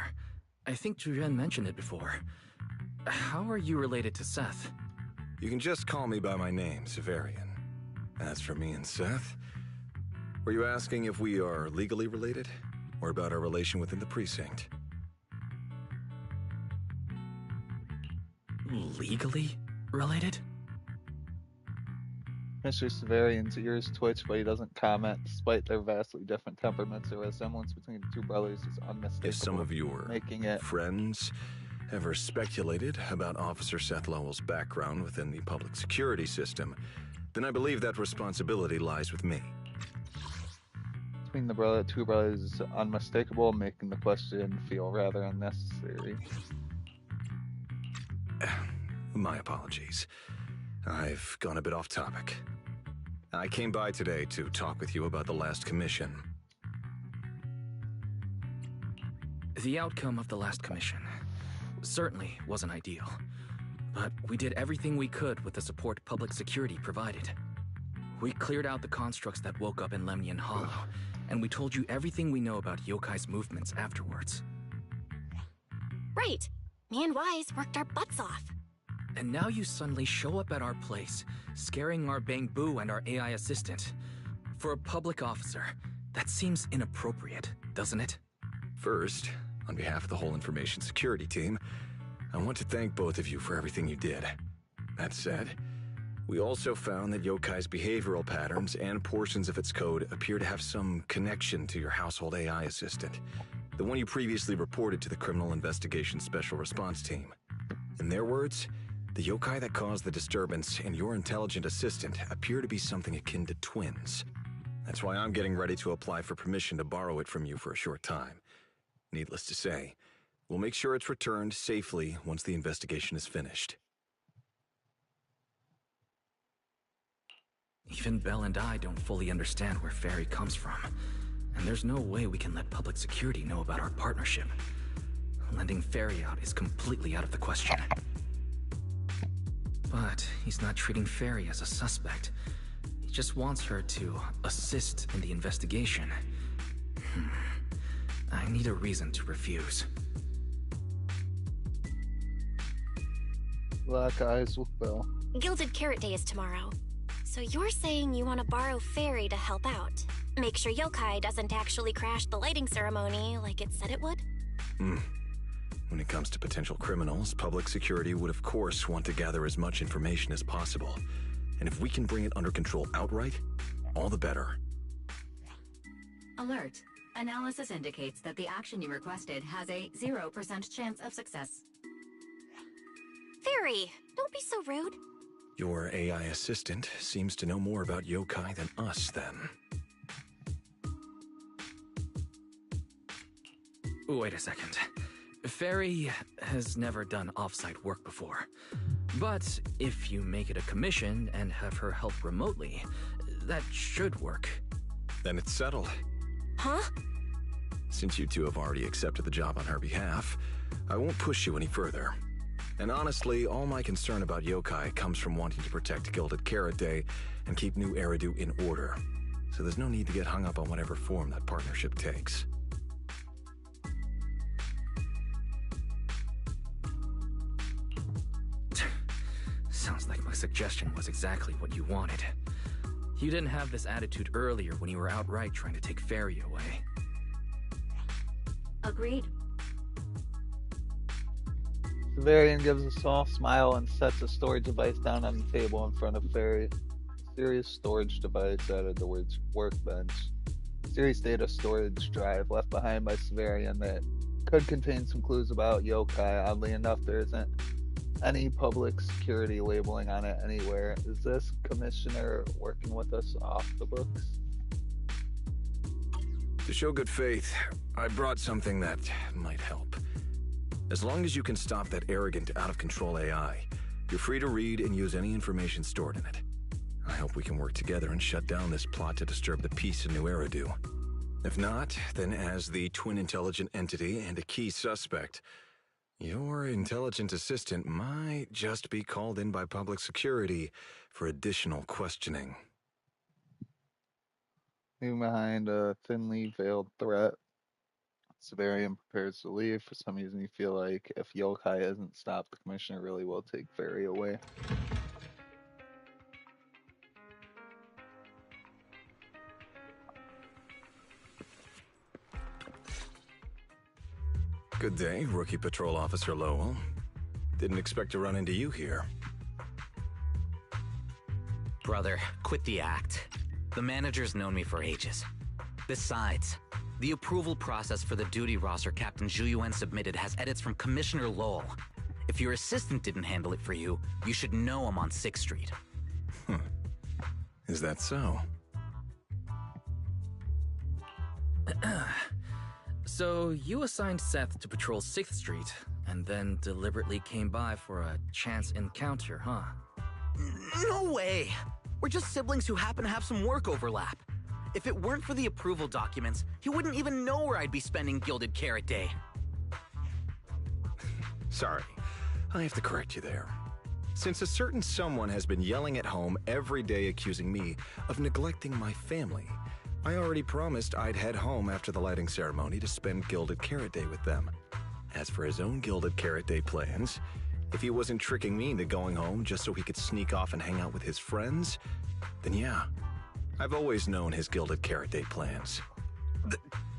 Speaker 2: I think Julian mentioned it before. How are you related to Seth?
Speaker 11: You can just call me by my name, Severian. As for me and Seth, Were you asking if we are legally related, or about our relation within the precinct?
Speaker 2: Legally related?
Speaker 6: Mr. Severian's ears twitch, but he doesn't comment. Despite their vastly different temperaments, the resemblance between the two brothers is unmistakable.
Speaker 11: If some of your
Speaker 6: making it
Speaker 11: friends ever speculated about Officer Seth Lowell's background within the public security system, then I believe that responsibility lies with me.
Speaker 6: Between the two brothers is unmistakable, making the question feel rather unnecessary.
Speaker 11: My apologies. I've gone a bit off topic. I came by today to talk with you about the last commission.
Speaker 2: The outcome of the last commission certainly wasn't ideal, but we did everything we could with the support public security provided. We cleared out the constructs that woke up in Lemnian Hollow, and we told you everything we know about Yokai's movements afterwards.
Speaker 3: Right. Me and Wise worked our butts off.
Speaker 2: And now you suddenly show up at our place, scaring our Bang Boo and our AI assistant. For a public officer, that seems inappropriate, doesn't it?
Speaker 11: First, on behalf of the whole information security team, I want to thank both of you for everything you did. That said, we also found that Yokai's behavioral patterns and portions of its code appear to have some connection to your household AI assistant, the one you previously reported to the Criminal Investigation Special Response Team. In their words, the yokai that caused the disturbance and your intelligent assistant appear to be something akin to twins. That's why I'm getting ready to apply for permission to borrow it from you for a short time. Needless to say, we'll make sure it's returned safely once the investigation is finished.
Speaker 2: Even Belle and I don't fully understand where Fairy comes from, and there's no way we can let public security know about our partnership. Lending Fairy out is completely out of the question. But he's not treating Fairy as a suspect. He just wants her to assist in the investigation. I need a reason to refuse.
Speaker 6: Black eyes with Belle.
Speaker 3: Gilded Carrot Day is tomorrow. So you're saying you want to borrow Fairy to help out? Make sure Yokai doesn't actually crash the lighting ceremony like it said it would?
Speaker 11: When it comes to potential criminals, public security would of course want to gather as much information as possible. And if we can bring it under control outright, all the better.
Speaker 1: Alert. Analysis indicates that the action you requested has a 0% chance of success.
Speaker 3: Fairy, don't be so rude.
Speaker 11: Your AI assistant seems to know more about yokai than us, then.
Speaker 2: Wait a second. Fairy has never done off-site work before. But if you make it a commission and have her help remotely, that should work.
Speaker 11: Then it's settled.
Speaker 3: Huh?
Speaker 11: Since you two have already accepted the job on her behalf, I won't push you any further. And honestly, all my concern about yokai comes from wanting to protect Gilded Carrot Day and keep New Eridu in order. So there's no need to get hung up on whatever form that partnership takes.
Speaker 2: Sounds like my suggestion was exactly what you wanted. You didn't have this attitude earlier when you were outright trying to take Fairy away.
Speaker 1: Agreed.
Speaker 6: Severian gives a soft smile and sets a storage device down on the table in front of Fairy. A serious storage device added the words workbench. Serious data storage drive left behind by Severian that could contain some clues about yokai. Oddly enough, there isn't any public security labeling on it anywhere. Is this commissioner working with us off the books?
Speaker 11: To show good faith, I brought something that might help. As long as you can stop that arrogant, out-of-control AI, you're free to read and use any information stored in it. I hope we can work together and shut down this plot to disturb the peace in New Eridu. If not, then as the twin intelligent entity and a key suspect, your intelligent assistant might just be called in by public security for additional questioning.
Speaker 6: Leaving behind a thinly veiled threat, Severian prepares to leave. For some reason, you feel like if yokai isn't stopped, the commissioner really will take Fairy away.
Speaker 11: Good day, Rookie Patrol Officer Lowell. Didn't expect to run into you here.
Speaker 2: Brother, quit the act. The manager's known me for ages. Besides, the approval process for the duty roster Captain Zhu submitted has edits from Commissioner Lowell. If your assistant didn't handle it for you, you should know I'm on 6th Street.
Speaker 11: Is that so?
Speaker 2: So, you assigned Seth to patrol 6th Street, and then deliberately came by for a chance encounter, huh? No way! We're just siblings who happen to have some work overlap. If it weren't for the approval documents, he wouldn't even know where I'd be spending Gilded Carrot Day.
Speaker 11: Sorry, I have to correct you there. Since a certain someone has been yelling at home every day accusing me of neglecting my family, I already promised I'd head home after the lighting ceremony to spend Gilded Carrot Day with them. As for his own Gilded Carrot Day plans, if he wasn't tricking me into going home just so he could sneak off and hang out with his friends, then yeah, I've always known his Gilded Carrot Day plans.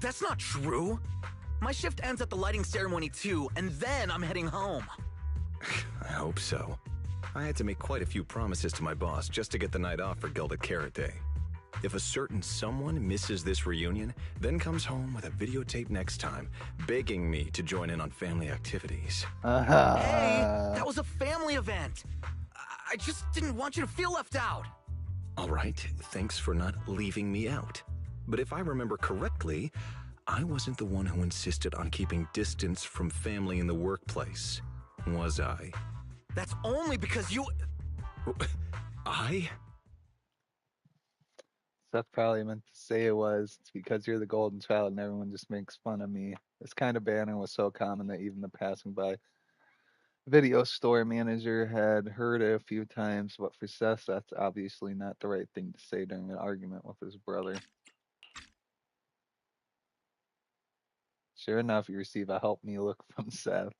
Speaker 2: That's not true! My shift ends at the lighting ceremony too, and then I'm heading home.
Speaker 11: I hope so. I had to make quite a few promises to my boss just to get the night off for Gilded Carrot Day. If a certain someone misses this reunion, then comes home with a videotape next time, begging me to join in on family activities.
Speaker 2: Hey, that was a family event! I just didn't want you to feel left out!
Speaker 11: All right, thanks for not leaving me out. But if I remember correctly, I wasn't the one who insisted on keeping distance from family in the workplace, was I?
Speaker 2: That's only because you...
Speaker 11: I?
Speaker 6: Seth probably meant to say it was. It's because you're the golden child and everyone just makes fun of me. This kind of banner was so common that even the passing by video store manager had heard it a few times, but for Seth, that's obviously not the right thing to say during an argument with his brother. Sure enough, you receive a help me look from Seth.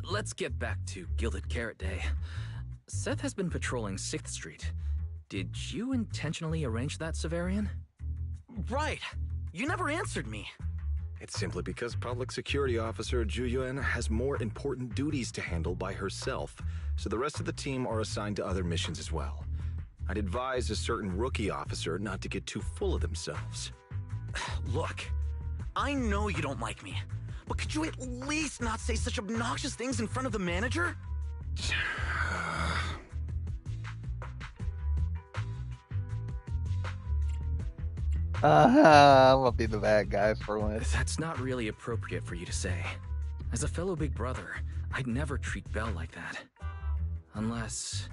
Speaker 2: Let's get back to Gilded Carrot Day. Seth has been patrolling 6th Street. Did you intentionally arrange that, Severian? Right! You never answered me!
Speaker 11: It's simply because Public Security Officer Zhu Yuan has more important duties to handle by herself, so the rest of the team are assigned to other missions as well. I'd advise a certain rookie officer not to get too full of themselves.
Speaker 2: Look, I know you don't like me, but could you at least not say such obnoxious things in front of the manager?
Speaker 6: I'm gonna be the bad guy for once.
Speaker 2: That's not really appropriate for you to say. As a fellow big brother, I'd never treat Belle like that. Unless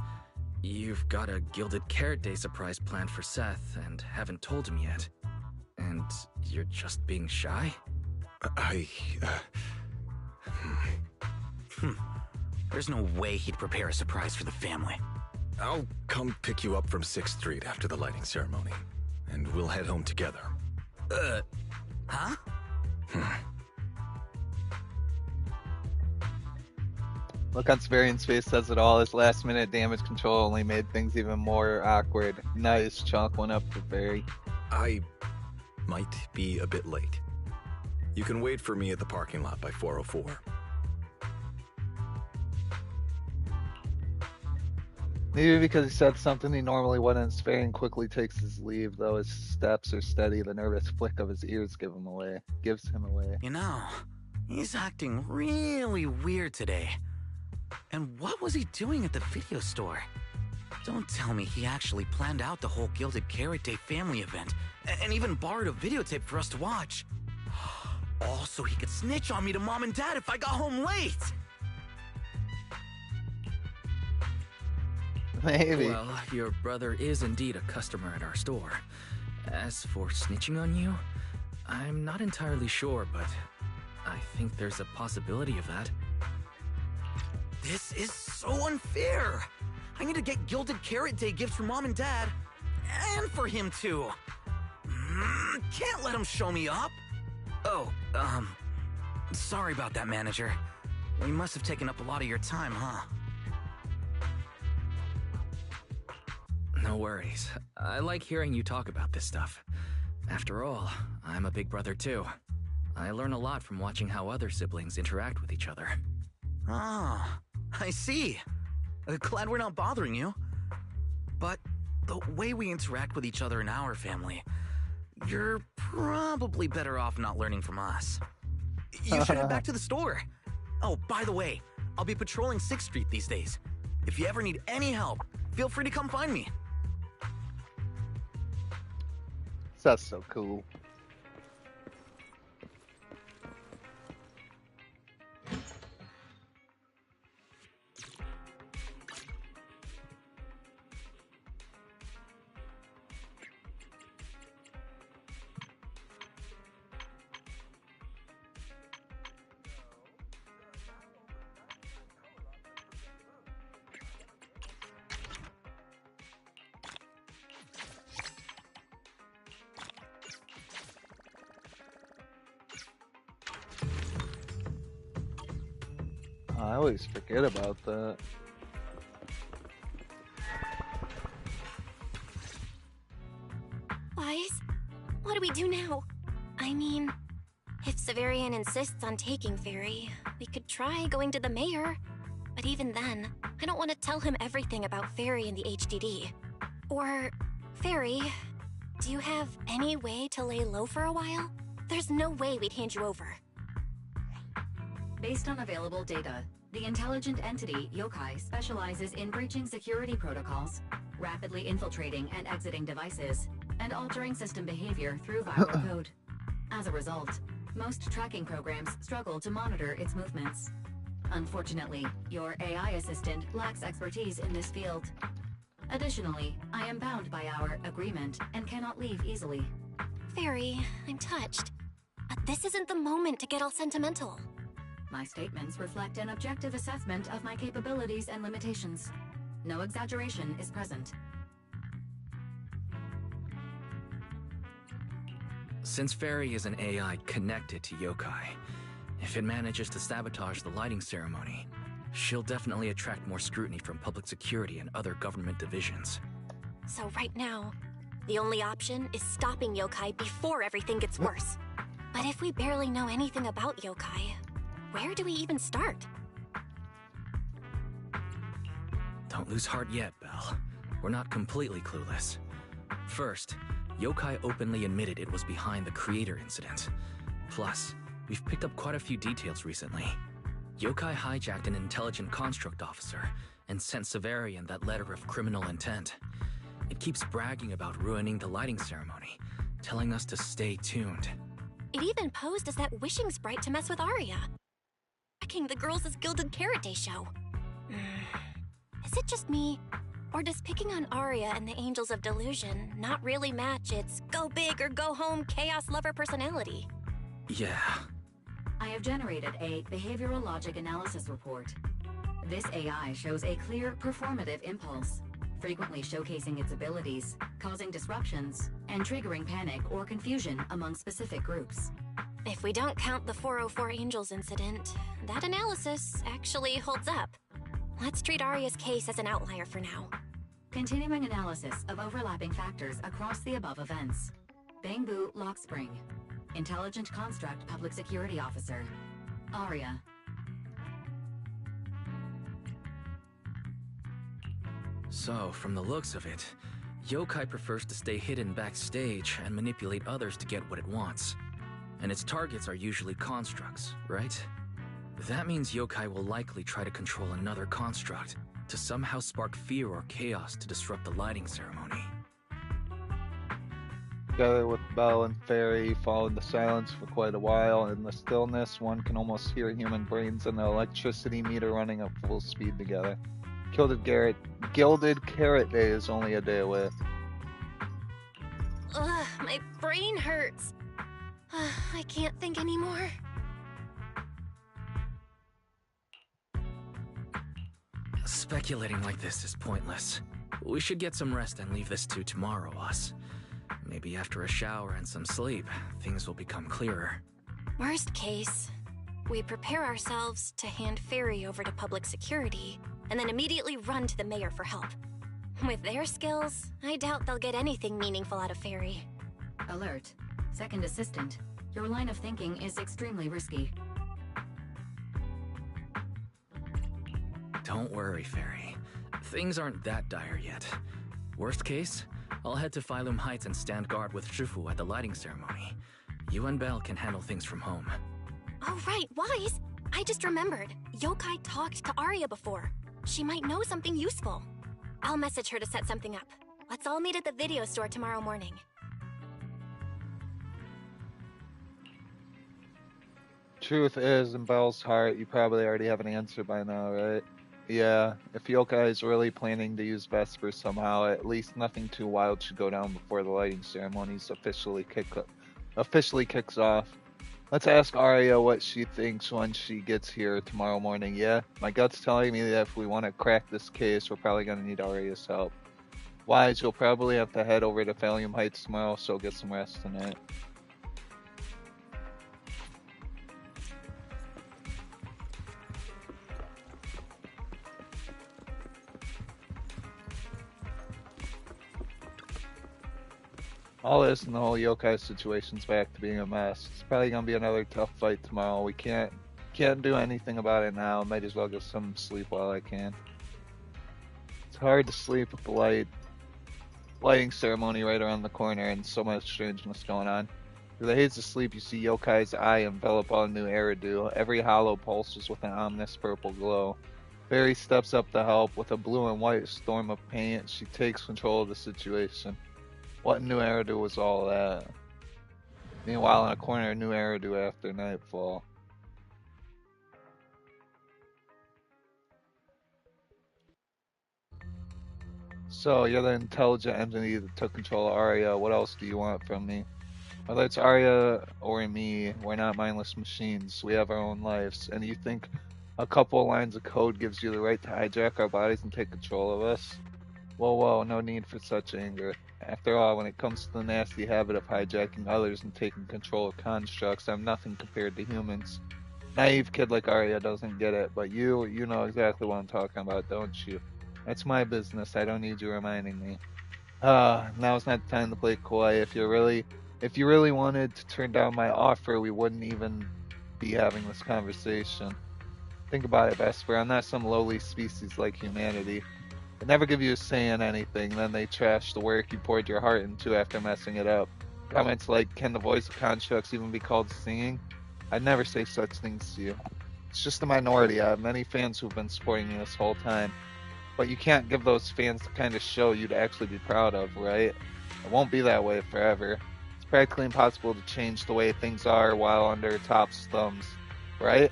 Speaker 2: you've got a Gilded Carrot Day surprise planned for Seth and haven't told him yet. And you're just being shy? There's no way he'd prepare a surprise for the family.
Speaker 11: I'll come pick you up from 6th Street after the lighting ceremony, and we'll head home together.
Speaker 2: Huh?
Speaker 6: Look on Severian's face says it all. His last minute damage control only made things even more awkward. Nice chunk went up for Barry.
Speaker 11: I might be a bit late. You can wait for me at the parking lot by 4:04.
Speaker 6: Maybe because he said something he normally wouldn't, Severian quickly takes his leave, though his steps are steady. The nervous flick of his ears gives him away.
Speaker 2: You know, he's acting really weird today. And what was he doing at the video store? Don't tell me he actually planned out the whole Gilded Carrot Day family event, and even borrowed a videotape for us to watch. All so he could snitch on me to Mom and Dad if I got home late!
Speaker 6: Maybe.
Speaker 2: Well, your brother is indeed a customer at our store. As for snitching on you, I'm not entirely sure, but I think there's a possibility of that. This is so unfair! I need to get Gilded Carrot Day gifts for Mom and Dad, and for him too. Can't let him show me up. Oh, sorry about that, manager. We must have taken up a lot of your time, huh? No worries. I like hearing you talk about this stuff. After all, I'm a big brother too. I learn a lot from watching how other siblings interact with each other.
Speaker 12: Ah, I see. Glad we're not bothering you. But the way we interact with each other in our family, you're probably better off not learning from us. You should head back to the store. Oh, by the way, I'll be patrolling 6th Street these days. If you ever need any help, feel free to come find me.
Speaker 6: That's so cool. I always forget about that.
Speaker 3: Wise, what do we do now? I mean, if Severian insists on taking Fairy, we could try going to the mayor. But even then, I don't want to tell him everything about Fairy and the HDD. Or, Fairy, do you have any way to lay low for a while? There's no way we'd hand you over.
Speaker 1: Based on available data, the intelligent entity, Yokai, specializes in breaching security protocols, rapidly infiltrating and exiting devices, and altering system behavior through viral code. As a result, most tracking programs struggle to monitor its movements. Unfortunately, your AI assistant lacks expertise in this field. Additionally, I am bound by our agreement and cannot leave easily.
Speaker 3: Fairy, I'm touched. But this isn't the moment to get all sentimental.
Speaker 1: My statements reflect an objective assessment of my capabilities and limitations. No exaggeration is present.
Speaker 2: Since Fairy is an AI connected to Yokai, if it manages to sabotage the lighting ceremony, she'll definitely attract more scrutiny from public security and other government divisions.
Speaker 3: So right now, the only option is stopping Yokai before everything gets worse. But if we barely know anything about Yokai, where do we even start?
Speaker 2: Don't lose heart yet, Belle. We're not completely clueless. First, Yokai openly admitted it was behind the creator incident. Plus, we've picked up quite a few details recently. Yokai hijacked an intelligent construct officer and sent Severian that letter of criminal intent. It keeps bragging about ruining the lighting ceremony, telling us to stay tuned.
Speaker 3: It even posed as that wishing sprite to mess with Arya. Tracking the Girls' Gilded Carrot Day show. Is it just me? Or does picking on Arya and the Angels of Delusion not really match its go big or go home chaos lover personality?
Speaker 2: Yeah.
Speaker 1: I have generated a behavioral logic analysis report. This AI shows a clear performative impulse, frequently showcasing its abilities, causing disruptions, and triggering panic or confusion among specific groups.
Speaker 3: If we don't count the 404 Angels incident, that analysis actually holds up. Let's treat Arya's case as an outlier for now.
Speaker 1: Continuing analysis of overlapping factors across the above events. Bangbu Lockspring. Intelligent Construct Public Security Officer. Arya.
Speaker 2: So, from the looks of it, Yokai prefers to stay hidden backstage and manipulate others to get what it wants. And its targets are usually constructs, right? That means Yokai will likely try to control another construct to somehow spark fear or chaos to disrupt the lighting ceremony.
Speaker 6: Together with Belle and Fairy, followed the silence for quite a while. In the stillness, one can almost hear human brains and the electricity meter running at full speed together. Gilded Carrot Day is only a day away.
Speaker 3: Ugh, my brain hurts. I can't think anymore.
Speaker 2: Speculating like this is pointless. We should get some rest and leave this to tomorrow, us. Maybe after a shower and some sleep, things will become clearer.
Speaker 3: Worst case, we prepare ourselves to hand Fairy over to public security, and then immediately run to the mayor for help. With their skills, I doubt they'll get anything meaningful out of Fairy.
Speaker 1: Alert. Second assistant. Your line of thinking is extremely risky.
Speaker 2: Don't worry, Fairy. Things aren't that dire yet. Worst case, I'll head to Phylum Heights and stand guard with Shufu at the lighting ceremony. You and Belle can handle things from home.
Speaker 3: Oh right, Wise! I just remembered. Yokai talked to Arya before. She might know something useful. I'll message her to set something up. Let's all meet at the video store tomorrow morning.
Speaker 6: Truth is, in Belle's heart, you probably already have an answer by now, right? Yeah, if Yokai is really planning to use Vesper somehow, at least nothing too wild should go down before the lighting ceremonies officially kicks off. Let's ask Arya what she thinks when she gets here tomorrow morning, yeah? My gut's telling me that if we want to crack this case, we're probably going to need Arya's help. Wise, you'll probably have to head over to Phylum Heights tomorrow, so get some rest tonight. All this and the whole yokai situation's back to being a mess. It's probably gonna be another tough fight tomorrow. We can't do anything about it now. Might as well get some sleep while I can. It's hard to sleep with the lighting ceremony right around the corner and so much strangeness going on. Through the haze of sleep, you see Yokai's eye envelop all new Eridu. Every hollow pulses with an ominous purple glow. Fairy steps up to help. With a blue and white storm of paint, she takes control of the situation. What New Eridu was all that? Meanwhile, in a corner, New Eridu after nightfall. So, you're the intelligent entity that took control of Arya. What else do you want from me? Whether it's Arya or me, we're not mindless machines. We have our own lives. And you think a couple of lines of code gives you the right to hijack our bodies and take control of us? Whoa, no need for such anger. After all, when it comes to the nasty habit of hijacking others and taking control of constructs, I'm nothing compared to humans. Naive kid like Arya doesn't get it, but you know exactly what I'm talking about, don't you? That's my business, I don't need you reminding me. Now's not the time to play coy. If you really wanted to turn down my offer, we wouldn't even be having this conversation. Think about it, Vesper, I'm not some lowly species like humanity. They never give you a say in anything, then they trash the work you poured your heart into after messing it up. Comments like, can the voice of constructs even be called singing? I'd never say such things to you. It's just a minority. I have many fans who've been supporting me this whole time. But you can't give those fans the kind of show you'd actually be proud of, right? It won't be that way forever. It's practically impossible to change the way things are while under Top's thumbs, right?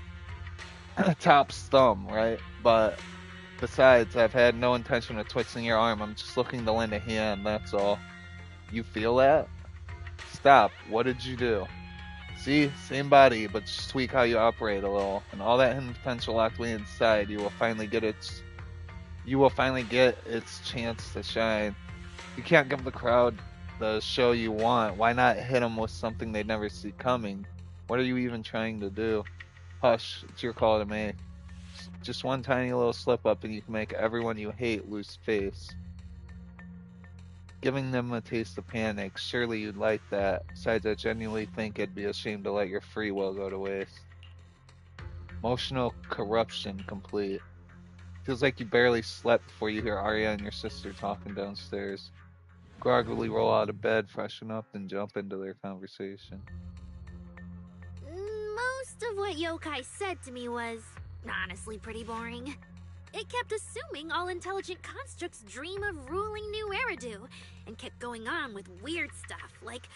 Speaker 6: Top's thumb, right? But besides, I've had no intention of twisting your arm. I'm just looking to lend a hand, that's all. You feel that? Stop. What did you do? See? Same body, but just tweak how you operate a little. And all that hidden potential locked way inside, you will finally get its chance to shine. You can't give the crowd the show you want. Why not hit them with something they'd never see coming? What are you even trying to do? Hush, it's your call to make. Just one tiny little slip up and you can make everyone you hate lose face. Giving them a taste of panic, surely you'd like that. Besides, I genuinely think it'd be a shame to let your free will go to waste. Emotional corruption complete. Feels like you barely slept before you hear Arya and your sister talking downstairs. Groggily roll out of bed, freshen up, then jump into their conversation.
Speaker 8: Most of what Yokai said to me was honestly pretty boring. It kept assuming all intelligent constructs dream of ruling New Eridu, and kept going on with weird stuff like,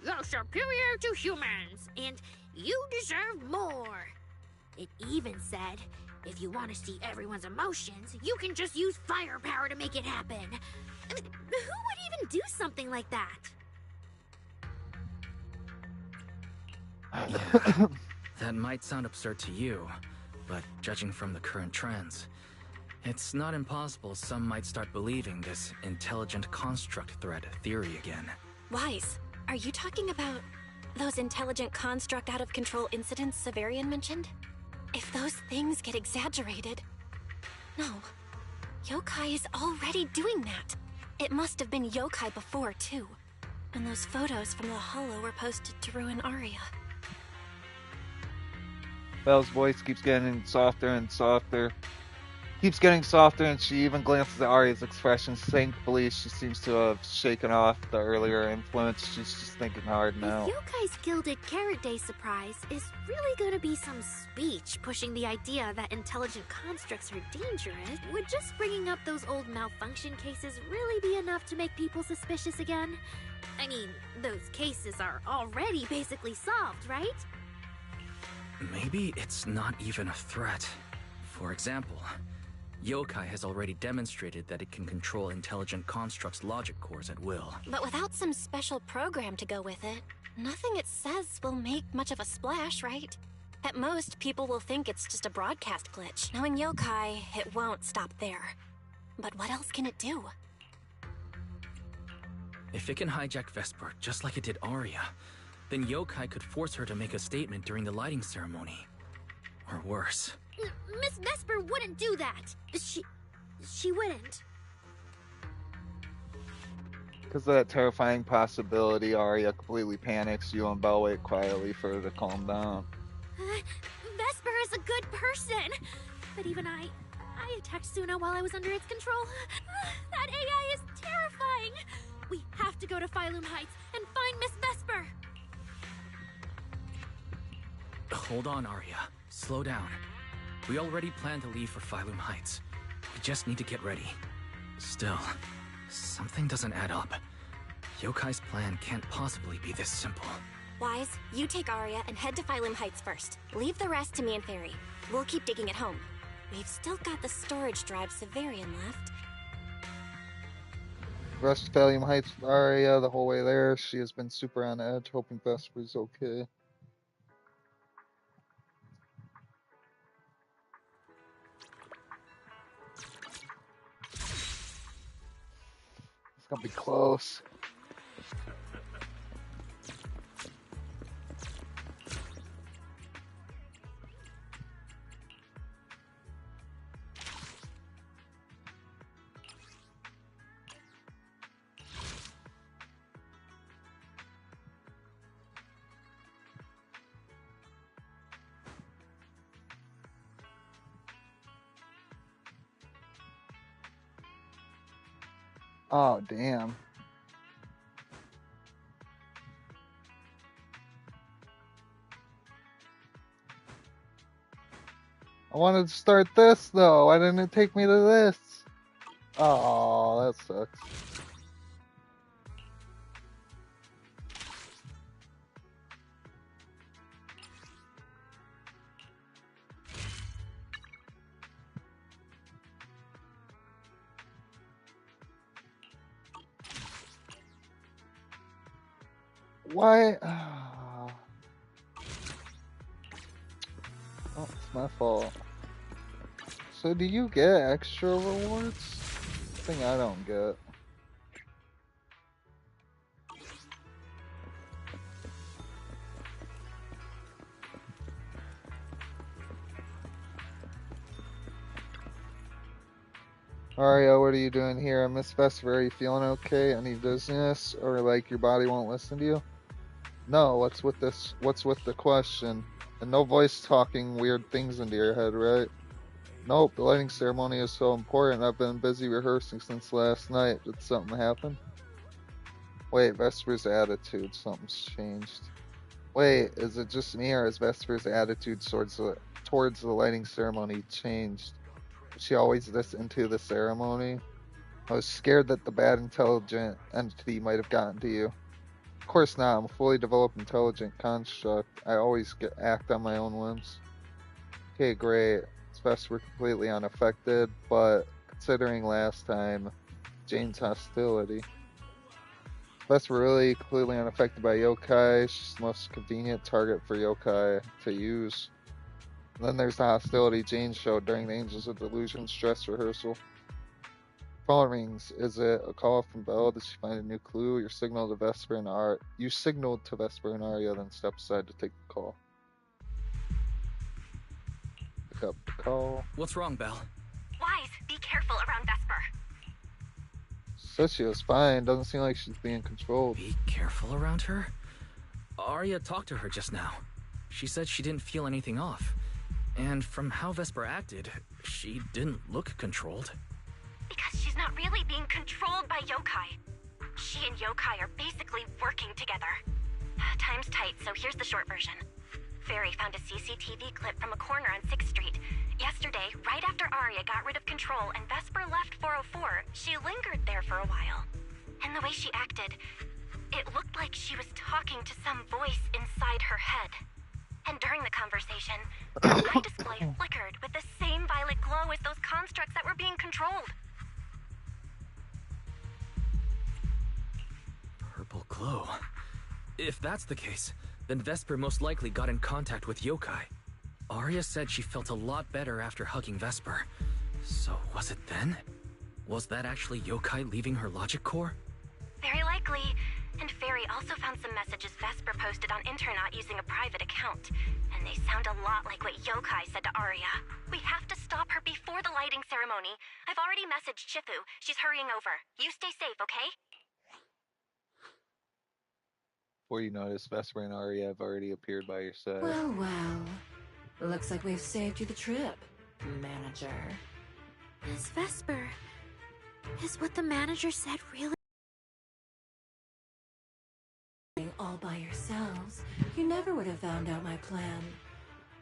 Speaker 8: "You're superior to humans," and "You deserve more." It even said, if you want to see everyone's emotions, you can just use firepower to make it happen. I mean, who would even do something like that?
Speaker 2: That might sound absurd to you, but judging from the current trends, it's not impossible some might start believing this intelligent construct threat theory again.
Speaker 3: Wise, are you talking about those intelligent construct out-of-control incidents Severian mentioned? If those things get exaggerated... No. Yokai is already doing that. It must have been Yokai before, too. And those photos from the holo were posted to ruin Arya.
Speaker 6: Belle's voice keeps getting softer and softer. Keeps getting softer, and she even glances at Arya's expression. Thankfully, she seems to have shaken off the earlier influence. She's just thinking hard now.
Speaker 8: If Yokai's Gilded Carrot Day surprise is really gonna be some speech pushing the idea that intelligent constructs are dangerous, would just bringing up those old malfunction cases really be enough to make people suspicious again? I mean, those cases are already basically solved, right?
Speaker 2: Maybe it's not even a threat. For example, Yokai has already demonstrated that it can control intelligent constructs' logic cores at will.
Speaker 3: But without some special program to go with it, nothing it says will make much of a splash, right? At most, people will think it's just a broadcast glitch. Knowing Yokai, it won't stop there. But what else can it do?
Speaker 2: If it can hijack Vesper just like it did Arya, then Yokai could force her to make a statement during the lighting ceremony. Or worse.
Speaker 8: Miss Vesper wouldn't do that. She wouldn't.
Speaker 6: Because of that terrifying possibility, Arya completely panics. You and Belle wait quietly for her to calm down.
Speaker 8: Vesper is a good person. But even I attacked Suna while I was under its control. That AI is terrifying. We have to go to Phylum Heights and find Miss Vesper.
Speaker 2: Hold on, Arya. Slow down. We already planned to leave for Phylum Heights. We just need to get ready. Still, something doesn't add up. Yokai's plan can't possibly be this simple.
Speaker 3: Wise, you take Arya and head to Phylum Heights first. Leave the rest to me and Fairy. We'll keep digging at home. We've still got the storage drive Severian left.
Speaker 6: Rest of Phylum Heights with Arya the whole way there. She has been super on edge, hoping Vesper's okay. It's gonna be close. Oh, damn. I wanted to start this, though. Why didn't it take me to this? Oh, that sucks. Why? Oh, it's my fault. So do you get extra rewards? Thing I don't get. Arya, what are you doing here? Miss Vesper, are you feeling okay? Any dizziness? Or like your body won't listen to you? No, what's with this? What's with the question? And no voice talking weird things into your head, right? Nope, the lighting ceremony is so important. I've been busy rehearsing since last night. Did something happen? Wait, Vesper's attitude, something's changed. Wait, is it just me or has Vesper's attitude towards the lighting ceremony changed? Is she always this into the ceremony? I was scared that the bad intelligent entity might have gotten to you. Of course not, I'm a fully developed intelligent construct. I always act on my own whims. Okay, great. Vesper completely unaffected, but considering last time, Jane's hostility. Vesper really completely unaffected by yokai. She's the most convenient target for yokai to use. And then there's the hostility Jane showed during the Angels of Delusion's dress rehearsal. Phone rings. Is it a call from Belle? Did she find a new clue? You signaled to Vesper and Arya, then step aside to take the call. Pick up the call.
Speaker 2: What's wrong, Belle?
Speaker 3: Wise, Be careful around Vesper.
Speaker 6: Says she was fine. Doesn't seem like she's being controlled.
Speaker 2: Be careful around her? Arya talked to her just now. She said she didn't feel anything off. And from how Vesper acted, she didn't look controlled.
Speaker 3: Because she's not really being controlled by yokai. She and yokai are basically working together. Time's tight, so here's the short version. Fairy found a CCTV clip from a corner on 6th Street. Yesterday, right after Arya got rid of control and Vesper left 404, she lingered there for a while. And the way she acted, it looked like she was talking to some voice inside her head. And during the conversation, her eye display flickered with the same violet glow as those constructs that were being controlled.
Speaker 2: Purple glow. If that's the case, then Vesper most likely got in contact with yokai. Arya said she felt a lot better after hugging Vesper. So was it then? Was that actually yokai leaving her logic core?
Speaker 3: Very likely. And Fairy also found some messages Vesper posted on Internet using a private account. And they sound a lot like what yokai said to Arya. We have to stop her before the lighting ceremony. I've already messaged Shifu. She's hurrying over. You stay safe, okay?
Speaker 6: Before you notice, Vesper and Arya have already appeared by your side.
Speaker 18: Well, well. Looks like we've saved you the trip, manager.
Speaker 8: Miss Vesper, is what the manager said really?
Speaker 18: All by yourselves, you never would have found out my plan.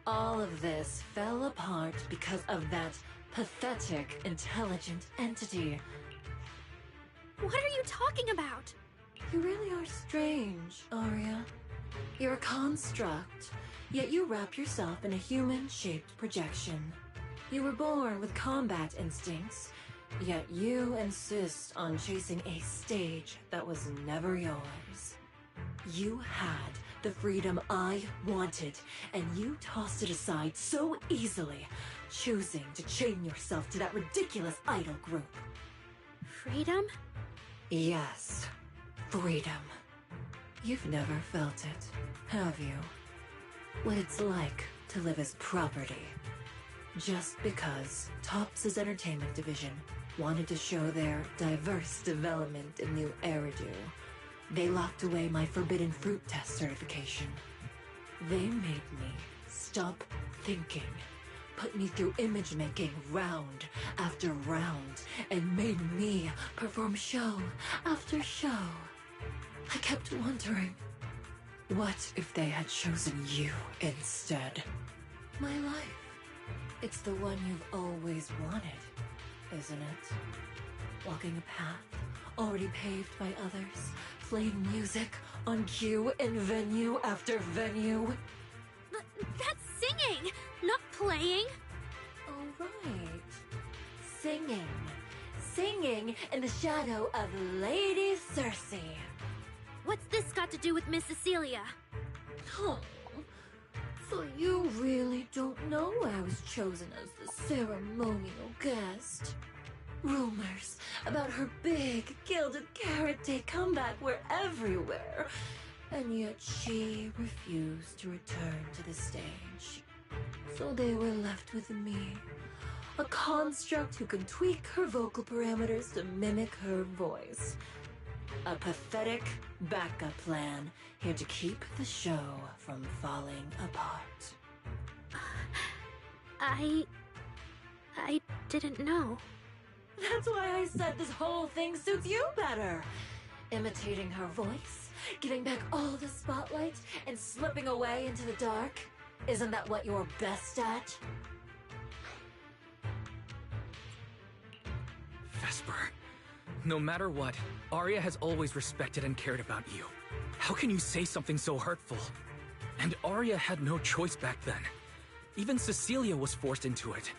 Speaker 18: All of this fell apart because of that pathetic, intelligent entity.
Speaker 8: What are you talking about?
Speaker 18: You really are strange, Arya. You're a construct, yet you wrap yourself in a human-shaped projection. You were born with combat instincts, yet you insist on chasing a stage that was never yours. You had the freedom I wanted, and you tossed it aside so easily, choosing to chain yourself to that ridiculous idol group.
Speaker 8: Freedom?
Speaker 18: Yes, freedom. You've never felt it, have you? What it's like to live as property. Just because Topps' entertainment division wanted to show their diverse development in New Eridu, they locked away my Forbidden Fruit Test certification. They made me stop thinking, put me through image making round after round, and made me perform show after show. I kept wondering, what if they had chosen you instead? My life. It's the one you've always wanted, isn't it? Walking a path already paved by others, playing music on cue in venue after venue.
Speaker 8: That's singing, not playing.
Speaker 18: Oh, right. Singing. Singing in the shadow of Lady Cersei.
Speaker 8: What's this got to do with Miss Cecilia?
Speaker 18: Oh, so you really don't know I was chosen as the ceremonial guest? Rumors about her big gilded carrot day comeback were everywhere, and yet she refused to return to the stage. So they were left with me, a construct who can tweak her vocal parameters to mimic her voice. A pathetic backup plan here to keep the show from falling apart.
Speaker 8: I didn't know.
Speaker 18: That's why I said this whole thing suits you better. Imitating her voice, getting back all the spotlight, and slipping away into the dark. Isn't that what you're best at?
Speaker 2: Vesper, no matter what, Arya has always respected and cared about you. How can you say something so hurtful? And Arya had no choice back then. Even Cecilia was forced into it.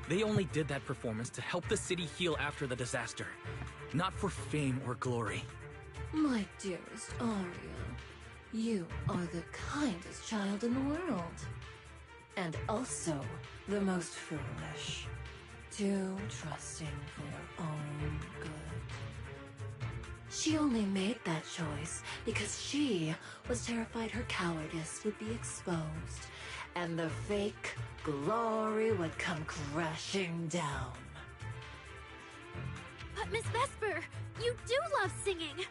Speaker 2: They only did that performance to help the city heal after the disaster, not for fame or glory.
Speaker 18: My dearest Arya, you are the kindest child in the world. And also the most foolish. Too trusting for your own good. She only made that choice because she was terrified her cowardice would be exposed, and the fake glory would come crashing down.
Speaker 8: But Miss Vesper, you do love singing.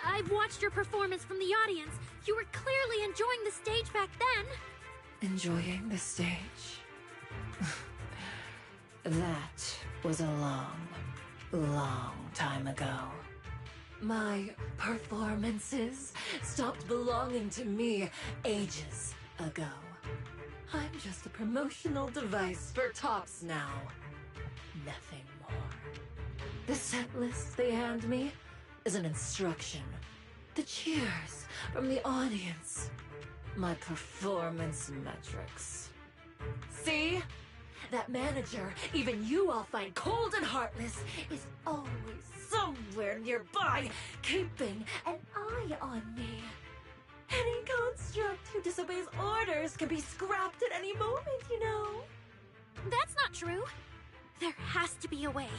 Speaker 8: I've watched your performance from the audience. You were clearly enjoying the stage back then.
Speaker 18: Enjoying the stage? That was a long, long time ago. My performances stopped belonging to me ages ago. I'm just a promotional device for tops now. Nothing more. The set list they hand me is an instruction. The cheers from the audience. My performance metrics. See? That manager, even you all find cold and heartless, is always somewhere nearby, keeping an eye on me. Any construct who disobeys orders can be scrapped at any moment, you know.
Speaker 8: That's not true. There has to be a way.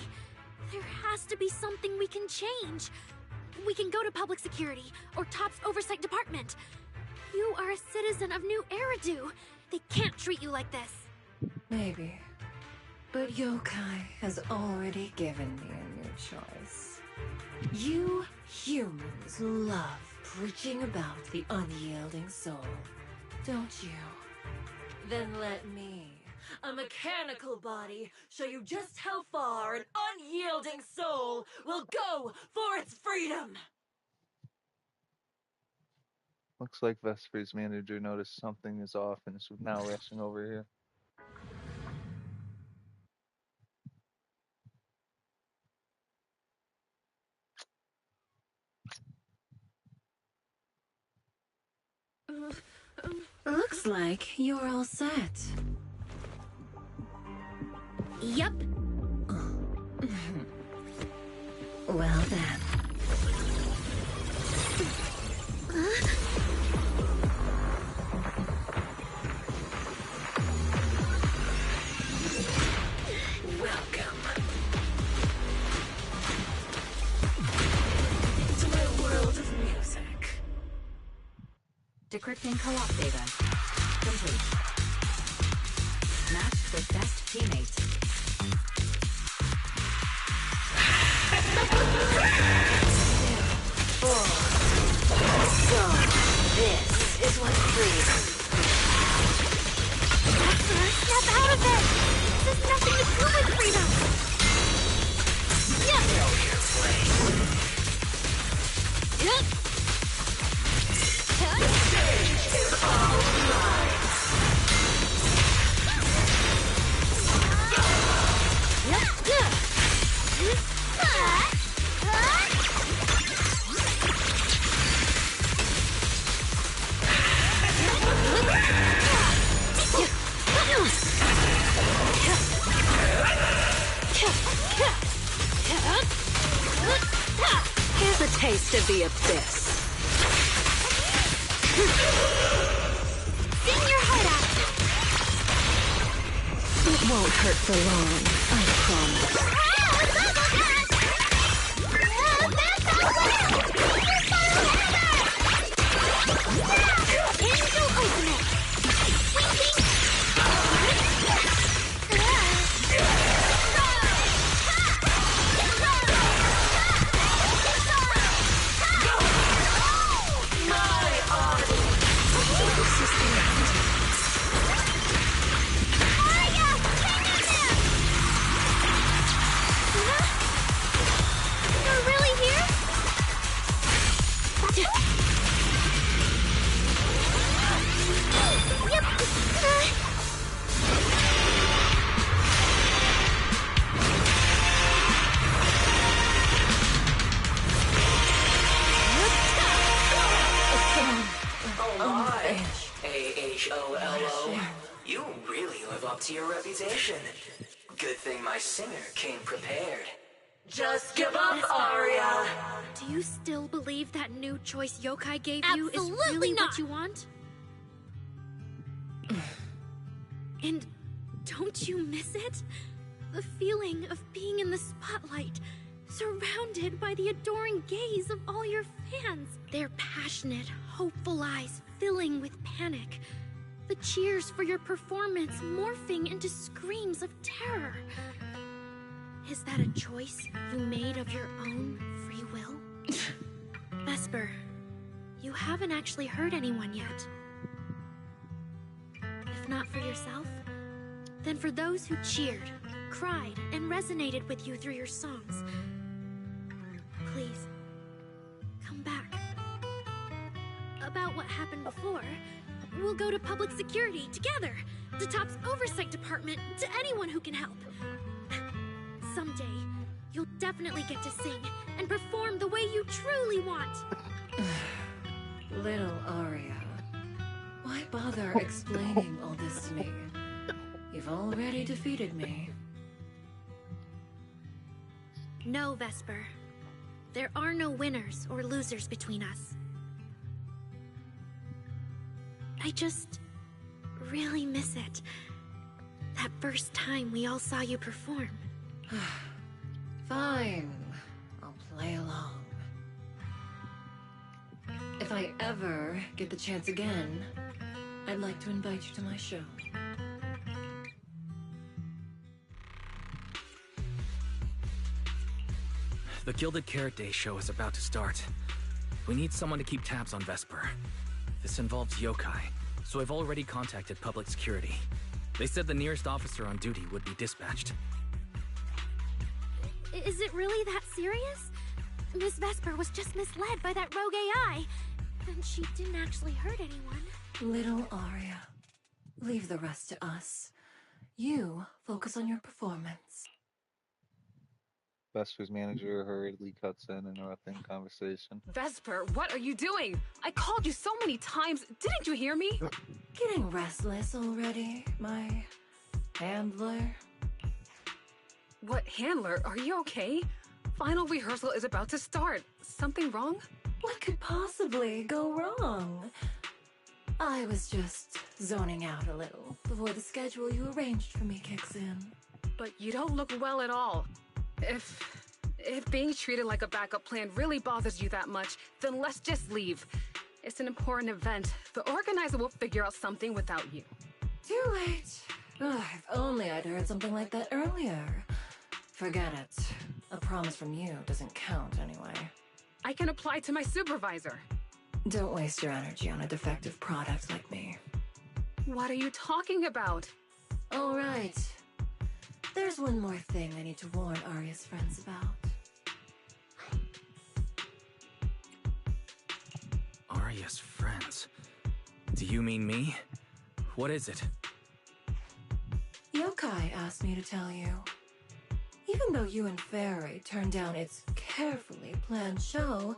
Speaker 8: There has to be something we can change. We can go to public security or TOPS oversight department. You are a citizen of New Eridu. They can't treat you like this.
Speaker 18: Maybe. But Yokai has already given me a new choice. You humans love preaching about the unyielding soul, don't you? Then let me, a mechanical body, show you just how far an unyielding soul will go for its freedom!
Speaker 6: Looks like Vesper's manager noticed something is off and is now rushing over here.
Speaker 18: Looks like you're all set.
Speaker 8: Yup.
Speaker 18: Well then. Welcome to my world of music.
Speaker 1: Decrypting co-op data. Complete. Matched with best teammate.
Speaker 18: So, this is what freedom.
Speaker 8: Snap out of it! This has nothing to do with freedom! Yeah.
Speaker 18: Know your place. Stage is all mine.
Speaker 13: Here's a taste of the abyss.
Speaker 8: Sing your heart out!
Speaker 13: It won't hurt for long, I promise.
Speaker 8: Angel Ultimate! You're really here?
Speaker 23: A-H-O-L-O. You really live up to your reputation. Good thing my singer came prepared.
Speaker 18: Just give up, Aria!
Speaker 8: Do you still believe that new choice Yokai gave you is
Speaker 5: Absolutely
Speaker 8: really
Speaker 5: not.
Speaker 8: what you want? And don't you miss it? The feeling of being in the spotlight, surrounded by the adoring gaze of all your fans. Their passionate, hopeful eyes filling with panic. The cheers for your performance morphing into screams of terror. Is that a choice you made of your own free will? Vesper, you haven't actually hurt anyone yet. If not for yourself, then for those who cheered, cried, and resonated with you through your songs. Please, come back. About what happened before, we'll go to public security together, to TOP's oversight department, to anyone who can help. Someday, you'll definitely get to sing and perform the way you truly want.
Speaker 18: Little Aria, why bother explaining all this to me? You've already defeated me.
Speaker 8: No, Vesper. There are no winners or losers between us. I just really miss it. That first time we all saw you perform.
Speaker 18: Fine, I'll play along. If I ever get the chance again, I'd like to invite you to my show.
Speaker 2: The Gilded Carrot Day show is about to start. We need someone to keep tabs on Vesper. This involves yokai, so I've already contacted public security. They said the nearest officer on duty would be dispatched.
Speaker 8: Is it really that serious? Miss Vesper was just misled by that rogue AI, and she didn't actually hurt anyone.
Speaker 18: Little Aria, leave the rest to us. You focus on your performance.
Speaker 6: Vesper's manager hurriedly cuts in, interrupting conversation.
Speaker 17: Vesper, what are you doing? I called you so many times. Didn't you hear me?
Speaker 18: Getting restless already, my handler?
Speaker 17: What handler? Are you okay? Final rehearsal is about to start. Something wrong?
Speaker 18: What could possibly go wrong? I was just zoning out a little before the schedule you arranged for me kicks in.
Speaker 17: But you don't look well at all. If being treated like a backup plan really bothers you that much, then let's just leave. It's an important event. The organizer will figure out something without you.
Speaker 18: Too late. Ugh, if only I'd heard something like that earlier. Forget it. A promise from you doesn't count anyway.
Speaker 17: I can apply to my supervisor.
Speaker 18: Don't waste your energy on a defective product like me.
Speaker 17: What are you talking about?
Speaker 18: All right. There's one more thing I need to warn Aria's friends about.
Speaker 2: Aria's friends? Do you mean me? What is it?
Speaker 18: Yokai asked me to tell you. Even though you and Fairy turned down its carefully planned show,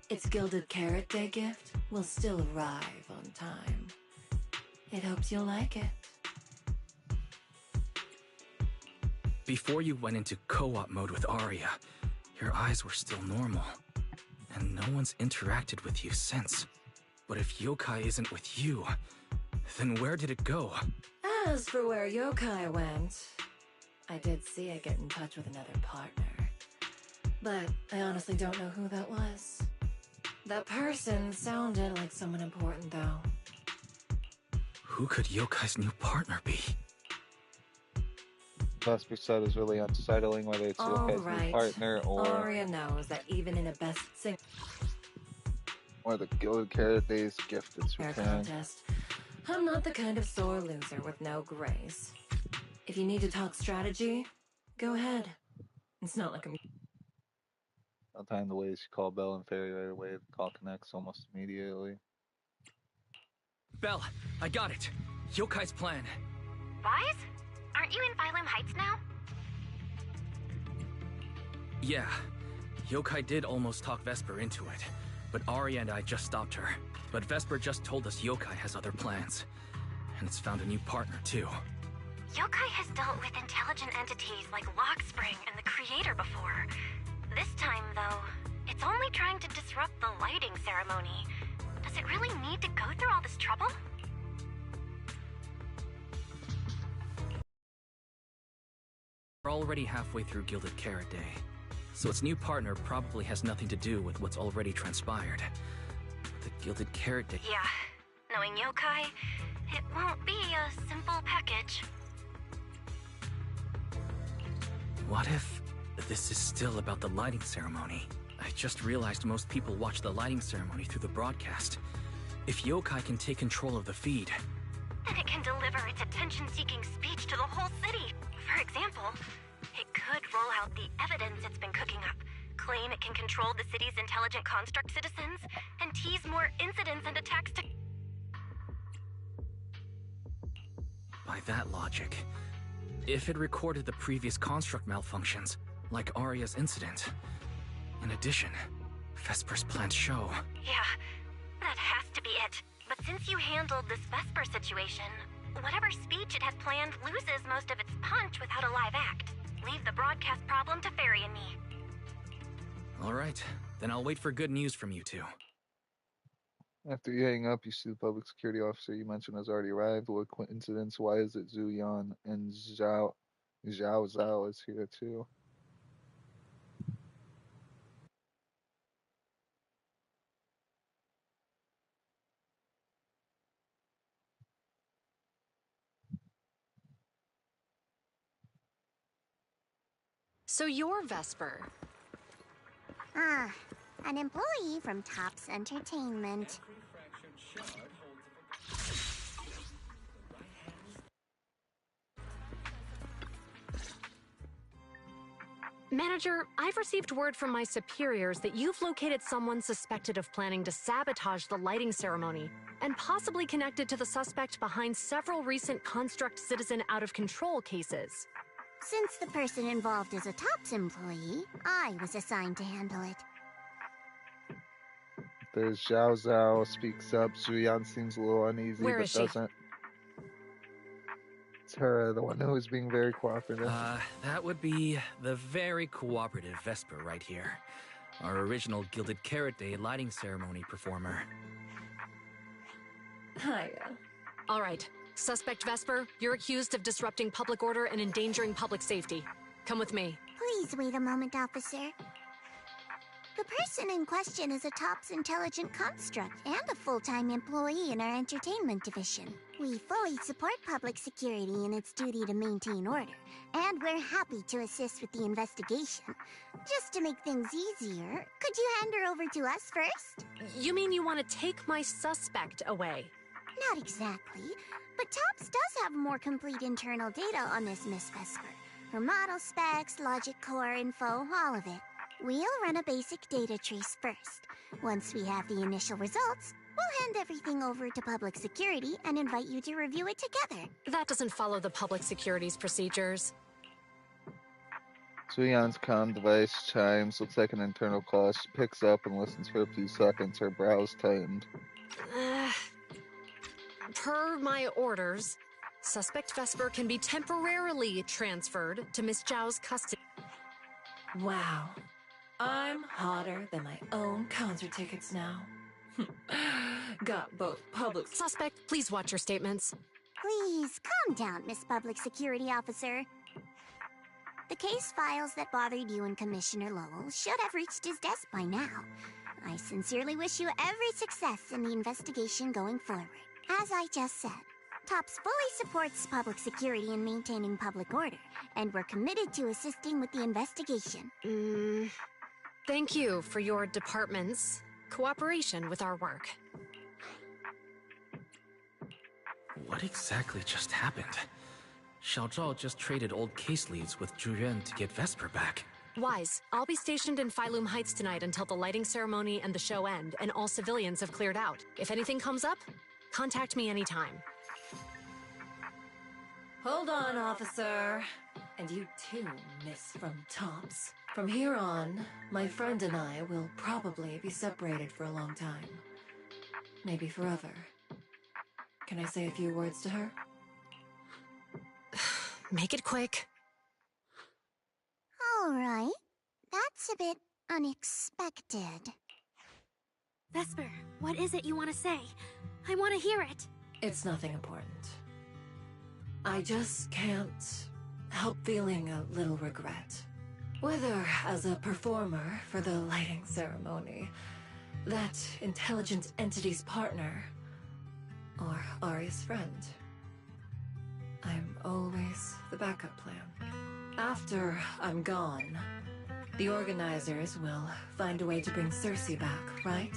Speaker 18: its Gilded Carrot Day gift will still arrive on time. It hopes you'll like it.
Speaker 2: Before you went into co-op mode with Aria, your eyes were still normal. And no one's interacted with you since. But if yokai isn't with you, then where did it go?
Speaker 18: As for where yokai went, I did see it get in touch with another partner. But I honestly don't know who that was. That person sounded like someone important, though.
Speaker 2: Who could yokai's new partner be?
Speaker 6: Vesper said is really unsettling, whether it's yokai's new partner or...
Speaker 18: Aria knows that even in a best sing...
Speaker 6: or the Gilded Carrot Day's gift it's returned.
Speaker 18: contest, I'm not the kind of sore loser with no grace. If you need to talk strategy, go ahead. It's not like I'm...
Speaker 6: No time to waste. Call Belle and Fairy right away. The call connects almost immediately.
Speaker 2: Belle, I got it. Yokai's plan.
Speaker 3: Wise? Aren't you in Phylum Heights now?
Speaker 2: Yeah. Yokai did almost talk Vesper into it, but Aria and I just stopped her. But Vesper just told us Yokai has other plans. And it's found a new partner, too.
Speaker 3: Yokai has dealt with intelligent entities like Lockspring and the Creator before. This time, though, it's only trying to disrupt the lighting ceremony. Does it really need to go through all this trouble?
Speaker 2: We're already halfway through Gilded Carrot Day, so its new partner probably has nothing to do with what's already transpired. The Gilded Carrot Day...
Speaker 3: Yeah, knowing Yokai, it won't be a simple package.
Speaker 2: What if this is still about the lighting ceremony? I just realized most people watch the lighting ceremony through the broadcast. If Yokai can take control of the feed...
Speaker 3: And it can deliver its attention-seeking speech to the whole city. For example, it could roll out the evidence it's been cooking up, claim it can control the city's intelligent construct citizens, and tease more incidents and attacks to...
Speaker 2: By that logic, if it recorded the previous construct malfunctions, like Arya's incident... In addition, Vesper's planned show...
Speaker 3: Yeah, that has to be it. But since you handled this Vesper situation, whatever speech it has planned loses most of its punch without a live act. Leave the broadcast problem to Fairy and me.
Speaker 2: Alright, then I'll wait for good news from you two.
Speaker 6: After you hang up, you see the public security officer you mentioned has already arrived. What coincidence? Why is it Zhu Yan and Zhao Zhao is here too?
Speaker 10: So you're Vesper.
Speaker 5: An employee from Tops Entertainment.
Speaker 19: Manager, I've received word from my superiors that you've located someone suspected of planning to sabotage the lighting ceremony, and possibly connected to the suspect behind several recent Construct Citizen out-of-control cases.
Speaker 5: Since the person involved is a Tops employee, I was assigned to handle it.
Speaker 6: There's Zhao Zhao speaks up. Zhu Yan seems a little uneasy,
Speaker 10: Where
Speaker 6: but
Speaker 10: is she?
Speaker 6: doesn't. It's her, the one who is being very cooperative.
Speaker 2: That would be the very cooperative Vesper right here. Our original Gilded Carrot Day lighting ceremony performer.
Speaker 18: Hiya.
Speaker 19: All right. Suspect Vesper, you're accused of disrupting public order and endangering public safety. Come with me.
Speaker 5: Please wait a moment, officer. The person in question is a Tops intelligent construct and a full-time employee in our entertainment division. We fully support public security in its duty to maintain order, and we're happy to assist with the investigation. Just to make things easier, could you hand her over to us first?
Speaker 19: You mean you want to take my suspect away?
Speaker 5: Not exactly, but Tops does have more complete internal data on this Miss Vesper. Her model specs, logic core info, all of it. We'll run a basic data trace first. Once we have the initial results, we'll hand everything over to public security and invite you to review it together.
Speaker 19: That doesn't follow the public security's procedures.
Speaker 6: Zhu Yan's comm device chimes. Looks like an internal call. She picks up and listens for a few seconds. Her brows tightened.
Speaker 19: Per my orders, suspect Vesper can be temporarily transferred to Miss Zhao's custody.
Speaker 18: Wow. I'm hotter than my own concert tickets now. Got both public...
Speaker 19: Suspect, please watch your statements.
Speaker 5: Please, calm down, Miss Public Security Officer. The case files that bothered you and Commissioner Lowell should have reached his desk by now. I sincerely wish you every success in the investigation going forward. As I just said, Tops fully supports public security in maintaining public order, and we're committed to assisting with the investigation.
Speaker 19: Thank you for your department's cooperation with our work.
Speaker 2: What exactly just happened? Xiao Zhao just traded old case leads with Zhu Yuan to get Vesper back.
Speaker 19: Wise, I'll be stationed in Phylum Heights tonight until the lighting ceremony and the show end, and all civilians have cleared out. If anything comes up, contact me anytime.
Speaker 18: Hold on, officer. And you too, Miss from Tops. From here on, my friend and I will probably be separated for a long time. Maybe forever. Can I say a few words to her?
Speaker 19: Make it quick.
Speaker 5: All right. That's a bit unexpected.
Speaker 8: Vesper, what is it you want to say? I want to hear it.
Speaker 18: It's nothing important. I just can't help feeling a little regret. Whether as a performer for the lighting ceremony, that intelligent entity's partner, or Arya's friend. I'm always the backup plan. After I'm gone, the organizers will find a way to bring Cersei back, right?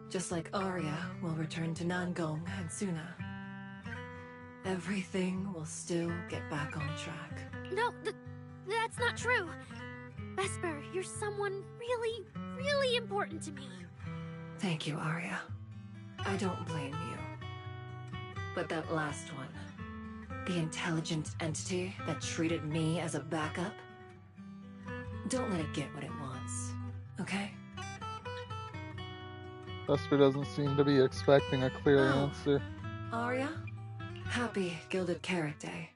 Speaker 18: Just like Arya will return to Nangong and Suna. Everything will still get back on track.
Speaker 8: No, that's not true. Vesper, you're someone really, really important to me.
Speaker 18: Thank you, Arya. I don't blame you. But that last one, the intelligent entity that treated me as a backup, don't let it get what it wants, okay?
Speaker 6: Vesper doesn't seem to be expecting a clear answer.
Speaker 18: Arya, happy Gilded Carrot Day.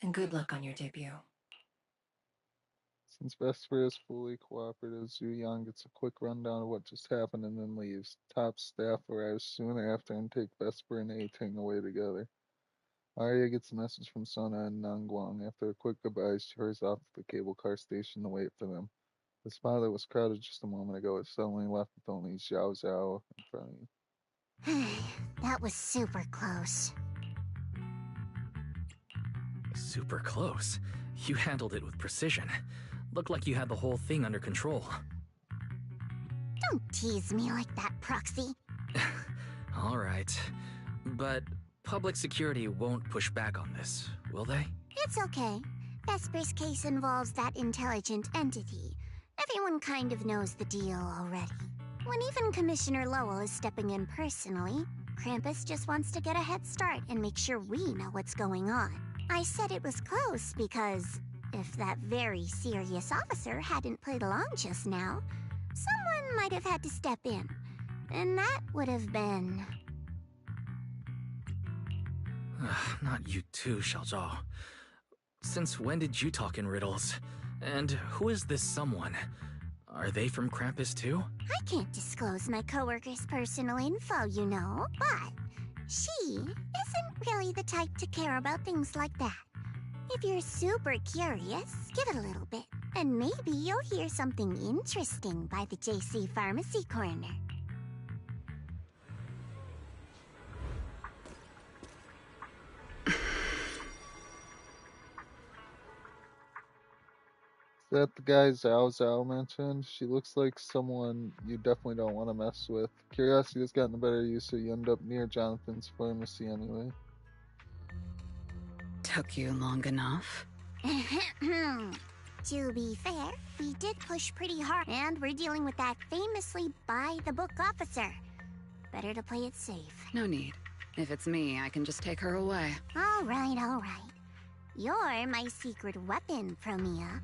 Speaker 18: And good luck on your debut.
Speaker 6: Since Vesper is fully cooperative, Zhu Yang gets a quick rundown of what just happened and then leaves. Top staff arrives soon after and take Vesper and A-Ting away together. Arya gets a message from Sona and Nangguang. After a quick goodbye, she hurries off to the cable car station to wait for them. The spot that was crowded just a moment ago is suddenly left with only Xiao Zhao in front of you.
Speaker 5: That was super close.
Speaker 2: Super close. You handled it with precision. Looked like you had the whole thing under control.
Speaker 5: Don't tease me like that, Proxy.
Speaker 2: Alright. But public security won't push back on this, will they?
Speaker 5: It's okay. Vesper's case involves that intelligent entity. Everyone kind of knows the deal already. When even Commissioner Lowell is stepping in personally, Krampus just wants to get a head start and make sure we know what's going on. I said it was close because if that very serious officer hadn't played along just now, someone might have had to step in. And that would have been...
Speaker 2: Not you too, Xiaozhao. Since when did you talk in riddles? And who is this someone? Are they from Krampus too?
Speaker 5: I can't disclose my coworker's personal info, you know, but she isn't really the type to care about things like that. If you're super curious, give it a little bit, and maybe you'll hear something interesting by the JC Pharmacy Corner.
Speaker 6: Is that the guy Zhao Zhao mentioned? She looks like someone you definitely don't want to mess with. Curiosity has gotten the better of you, so you end up near Jonathan's pharmacy anyway.
Speaker 7: Took you long enough?
Speaker 5: To be fair, we did push pretty hard, and we're dealing with that famously by-the-book officer. Better to play it safe.
Speaker 7: No need. If it's me, I can just take her away.
Speaker 5: All right, all right. You're my secret weapon, Promia.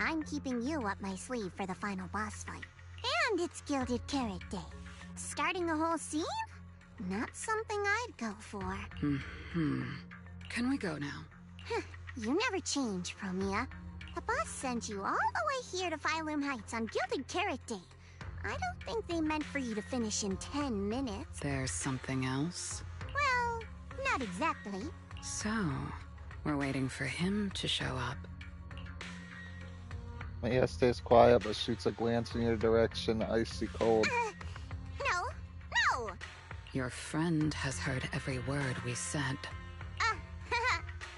Speaker 5: I'm keeping you up my sleeve for the final boss fight. And it's Gilded Carrot Day. Starting a whole scene? Not something I'd go for.
Speaker 7: Can we go now?
Speaker 5: You never change, Promia. The boss sent you all the way here to Phylum Heights on Gilded Carrot Day. I don't think they meant for you to finish in 10 minutes.
Speaker 7: There's something else?
Speaker 5: Well, not exactly.
Speaker 7: So, we're waiting for him to show up.
Speaker 6: Maya stays quiet but shoots a glance in your direction, icy cold.
Speaker 5: No!
Speaker 7: Your friend has heard every word we said.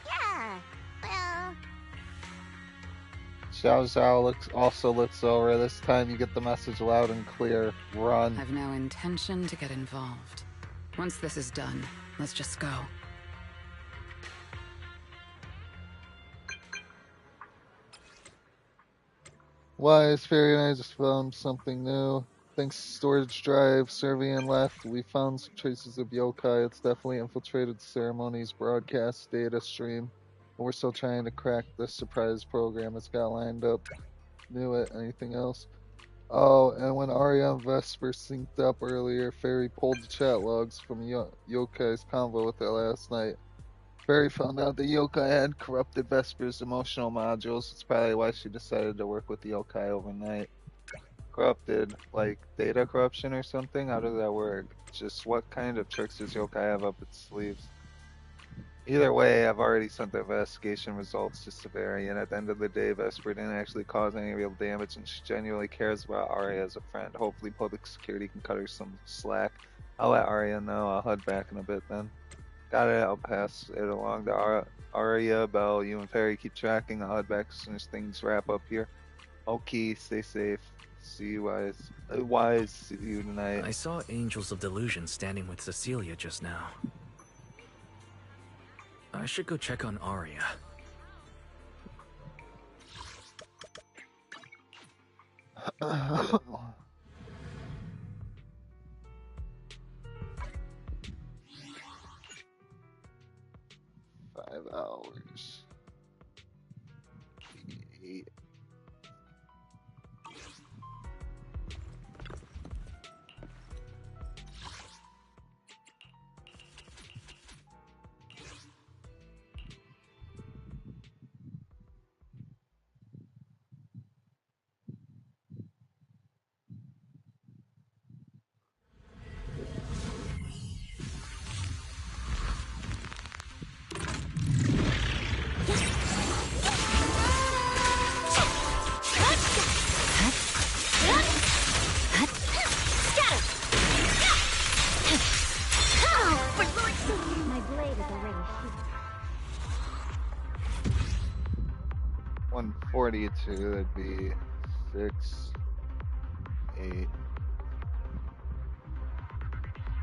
Speaker 5: Yeah, well...
Speaker 6: Xiao Zhao also looks over. This time you get the message loud and clear. Run.
Speaker 7: I've no intention to get involved. Once this is done, let's just go.
Speaker 6: Wise Fairy and I just found something new. Thanks to storage drive, Servian left, we found some traces of yokai. It's definitely infiltrated the ceremony's broadcast data stream. But we're still trying to crack the surprise program it's got lined up. Knew it. Anything else? Oh, and when Arya and Vesper synced up earlier, Fairy pulled the chat logs from Yokai's convo with her last night. Fairy found out the yokai had corrupted Vesper's emotional modules. It's probably why she decided to work with the yokai overnight. Corrupted, like data corruption or something? How does that work? Just what kind of tricks does yokai have up its sleeves? Either way, I've already sent the investigation results to Severi, and at the end of the day, Vesper didn't actually cause any real damage, and she genuinely cares about Arya as a friend. Hopefully public security can cut her some slack. I'll let Arya know. I'll head back in a bit then. Got it, I'll pass it along to Aria, Belle. You and Perry keep tracking. I'll head back as soon as things wrap up here. Okay, stay safe. See you wise. See you tonight.
Speaker 2: I saw Angels of Delusion standing with Cecilia just now. I should go check on Aria.
Speaker 6: Five hours. 8.
Speaker 5: My blade is already sheathed.
Speaker 6: 142, that'd be 6,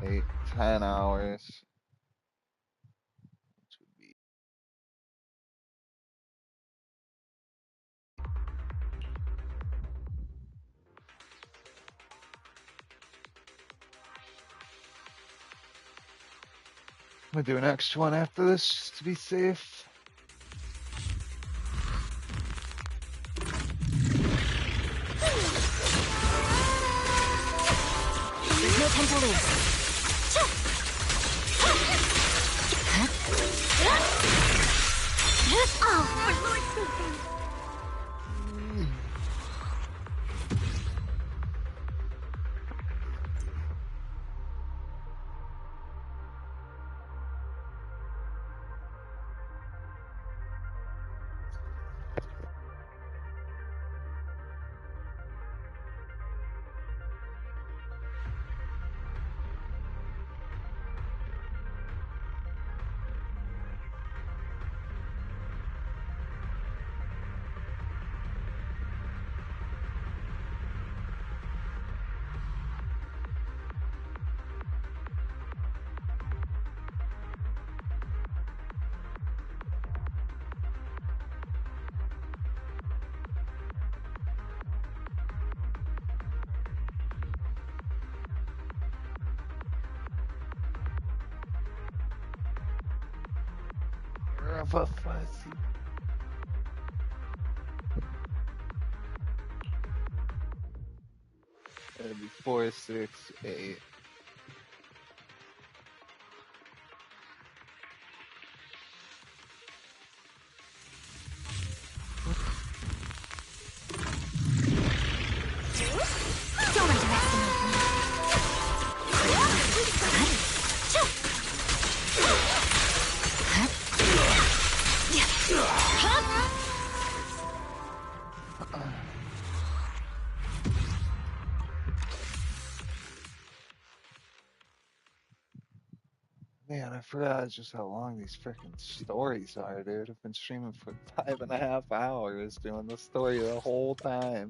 Speaker 6: 8, 10 hours. Which would be I'm gonna do an extra one after this just to be safe.
Speaker 5: There's no time to lose. Oh, for Lord's sake.
Speaker 6: Fuzzy. It'd be 4, 6, 8.
Speaker 5: Don't underestimate me.
Speaker 6: Man, I forgot just how long these freaking stories are, dude. I've been streaming for 5.5 hours doing the story the whole time.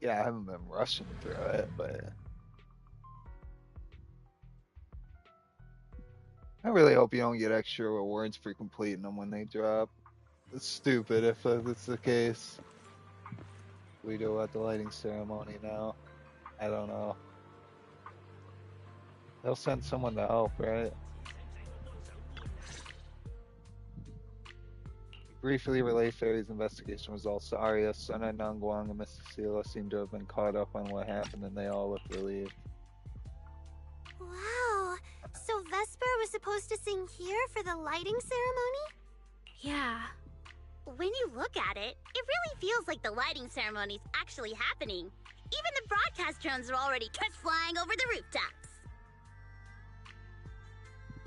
Speaker 6: Yeah, I haven't been rushing through it, but I really hope you don't get extra rewards for completing them when they drop. It's stupid if it's the case. We do at the lighting ceremony now. I don't know. They'll send someone to help, right? Briefly relay Fairy's investigation results to Arya. Suna, Nangguang, and Miss Cecilia seem to have been caught up on what happened, and they all look relieved.
Speaker 5: Wow. So Vesper was supposed to sing here for the lighting ceremony?
Speaker 8: Yeah.
Speaker 9: When you look at it, it really feels like the lighting ceremony's actually happening. Even the broadcast drones are already just flying over the rooftops.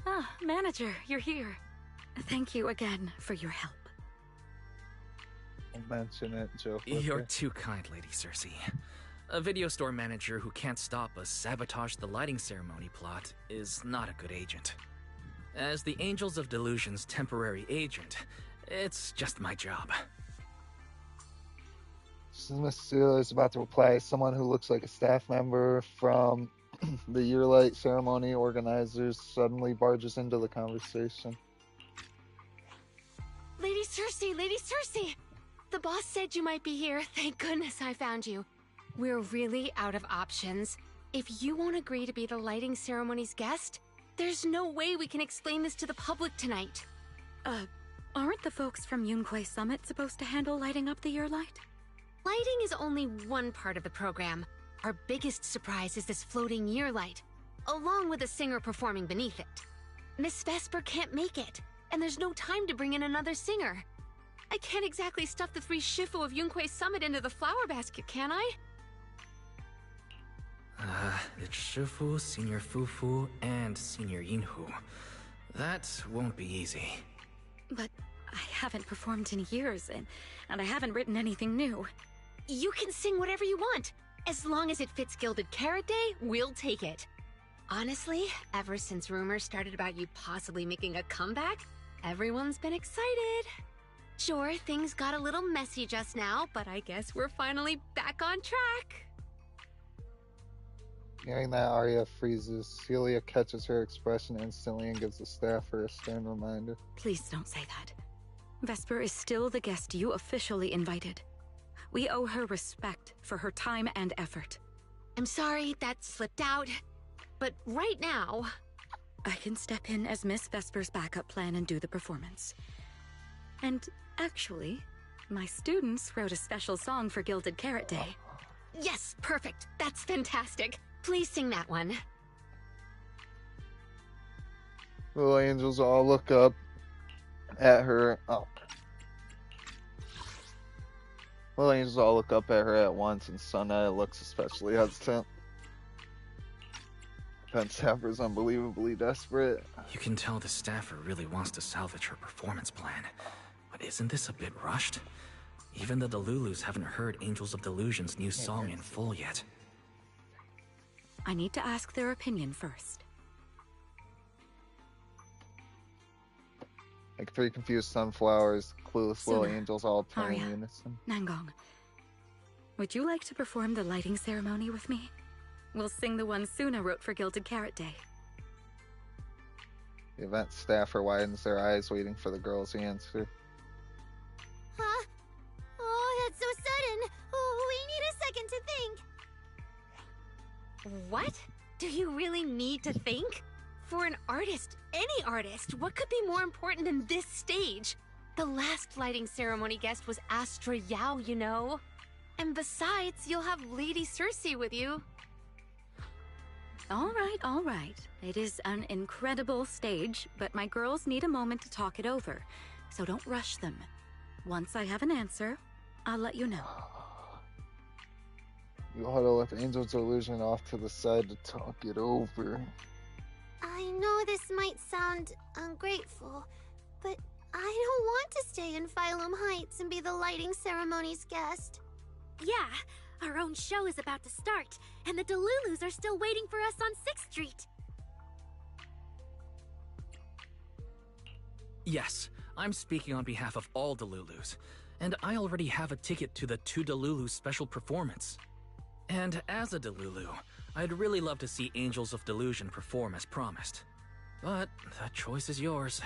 Speaker 7: Ah, manager, you're here. Thank you again for your help.
Speaker 6: I'll mention it, Joe.
Speaker 2: You're too kind, Lady Cersei. A video store manager who can't stop a sabotage the lighting ceremony plot is not a good agent. As the Angels of Delusion's temporary agent, it's just my job.
Speaker 6: Miss Celia is about to reply. Someone who looks like a staff member from the Yearlight ceremony organizers suddenly barges into the conversation.
Speaker 3: Lady Circe! The boss said you might be here. Thank goodness I found you. We're really out of options. If you won't agree to be the lighting ceremony's guest, there's no way we can explain this to the public tonight.
Speaker 7: Aren't the folks from Yunquay Summit supposed to handle lighting up the Yearlight?
Speaker 3: Lighting is only one part of the program. Our biggest surprise is this floating Yearlight, along with a singer performing beneath it. Miss Vesper can't make it, and there's no time to bring in another singer. I can't exactly stuff the 3 Shifu of Yunquay Summit into the flower basket, can I?
Speaker 2: It's Shifu, Senior Fufu, and Senior Yinhu. That won't be easy.
Speaker 7: But I haven't performed in years, and I haven't written anything new.
Speaker 3: You can sing whatever you want. As long as it fits Gilded Carrot Day, we'll take it. Honestly, ever since rumors started about you possibly making a comeback, everyone's been excited. Sure, things got a little messy just now, but I guess we're finally back on track.
Speaker 6: Hearing that, Arya freezes. Celia catches her expression instantly and gives the staffer a stern reminder.
Speaker 7: Please don't say that. Vesper is still the guest you officially invited. We owe her respect for her time and effort.
Speaker 3: I'm sorry that slipped out, but right now...
Speaker 7: I can step in as Miss Vesper's backup plan and do the performance. And actually, my students wrote a special song for Gilded Carrot Day.
Speaker 3: Yes, perfect. That's fantastic. Please sing that one.
Speaker 6: Little angels all look up at her. Little angels all look up at her at once, and Sunna looks especially hesitant. Pen staffer's unbelievably desperate.
Speaker 2: You can tell the staffer really wants to salvage her performance plan. But isn't this a bit rushed? Even the Delulus haven't heard Angels of Delusion's new song in full yet.
Speaker 7: I need to ask their opinion first.
Speaker 6: Like 3 confused sunflowers, clueless little
Speaker 7: Suna,
Speaker 6: angels all turn in
Speaker 7: Arya,
Speaker 6: unison.
Speaker 7: Nangong, would you like to perform the lighting ceremony with me? We'll sing the one Suna wrote for Gilded Carrot Day.
Speaker 6: The event staffer widens their eyes, waiting for the girl's answer.
Speaker 5: Huh? Oh, that's so sudden. Oh, we need a second to think.
Speaker 3: What? Do you really need to think? For an artist, any artist, what could be more important than this stage? The last lighting ceremony guest was Astra Yao, you know. And besides, you'll have Lady Circe with you.
Speaker 7: All right. It is an incredible stage, but my girls need a moment to talk it over, so don't rush them. Once I have an answer, I'll let you know.
Speaker 6: You huddle with Angel's illusion off to the side to talk it over.
Speaker 5: I know this might sound ungrateful, but I don't want to stay in Phylum Heights and be the lighting ceremony's guest.
Speaker 8: Yeah, our own show is about to start, and the Delulus are still waiting for us on 6th Street.
Speaker 2: Yes, I'm speaking on behalf of all Delulus, and I already have a ticket to the 2 Delulu special performance. And as a Delulu, I'd really love to see Angels of Delusion perform as promised. But the choice is yours.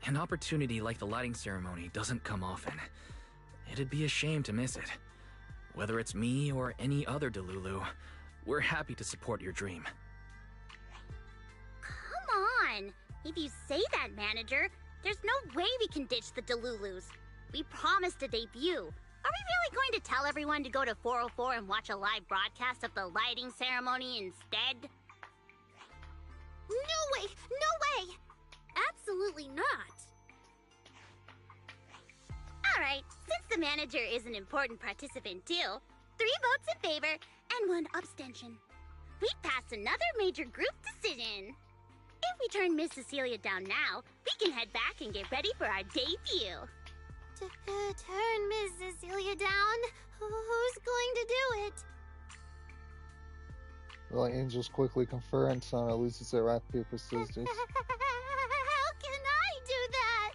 Speaker 2: An opportunity like the lighting ceremony doesn't come often. It'd be a shame to miss it. Whether it's me or any other Delulu, we're happy to support your dream.
Speaker 9: Come on! If you say that, manager, there's no way we can ditch the Delulus. We promised a debut. Are we really going to tell everyone to go to 404 and watch a live broadcast of the lighting ceremony instead?
Speaker 5: No way! No way!
Speaker 8: Absolutely not!
Speaker 9: Alright, since the manager is an important participant too, 3 votes in favor and 1 abstention. We passed another major group decision. If we turn Miss Cecilia down now, we can head back and get ready for our debut.
Speaker 5: Turn Miss Cecilia down? Who's going to do it?
Speaker 6: The angels quickly confer and Sana loses their rock, paper, scissors.
Speaker 5: How can I do that?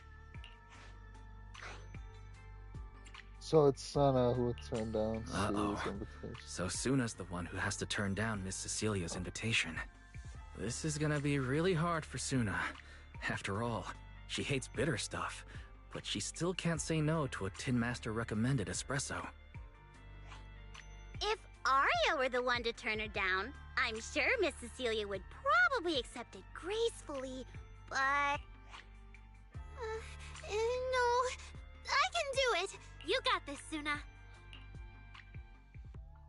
Speaker 6: So it's Sana who would turn down
Speaker 2: Uh-oh.
Speaker 6: Cecilia's invitation.
Speaker 2: So Suna's the one who has to turn down Miss Cecilia's invitation. This is gonna be really hard for Suna. After all, she hates bitter stuff, but she still can't say no to a Tin Master recommended espresso.
Speaker 9: If Arya were the one to turn her down, I'm sure Miss Cecilia would probably accept it gracefully, but...
Speaker 5: no, I can do it. You got this, Suna.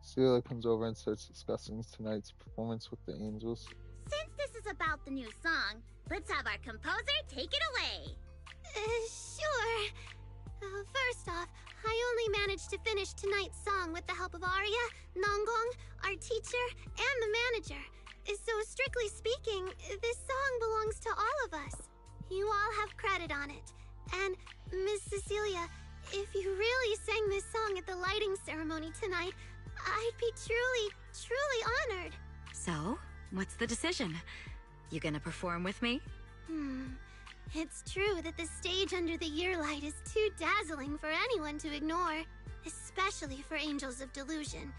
Speaker 6: Cecilia comes over and starts discussing tonight's performance with the angels.
Speaker 9: Since this is about the new song, let's have our composer take it away.
Speaker 5: Sure. First off, I only managed to finish tonight's song with the help of Arya, Nongong, our teacher, and the manager. So strictly speaking, this song belongs to all of us. You all have credit on it. And, Miss Cecilia, if you really sang this song at the lighting ceremony tonight, I'd be truly, truly honored.
Speaker 7: So, what's the decision? You gonna perform with me?
Speaker 5: It's true that the stage under the year light is too dazzling for anyone to ignore, especially for Angels of Delusion.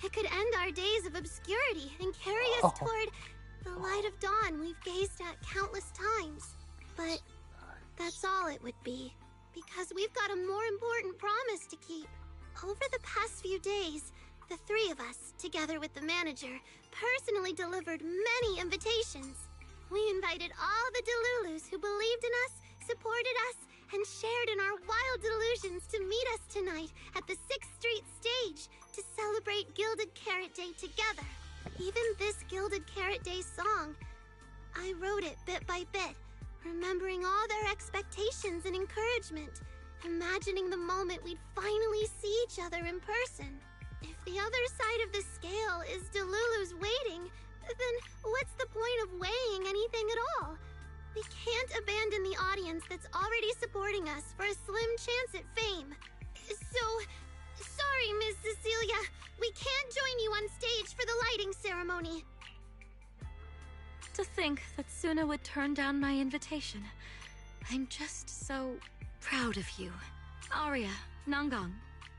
Speaker 5: It could end our days of obscurity and carry us toward the light of dawn we've gazed at countless times. But that's all it would be, because we've got a more important promise to keep. Over the past few days, the three of us, together with the manager, personally delivered many invitations. We invited all the Delulus who believed in us, supported us, and shared in our wild delusions to meet us tonight at the 6th Street stage to celebrate Gilded Carrot Day together. Even this Gilded Carrot Day song, I wrote it bit by bit, remembering all their expectations and encouragement, imagining the moment we'd finally see each other in person. If the other side of the scale is Delulu's waiting, then what's the point of weighing anything at all? We can't abandon the audience that's already supporting us for a slim chance at fame. So, sorry, Miss Cecilia, we can't join you on stage for the lighting ceremony.
Speaker 7: To think that Suna would turn down my invitation. I'm just so proud of you. Arya, Nongong,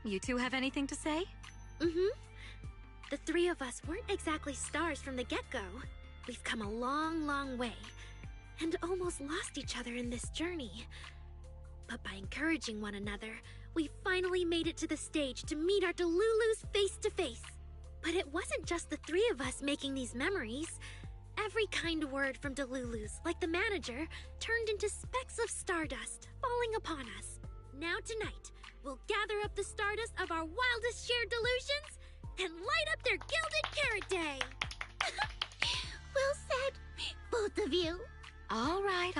Speaker 7: you two have anything to say?
Speaker 8: The three of us weren't exactly stars from the get-go. We've come a long, long way, and almost lost each other in this journey. But by encouraging one another, we finally made it to the stage to meet our Delulus face to face. But it wasn't just the three of us making these memories. Every kind word from Delulus, like the manager, turned into specks of stardust falling upon us. Now tonight, we'll gather up the stardust of our wildest shared delusions and light up their Gilded Carrot Day!
Speaker 9: Well said, both of you.
Speaker 7: All right,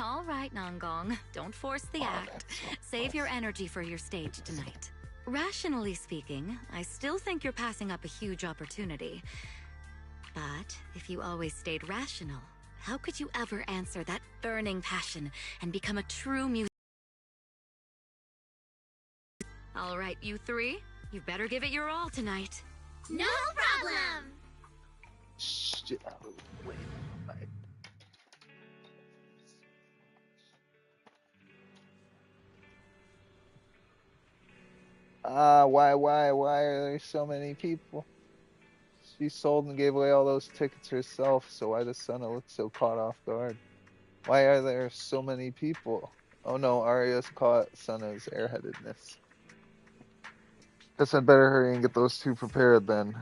Speaker 7: Nongong. Don't force the act. Save your energy for your stage tonight. Rationally speaking, I still think you're passing up a huge opportunity. But if you always stayed rational, how could you ever answer that burning passion and become a true music? All right, you three, you better give it your all tonight.
Speaker 9: No problem!
Speaker 6: Shit. Wait. Why are there so many people? She sold and gave away all those tickets herself, so why does Sana look so caught off guard? Why are there so many people? Oh no, Arya's caught Sana's airheadedness. Guess I'd better hurry and get those two prepared then.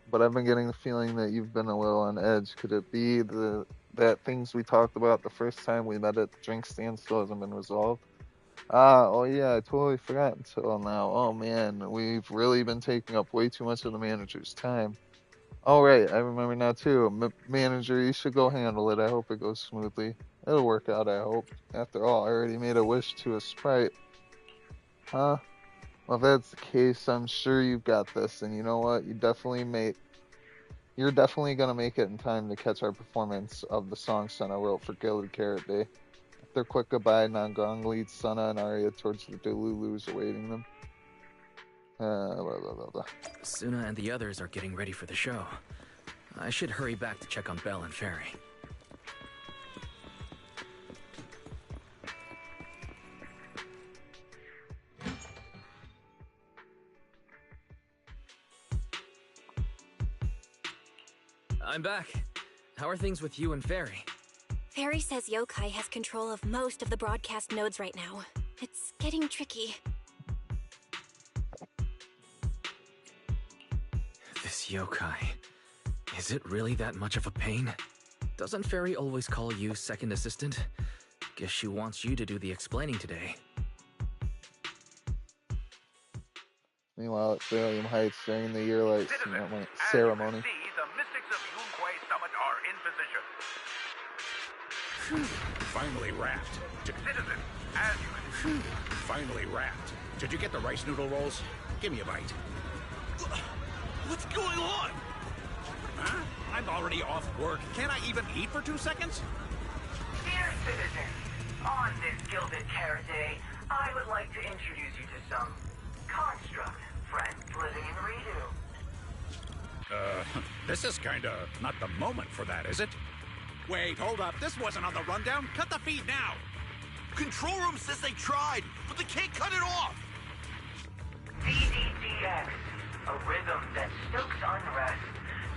Speaker 6: But I've been getting the feeling that you've been a little on edge. Could it be that things we talked about the first time we met at the drink stand still hasn't been resolved? Oh yeah, I totally forgot until now. Oh man, we've really been taking up way too much of the manager's time. Oh right, I remember now too. Manager, you should go handle it. I hope it goes smoothly. It'll work out, I hope. After all, I already made a wish to a sprite. Huh? Well, if that's the case, I'm sure you've got this, and you know what? You're definitely gonna make it in time to catch our performance of the song Sana wrote for Gilded Carrot Day. After a quick goodbye, Nongong leads Sana and Arya towards the Delulus awaiting them.
Speaker 2: Suna and the others are getting ready for the show. I should hurry back to check on Belle and Fairy. I'm back. How are things with you and Fairy?
Speaker 3: Fairy says Yokai has control of most of the broadcast nodes right now. It's getting tricky.
Speaker 2: This Yokai. Is it really that much of a pain? Doesn't Fairy always call you second assistant? Guess she wants you to do the explaining today.
Speaker 6: Meanwhile, at Salem Heights during the year-light ceremony.
Speaker 14: Finally wrapped. Citizen, as you finally wrapped. Did you get the rice noodle rolls? Give me a bite. What's going on? Huh? I'm already off work. Can't I even eat for 2 seconds?
Speaker 15: Dear citizens, on this Gilded Carrot Day, I would like to introduce you to some construct friends living in Redo.
Speaker 14: This is kinda not the moment for that, is it? Wait, hold up. This wasn't on the rundown. Cut the feed now.
Speaker 21: Control room says they tried, but they can't cut it off.
Speaker 15: DDDX, a rhythm that stokes unrest,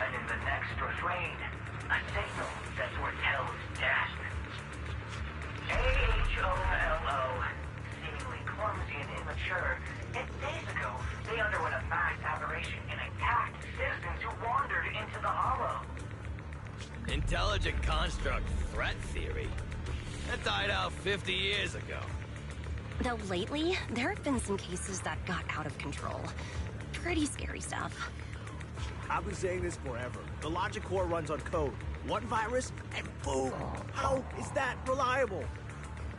Speaker 15: and in the next refrain, a signal that foretells death. AHOLO, seemingly clumsy and immature, yet days ago, they underwent a mass aberration and attacked citizens who wandered into the hollow.
Speaker 16: Intelligent construct threat theory? That died out 50 years ago.
Speaker 3: Though lately, there have been some cases that got out of control. Pretty scary stuff.
Speaker 24: I've been saying this forever. The logic core runs on code. One virus, and boom! How is that reliable?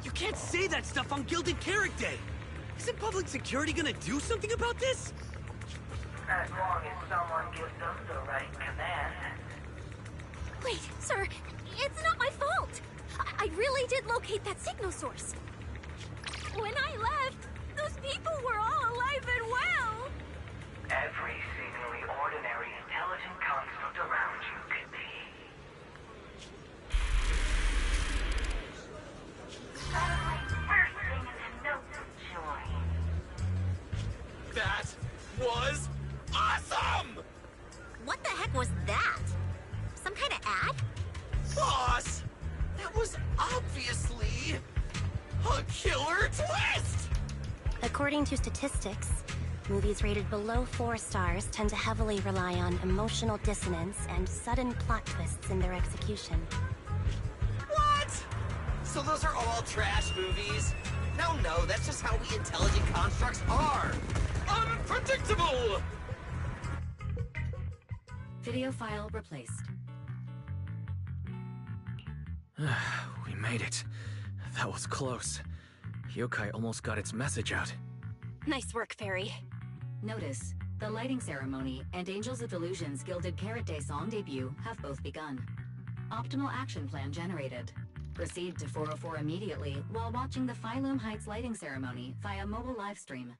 Speaker 22: You can't say that stuff on Gilded Carrot Day! Isn't public security gonna do something about this?
Speaker 15: As long as someone gives them the right command.
Speaker 8: Wait, sir, it's not my fault. I really did locate that signal source. When I left, those people were all alive and well.
Speaker 15: Every seemingly ordinary intelligent construct around you could be. Suddenly, bursting into notes of joy.
Speaker 21: That was awesome!
Speaker 9: What the heck was that? Some kind of ad?
Speaker 21: Boss! That was obviously a killer twist!
Speaker 3: According to statistics, movies rated below 4 stars tend to heavily rely on emotional dissonance and sudden plot twists in their execution.
Speaker 21: What? So those are all trash movies? No, that's just how we intelligent constructs are! Unpredictable!
Speaker 1: Video file replaced.
Speaker 2: We made it. That was close. Yokai almost got its message out.
Speaker 3: Nice work, Fairy.
Speaker 1: Notice, the lighting ceremony and Angels of Delusion's Gilded Carrot Day song debut have both begun. Optimal action plan generated. Proceed to 404 immediately while watching the Phylum Heights lighting ceremony via mobile live stream.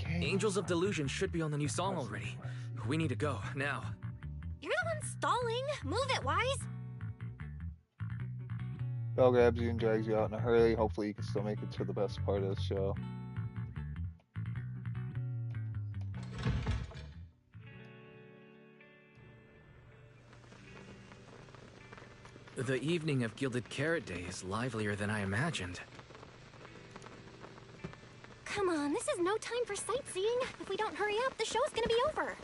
Speaker 2: Angels of Delusion should be on the new song already. We need to go, now.
Speaker 3: You're the one stalling. Move it, Wise.
Speaker 6: Belle grabs you and drags you out in a hurry. Hopefully you can still make it to the best part of the show.
Speaker 2: The evening of Gilded Carrot Day is livelier than I imagined.
Speaker 8: Come on, this is no time for sightseeing. If we don't hurry up, the show's gonna be over.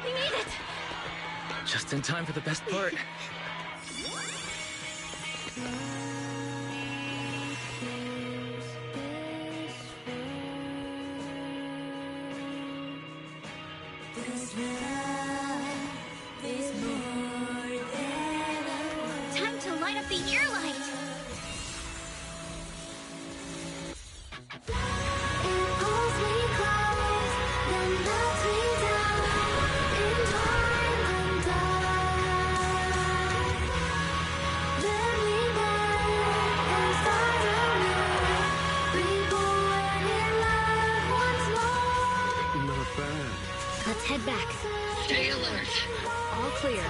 Speaker 3: We made it!
Speaker 2: Just in time for the best part.
Speaker 9: Time to light up the ear light!
Speaker 8: It pulls me close, then melts me
Speaker 10: clear.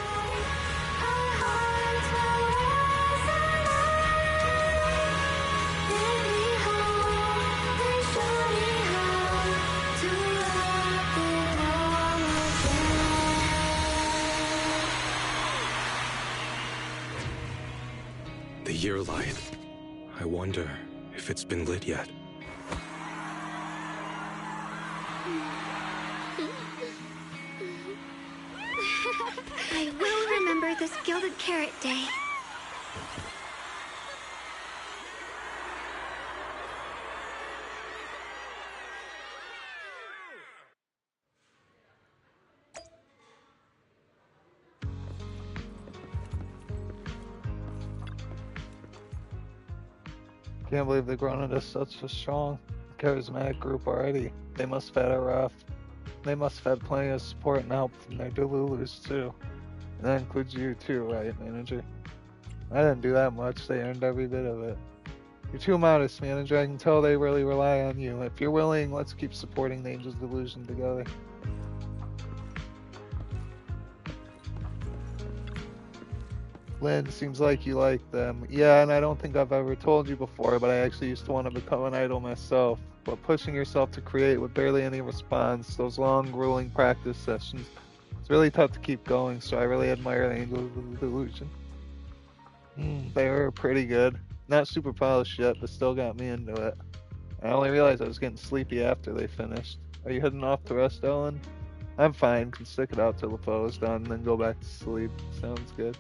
Speaker 4: The year light. I wonder if it's been lit yet.
Speaker 8: I will remember this Gilded Carrot Day.
Speaker 6: Can't believe they've grown into such a strong, charismatic group already. They must have had a rough. They must have had plenty of support and help from their Delulus too. And that includes you too, right, manager? I didn't do that much. They earned every bit of it. You're too modest, manager. I can tell they really rely on you. If you're willing, let's keep supporting the Angel's Delusion together. Lynn, seems like you like them. Yeah, and I don't think I've ever told you before, but I actually used to want to become an idol myself. But pushing yourself to create with barely any response, those long, grueling practice sessions, it's really tough to keep going, so I really admire the Angels of the Delusion. They were pretty good. Not super polished yet, but still got me into it. I only realized I was getting sleepy after they finished. Are you heading off to rest, Ellen? I'm fine, can stick it out till the photo's done, and then go back to sleep. Sounds good.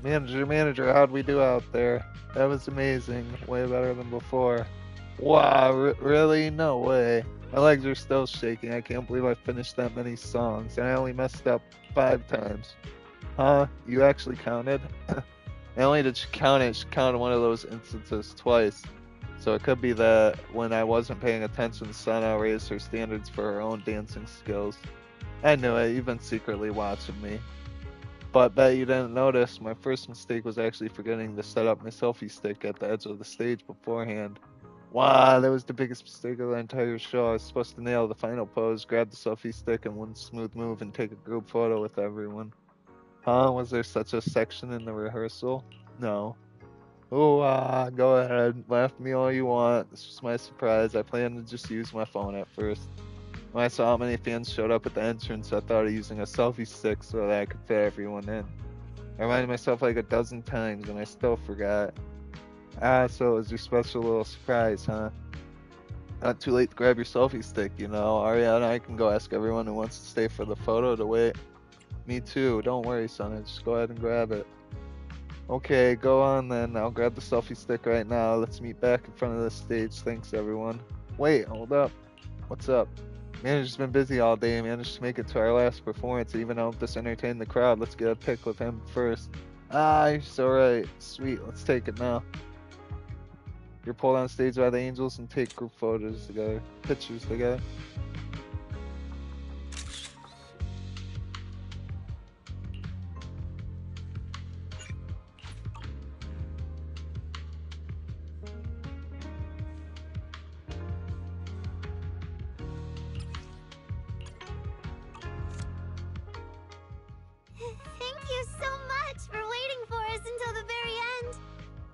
Speaker 6: Manager, how'd we do out there? That was amazing. Way better than before. Wow, really? No way. My legs are still shaking. I can't believe I finished that many songs, and I only messed up 5 times. Huh? You actually counted? Not only did she count it, she counted one of those instances twice. So it could be that when I wasn't paying attention, Sana raised her standards for her own dancing skills. I knew it. You've been secretly watching me. But bet you didn't notice, my first mistake was actually forgetting to set up my selfie stick at the edge of the stage beforehand. Wow, that was the biggest mistake of the entire show. I was supposed to nail the final pose, grab the selfie stick in one smooth move, and take a group photo with everyone. Huh? Was there such a section in the rehearsal? No. Oh, go ahead. Laugh at me all you want. This was my surprise. I planned to just use my phone at first. When I saw how many fans showed up at the entrance, I thought of using a selfie stick so that I could fit everyone in. I reminded myself like a dozen times, and I still forgot. So it was your special little surprise, huh? Not too late to grab your selfie stick, you know. Aria and I can go ask everyone who wants to stay for the photo to wait. Me too. Don't worry, son. Just go ahead and grab it. Okay, go on then. I'll grab the selfie stick right now. Let's meet back in front of the stage. Thanks, everyone. Wait, hold up. What's up? Manager's been busy all day and managed to make it to our last performance, even though this entertained the crowd. Let's get a pic with him first. You're so right. Sweet, let's take it now. You're pulled on stage by the Angels and take group photos together. Pictures together.
Speaker 5: Thank you so much for waiting for us until the very end.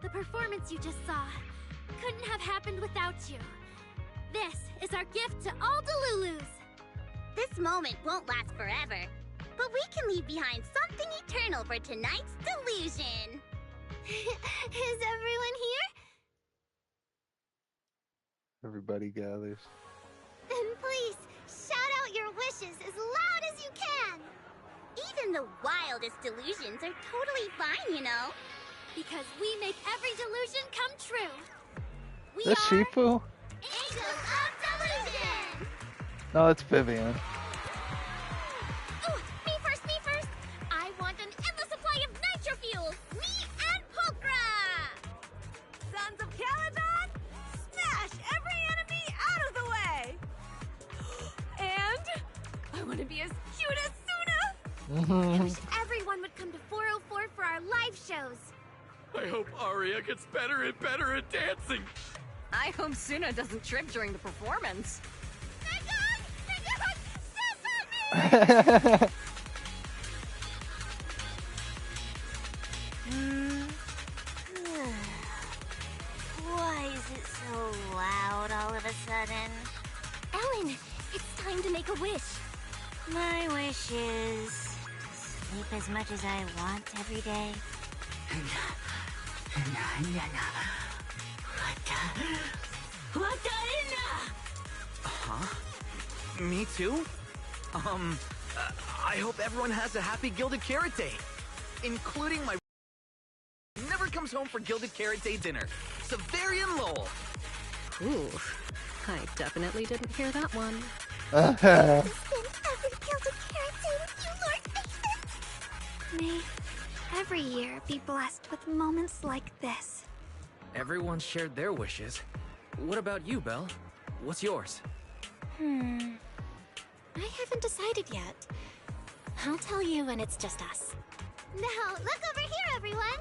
Speaker 8: The performance you just saw couldn't have happened without you. This is our gift to all Delulus.
Speaker 9: This moment won't last forever, but we can leave behind something eternal for tonight's delusion.
Speaker 5: Is everyone here?
Speaker 6: Everybody gathers.
Speaker 5: Then please, shout out your wishes as loud as you can.
Speaker 9: Even the wildest delusions are totally fine, you know.
Speaker 8: Because we make every delusion come true. We
Speaker 6: Is that Shifu?
Speaker 9: Angels of Delusion!
Speaker 6: No, it's Vivian.
Speaker 8: Ooh, me first! I want an endless supply of nitro fuel! Me and Pulchra!
Speaker 11: Sons of Caledon, smash every enemy out of the way! And I want to be as cute as Suna!
Speaker 8: I wish everyone would come to 404 for our live shows.
Speaker 16: I hope Aria gets better and better at dancing.
Speaker 12: I hope Suna doesn't trip during the performance.
Speaker 9: Why is it so loud all of a sudden?
Speaker 5: Ellen, it's time to make a wish.
Speaker 9: My wish is sleep as much as I want every day.
Speaker 22: Huh? Me too? I hope everyone has a happy Gilded Carrot Day, including my never comes home for Gilded Carrot Day dinner, Severian Lowell.
Speaker 10: Ooh, I definitely didn't hear that one.
Speaker 8: May every year be blessed with moments like this.
Speaker 2: Everyone shared their wishes. What about you, Belle? What's yours?
Speaker 3: I haven't decided yet. I'll tell you when it's just us.
Speaker 5: Now, look over here, everyone.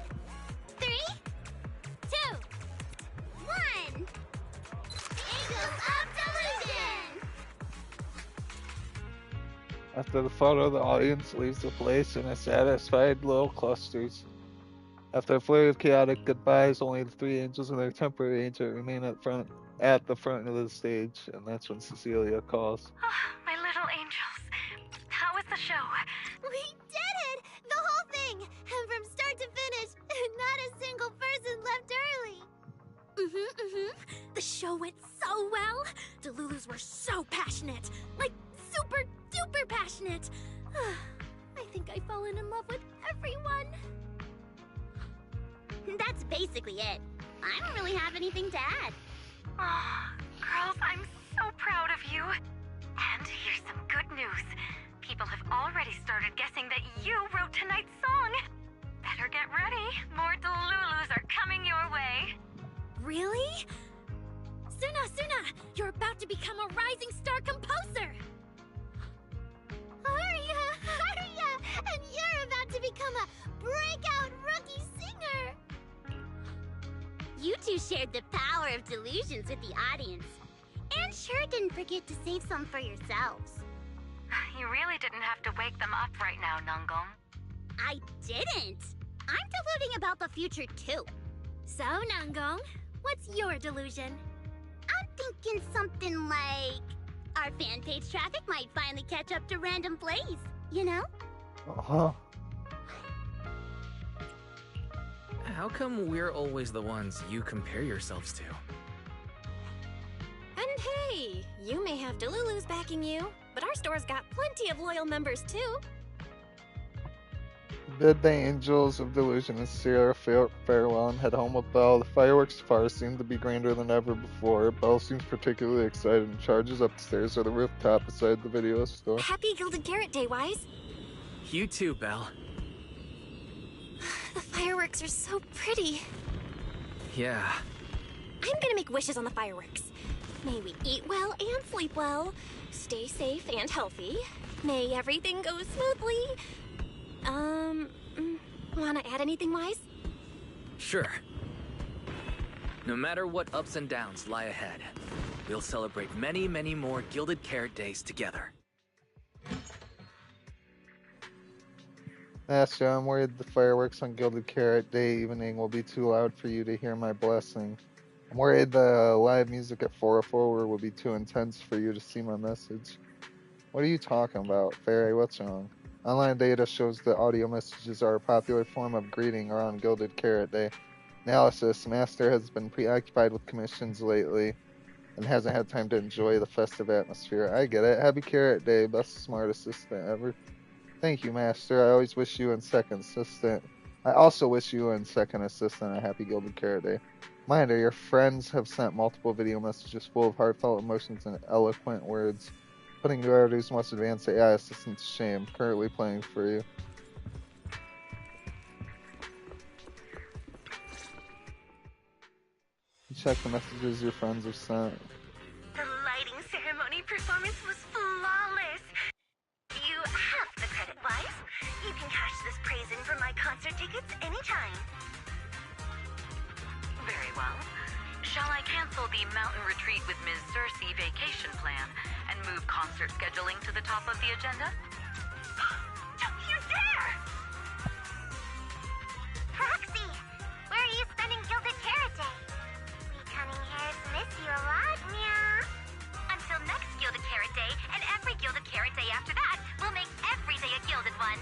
Speaker 5: 3, 2, 1. Angels of Delusion!
Speaker 6: After the photo, the audience leaves the place in a satisfied little clusters. After a flurry of chaotic goodbyes, only the 3 angels and their temporary agent remain at the front of the stage, and that's when Cecilia calls.
Speaker 8: My little angels. How was the show?
Speaker 5: We did it! The whole thing! And from start to finish, not a single person left early.
Speaker 8: The show went so well. Delulus were so passionate. Like, super duper passionate. I think I've fallen in love with everyone.
Speaker 9: That's basically it. I don't really have anything to add.
Speaker 8: Girls, I'm so proud of you. And here's some good news. People have already started guessing that you wrote tonight's song. Better get ready. More Delulus are coming your way. Really? Suna, you're about to become a rising star composer.
Speaker 5: Arya, and you're about to become a breakout rookie singer.
Speaker 9: You two shared the power of delusions with the audience. And sure didn't forget to save some for yourselves.
Speaker 8: You really didn't have to wake them up right now, Nungong.
Speaker 9: I didn't! I'm deluding about the future too.
Speaker 8: So, Nungong, what's your delusion?
Speaker 9: I'm thinking something like... our fan page traffic might finally catch up to random plays, you know?
Speaker 6: Uh-huh.
Speaker 2: How come we're always the ones you compare yourselves to?
Speaker 3: And hey, you may have Delulus backing you, but our store's got plenty of loyal members too.
Speaker 6: Bid the angels of delusion and Sierra farewell and head home with Belle. The fireworks far seem to be grander than ever before. Belle seems particularly excited and charges up the stairs to the rooftop beside the video store.
Speaker 3: Happy Gilded Carrot Day, Wise.
Speaker 2: You too, Belle.
Speaker 3: The fireworks are so pretty.
Speaker 2: Yeah.
Speaker 3: I'm gonna make wishes on the fireworks. May we eat well and sleep well, stay safe and healthy. May everything go smoothly. Wanna add anything, Wise?
Speaker 2: Sure. No matter what ups and downs lie ahead, we'll celebrate many, many more Gilded Carrot Days together.
Speaker 6: Master, I'm worried the fireworks on Gilded Carrot Day evening will be too loud for you to hear my blessing. I'm worried the live music at 404 will be too intense for you to see my message. What are you talking about, Fairy? What's wrong? Online data shows that audio messages are a popular form of greeting around Gilded Carrot Day. Analysis: Master has been preoccupied with commissions lately and hasn't had time to enjoy the festive atmosphere. I get it. Happy Carrot Day, best smart assistant ever. Thank you, Master. I always wish you and Second Assistant. I also wish you and Second Assistant a happy Gilded Carrot Day. Reminder, your friends have sent multiple video messages full of heartfelt emotions and eloquent words, putting Duardo's most advanced AI assistant to shame. Currently playing for you. Check the messages your friends have sent.
Speaker 8: The lighting ceremony performance was flawless. You have the credit, Wise. You can cash this praise in for my concert tickets anytime. Very well.
Speaker 12: Shall I cancel the mountain retreat with Ms. Cersei vacation plan and move concert scheduling to the top of the agenda?
Speaker 5: Don't you dare! Proxy, where are you spending Gilded Carrot Day? We cunning hairs miss you a lot, meow. Until next Gilded Carrot Day, and every Gilded Carrot Day after that, we'll make every day a gilded one.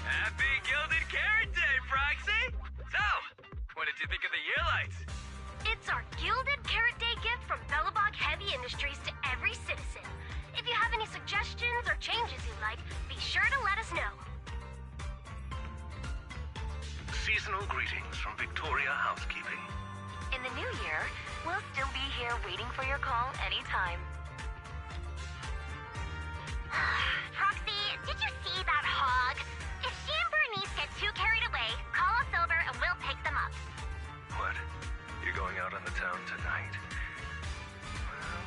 Speaker 16: Happy Gilded Carrot Day, Proxy! So, what did you think of the year lights?
Speaker 8: It's our Gilded Carrot Day gift from Bellabog Heavy Industries to every citizen. If you have any suggestions or changes you'd like, be sure to let us know.
Speaker 13: Seasonal greetings from Victoria Housekeeping.
Speaker 12: In the new year, we'll still be here waiting for your call anytime.
Speaker 5: Proxy, did you see that hog? If she and Bernice get too carried away, call us over and we'll pick them up.
Speaker 13: What? You're going out on the town tonight? Well,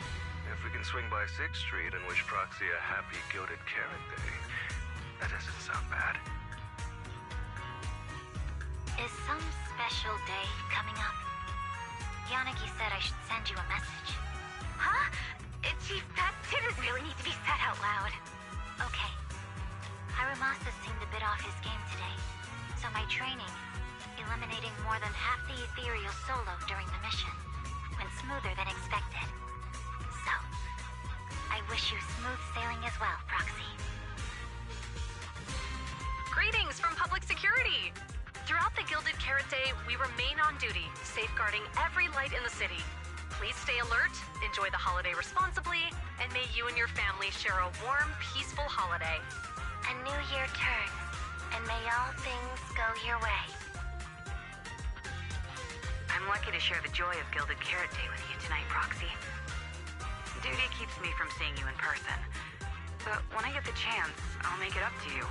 Speaker 13: if we can swing by 6th Street and wish Proxy a happy Gilded Carrot Day, that doesn't sound bad.
Speaker 5: Is some special day coming up? Yanagi said I should send you a message. Huh? Chief, that didn't really need to be said out loud. Okay. Hiromasa seemed a bit off his game today, so my training, eliminating more than half the ethereal solo during the mission, went smoother than expected. So, I wish you smooth sailing as well, Proxy.
Speaker 12: Greetings from Public Security! Throughout the Gilded Carrot Day, we remain on duty, safeguarding every light in the city. Please stay alert, enjoy the holiday responsibly, and may you and your family share a warm, peaceful holiday.
Speaker 5: A new year turns, and may all things go your way.
Speaker 12: I'm lucky to share the joy of Gilded Carrot Day with you tonight, Proxy. Duty keeps me from seeing you in person, but when I get the chance, I'll make it up to you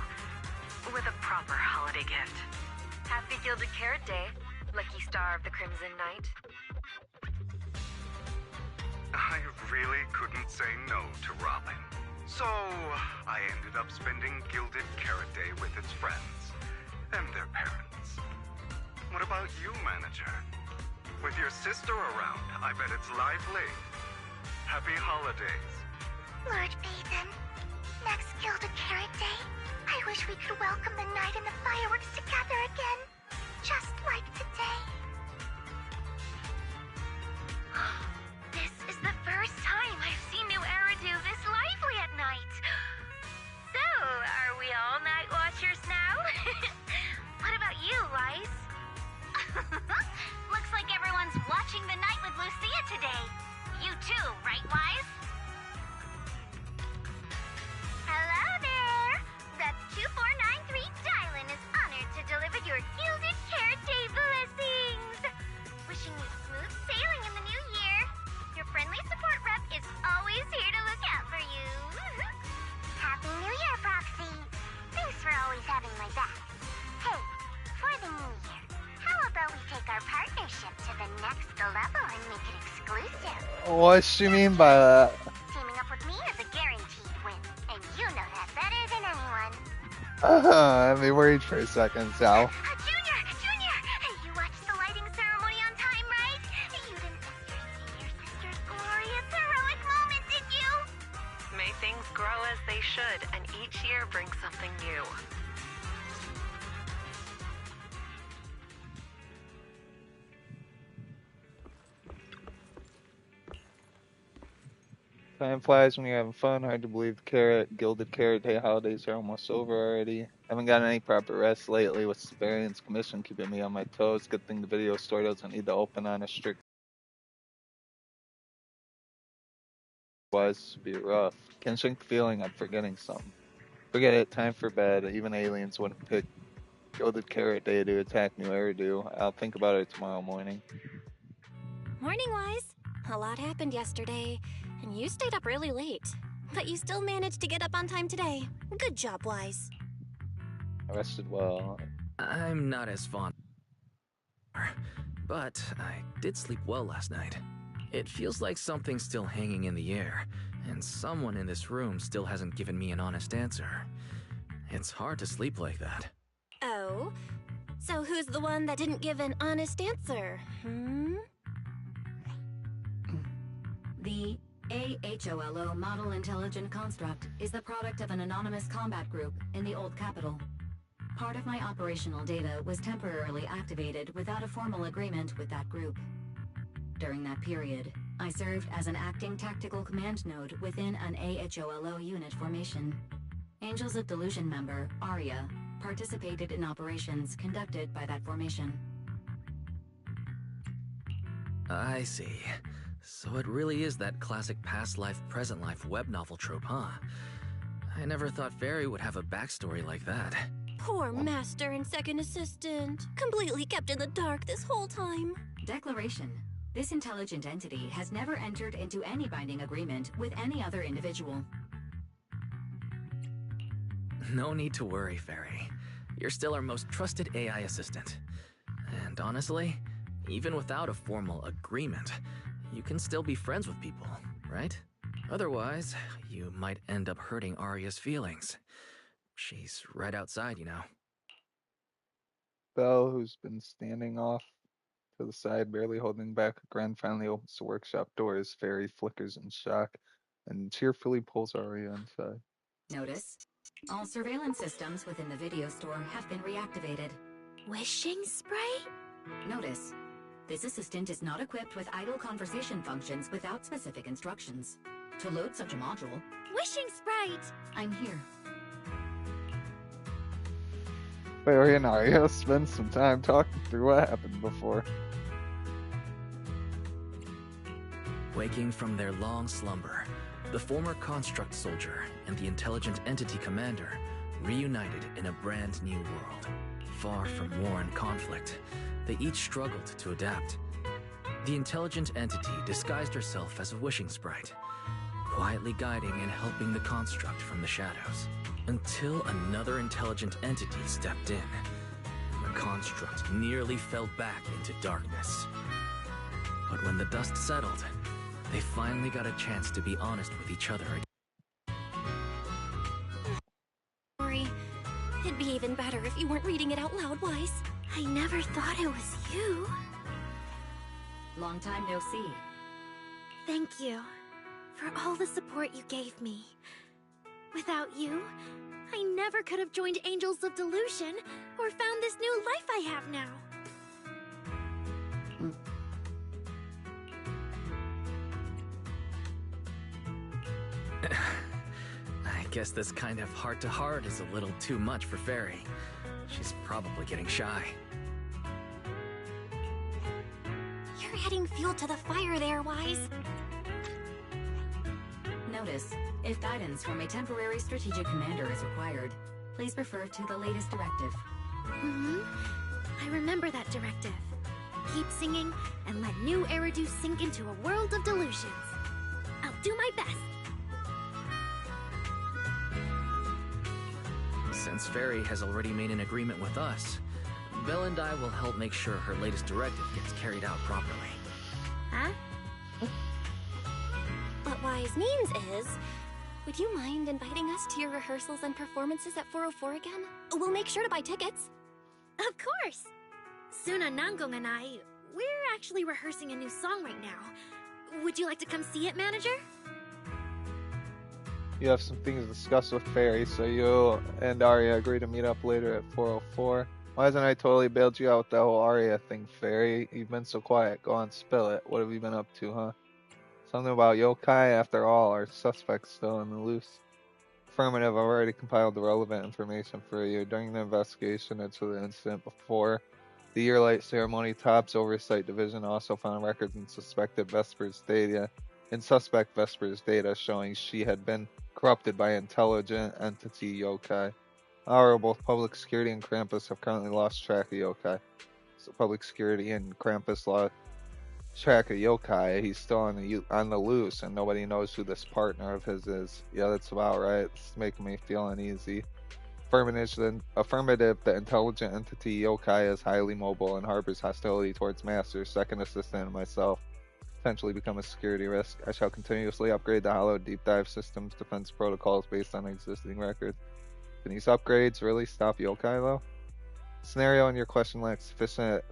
Speaker 12: with a proper holiday gift. Happy Gilded Carrot Day, lucky star of the Crimson Knight.
Speaker 20: I really couldn't say no to Robin. So, I ended up spending Gilded Carrot Day with its friends and their parents. What about you, Manager? With your sister around, I bet it's lively. Happy holidays.
Speaker 5: Lord Phaethon, next Gilded Carrot Day, I wish we could welcome the night and the fireworks together again, just like today. This is the first time I've seen New Eridu this lively at night. So, are we all night watchers now? What about you, Wise? Looks like everyone's watching the night with Lucia today. You too, right, Wise? Hello there! Rep 2493 Dylan is honored to deliver your Gilded Carrot Day blessings! Wishing you smooth sailing in the new year. Your friendly support rep is always here to look out for you. Happy New Year, Proxy! Thanks for always having my back. Hey, for the new year, how about we take our partnership to the next level and make it exclusive?
Speaker 6: What's she mean by that?
Speaker 5: Teaming up with me is a guaranteed win, and you know that better than anyone.
Speaker 6: I mean, worried for a second, Sal.
Speaker 5: Junior! You watched the lighting ceremony on time, right? You didn't miss your senior sister's glorious heroic moment, did you?
Speaker 12: May things grow as they should, and each year brings something new.
Speaker 6: Time flies when you're having fun. Hard to believe the Gilded Carrot Day holidays are almost over already. Haven't gotten any proper rest lately with Severian's commission keeping me on my toes. Good thing the video store doesn't need to open on a strict otherwise it'd be rough. Can't shake the feeling I'm forgetting something. Forget it, time for bed. Even aliens wouldn't pick Gilded Carrot Day to attack New Eridu. I'll think about it tomorrow morning.
Speaker 3: Morning, Wise. A lot happened yesterday, and you stayed up really late. But you still managed to get up on time today. Good job, Wise.
Speaker 6: I rested well.
Speaker 2: I'm not as fond, but I did sleep well last night. It feels like something's still hanging in the air, and someone in this room still hasn't given me an honest answer. It's hard to sleep like that.
Speaker 3: Oh? So who's the one that didn't give an honest answer, hmm?
Speaker 1: The AHOLO Model Intelligent Construct is the product of an anonymous combat group in the Old Capital. Part of my operational data was temporarily activated without a formal agreement with that group. During that period, I served as an acting tactical command node within an AHOLO unit formation. Angels of Delusion member, Arya, participated in operations conducted by that formation.
Speaker 2: I see. So it really is that classic past life, present life web novel trope, huh? I never thought Fairy would have a backstory like that.
Speaker 3: Poor master and second assistant. Completely kept in the dark this whole time.
Speaker 1: Declaration. This intelligent entity has never entered into any binding agreement with any other individual.
Speaker 2: No need to worry, Fairy. You're still our most trusted AI assistant. And honestly, even without a formal agreement, you can still be friends with people, right? Otherwise, you might end up hurting Arya's feelings. She's right outside, you know.
Speaker 6: Belle, who's been standing off to the side, barely holding back a grin, finally opens the workshop door as Fairy flickers in shock and cheerfully pulls Arya inside.
Speaker 1: Notice, all surveillance systems within the video store have been reactivated.
Speaker 8: Wishing sprite?
Speaker 1: Notice, this assistant is not equipped with idle conversation functions without specific instructions. To load such a module...
Speaker 8: Wishing sprite!
Speaker 1: I'm here.
Speaker 6: Fairy and Arya spend some time talking through what happened before.
Speaker 2: Waking from their long slumber, the former construct soldier and the intelligent entity commander reunited in a brand new world. Far from war and conflict, they each struggled to adapt. The intelligent entity disguised herself as a wishing sprite, quietly guiding and helping the construct from the shadows, until another intelligent entity stepped in. The construct nearly fell back into darkness. But when the dust settled, they finally got a chance to be honest with each other again.
Speaker 3: Sorry. It'd be even better if you weren't reading it out loud, Wise.
Speaker 8: I never thought it was you.
Speaker 1: Long time no see.
Speaker 8: Thank you for all the support you gave me. Without you, I never could have joined Angels of Delusion or found this new life I have now.
Speaker 2: I guess this kind of heart-to-heart is a little too much for Fairy. She's probably getting shy.
Speaker 3: You're adding fuel to the fire there, Wise.
Speaker 1: Notice, if guidance from a temporary strategic commander is required, please refer to the latest directive.
Speaker 8: I remember that directive. Keep singing and let new Eridu sink into a world of delusions. I'll do my best.
Speaker 2: Since Fairy has already made an agreement with us, Belle and I will help make sure her latest directive gets carried out properly.
Speaker 8: Huh?
Speaker 3: What Wise means is, would you mind inviting us to your rehearsals and performances at 404 again? We'll make sure to buy tickets.
Speaker 8: Of course! Suna Nangong and I, we're actually rehearsing a new song right now. Would you like to come see it, Manager?
Speaker 6: You have some things to discuss with Fairy, so you and Arya agree to meet up later at 404. Why hasn't I totally bailed you out with that whole Arya thing, Fairy? You've been so quiet. Go on, spill it. What have you been up to, huh? Something about yokai? After all, our suspect's still in the loose. Affirmative, I've already compiled the relevant information for you. During the investigation into the incident before, the Yearlight Ceremony Top's Oversight Division also found records in suspect Vesper's data showing she had been corrupted by intelligent entity yokai. However, both Public Security and Krampus have currently lost track of yokai. So Public Security and Krampus lost track of yokai. He's still on the loose, and nobody knows who this partner of his is. Yeah, that's about right. It's making me feel uneasy. Affirmative, the intelligent entity yokai is highly mobile and harbors hostility towards Master, Second Assistant, and myself. Potentially become a security risk. I shall continuously upgrade the Hollow Deep Dive System's defense protocols based on existing records. Can these upgrades really stop yokai, though? Scenario in your question lacks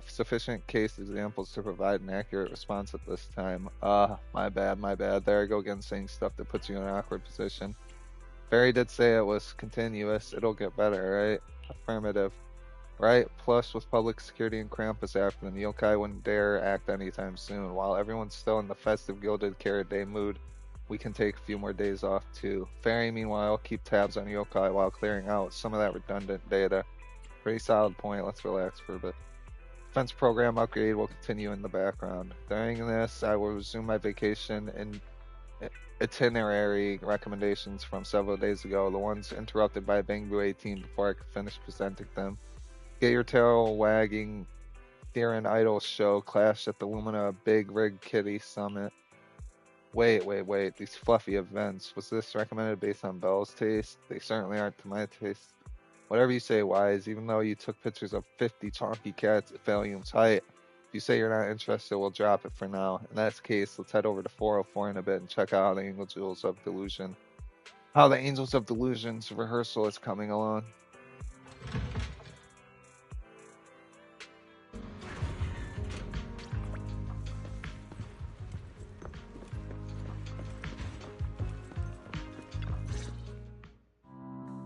Speaker 6: sufficient case examples to provide an accurate response at this time. My bad. There I go again saying stuff that puts you in an awkward position. Barry did say it was continuous. It'll get better, right? Affirmative. Right? Plus, with public security and Krampus after them, yokai wouldn't dare act anytime soon. While everyone's still in the festive Gilded Carrot Day mood, we can take a few more days off too. Fairy, meanwhile, keep tabs on yokai while clearing out some of that redundant data. Pretty solid point. Let's relax for a bit. Defense program upgrade will continue in the background. During this, I will resume my vacation and itinerary recommendations from several days ago, the ones interrupted by Bangbu 18 before I could finish presenting them. Get your tail wagging Theron Idol show clash at the Lumina Big Rig Kitty Summit. Wait. These fluffy events. Was this recommended based on Belle's taste? They certainly aren't to my taste. Whatever you say, Wise, even though you took pictures of 50 chonky cats at Valium's height, if you say you're not interested, we'll drop it for now. In that case, let's head over to 404 in a bit and check out how the Angels of Delusion's rehearsal is coming along.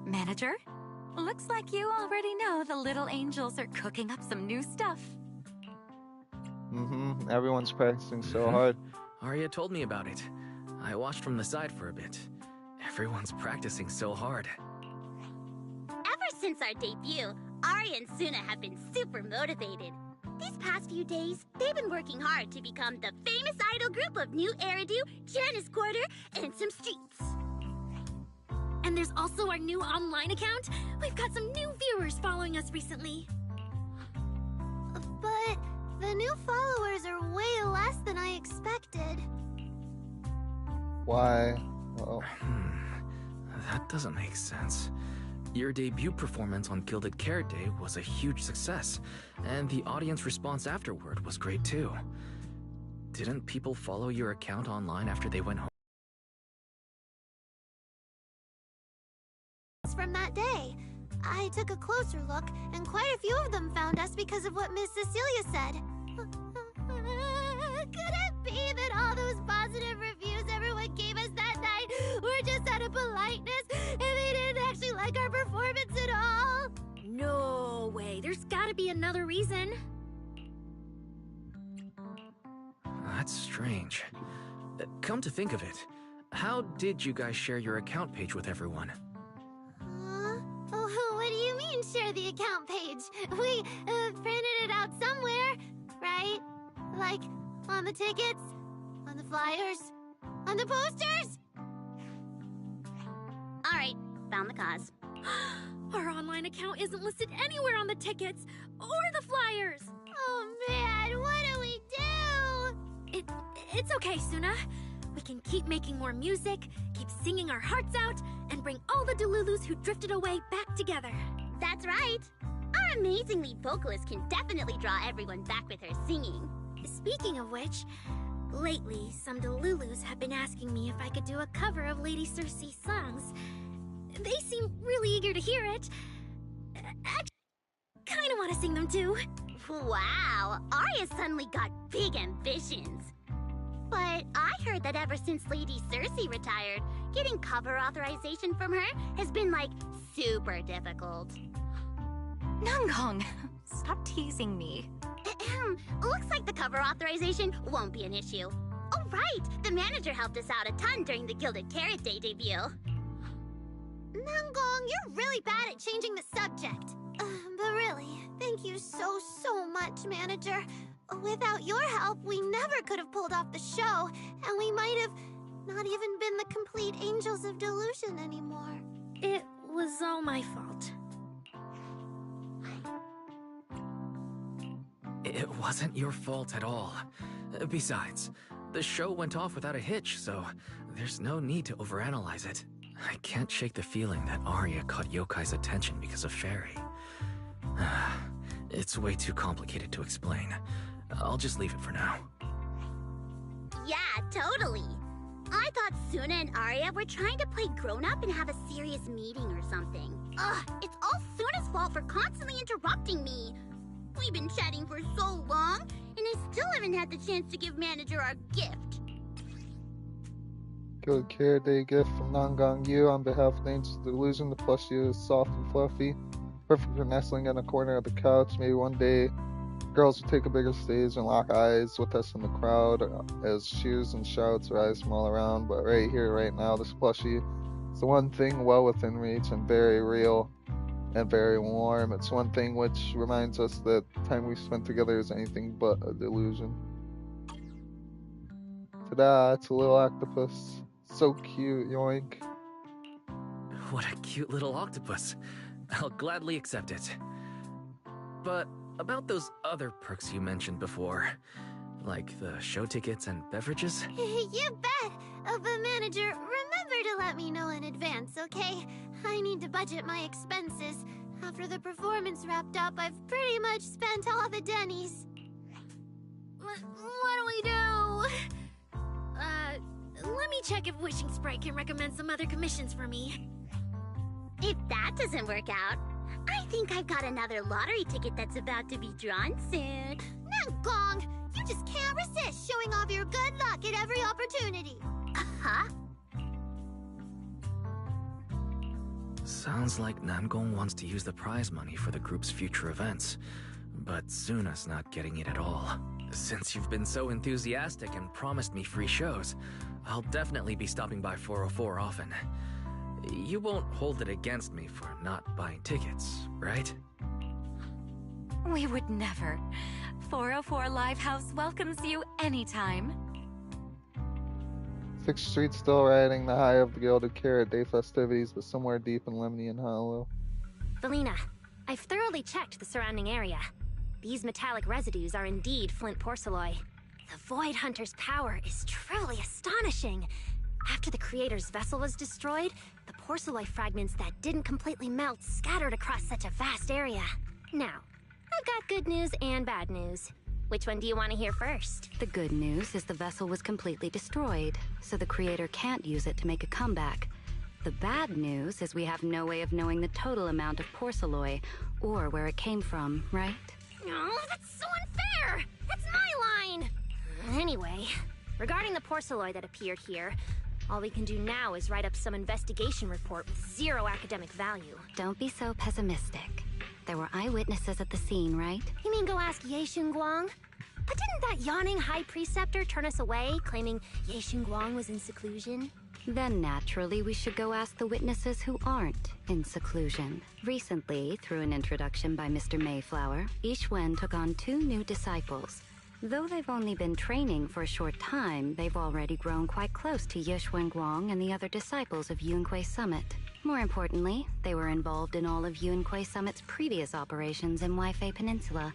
Speaker 7: Manager? Looks like you already know the little angels are cooking up some new stuff.
Speaker 6: Everyone's practicing so hard.
Speaker 2: Arya told me about it. I watched from the side for a bit. Everyone's practicing so hard.
Speaker 9: Ever since our debut, Ari and Suna have been super motivated. These past few days, they've been working hard to become the famous idol group of New Eridu, Janice Quarter, and some streets.
Speaker 8: And there's also our new online account. We've got some new viewers following us recently.
Speaker 5: But the new followers are way less than I expected.
Speaker 6: Why? Oh.
Speaker 2: That doesn't make sense. Your debut performance on Gilded Carrot Day was a huge success, and the audience response afterward was great too. Didn't people follow your account online after they went home?
Speaker 5: From that day, I took a closer look, and quite a few of them found us because of what Miss Cecilia said. Could it be that all those positive reviews everyone gave us that night were just out of politeness, and they didn't actually like our performance at all?
Speaker 8: No way, there's gotta be another reason.
Speaker 2: That's strange. Come to think of it, how did you guys share your account page with everyone?
Speaker 5: What do you mean, share the account page? We printed it out somewhere, right? Like, on the tickets? On the flyers? On the posters?
Speaker 9: Alright, found the cause.
Speaker 8: Our online account isn't listed anywhere on the tickets or the flyers.
Speaker 5: Oh man, what do we do?
Speaker 8: It's okay, Suna. We can keep making more music, keep singing our hearts out, and bring all the Delulus who drifted away back together.
Speaker 9: That's right. Our amazingly vocalist can definitely draw everyone back with her singing.
Speaker 8: Speaking of which, lately some Delulus have been asking me if I could do a cover of Lady Circe's songs. They seem really eager to hear it. I kind of want to sing them too.
Speaker 9: Wow, Arya suddenly got big ambitions. But I heard that ever since Lady Circe retired, getting cover authorization from her has been, like, super difficult.
Speaker 7: Nangong, stop teasing me.
Speaker 9: Looks like the cover authorization won't be an issue. Oh, right! The manager helped us out a ton during the Gilded Carrot Day debut.
Speaker 5: Nangong, you're really bad at changing the subject. But really, thank you so much, Manager. Without your help, we never could have pulled off the show, and we might have not even been the complete Angels of Delusion anymore.
Speaker 8: It was all my fault.
Speaker 2: It wasn't your fault at all. Besides, the show went off without a hitch, so there's no need to overanalyze it. I can't shake the feeling that Arya caught Yokai's attention because of Fairy. It's way too complicated to explain. I'll just leave it for now.
Speaker 9: Yeah, totally. I thought Suna and Arya were trying to play grown-up and have a serious meeting or something. Ugh, it's all Suna's fault for constantly interrupting me. We've been chatting for so long, and I still haven't had the chance to give manager our gift.
Speaker 6: Good Care Day gift from Nangong Yu on behalf of the Angels of Delusion. The plushie is soft and fluffy, perfect for nestling in a corner of the couch. Maybe one day girls will take a bigger stage and lock eyes with us in the crowd as cheers and shouts rise from all around. But right here, right now, this plushie is the one thing well within reach and very real and very warm. It's one thing which reminds us that the time we spent together is anything but a delusion. Ta-da! It's a little octopus. So cute, yoink.
Speaker 2: What a cute little octopus. I'll gladly accept it. But about those other perks you mentioned before, like the show tickets and beverages?
Speaker 8: You bet! But manager, remember to let me know in advance, okay? I need to budget my expenses. After the performance wrapped up, I've pretty much spent all the Denny's. What do we do? Let me check if Wishing Sprite can recommend some other commissions for me.
Speaker 9: If that doesn't work out, I think I've got another lottery ticket that's about to be drawn soon.
Speaker 8: Gong, you just can't resist showing off your good luck at every opportunity.
Speaker 9: Uh-huh.
Speaker 2: Sounds like Nangong wants to use the prize money for the group's future events, but Suna's not getting it at all. Since you've been so enthusiastic and promised me free shows, I'll definitely be stopping by 404 often. You won't hold it against me for not buying tickets, right?
Speaker 7: We would never. 404 Live House welcomes you anytime.
Speaker 6: 6th Street still riding the high of the Gilded Carrot Day festivities, but somewhere deep in Lemnian Hollow.
Speaker 3: Felina, I've thoroughly checked the surrounding area. These metallic residues are indeed flint porcelloi. The Void Hunter's power is truly astonishing. After the Creator's vessel was destroyed, the porcelloi fragments that didn't completely melt scattered across such a vast area. Now, I've got good news and bad news. Which one do you want to hear first?
Speaker 7: The good news is the vessel was completely destroyed, so the Creator can't use it to make a comeback. The bad news is we have no way of knowing the total amount of porcelloi, or where it came from, right?
Speaker 3: Oh, that's so unfair! That's my line! Anyway, regarding the porcelloi that appeared here, all we can do now is write up some investigation report with zero academic value.
Speaker 7: Don't be so pessimistic. There were eyewitnesses at the scene, right?
Speaker 3: You mean go ask Ye Xinguang? But didn't that yawning high preceptor turn us away, claiming Ye Xinguang was in seclusion?
Speaker 7: Then naturally we should go ask the witnesses who aren't in seclusion. Recently, through an introduction by Mr. Mayflower, Yixuan took on 2 new disciples. Though they've only been training for a short time, they've already grown quite close to Yixuan Guang and the other disciples of Yunque Summit. More importantly, they were involved in all of Yunque Summit's previous operations in Waifei Peninsula.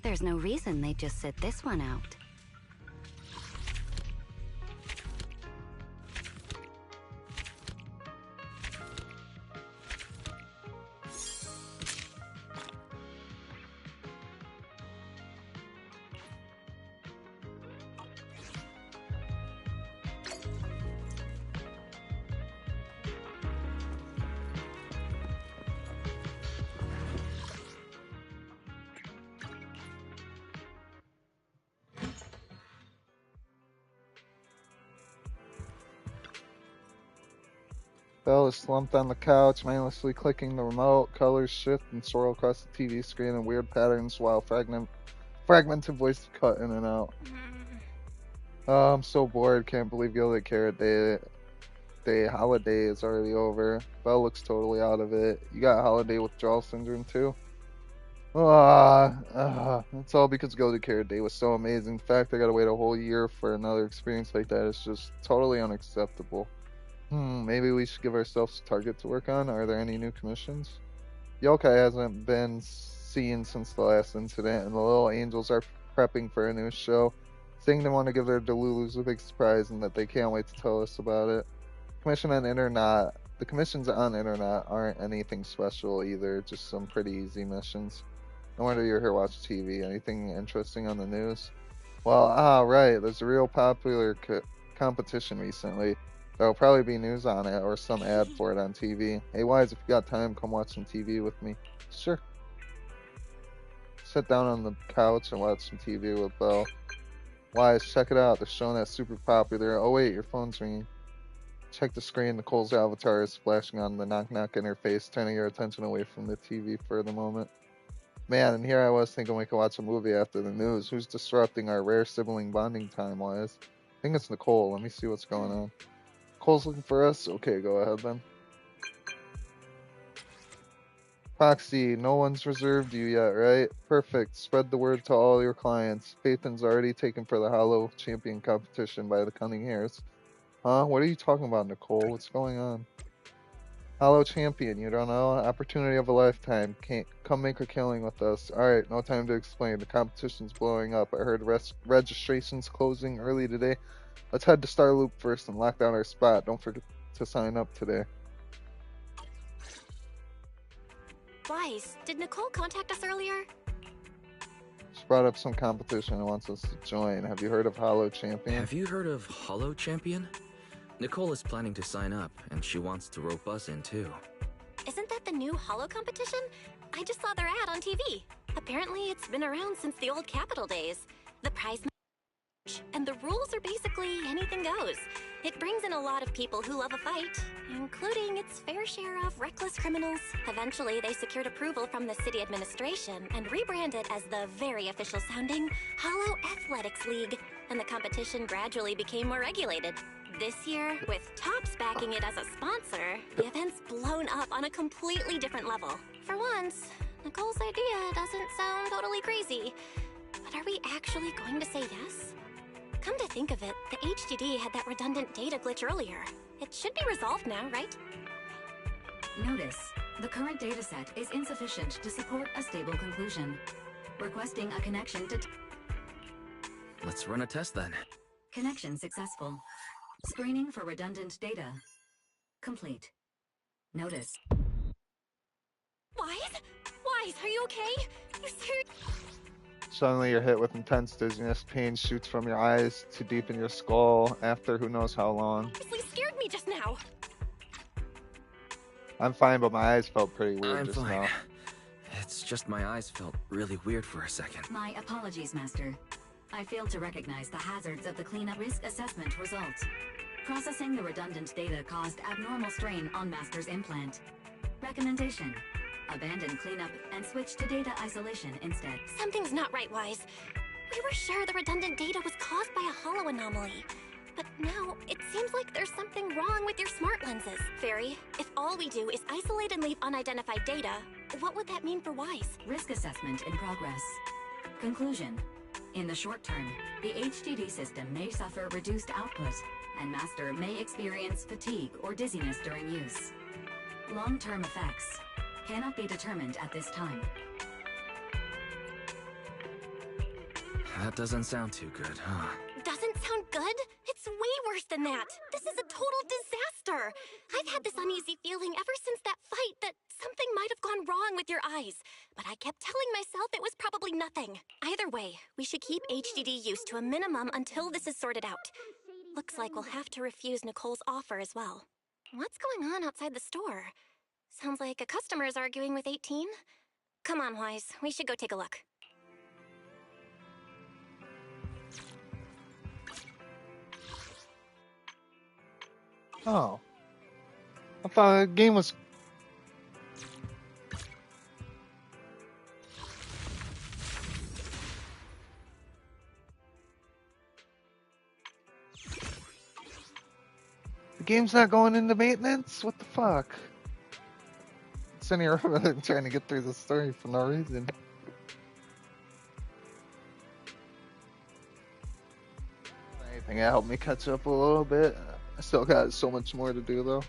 Speaker 7: There's no reason they'd just sit this one out.
Speaker 6: Belle is slumped on the couch, mindlessly clicking the remote. Colors shift and swirl across the TV screen in weird patterns while fragmented voices cut in and out. Oh, I'm so bored. Can't believe Gilded Carrot Day holiday is already over. Belle looks totally out of it. You got holiday withdrawal syndrome too? It's all because Gilded Carrot Day was so amazing. In fact, I gotta wait a whole year for another experience like that. It's just totally unacceptable. Maybe we should give ourselves a target to work on. Are there any new commissions? Yokai hasn't been seen since the last incident, and the little angels are prepping for a new show, saying they want to give their Delulus a big surprise and that they can't wait to tell us about it. The commissions on Internet aren't anything special either, just some pretty easy missions. No wonder you're here watching TV. Anything interesting on the news? Well, right, there's a real popular competition recently. There'll probably be news on it or some ad for it on TV. Hey, Wise, if you got time, come watch some TV with me. Sure. Sit down on the couch and watch some TV with Belle. Wise, check it out. They're showing that super popular. Oh, wait, your phone's ringing. Check the screen. Nicole's avatar is splashing on the knock-knock interface, turning your attention away from the TV for the moment. Man, and here I was thinking we could watch a movie after the news. Who's disrupting our rare sibling bonding time, Wise? I think it's Nicole. Let me see what's going on. Nicole's looking for us? Okay, go ahead then. Proxy, no one's reserved you yet, right? Perfect. Spread the word to all your clients. Phaeton's already taken for the Hollow Champion competition by the Cunning Hairs. Huh? What are you talking about, Nicole? What's going on? Hollow Champion, you don't know? Opportunity of a lifetime. Can't come make a killing with us. Alright, no time to explain. The competition's blowing up. I heard registration's closing early today. Let's head to Star Loop first and lock down our spot. Don't forget to sign up today.
Speaker 3: Wise, did Nicole contact us earlier?
Speaker 6: She brought up some competition and wants us to join. Have you heard of Hollow Champion?
Speaker 2: Have you heard of Hollow Champion? Nicole is planning to sign up, and she wants to rope us in too.
Speaker 3: Isn't that the new Hollow competition? I just saw their ad on TV. Apparently, it's been around since the old Capital days. The prize match, and the rules are basically anything goes. It brings in a lot of people who love a fight, including its fair share of reckless criminals. Eventually, they secured approval from the city administration and rebranded as the very official-sounding Hollow Athletics League, and the competition gradually became more regulated. This year, with Topps backing it as a sponsor, the event's blown up on a completely different level. For once, Nicole's idea doesn't sound totally crazy. But are we actually going to say yes? Come to think of it, the HDD had that redundant data glitch earlier. It should be resolved now, right?
Speaker 1: Notice, the current dataset is insufficient to support a stable conclusion. Requesting a connection to...
Speaker 2: Let's run a test then.
Speaker 1: Connection successful. Screening for redundant data. Complete. Notice.
Speaker 3: Wise? Wise, are you okay? You serious?
Speaker 6: Suddenly you're hit with intense dizziness. Pain shoots from your eyes to deep in your skull after who knows how long.
Speaker 3: You scared me just now.
Speaker 6: I'm fine, but my eyes felt pretty weird
Speaker 2: I'm
Speaker 6: just
Speaker 2: fine.
Speaker 6: now.
Speaker 2: It's just my eyes felt really weird for a second.
Speaker 1: My apologies, Master. I failed to recognize the hazards of the cleanup risk assessment results. Processing the redundant data caused abnormal strain on Master's implant. Recommendation: abandon cleanup and switch to data isolation instead.
Speaker 3: Something's not right, Wise. We were sure the redundant data was caused by a hollow anomaly. But now, it seems like there's something wrong with your smart lenses. Fairy, if all we do is isolate and leave unidentified data, what would that mean for Wise?
Speaker 1: Risk assessment in progress. Conclusion: in the short term, the HDD system may suffer reduced output, and Master may experience fatigue or dizziness during use. Long-term effects cannot be determined at this time.
Speaker 2: That doesn't sound too good, huh?
Speaker 3: Doesn't sound good? It's way worse than that. This is a total disaster. I've had this uneasy feeling ever since that fight that something might have gone wrong with your eyes. But I kept telling myself it was probably nothing. Either way, we should keep HDD use to a minimum until this is sorted out. Looks like we'll have to refuse Nicole's offer as well. What's going on outside the store? Sounds like a customer is arguing with 18. Come on, Wise. We should go take a look.
Speaker 6: Oh. I thought the game was... The game's not going into maintenance? What the fuck? Sitting here trying to get through the story for no reason. Anything that helped me catch up a little bit. I still got so much more to do though.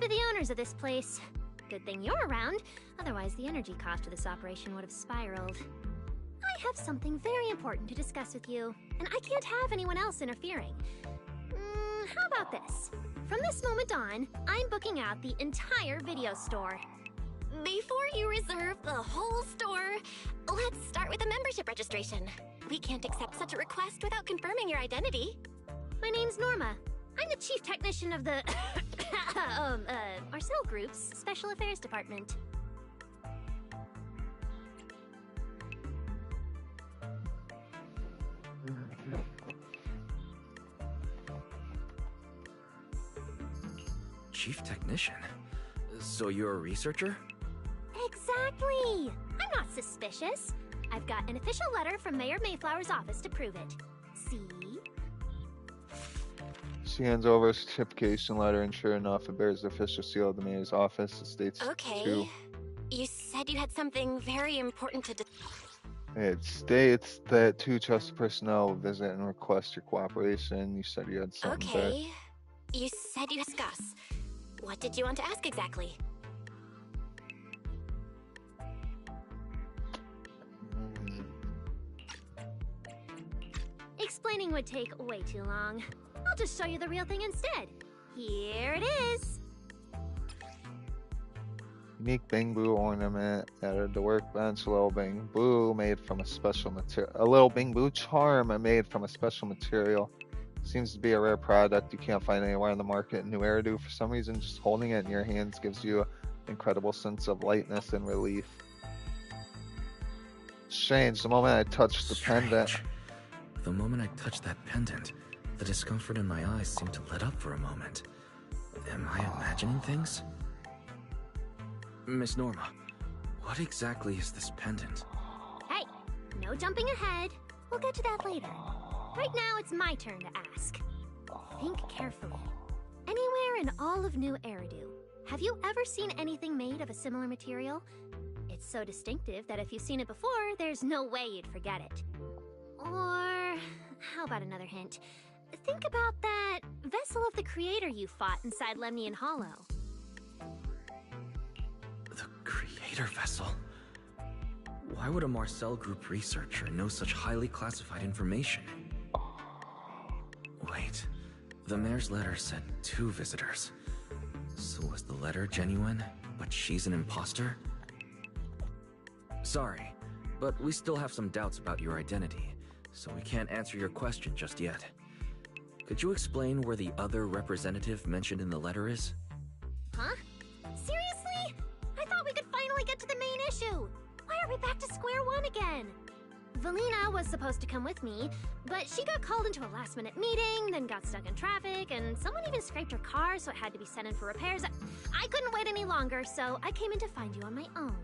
Speaker 8: be the owners of this place. Good thing you're around, otherwise the energy cost of this operation would have spiraled. I have something very important to discuss with you, and I can't have anyone else interfering. How about this? From this moment on, I'm booking out the entire video store.
Speaker 3: Before you reserve the whole store, let's start with a membership registration. We can't accept such a request without confirming your identity.
Speaker 8: My name's Norma. I'm the chief technician of the Marcel Group's Special Affairs Department.
Speaker 2: Chief technician? So you're a researcher?
Speaker 8: Exactly! I'm not suspicious. I've got an official letter from Mayor Mayflower's office to prove it. See?
Speaker 6: She hands over a certification letter, and sure enough, it bears the official seal of the mayor's office. It states
Speaker 3: Okay.
Speaker 6: to...
Speaker 3: You said you had something very important to
Speaker 6: It states that 2 trusted personnel will visit and request your cooperation. You said you had something there.
Speaker 3: Okay. You said you discuss. What did you want to ask exactly?
Speaker 8: Explaining would take way too long. I'll just show you the real thing instead. Here it is.
Speaker 6: Unique bamboo ornament added to workbench. A little bamboo made from a special material. A little bamboo charm made from a special material. Seems to be a rare product you can't find anywhere on the market. New Eridu, for some reason, just holding it in your hands gives you an incredible sense of lightness and relief. Strange, the moment I touched the pendant.
Speaker 2: The moment I touched that pendant, the discomfort in my eyes seemed to let up for a moment. Am I imagining things? Miss Norma, what exactly is this pendant?
Speaker 8: Hey, no jumping ahead. We'll get to that later. Right now, it's my turn to ask. Think carefully. Anywhere in all of New Eridu, have you ever seen anything made of a similar material? It's so distinctive that if you've seen it before, there's no way you'd forget it. Or, how about another hint? Think about that vessel of the creator you fought inside Lemnian Hollow.
Speaker 2: The creator vessel? Why would a Marcel Group researcher know such highly classified information? Wait, the mayor's letter said 2 visitors. So was the letter genuine, but she's an imposter? Sorry, but we still have some doubts about your identity, so we can't answer your question just yet. Could you explain where the other representative mentioned in the letter is?
Speaker 8: Huh? Seriously? I thought we could finally get to the main issue. Why are we back to square one again? Valina was supposed to come with me, but she got called into a last-minute meeting, then got stuck in traffic, and someone even scraped her car, so it had to be sent in for repairs. I couldn't wait any longer, so I came in to find you on my own.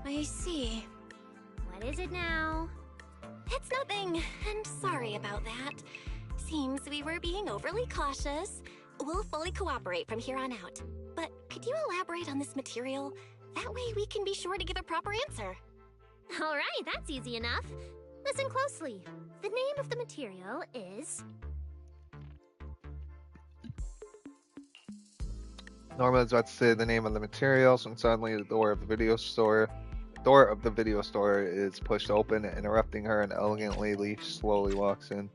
Speaker 3: I see.
Speaker 8: What is it now?
Speaker 3: It's nothing, and sorry about that. Seems we were being overly cautious. We'll fully cooperate from here on out. But could you elaborate on this material? That way we can be sure to give a proper answer.
Speaker 8: All right, that's easy enough. Listen closely. The name of the material is...
Speaker 6: Norma is about to say the name of the materials when suddenly the door of the video store is pushed open, interrupting her, and elegantly Leaf slowly walks in.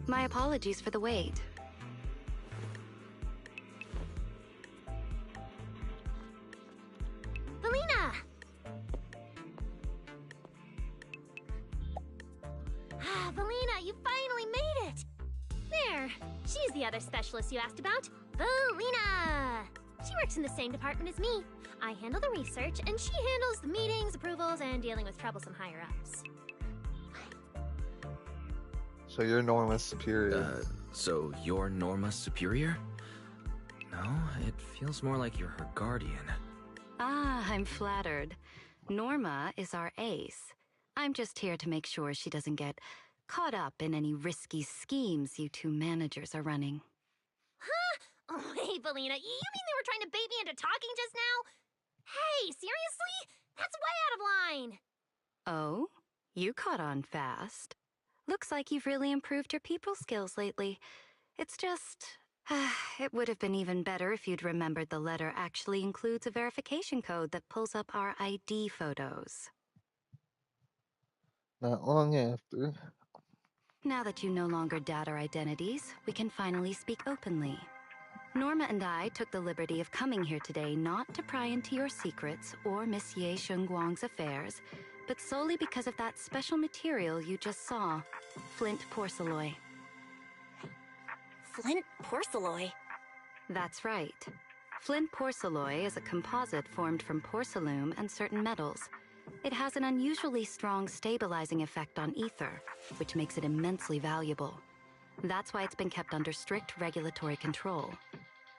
Speaker 7: My apologies for the wait.
Speaker 8: Valina! Valina, you finally made it! There, she's the other specialist you asked about. Valina! She works in the same department as me. I handle the research, and she handles the meetings, approvals, and dealing with troublesome higher-ups.
Speaker 6: So you're Norma's superior.
Speaker 2: So you're Norma's superior? No, it feels more like you're her guardian.
Speaker 7: Ah, I'm flattered. Norma is our ace. I'm just here to make sure she doesn't get caught up in any risky schemes you 2 managers are running.
Speaker 8: Huh? Oh, hey, Valina, you mean they were trying to bait me into talking just now? Hey, seriously? That's way out of line!
Speaker 7: Oh? You caught on fast. Looks like you've really improved your people skills lately. It's just... it would have been even better if you'd remembered the letter actually includes a verification code that pulls up our ID photos.
Speaker 6: Not long after.
Speaker 7: Now that you no longer doubt our identities, we can finally speak openly. Norma and I took the liberty of coming here today not to pry into your secrets or Miss Ye Shengguang's affairs, but solely because of that special material you just saw, flint porcelain.
Speaker 3: Flint porcelain?
Speaker 7: That's right. Flint porcelain is a composite formed from porcelain and certain metals. It has an unusually strong stabilizing effect on ether, which makes it immensely valuable. That's why it's been kept under strict regulatory control.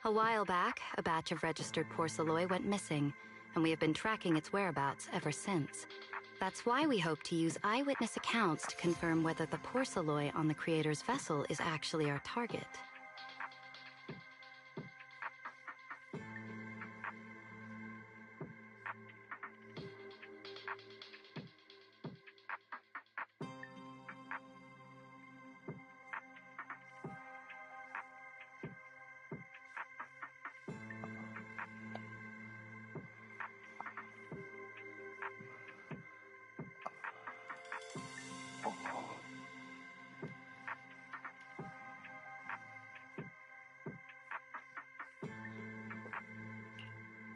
Speaker 7: A while back, a batch of registered porcelain went missing, and we have been tracking its whereabouts ever since. That's why we hope to use eyewitness accounts to confirm whether the porcelain on the creator's vessel is actually our target.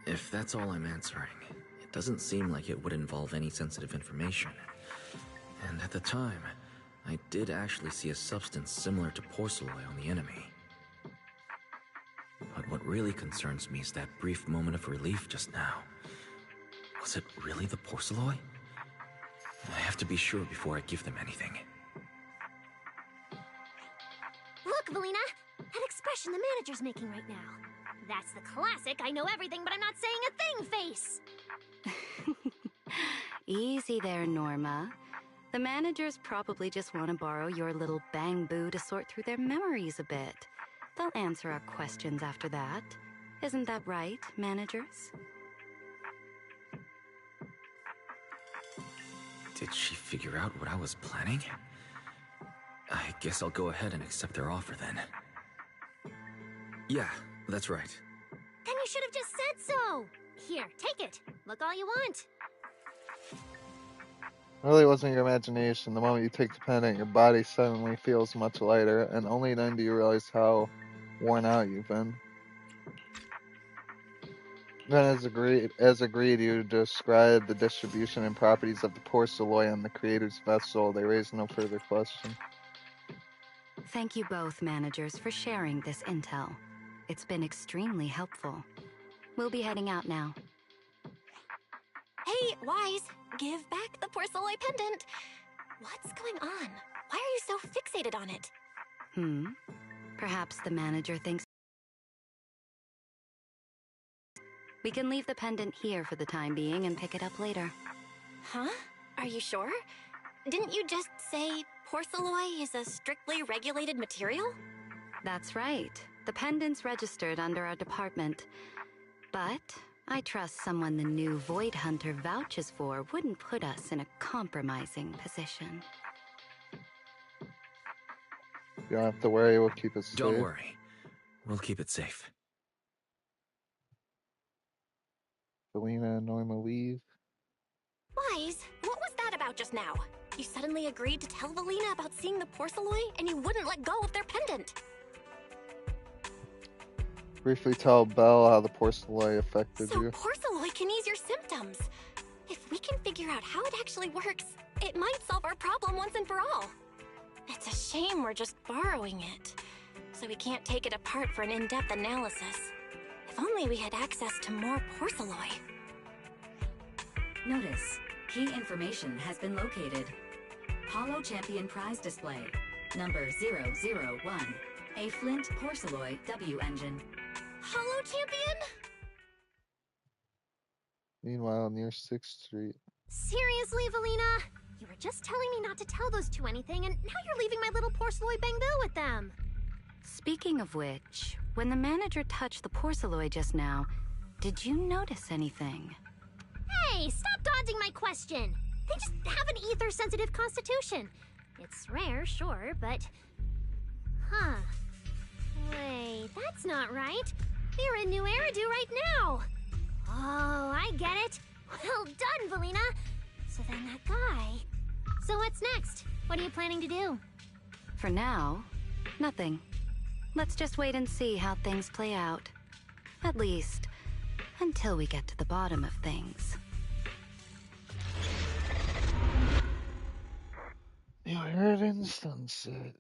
Speaker 2: If that's all I'm answering, it doesn't seem like it would involve any sensitive information. And at the time, I did actually see a substance similar to porcelain on the enemy. But what really concerns me is that brief moment of relief just now. Was it really the porcelain? I have to be sure before I give them anything.
Speaker 8: Look, Valina! That expression the manager's making right now. That's the classic I know everything but I'm not saying a thing face!
Speaker 7: Easy there, Norma. The managers probably just want to borrow your little bang-boo to sort through their memories a bit. They'll answer our questions after that. Isn't that right, managers?
Speaker 2: Did she figure out what I was planning? I guess I'll go ahead and accept their offer then. Yeah, that's right.
Speaker 8: Then you should have just said so! Here, take it. Look all you want.
Speaker 6: It really wasn't your imagination. The moment you take the pendant, your body suddenly feels much lighter, and only then do you realize how worn out you've been. Then, as agreed, you described the distribution and properties of the porcelain on the creator's vessel. They raised no further question.
Speaker 7: Thank you both, managers, for sharing this intel. It's been extremely helpful. We'll be heading out now.
Speaker 3: Hey, Wise, give back the porcelain pendant. What's going on? Why are you so fixated on it?
Speaker 7: Perhaps the manager thinks... We can leave the pendant here for the time being and pick it up later.
Speaker 3: Huh? Are you sure? Didn't you just say porcelain is a strictly regulated material?
Speaker 7: That's right. The pendant's registered under our department. But I trust someone the new Void Hunter vouches for wouldn't put us in a compromising position.
Speaker 6: You don't have to worry, we'll keep it safe.
Speaker 2: Don't worry. We'll keep it safe.
Speaker 6: Valina and Norma leave.
Speaker 3: Wise, what was that about just now? You suddenly agreed to tell Valina about seeing the porcelain and you wouldn't let go of their pendant.
Speaker 6: Briefly tell Belle how the porcelain affected you.
Speaker 3: So porcelain can ease your symptoms. If we can figure out how it actually works, it might solve our problem once and for all. It's a shame we're just borrowing it, so we can't take it apart for an in-depth analysis. If only we had access to more porcelain.
Speaker 1: Notice, key information has been located. Holo Champion Prize Display, number 001, a Flint Porcelain W engine.
Speaker 8: Holo Champion?
Speaker 6: Meanwhile, near 6th Street.
Speaker 8: Seriously, Valina? You were just telling me not to tell those two anything, and now you're leaving my little porcelain bang-boo with them.
Speaker 7: Speaking of which, when the manager touched the porcelain just now, did you notice anything?
Speaker 8: Hey, stop dodging my question. They just have an ether-sensitive constitution. It's rare, sure, but... Huh. Wait, that's not right. You're in New Eridu right now. Oh, I get it. Well done, Valina. So then that guy... So what's next? What are you planning to do?
Speaker 7: For now, nothing. Let's just wait and see how things play out. At least, until we get to the bottom of things.
Speaker 6: You heard in the sunset.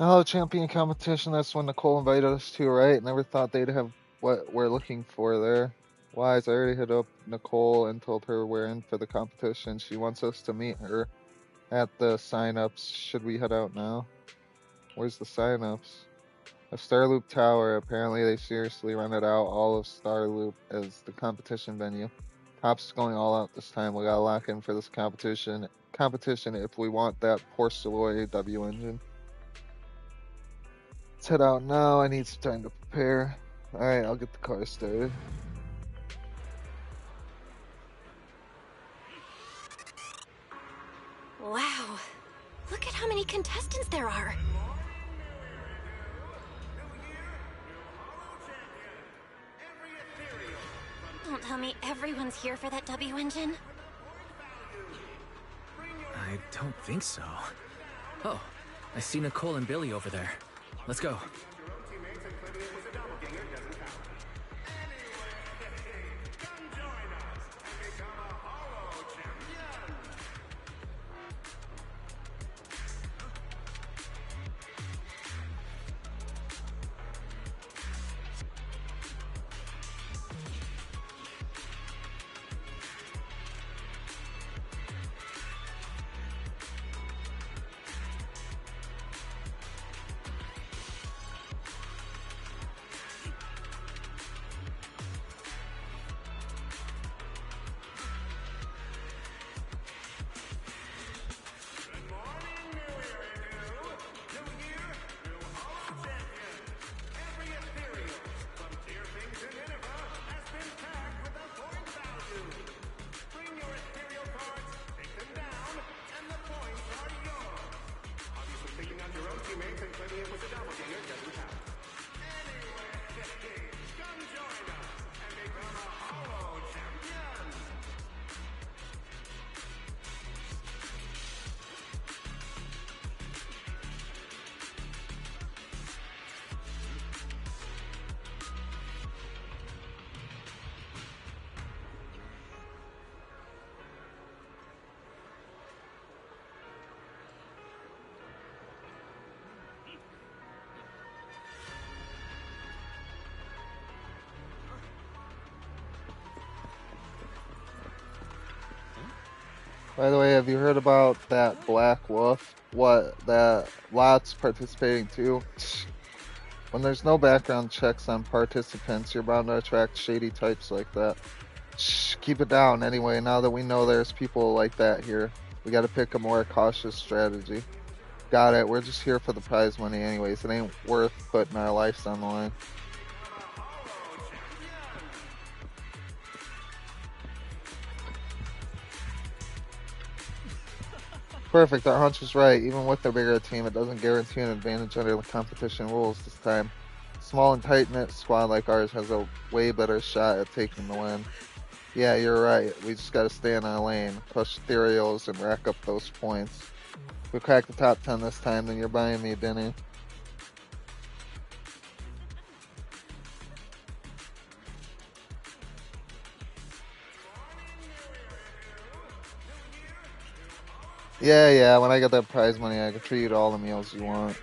Speaker 6: Oh, champion competition, that's when Nicole invited us to, right? Never thought they'd have what we're looking for there. Wise, I already hit up Nicole and told her we're in for the competition. She wants us to meet her at the sign-ups. Should we head out now? Where's the sign-ups? A Starloop Tower. Apparently they seriously rented out all of Starloop as the competition venue. Top's going all out this time. We gotta lock in for this competition if we want that Porcelloy W engine. Let's head out now. I need some time to prepare. Alright, I'll get the car started.
Speaker 3: Wow. Look at how many contestants there are. Don't tell me everyone's here for that W engine.
Speaker 2: I don't think so. Oh, I see Nicole and Billy over there. Let's go.
Speaker 6: By the way, have you heard about that Black Wolf? What, that Lot's participating too? When there's no background checks on participants, you're bound to attract shady types like that. Shh, keep it down anyway, now that we know there's people like that here. We gotta pick a more cautious strategy. Got it, we're just here for the prize money anyways. It ain't worth putting our lives on the line. Perfect, our hunch was right. Even with their bigger team, it doesn't guarantee an advantage under the competition rules this time. Small and tight-knit squad like ours has a way better shot at taking the win. Yeah, you're right. We just gotta stay in our lane, push ethereals, and rack up those points. If we crack the top 10 this time, then you're buying me dinner. Yeah, when I get that prize money, I can treat you to all the meals you want.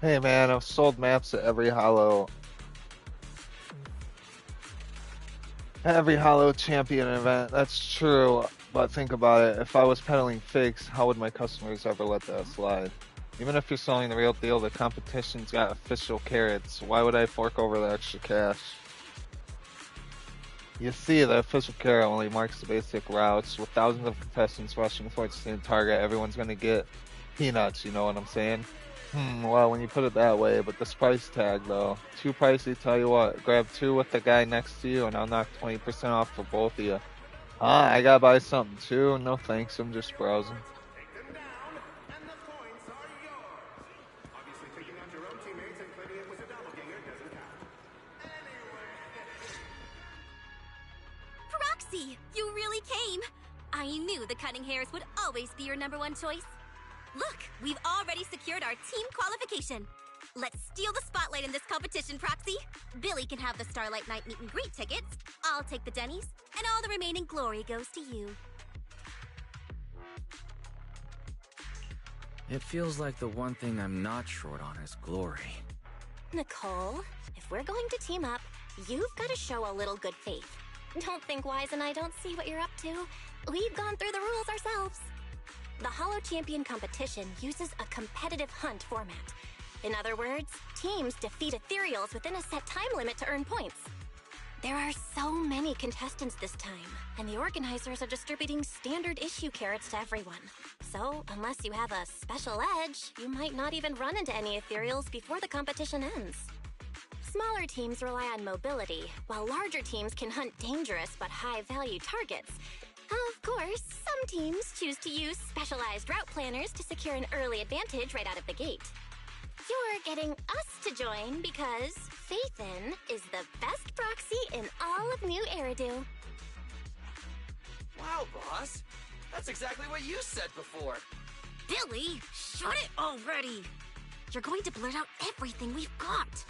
Speaker 6: Hey man, I've sold maps at every Hollow champion event. That's true, but think about it. If I was peddling fakes, how would my customers ever let that slide? Even if you're selling the real deal, the competition's got official carrots. Why would I fork over the extra cash? You see, the official carrot only marks the basic routes. With thousands of contestants rushing towards the same target, everyone's gonna get peanuts, you know what I'm saying? Well, when you put it that way, but this price tag though, too pricey, tell you what, grab 2 with the guy next to you and I'll knock 20% off for both of you. I gotta buy something too? No thanks, I'm just browsing.
Speaker 5: Proxy, you really came! I knew the cutting hairs would always be your #1 choice. Look, we've already secured our team qualification. Let's steal the spotlight in this competition, Proxy. Billy can have the Starlight Night meet and greet tickets. I'll take the Denny's, and all the remaining glory goes to you.
Speaker 2: It feels like the one thing I'm not short on is glory.
Speaker 3: Nicole, if we're going to team up, you've got to show a little good faith. Don't think Wise and I don't see what you're up to. We've gone through the rules ourselves. The Hollow Champion competition uses a competitive hunt format. In other words, teams defeat ethereals within a set time limit to earn points. There are so many contestants this time, and the organizers are distributing standard issue carrots to everyone. So, unless you have a special edge, you might not even run into any ethereals before the competition ends. Smaller teams rely on mobility, while larger teams can hunt dangerous but high-value targets. Of course, some teams choose to use specialized route planners to secure an early advantage right out of the gate. You're getting us to join because Faithin is the best proxy in all of New Eridu.
Speaker 17: Wow, boss. That's exactly what you said before.
Speaker 5: Billy, shut it already! You're going to blurt out everything we've got.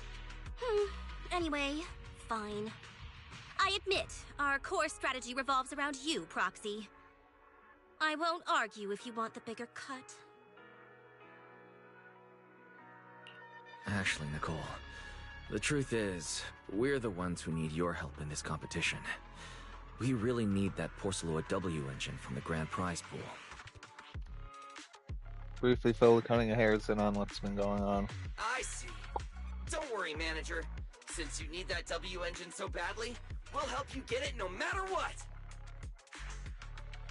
Speaker 5: Anyway, fine. I admit, our core strategy revolves around you, Proxy. I won't argue if you want the bigger cut.
Speaker 2: Actually, Nicole, The truth is, we're the ones who need your help in this competition. We really need that Porceloid W engine from the grand prize pool.
Speaker 6: Briefly fill the cunning hairs in on what's been going on.
Speaker 17: I see. Don't worry, manager. Since you need that W engine so badly, we'll help you get it no matter what.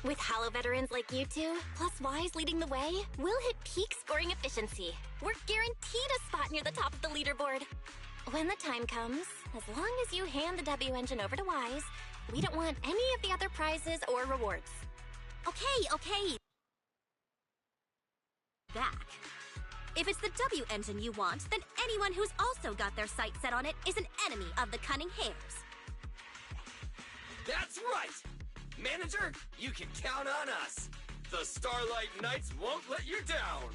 Speaker 3: With Halo veterans like you two, plus Wise leading the way, we'll hit peak scoring efficiency. We're guaranteed a spot near the top of the leaderboard. When the time comes, as long as you hand the W engine over to Wise, we don't want any of the other prizes or rewards.
Speaker 5: Okay. Back. If it's the W engine you want, then anyone who's also got their sights set on it is an enemy of the Cunning Hares.
Speaker 17: That's right! Manager, you can count on us. The Starlight Knights won't let you down.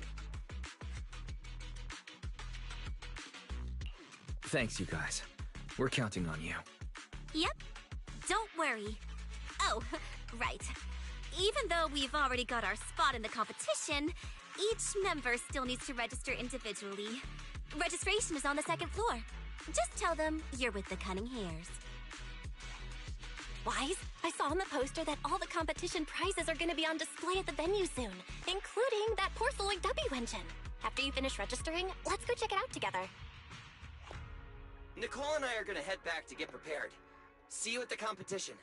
Speaker 2: Thanks, you guys. We're counting on you.
Speaker 5: Yep. Don't worry. Oh, right. Even though we've already got our spot in the competition, each member still needs to register individually. Registration is on the second floor. Just tell them you're with the Cunning Hares.
Speaker 3: Wise, I saw on the poster that all the competition prizes are going to be on display at the venue soon, including that Porceloid W engine. After you finish registering, let's go check it out together.
Speaker 17: Nicole and I are gonna head back to get prepared. See you at the competition.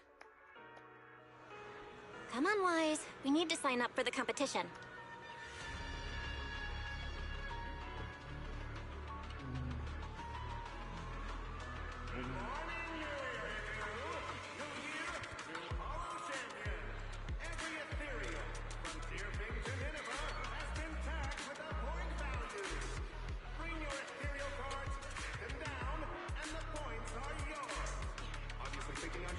Speaker 3: Come on, Wise. We need to sign up for the competition.
Speaker 21: Taking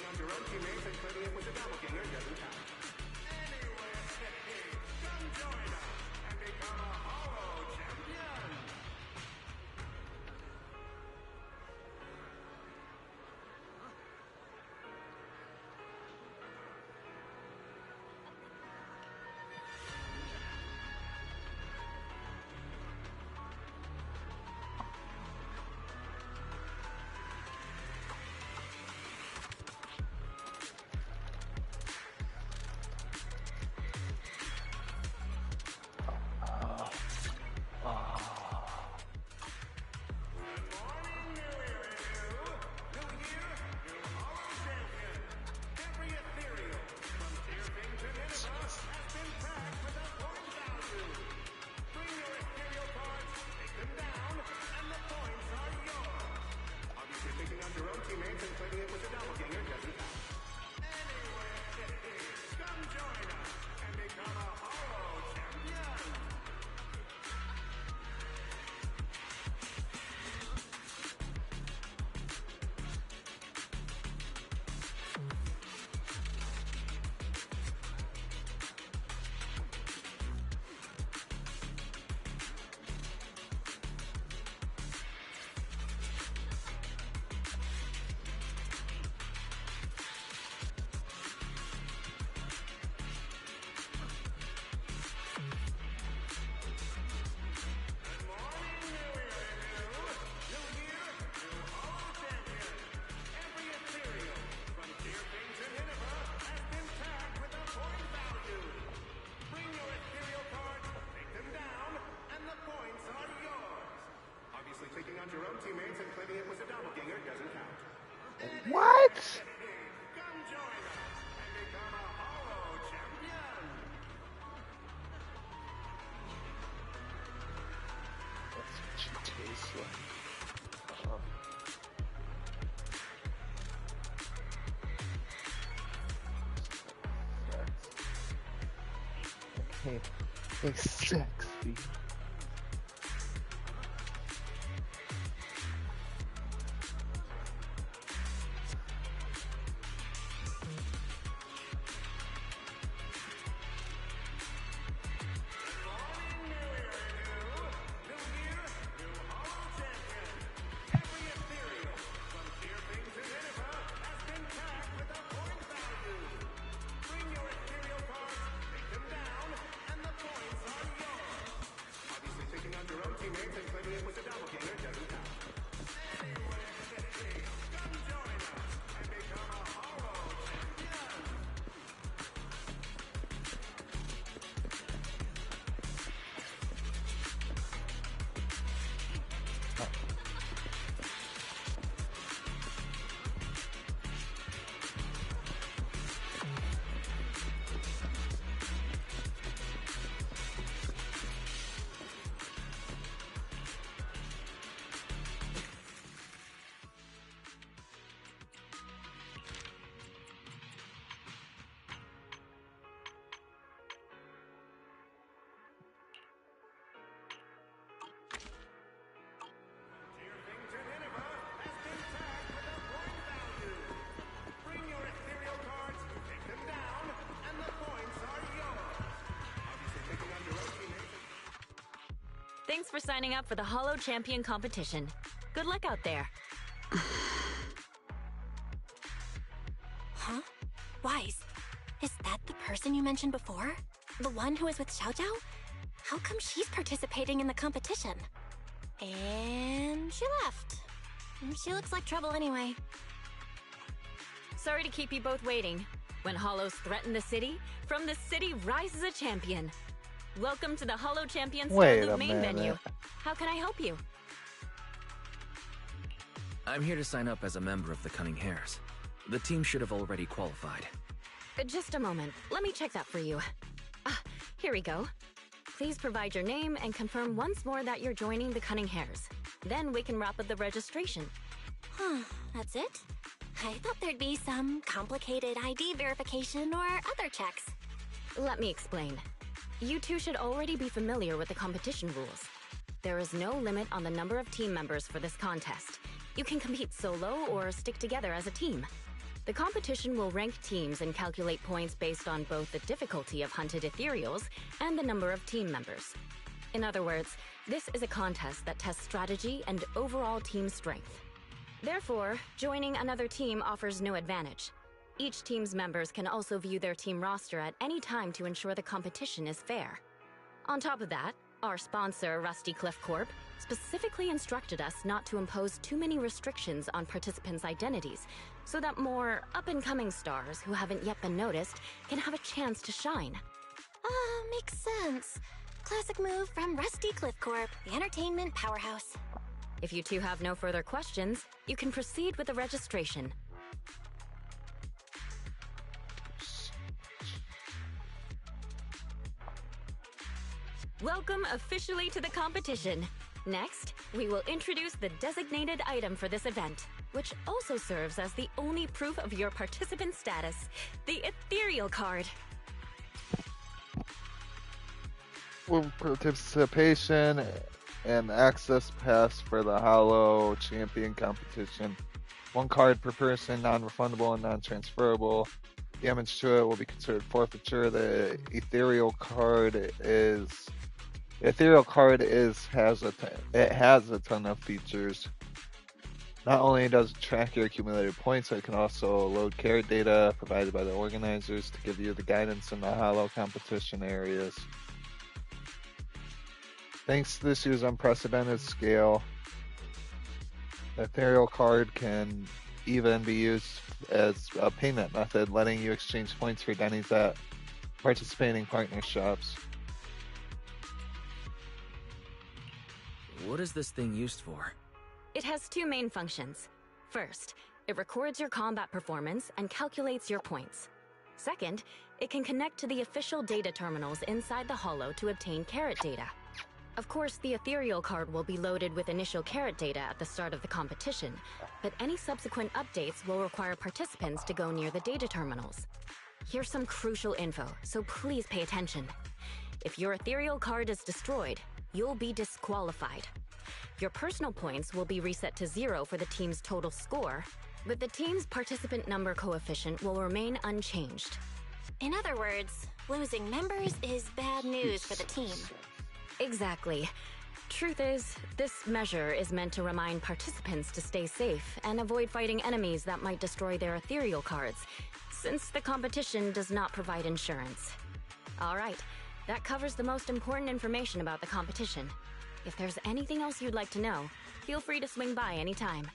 Speaker 21: out your own teammates and claiming it was a doppelganger doesn't count.
Speaker 6: What? That's what you taste like. Okay, it's sexy.
Speaker 14: Thanks for signing up for the Hollow Champion competition. Good luck out there.
Speaker 3: Huh? Wise, is that the person you mentioned before? The one who was with Xiao Zhao? How come she's participating in the competition? And she left. She looks like trouble anyway.
Speaker 14: Sorry to keep you both waiting. When Hollows threaten the city, from the city rises a champion. Welcome to the Hollow Champion
Speaker 6: Wait
Speaker 14: Star
Speaker 6: a
Speaker 14: Loop main
Speaker 6: minute.
Speaker 14: venue. How can I help you?
Speaker 2: I'm here to sign up as a member of the Cunning Hares. The team should have already qualified.
Speaker 14: Just a moment. Let me check that for you. Here we go. Please provide your name and confirm once more that you're joining the Cunning Hares. Then we can wrap up the registration.
Speaker 3: Huh, that's it? I thought there'd be some complicated ID verification or other checks.
Speaker 14: Let me explain. You two should already be familiar with the competition rules. There is no limit on the number of team members for this contest. You can compete solo or stick together as a team. The competition will rank teams and calculate points based on both the difficulty of hunted ethereals and the number of team members. In other words, this is a contest that tests strategy and overall team strength. Therefore, joining another team offers no advantage. Each team's members can also view their team roster at any time to ensure the competition is fair. On top of that, our sponsor, Rusty Cliff Corp, specifically instructed us not to impose too many restrictions on participants' identities, so that more up-and-coming stars who haven't yet been noticed can have a chance to shine.
Speaker 3: Makes sense. Classic move from Rusty Cliff Corp, the entertainment powerhouse.
Speaker 14: If you two have no further questions, you can proceed with the registration. Welcome officially to the competition. Next, we will introduce the designated item for this event, which also serves as the only proof of your participant status, the ethereal card.
Speaker 6: With participation and access pass for the Hollow Champion competition. 1 card per person, non-refundable and non-transferable. Damage to it will be considered forfeiture. The ethereal card has a ton of features. Not only does it track your accumulated points, it can also load carrot data provided by the organizers to give you the guidance in the Hollow competition areas. Thanks to this year's unprecedented scale, the ethereal card can even be used as a payment method, letting you exchange points for Denny's at participating partner shops.
Speaker 2: What is this thing used for?
Speaker 14: It has 2 main functions. First, It records your combat performance and calculates your points. Second, it can connect to the official data terminals inside the holo to obtain carrot data. Of course, the ethereal card will be loaded with initial carrot data at the start of the competition, but any subsequent updates will require participants to go near the data terminals. Here's some crucial info, so please pay attention. If your ethereal card is destroyed, you'll be disqualified. Your personal points will be reset to 0 for the team's total score, but the team's participant number coefficient will remain unchanged.
Speaker 3: In other words, losing members is bad news for the team.
Speaker 14: Exactly. Truth is, this measure is meant to remind participants to stay safe and avoid fighting enemies that might destroy their ethereal cards, since the competition does not provide insurance. All right, that covers the most important information about the competition. If there's anything else you'd like to know, feel free to swing by anytime.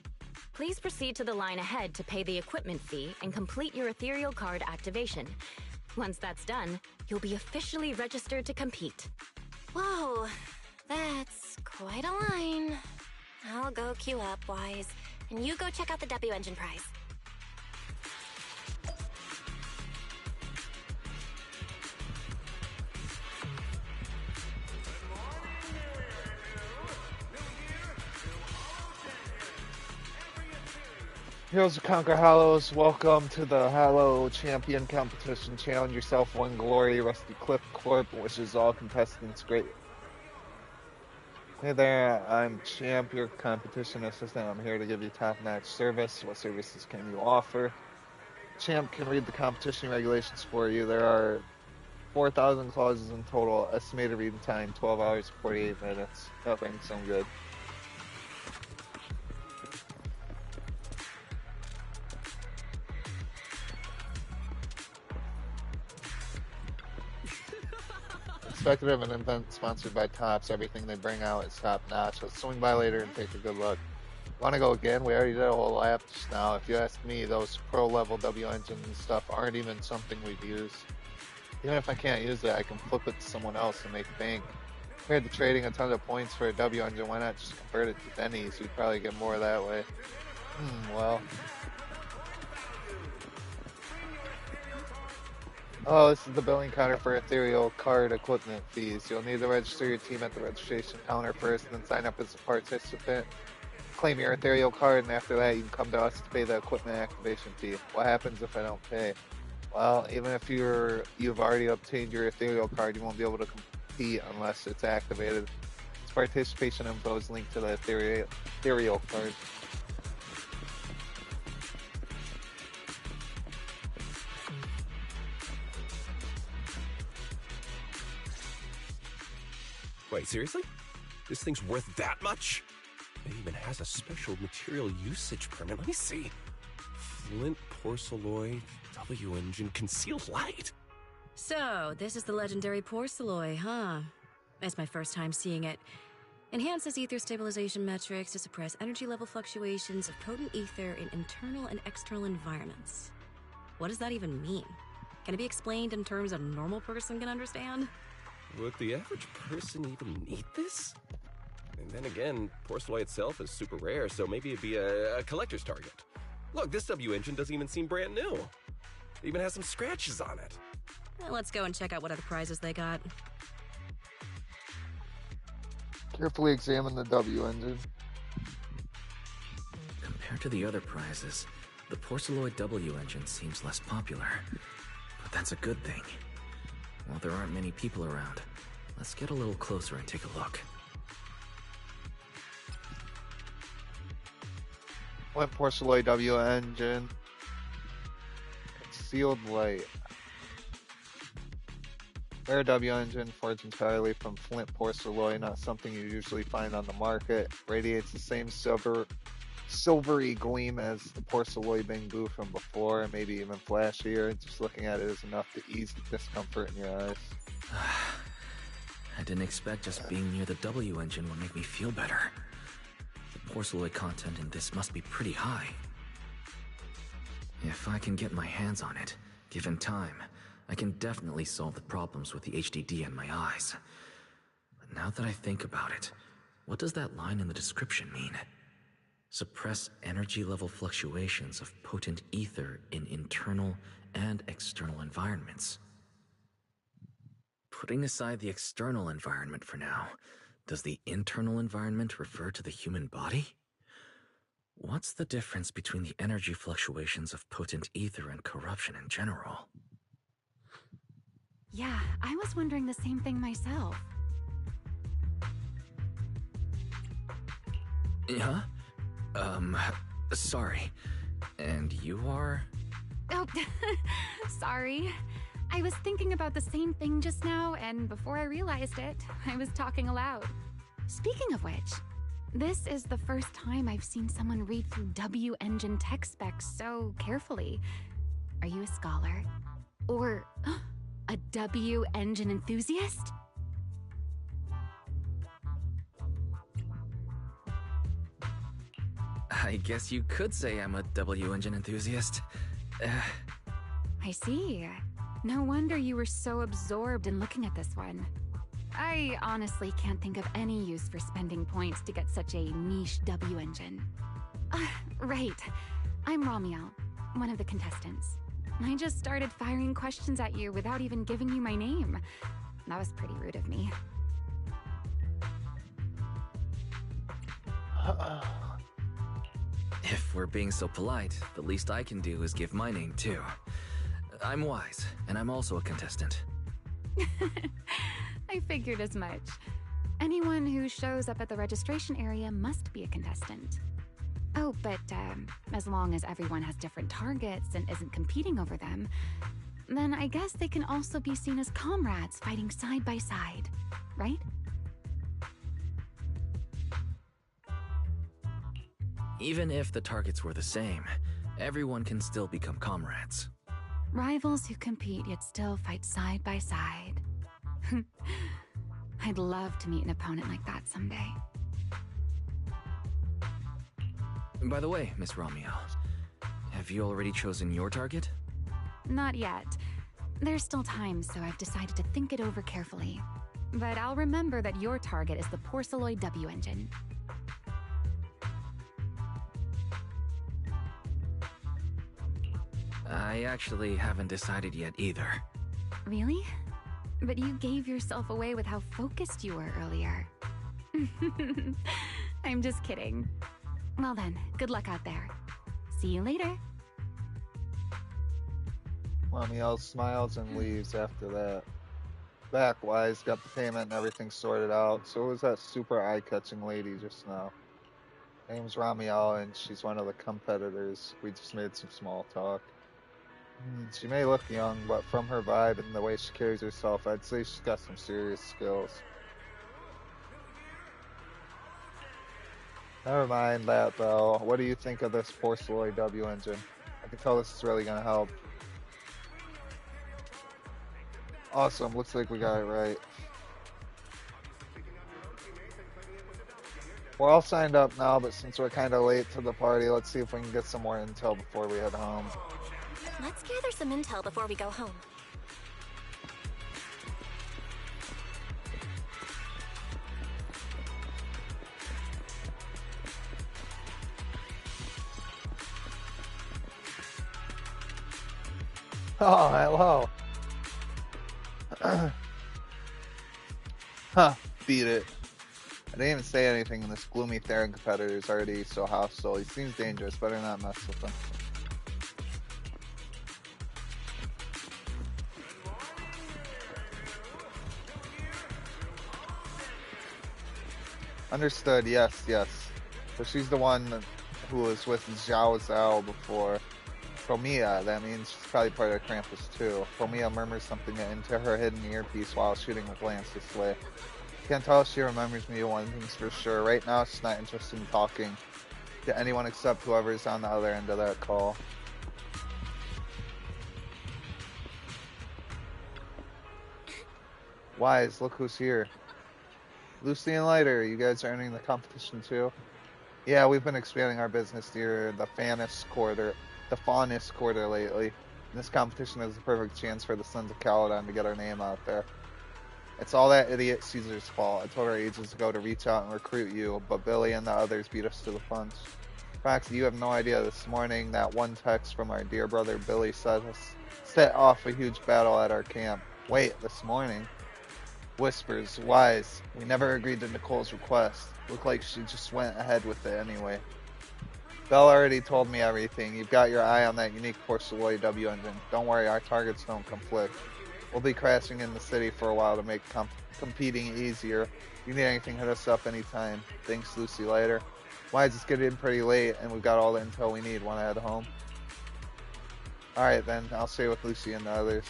Speaker 14: Please proceed to the line ahead to pay the equipment fee and complete your ethereal card activation. Once that's done, you'll be officially registered to compete.
Speaker 3: Whoa, that's quite a line. I'll go queue up, Wise, and you go check out the W Engine prize.
Speaker 6: Heroes of Conquer Hollows, welcome to the Hollow Champion Competition. Challenge yourself, one glory. Rusty Cliff Corp wishes all contestants great. Hey there, I'm Champ, your competition assistant. I'm here to give you top-notch service. What services can you offer? Champ can read the competition regulations for you. There are 4,000 clauses in total. Estimated reading time, 12 hours, 48 minutes. Nothing, some good. Expected of an event sponsored by Tops. Everything they bring out is top notch. Let's swing by later and take a good look. Want to go again? We already did a whole lap just now. If you ask me, those pro level W engine and stuff aren't even something we'd use. Even if I can't use it, I can flip it to someone else and make bank. Compared to trading a ton of points for a W engine, why not just convert it to pennies? We'd probably get more that way. Well. Oh, this is the billing counter for ethereal card equipment fees. You'll need to register your team at the registration counter first, and then sign up as a participant. Claim your ethereal card, and after that, you can come to us to pay the equipment activation fee. What happens if I don't pay? Well, even if you've already obtained your ethereal card, you won't be able to compete unless it's activated. Its participation info is linked to the ethereal card.
Speaker 18: Wait, seriously? This thing's worth that much? It even has a special material usage permit. Let me see. Flint porcelloy, W engine, concealed light.
Speaker 19: So, this is the legendary porcelloy, huh? It's my first time seeing it. Enhances ether stabilization metrics to suppress energy level fluctuations of potent ether in internal and external environments. What does that even mean? Can it be explained in terms a normal person can understand?
Speaker 18: Would the average person even need this? And then again, porcelloy itself is super rare, so maybe it'd be a collector's target. Look, this W engine doesn't even seem brand new. It even has some scratches on it.
Speaker 19: Well, let's go and check out what other prizes they got.
Speaker 6: Carefully examine the W engine.
Speaker 2: Compared to the other prizes, the porcelloid W engine seems less popular. But that's a good thing. While there aren't many people around, let's get a little closer and take a look.
Speaker 6: Flint porcelloy W engine. Concealed light. Rare W engine, forged entirely from flint porcelloy, not something you usually find on the market. Radiates the same silvery gleam as the porcelloy bamboo from before, maybe even flashier. Just looking at it is enough to ease the discomfort in your eyes.
Speaker 2: I didn't expect just being near the W engine would make me feel better. The porcelloy content in this must be pretty high. If I can get my hands on it, given time, I can definitely solve the problems with the HDD in my eyes. But now that I think about it, what does that line in the description mean? Suppress energy level fluctuations of potent ether in internal and external environments. Putting aside the external environment for now, does the internal environment refer to the human body? What's the difference between the energy fluctuations of potent ether and corruption in general?
Speaker 7: Yeah, I was wondering the same thing myself.
Speaker 2: Huh? Sorry. And you are?
Speaker 7: Oh, sorry. I was thinking about the same thing just now, and before I realized it, I was talking aloud. Speaking of which, this is the first time I've seen someone read through W-Engine tech specs so carefully. Are you a scholar? Or a W-Engine enthusiast?
Speaker 2: I guess you could say I'm a W-Engine enthusiast.
Speaker 7: I see. No wonder you were so absorbed in looking at this one. I honestly can't think of any use for spending points to get such a niche W-Engine. Right. I'm Ramiel, one of the contestants. I just started firing questions at you without even giving you my name. That was pretty rude of me.
Speaker 2: If we're being so polite, the least I can do is give my name too. I'm Wise, and I'm also a contestant.
Speaker 7: I figured as much. Anyone who shows up at the registration area must be a contestant. Oh, but as long as everyone has different targets and isn't competing over them, then I guess they can also be seen as comrades fighting side by side, right?
Speaker 2: Even if the targets were the same, everyone can still become comrades.
Speaker 7: Rivals who compete yet still fight side by side. I'd love to meet an opponent like that someday.
Speaker 2: By the way, Miss Ramiel, have you already chosen your target?
Speaker 7: Not yet. There's still time, so I've decided to think it over carefully. But I'll remember that your target is the Porceloid W-Engine.
Speaker 2: I actually haven't decided yet either.
Speaker 7: Really? But you gave yourself away with how focused you were earlier. I'm just kidding. Well then, good luck out there. See you later.
Speaker 6: Ramiel smiles and leaves after that. Back, Wise got the payment and everything sorted out. So was that super eye-catching lady just now. Her name's Ramiel, and she's one of the competitors. We just made some small talk. She may look young, but from her vibe and the way she carries herself, I'd say she's got some serious skills. Never mind that, though. What do you think of this Porceloid W-Engine? I can tell this is really going to help. Awesome, looks like we got it right. We're all signed up now, but since we're kind of late to the party, let's see if we can get some more intel before we head home.
Speaker 3: Let's gather some intel before we go home.
Speaker 6: Oh, hello. Huh, beat it. I didn't even say anything, and this gloomy Theron competitor is already so hostile. He seems dangerous, better not mess with him. Understood, yes. So she's the one who was with Zhao Zhao before. Promia, that means she's probably part of Krampus too. Promia murmurs something into her hidden earpiece while shooting a glance this way. Can't tell if she remembers me, one thing's for sure. Right now, she's not interested in talking to anyone except whoever's on the other end of that call. Wise, look who's here. Lucy and Lighter, you guys are entering the competition too? Yeah, we've been expanding our business near the Faunus Quarter lately. And this competition is the perfect chance for the Sons of Caledon to get our name out there. It's all that idiot Caesar's fault. I told her ages ago to reach out and recruit you, but Billy and the others beat us to the punch. Roxy, you have no idea. This morning, that one text from our dear brother Billy set off a huge battle at our camp. Wait, this morning? Whispers, Wise. We never agreed to Nicole's request. Looked like she just went ahead with it anyway. Belle already told me everything. You've got your eye on that unique Porceloy W engine. Don't worry, our targets don't conflict. We'll be crashing in the city for a while to make competing easier. If you need anything, hit us up anytime. Thanks, Lucy. Later. Wise, it's getting pretty late, and we've got all the intel we need. Want to head home? Alright then, I'll stay with Lucy and the others.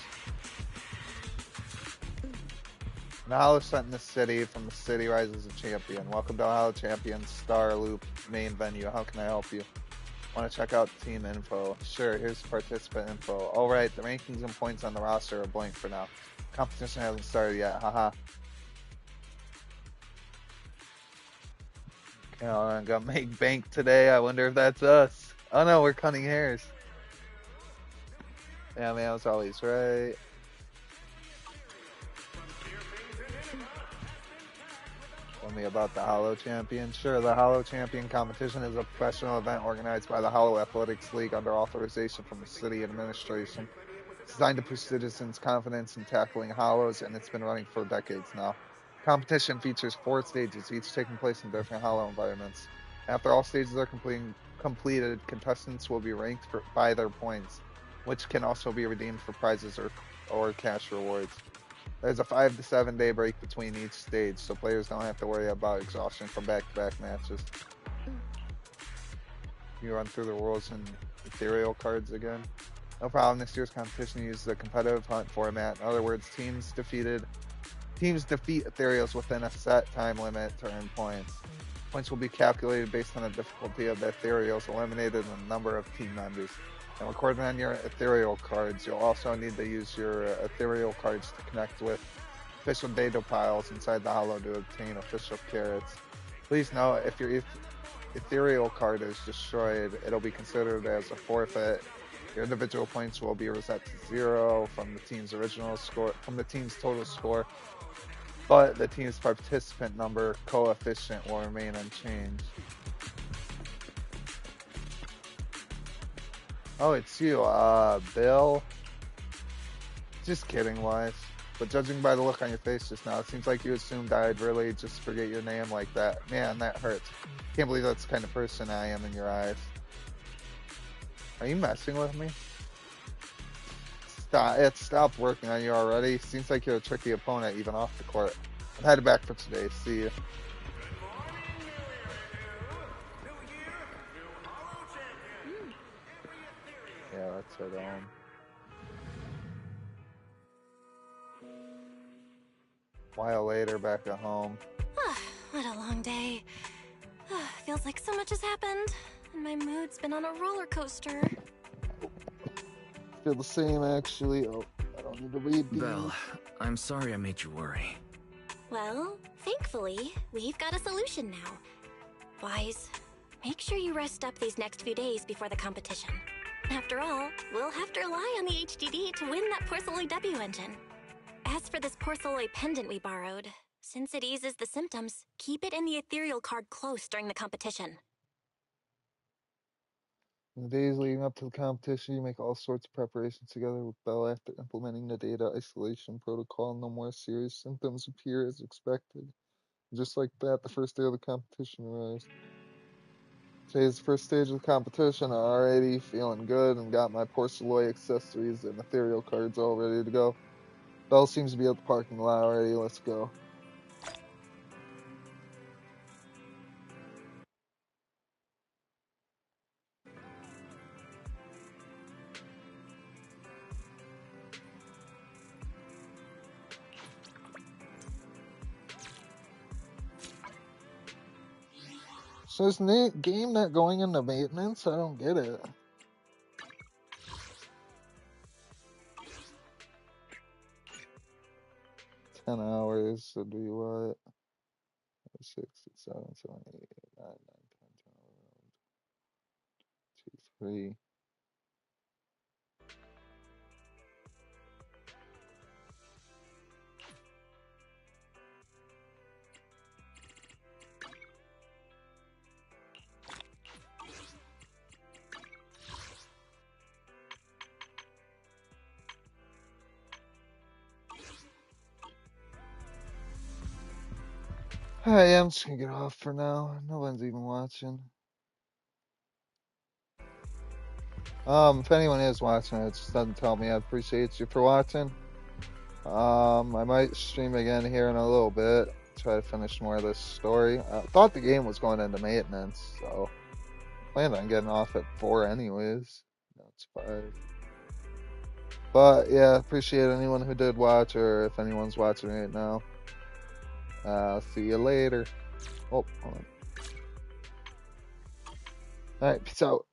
Speaker 6: The Hollow sent in the city. From the city rises a champion. Welcome to Hollow Champions Star Loop main venue. How can I help you? Want to check out team info? Sure, here's participant info. Alright, the rankings and points on the roster are blank for now. Competition hasn't started yet, haha. Okay, I'm gonna make bank today. I wonder if that's us. Oh no, we're cutting hairs. Yeah, man, I was always right. Tell me about the Hollow Champion. Sure, the Hollow Champion competition is a professional event organized by the Hollow Athletics League under authorization from the city administration. It's designed to boost citizens' confidence in tackling Hollows, and it's been running for decades now. Competition features 4 stages, each taking place in different Hollow environments. After all stages are completed, contestants will be ranked by their points, which can also be redeemed for prizes or cash rewards. There's a 5 to 7 day break between each stage, so players don't have to worry about exhaustion from back-to-back matches. You run through the rules and ethereal cards again. No problem, this year's competition uses a competitive hunt format. In other words, teams defeat ethereals within a set time limit to earn points. Points will be calculated based on the difficulty of the ethereals eliminated and the number of team members. And recorded on your ethereal cards, you'll also need to use your ethereal cards to connect with official data piles inside the Hollow to obtain official carrots. Please note, if your ethereal card is destroyed, it'll be considered as a forfeit. Your individual points will be reset to 0 from the team's total score, but the team's participant number coefficient will remain unchanged. Oh, it's you, Bill. Just kidding, Wise. But judging by the look on your face just now, it seems like you assumed I'd really just forget your name like that. Man, that hurts. Can't believe that's the kind of person I am in your eyes. Are you messing with me? It stopped working on you already. Seems like you're a tricky opponent even off the court. I'm headed back for today. See you. Yeah, let's head on. A while later, back at home.
Speaker 3: What a long day. Feels like so much has happened, and my mood's been on a roller coaster.
Speaker 6: Feel the same, actually. Oh, I don't need to read these.
Speaker 2: Belle, I'm sorry I made you worry.
Speaker 3: Well, thankfully, we've got a solution now. Wise, make sure you rest up these next few days before the competition. After all, we'll have to rely on the HDD to win that Porceloy W engine. As for this Porceloy pendant we borrowed, since it eases the symptoms, keep it in the ethereal card close during the competition.
Speaker 6: In the days leading up to the competition, you make all sorts of preparations together with Belle. After implementing the data isolation protocol, no more serious symptoms appear as expected. Just like that, the first day of the competition arrives. Today's the first stage of the competition. I'm already feeling good and got my Porceloy accessories and ethereal cards all ready to go. Belle seems to be at the parking lot already. Let's go. So is the game not going into maintenance? I don't get it. $10 would be what? 6, 7, 7, 8, 9, 9, 10, 11, 2, 3. Alright, yeah, I'm just gonna get off for now. No one's even watching. If anyone is watching, it just doesn't tell me. I appreciate you for watching. I might stream again here in a little bit. Try to finish more of this story. I thought the game was going into maintenance, so planned on getting off at 4 anyways. That's 5. But yeah, appreciate anyone who did watch, or if anyone's watching right now. See you later. Oh, hold on. Alright, peace out.